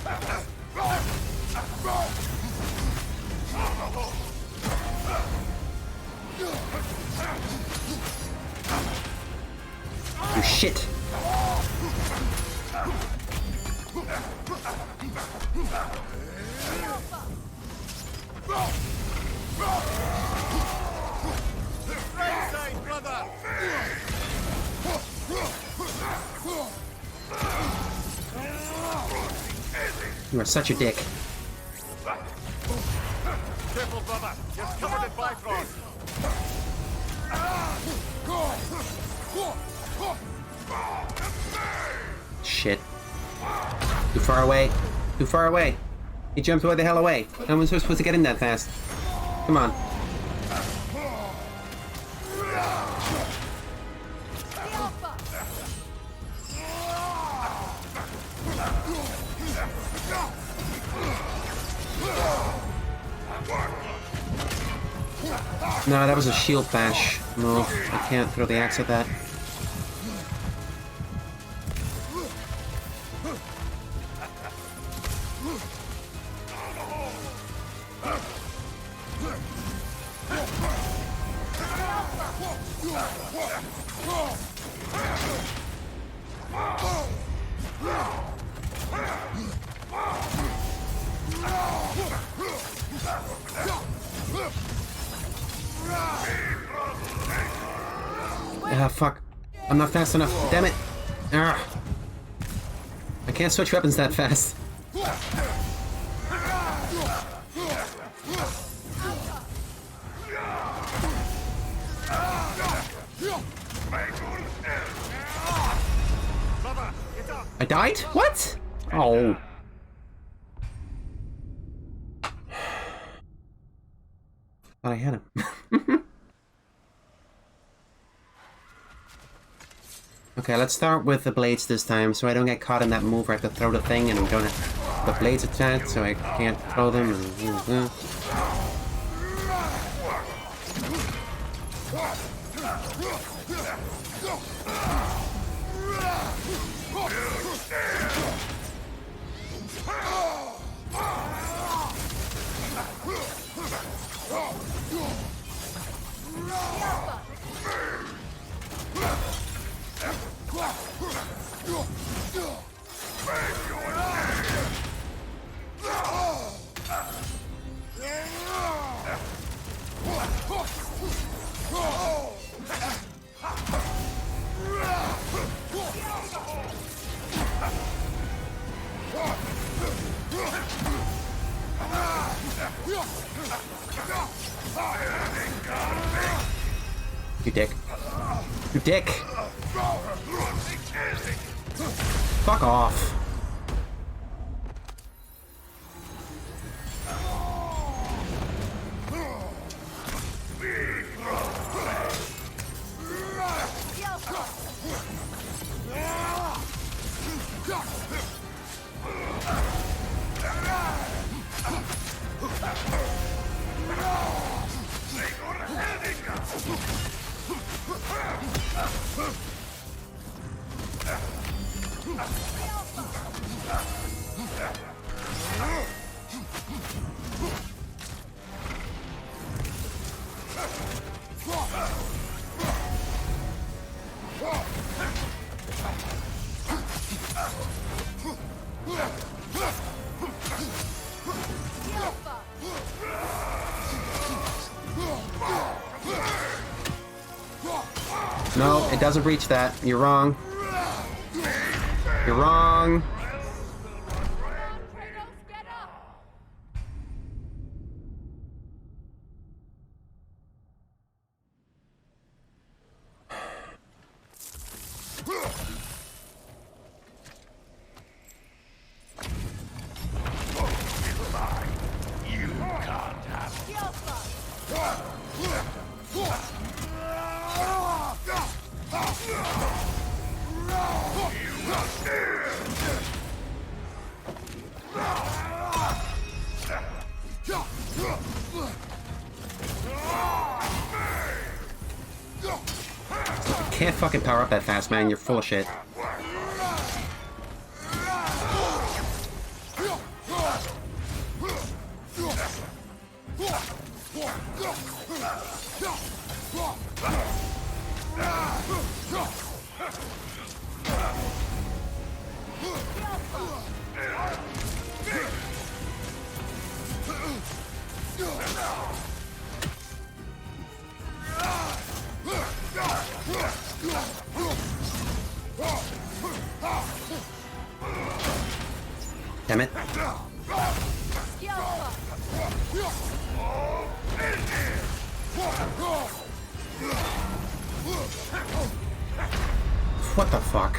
You shit. You are such a dick. Careful, brother. You're covered in bifrost. Shit. Too far away. Too far away. He jumped way the hell away. How was I supposed to get in that fast? Come on. No, that was a shield bash. No, I can't throw the axe at that. Ah, fuck. I'm not fast enough. Damn it. Ah. I can't switch weapons that fast. I died? What? Oh. Thought I had him. Okay, let's start with the blades this time, so I don't get caught in that move where I have to throw the thing and I don't have the blades attached, so I can't throw them. You dick. You dick! Fuck off. No, it doesn't reach that. You're wrong. You're wrong. Can't fucking power up that fast, man. You're full of shit. Damn it. What the fuck?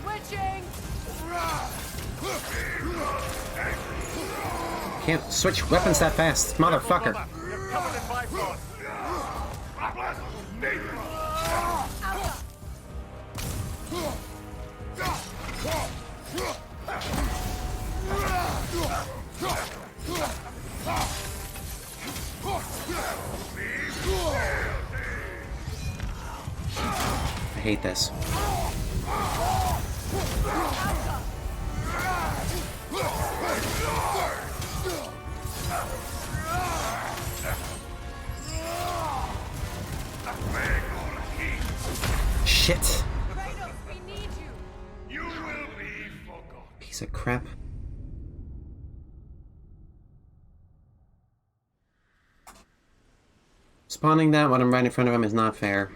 Switching. Can't switch weapons that fast, motherfucker. I hate this. Shit. Piece of crap. Spawning that when I'm right in front of him is not fair.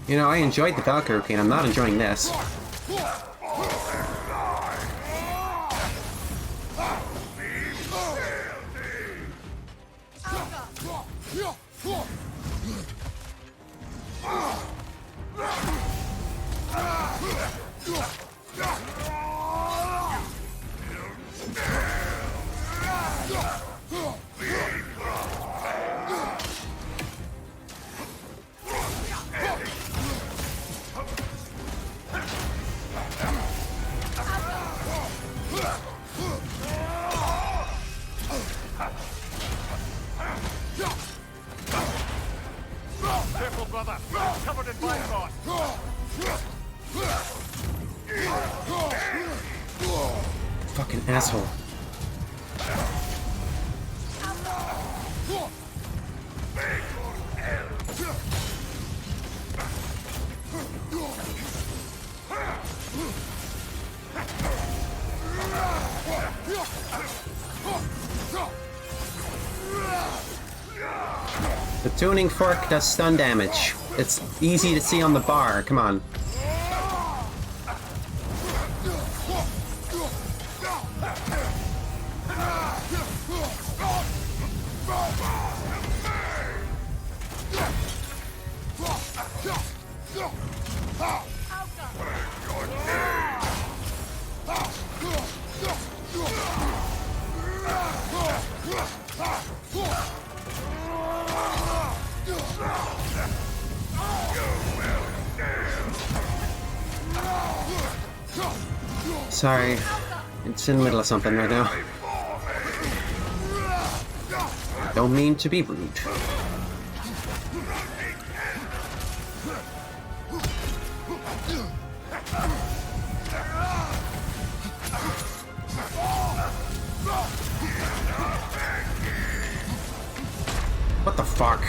You know, I enjoyed the Valkyrie, and I'm not enjoying this. Fucking asshole. The tuning fork does stun damage. It's easy to see on the bar. Come on. Sorry, it's in the middle of something right now. Don't mean to be rude. What the fuck?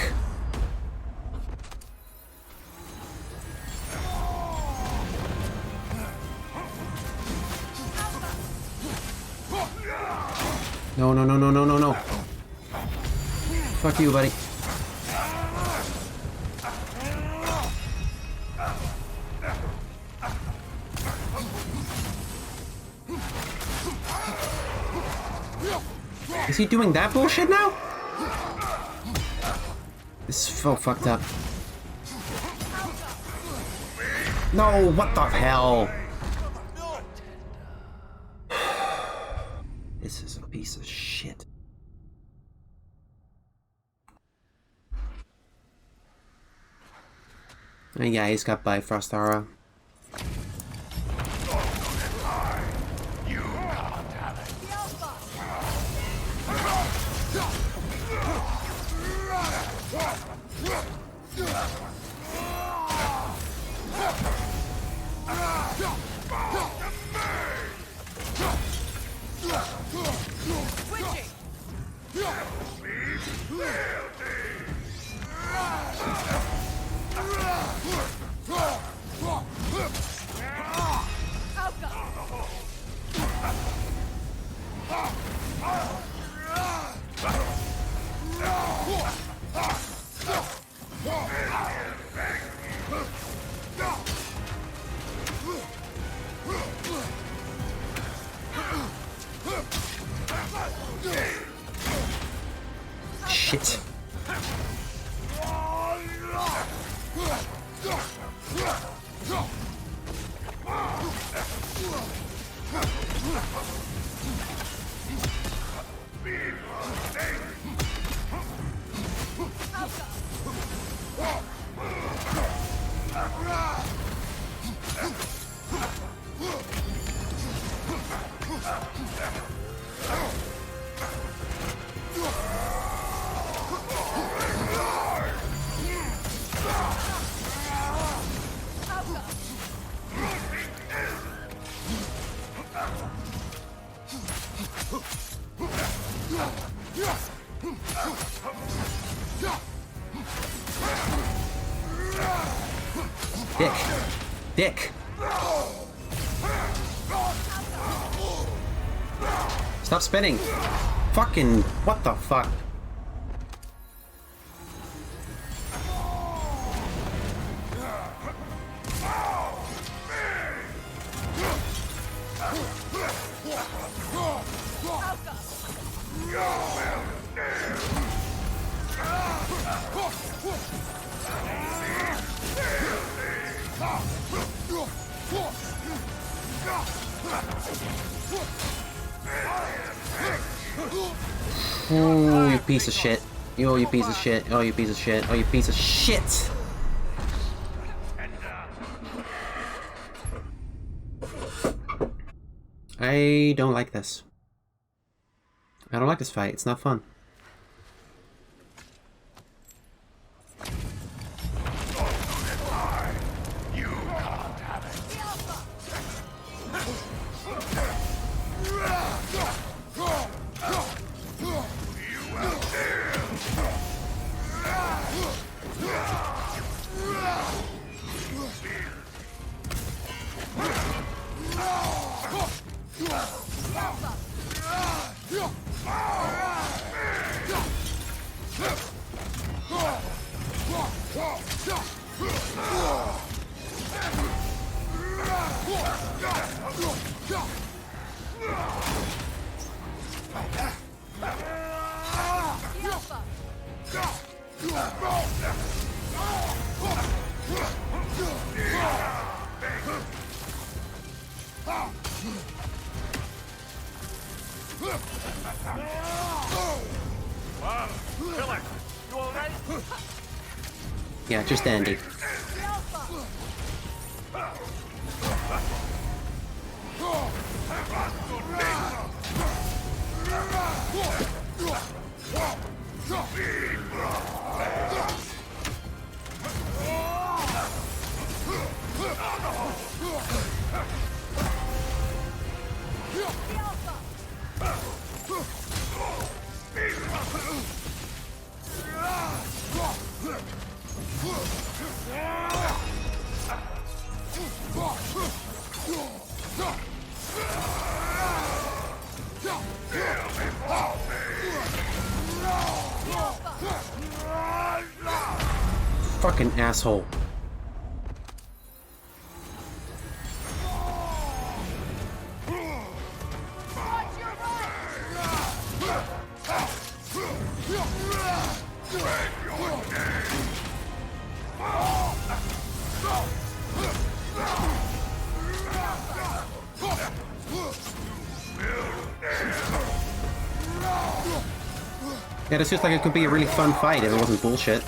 No, no, no, no, no, no, no. Fuck you, buddy. Is he doing that bullshit now? This is so fucked up. No, what the hell? This is a piece of shit. Yeah, he's got Bifrost aura. Shit. Dick. Dick. Stop spinning. Fucking, what the fuck? Oh, you piece of shit. Oh, you piece of shit. Oh, you piece of shit. Oh, you piece of shit. I don't like this. I don't like this fight. It's not fun. Yeah, just Andy. Fucking asshole. Yeah, this feels like it could be a really fun fight if it wasn't bullshit.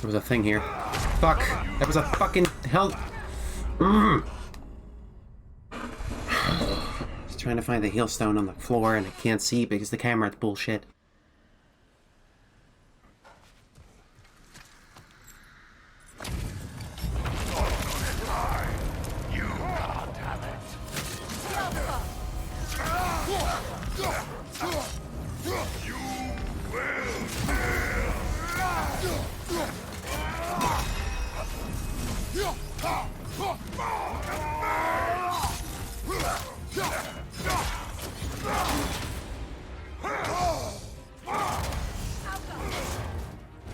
There was a thing here. Fuck! That was a fucking hell. Just trying to find the healstone on the floor and I can't see because the camera's bullshit.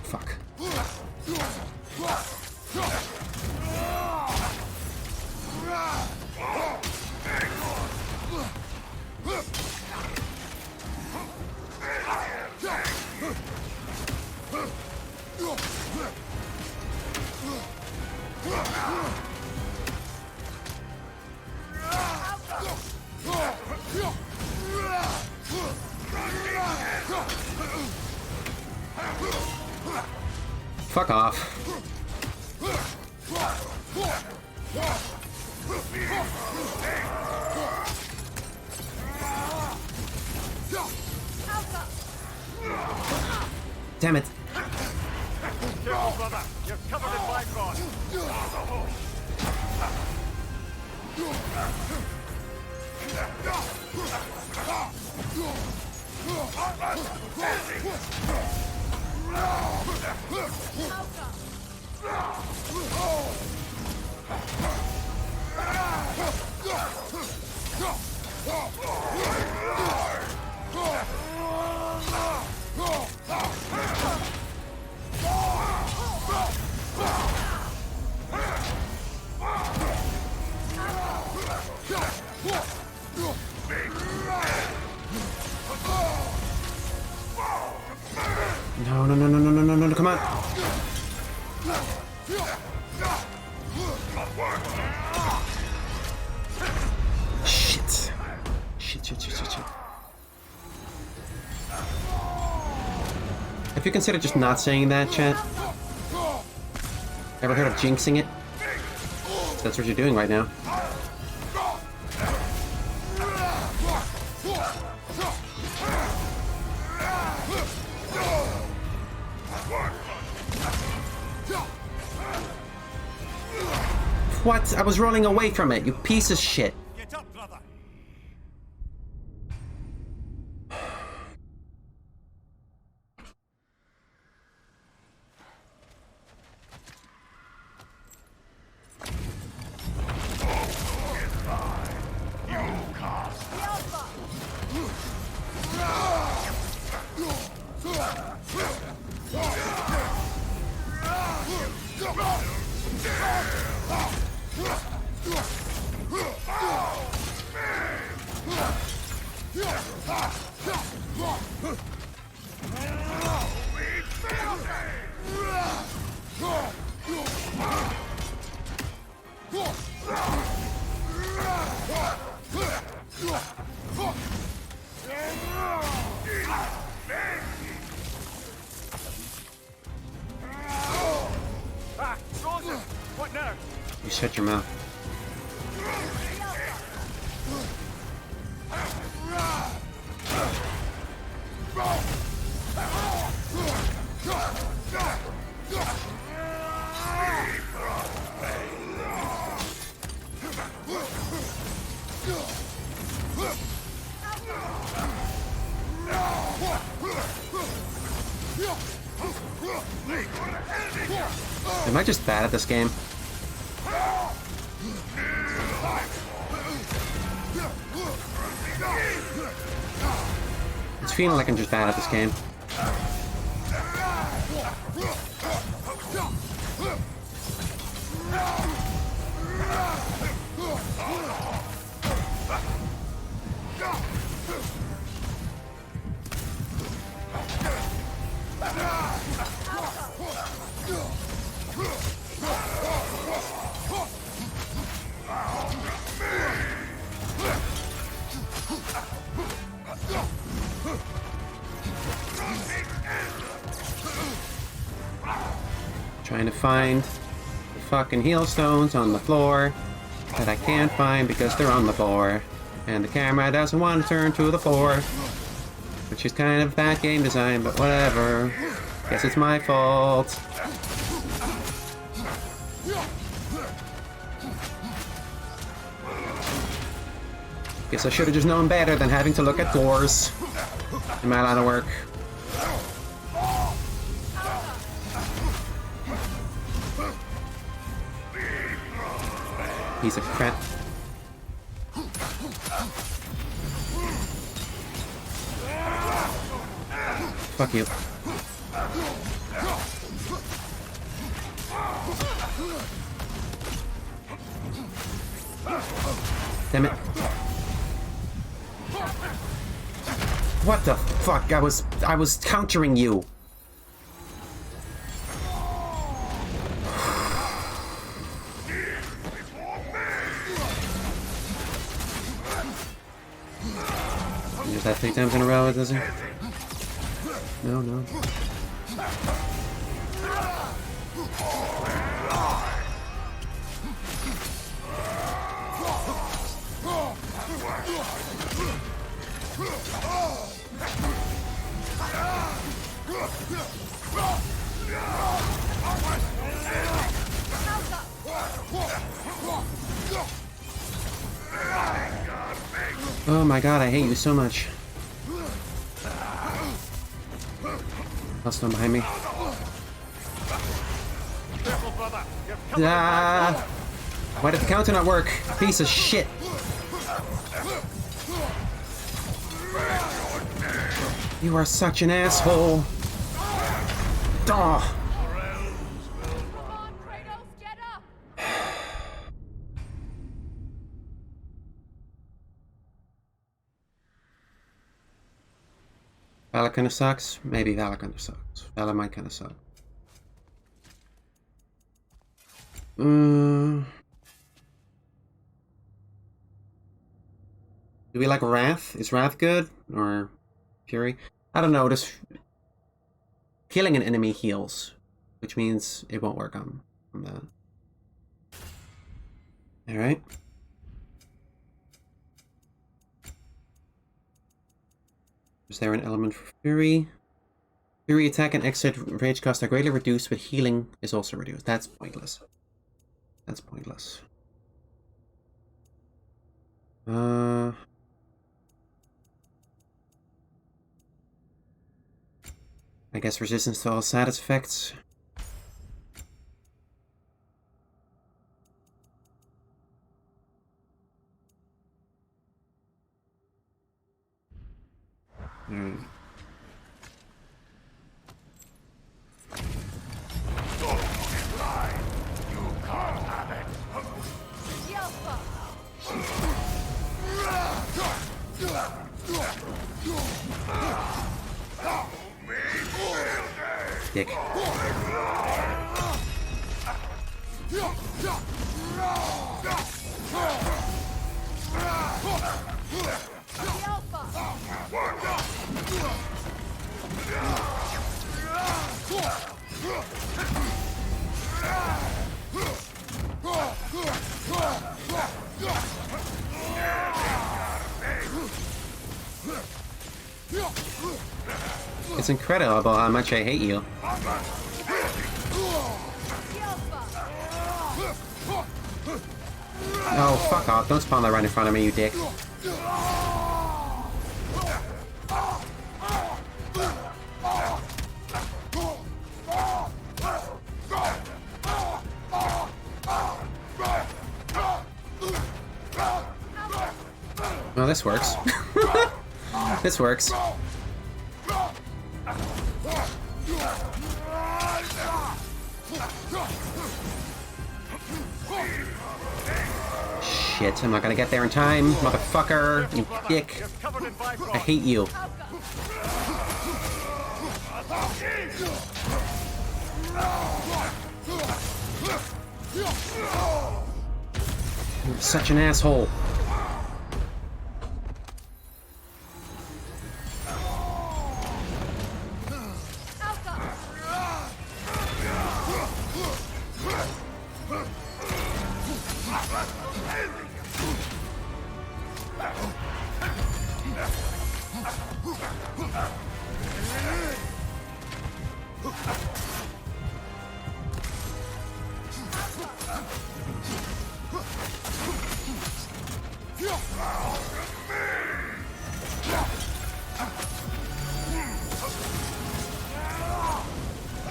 Fuck. Fuck off. Damn it. Careful, brother. You're covered in bygone. No, no, no, no, no, no, no, no, come on. Shit. Shit, shit, shit, shit, shit. Have you considered just not saying that, chat? Ever heard of jinxing it? That's what you're doing right now. What? I was rolling away from it, you piece of shit. Get up, brother. You shut your mouth. Am I just bad at this game? It's feeling like I'm just bad at this game. Trying to find the fucking heal stones on the floor that I can't find because they're on the floor. And the camera doesn't want to turn to the floor. Which is kind of bad game design, but whatever. Guess it's my fault. Guess I should have just known better than having to look at doors in my line of work. Piece of crap. Fuck you. Damn it. What the fuck? I was countering you. Is that 3 times in a row, does it? No, no. Oh my god, I hate you so much. Hellstone behind me. Ah! Why did the counter not work? Piece of shit. You are such an asshole. Duh. Valor kinda sucks? Maybe Valor kinda sucks. Valor might kinda suck. Do we like Wrath? Is Wrath good? Or Fury? I don't know, just killing an enemy heals, which means it won't work on that. Alright. Is there an element for Fury? Fury attack and exit rage cost are greatly reduced, but healing is also reduced. That's pointless. That's pointless. I guess resistance to all status effects. Dick. It's incredible how much I hate you. Oh, fuck off. Don't spawn that right in front of me, you dick. Well, this works. This works. Shit, I'm not gonna get there in time, motherfucker, you dick. I hate you. You're such an asshole.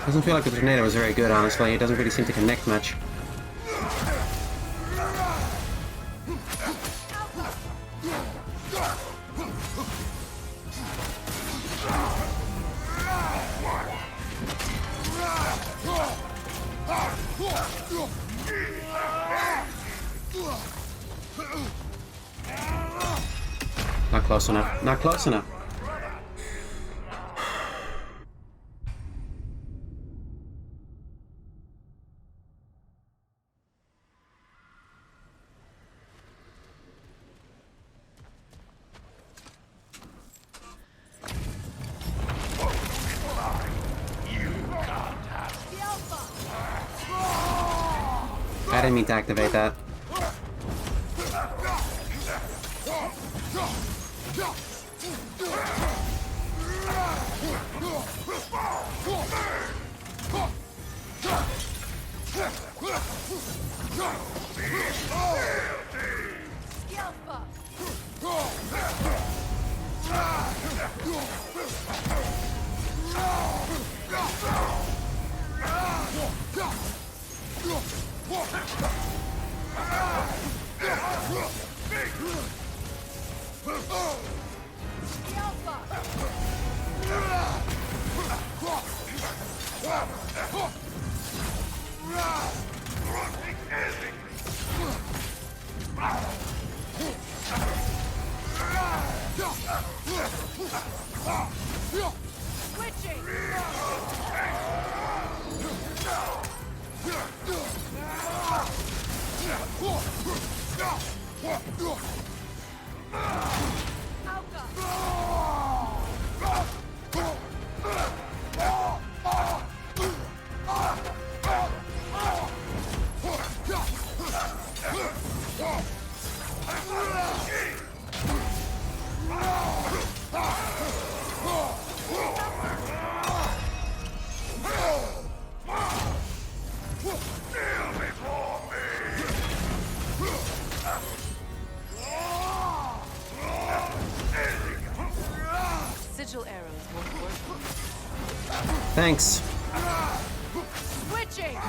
Doesn't feel like the tornado was very good, honestly. It doesn't really seem to connect much. Not close enough. Not close enough. I didn't mean to activate that. Thanks. Switching.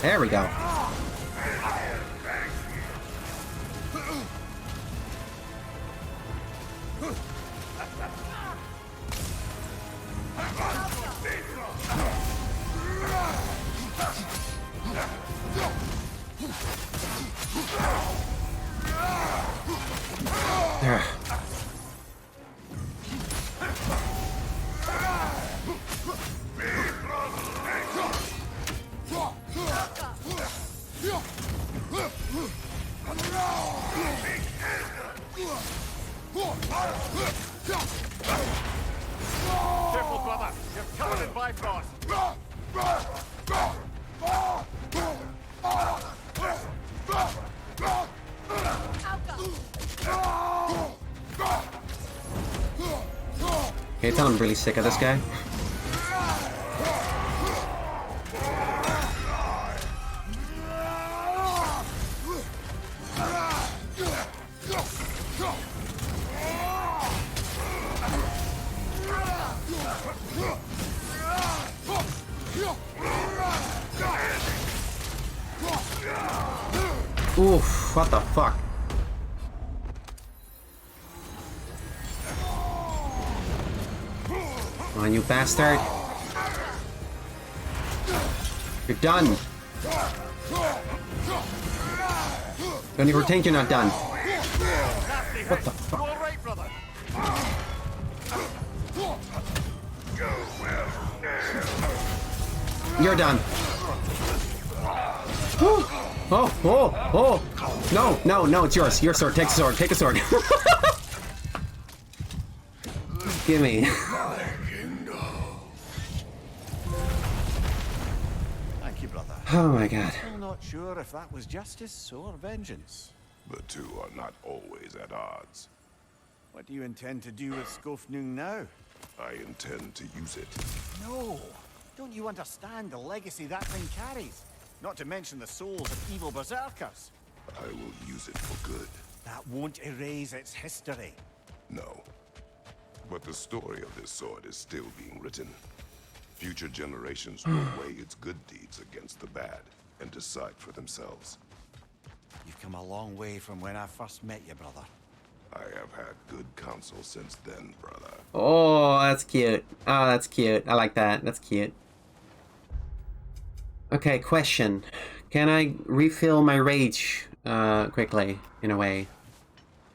There we go. There. Careful, brother. You're covered in Bifrost. Can you tell I'm really sick of this guy? Oof, what the fuck? Come on, you bastard. You're done. Don't even think you're not done. What the fuck? You're done. Oh, oh, oh. No, no, no, it's yours. Your sword. Take the sword. Take the sword. Gimme. Thank you, brother. Oh my god. Still not sure if that was justice or vengeance. The two are not always at odds. What do you intend to do with Skofnung now? I intend to use it. No! Don't you understand the legacy that thing carries? Not to mention the souls of evil berserkers. I will use it for good. That won't erase its history. No. But the story of this sword is still being written. Future generations will weigh its good deeds against the bad and decide for themselves. You've come a long way from when I first met you, brother. I have had good counsel since then, brother. Oh, that's cute. Oh, that's cute. I like that. That's cute. Okay, question. Can I refill my rage quickly, in a way,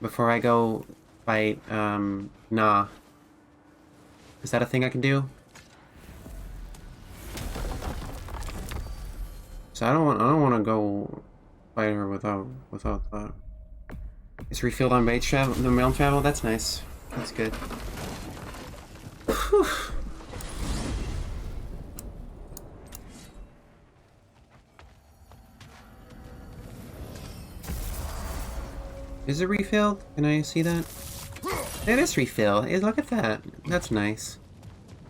before I go fight Nah? Is that a thing I can do? So I don't want to go fight her without that. It's refilled on rage travel, the realm travel. That's nice. That's good. Whew. Is it refilled? Can I see that? It is refilled. Look at that. That's nice.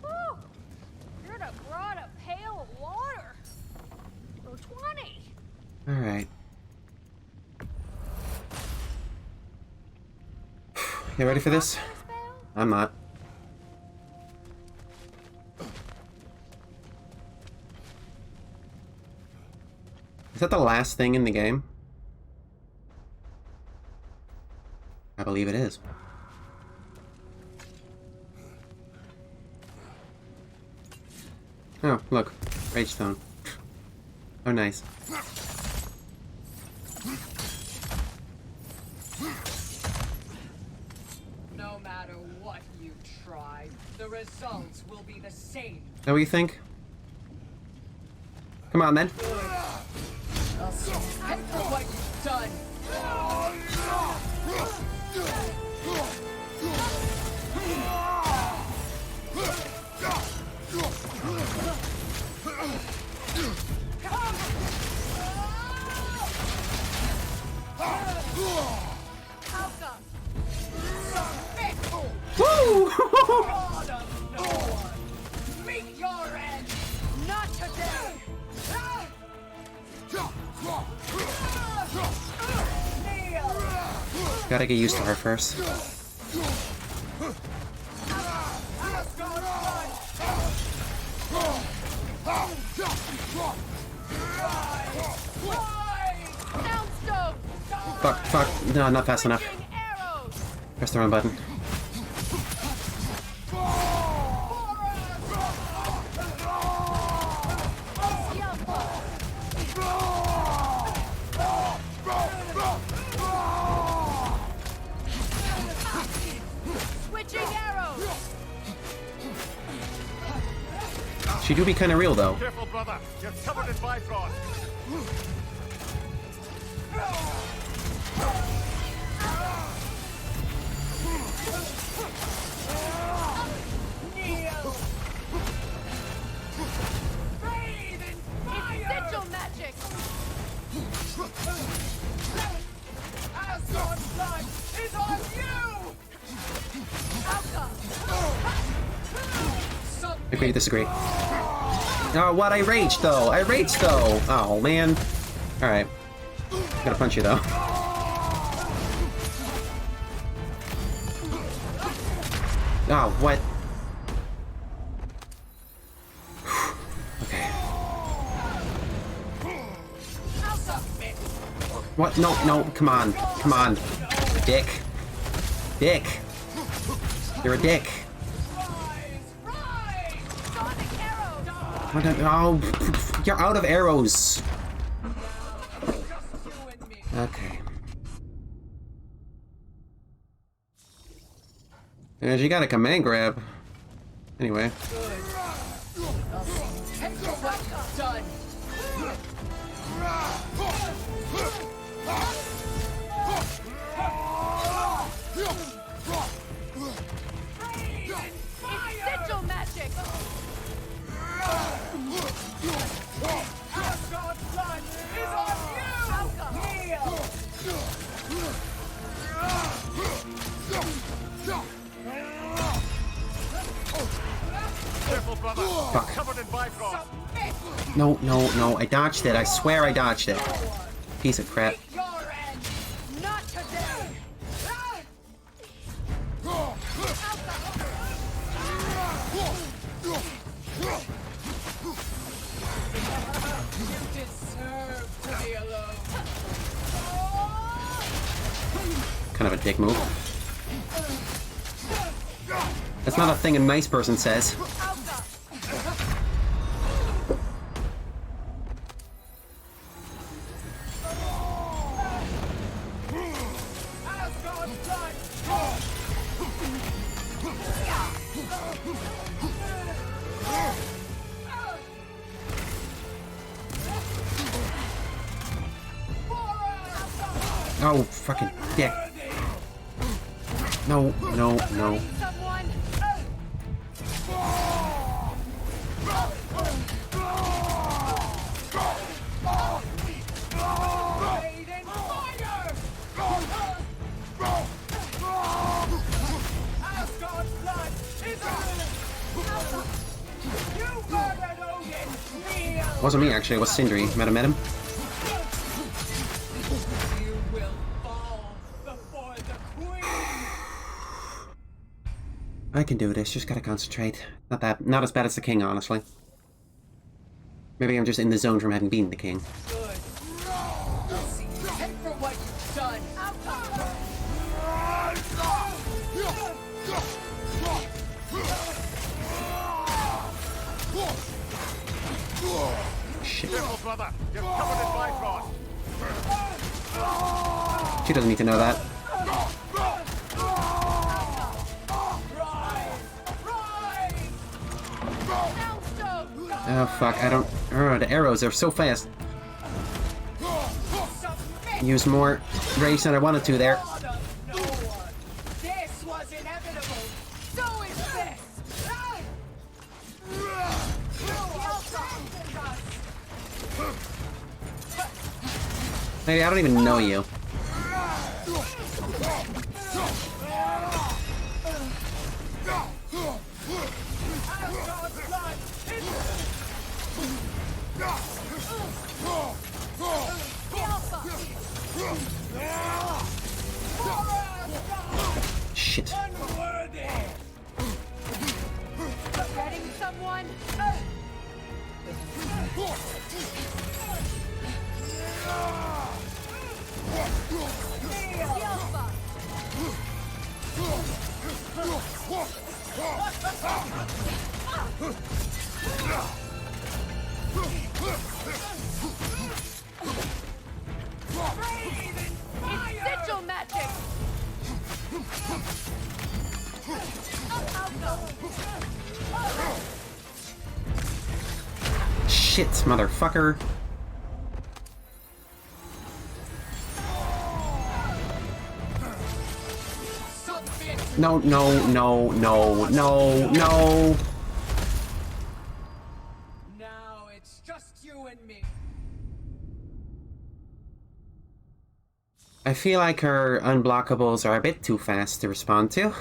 Whew. You'd have brought a pail of water. For 20. Alright. You ready for this? I'm not. Is that the last thing in the game? I believe it is. Oh, look. Rage Stone. Oh, nice. No matter what you try, the results will be the same. Is that what you think? Come on, then. I'll pay for what you've done. Woo! Meet your end! Not today! Gotta get used to her first. Fuck, fuck. No, not fast enough. Press the wrong button. She do be kind of real, though. Careful, brother. You're covered in Bifrost. Sigil magic! Asgard's blood is on you! Agree to disagree. Oh, what? I raged, though. I raged, though. Oh, man. Alright. Gotta punch you, though. Oh, what? Okay. What? No, no, come on. Come on. Dick. Dick. You're a dick. Oh, you're out of arrows. Okay. And she got a command grab. Anyway. Done. Sigil magic. Asgard's blood is on you. Careful, brother. Fuck. Covered in Bifrost. No, no, no. I dodged it. I swear I dodged it. Piece of crap. Your end. Not today. You deserve to be alone. Kind of a dick move. That's not a thing a nice person says. Oh, fucking dick. No, no, no. It wasn't me, actually. It was Sindri. Met him. I can do this. Just gotta concentrate. Not as bad as the king, honestly. Maybe I'm just in the zone from having been the king. Good. Pay for what you've done. Shit. Careful, brother. You're covered in Bifrost. She doesn't need to know that. Oh fuck, I don't... Oh, the arrows are so fast. Use more rage than I wanted to there. This was inevitable. So is this. Maybe I don't even know you. Shit. Getting someone? It's sigil magic! Shit, motherfucker. No, no, no, no, no, no. Now it's just you and me. I feel like her unblockables are a bit too fast to respond to. Good.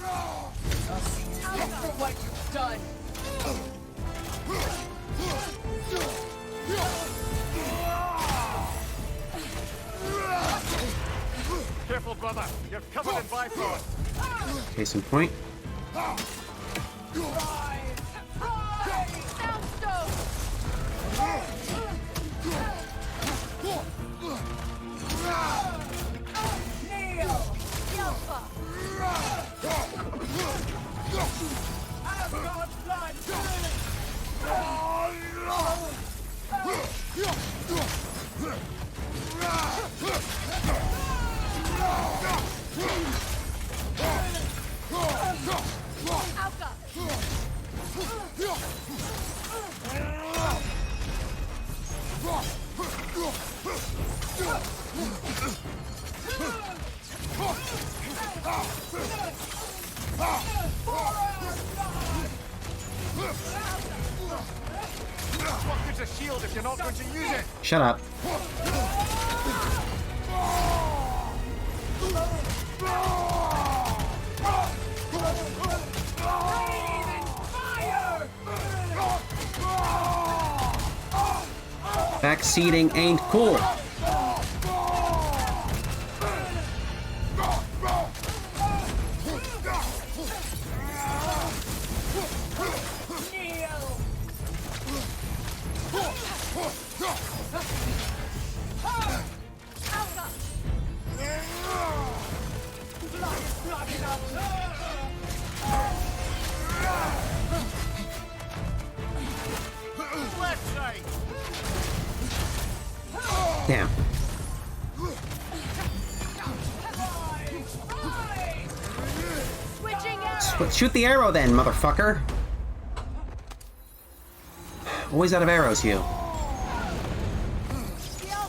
I'll see you for what you've done. Careful, brother. You're covered in Bifrost. Case in point. What good's a shield if you're not going to use it? Shut up. Backseating ain't cool. Damn. Shoot the arrow then, motherfucker. Always out of arrows, you.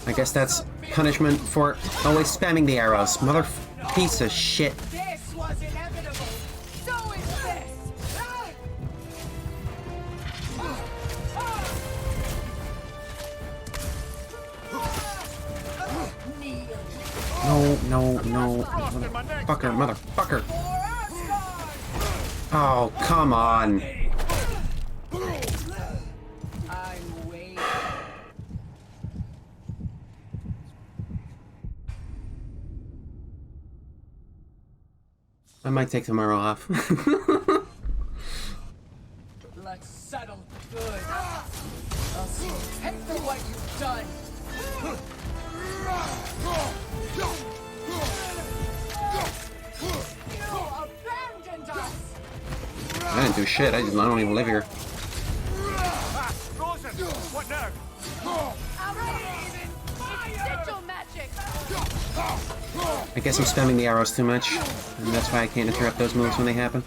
I guess that's punishment for always spamming the arrows. Mother piece of shit. This was inevitable. So is this. No, no, no. Motherfucker, motherfucker. Oh, come on. I'm waiting. I might take tomorrow off. Let's settle good. I'll see you pay for what you've done. You abandoned us. I didn't do shit. I don't even live here. Frozen! What now? It's sigil magic! I guess I'm spamming the arrows too much, and that's why I can't interrupt those moves when they happen.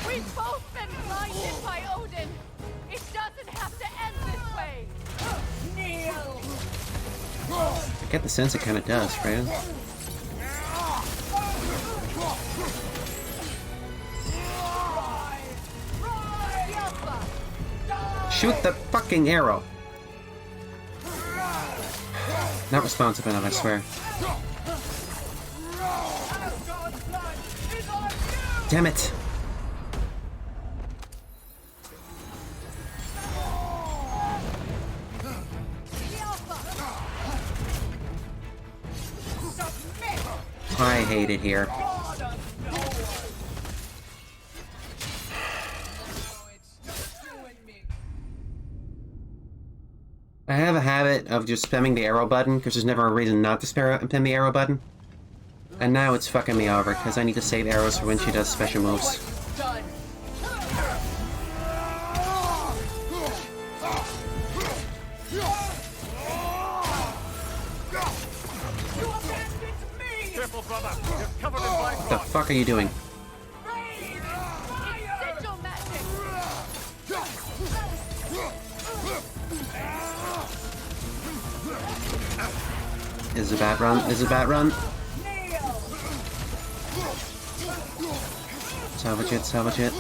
We've both been blinded by Odin. It doesn't have to end this way. Kneel. I get the sense it kind of does, Freya. Shoot the fucking arrow! Not responsive enough, I swear. Damn it! I hate it here. I have a habit of just spamming the arrow button, because there's never a reason not to spam the arrow button. And now it's fucking me over, because I need to save arrows for when she does special moves. What the fuck are you doing? This is a bad run. This is a bad run. Salvage it, salvage it.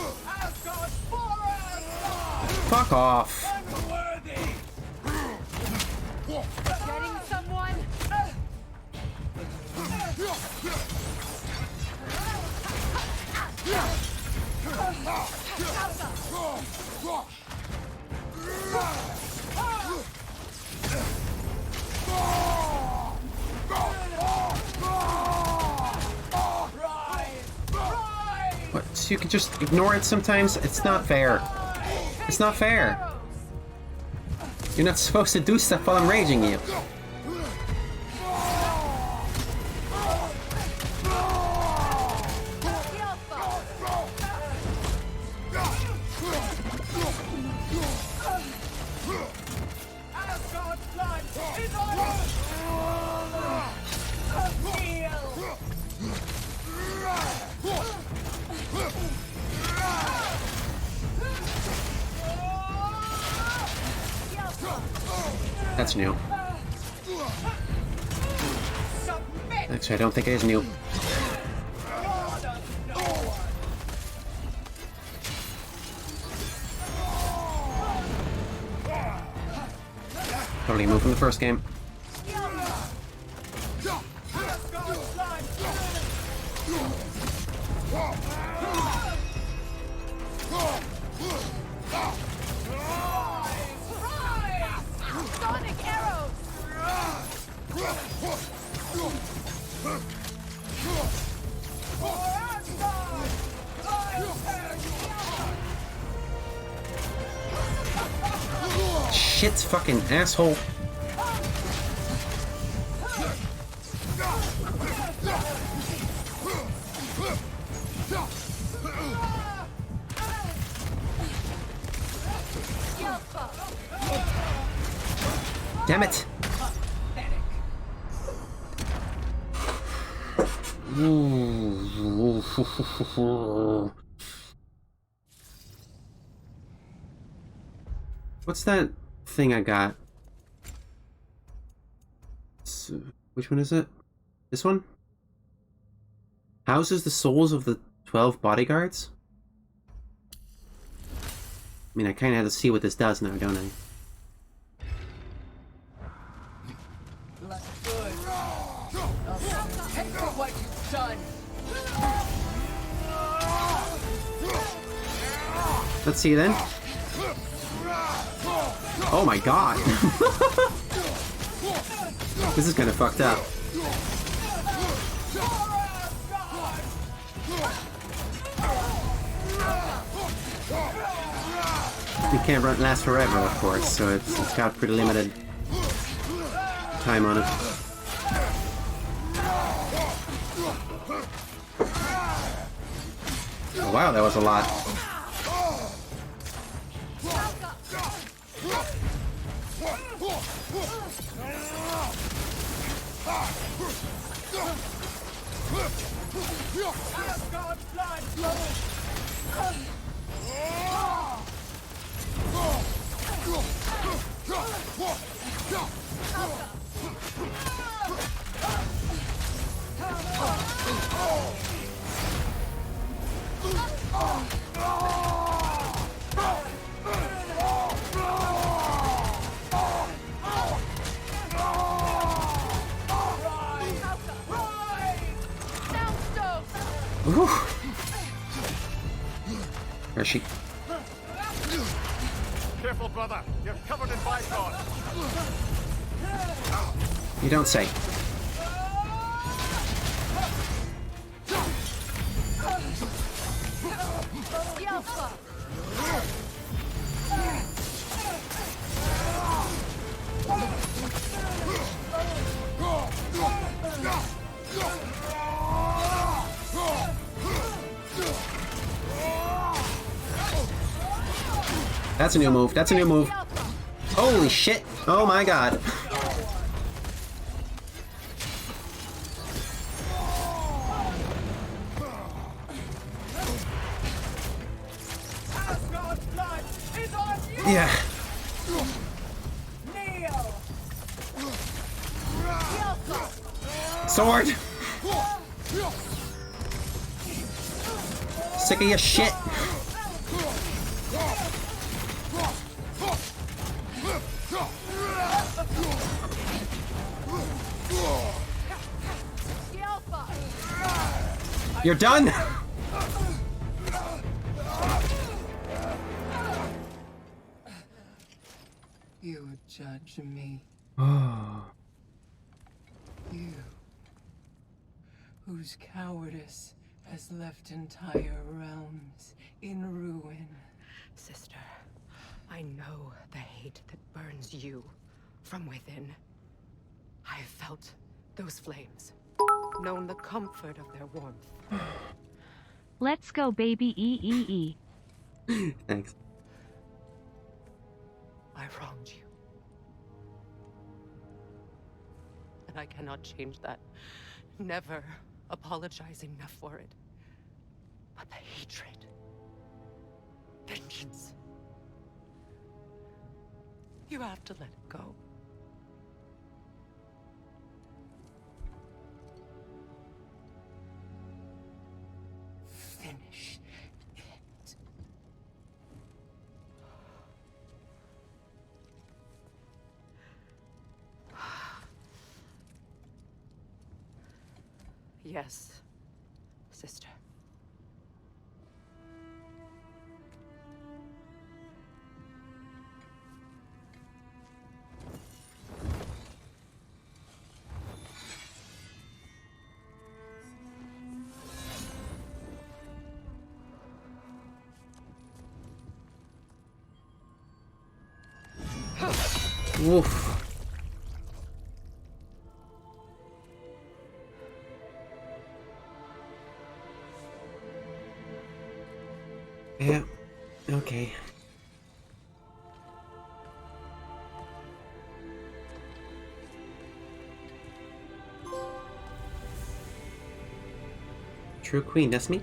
Fuck off. Getting someone? What? So you can just ignore it sometimes? It's not fair. It's not fair. You're not supposed to do stuff while I'm raging you. That's new. Actually, I don't think it is new. Totally moved from the first game. Shit, fucking asshole. Damn it. What's that thing I got? So, which one is it? This one? Houses the souls of the 12 bodyguards? I mean, I kind of have to see what this does now, don't I? Take for what you've done. Let's see then. Oh my god. This is kind of fucked up. It can't last forever, of course, so it's got pretty limited time on it. Oh, wow, that was a lot. Ooh. Where is she? Careful, brother. You're covered in bygones. You don't say. That's a new move. That's a new move. Holy shit. Oh my god. Yeah. Sword. Sick of your shit. You're done? You judge me. Oh. You, whose cowardice has left entire realms in ruin. Sister, I know the hate that burns you from within. I have felt those flames, known the comfort of their warmth. Let's go, baby. Thanks. I wronged you. And I cannot change that. Never apologize enough for it. But the hatred, vengeance, you have to let it go. Finish it. Yes, sister. Oof. Yeah. Okay. True queen, that's me.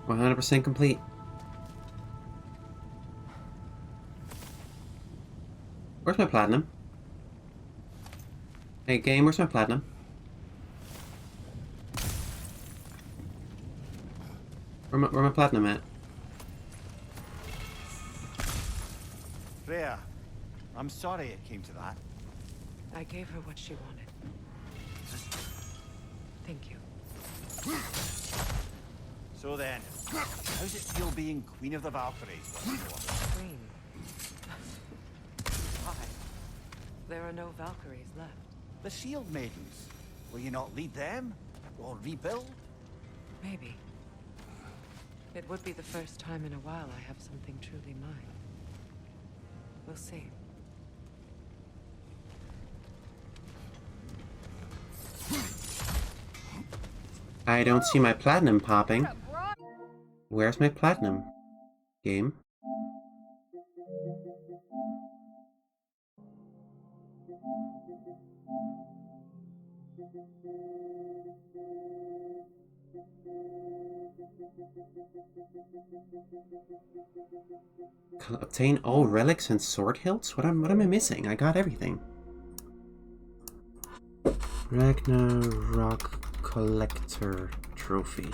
100% complete. Where's my platinum? Hey game, where's my platinum? Where my platinum at? Freya, I'm sorry it came to that. I gave her what she wanted. Thank you. So then, how's it feel being Queen of the Valkyries? Queen. Why? There are no Valkyries left. The Shield Maidens. Will you not lead them? Or rebuild? Maybe. It would be the first time in a while I have something truly mine. We'll see. I don't see my platinum popping. Where's my platinum? Game? Obtain all relics and sword hilts? What am I missing? I got everything. Ragnarok Collector Trophy.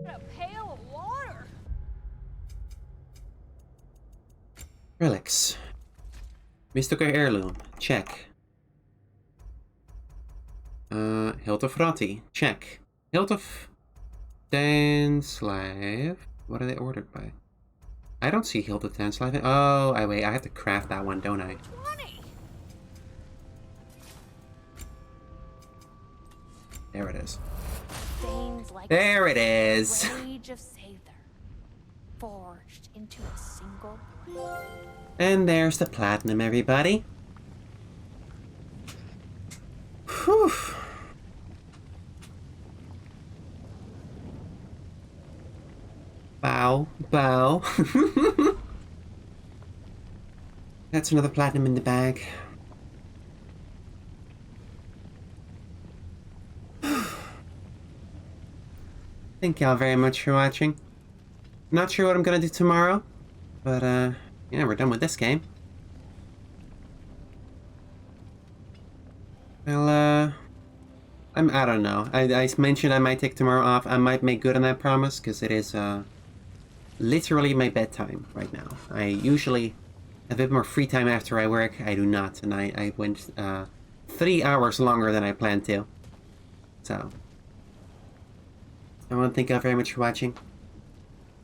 A pail of water. Relics. Mystical heirloom. Check. Hilt of Rati. Check. Hilt of Danslave. What are they ordered by? I don't see Hilt of Danslave. Oh, wait. I have to craft that one, don't I? 20. There it is. Stains like There it is. Rage of Sather, forged into a single. And there's the platinum, everybody. Whew. Bow, bow. That's another platinum in the bag. Thank y'all very much for watching. Not sure what I'm gonna do tomorrow, but yeah, we're done with this game. Well, I don't know. I mentioned I might take tomorrow off. I might make good on that promise, because it is literally my bedtime right now. I usually have a bit more free time after I work. I do not, and I went 3 hours longer than I planned to. So, I want to thank y'all very much for watching.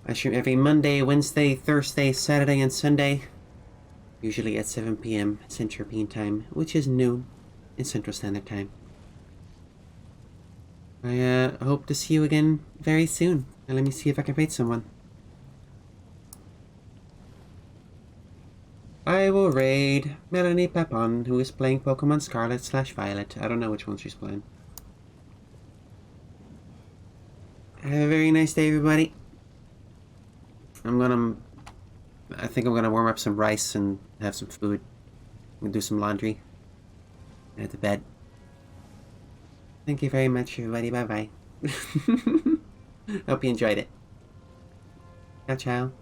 I stream every Monday, Wednesday, Thursday, Saturday, and Sunday. Usually at 7 p.m. Central European Time, which is noon in Central Standard Time. I hope to see you again very soon. And let me see if I can raid someone. I will raid Melanie Papon, who is playing Pokemon Scarlet/Violet. I don't know which one she's playing. Have a very nice day, everybody. I think I'm gonna warm up some rice and have some food. I'm gonna do some laundry. And head to bed. Thank you very much, everybody. Bye-bye. Hope you enjoyed it. Ciao, ciao.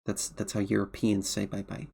That's how Europeans say bye-bye.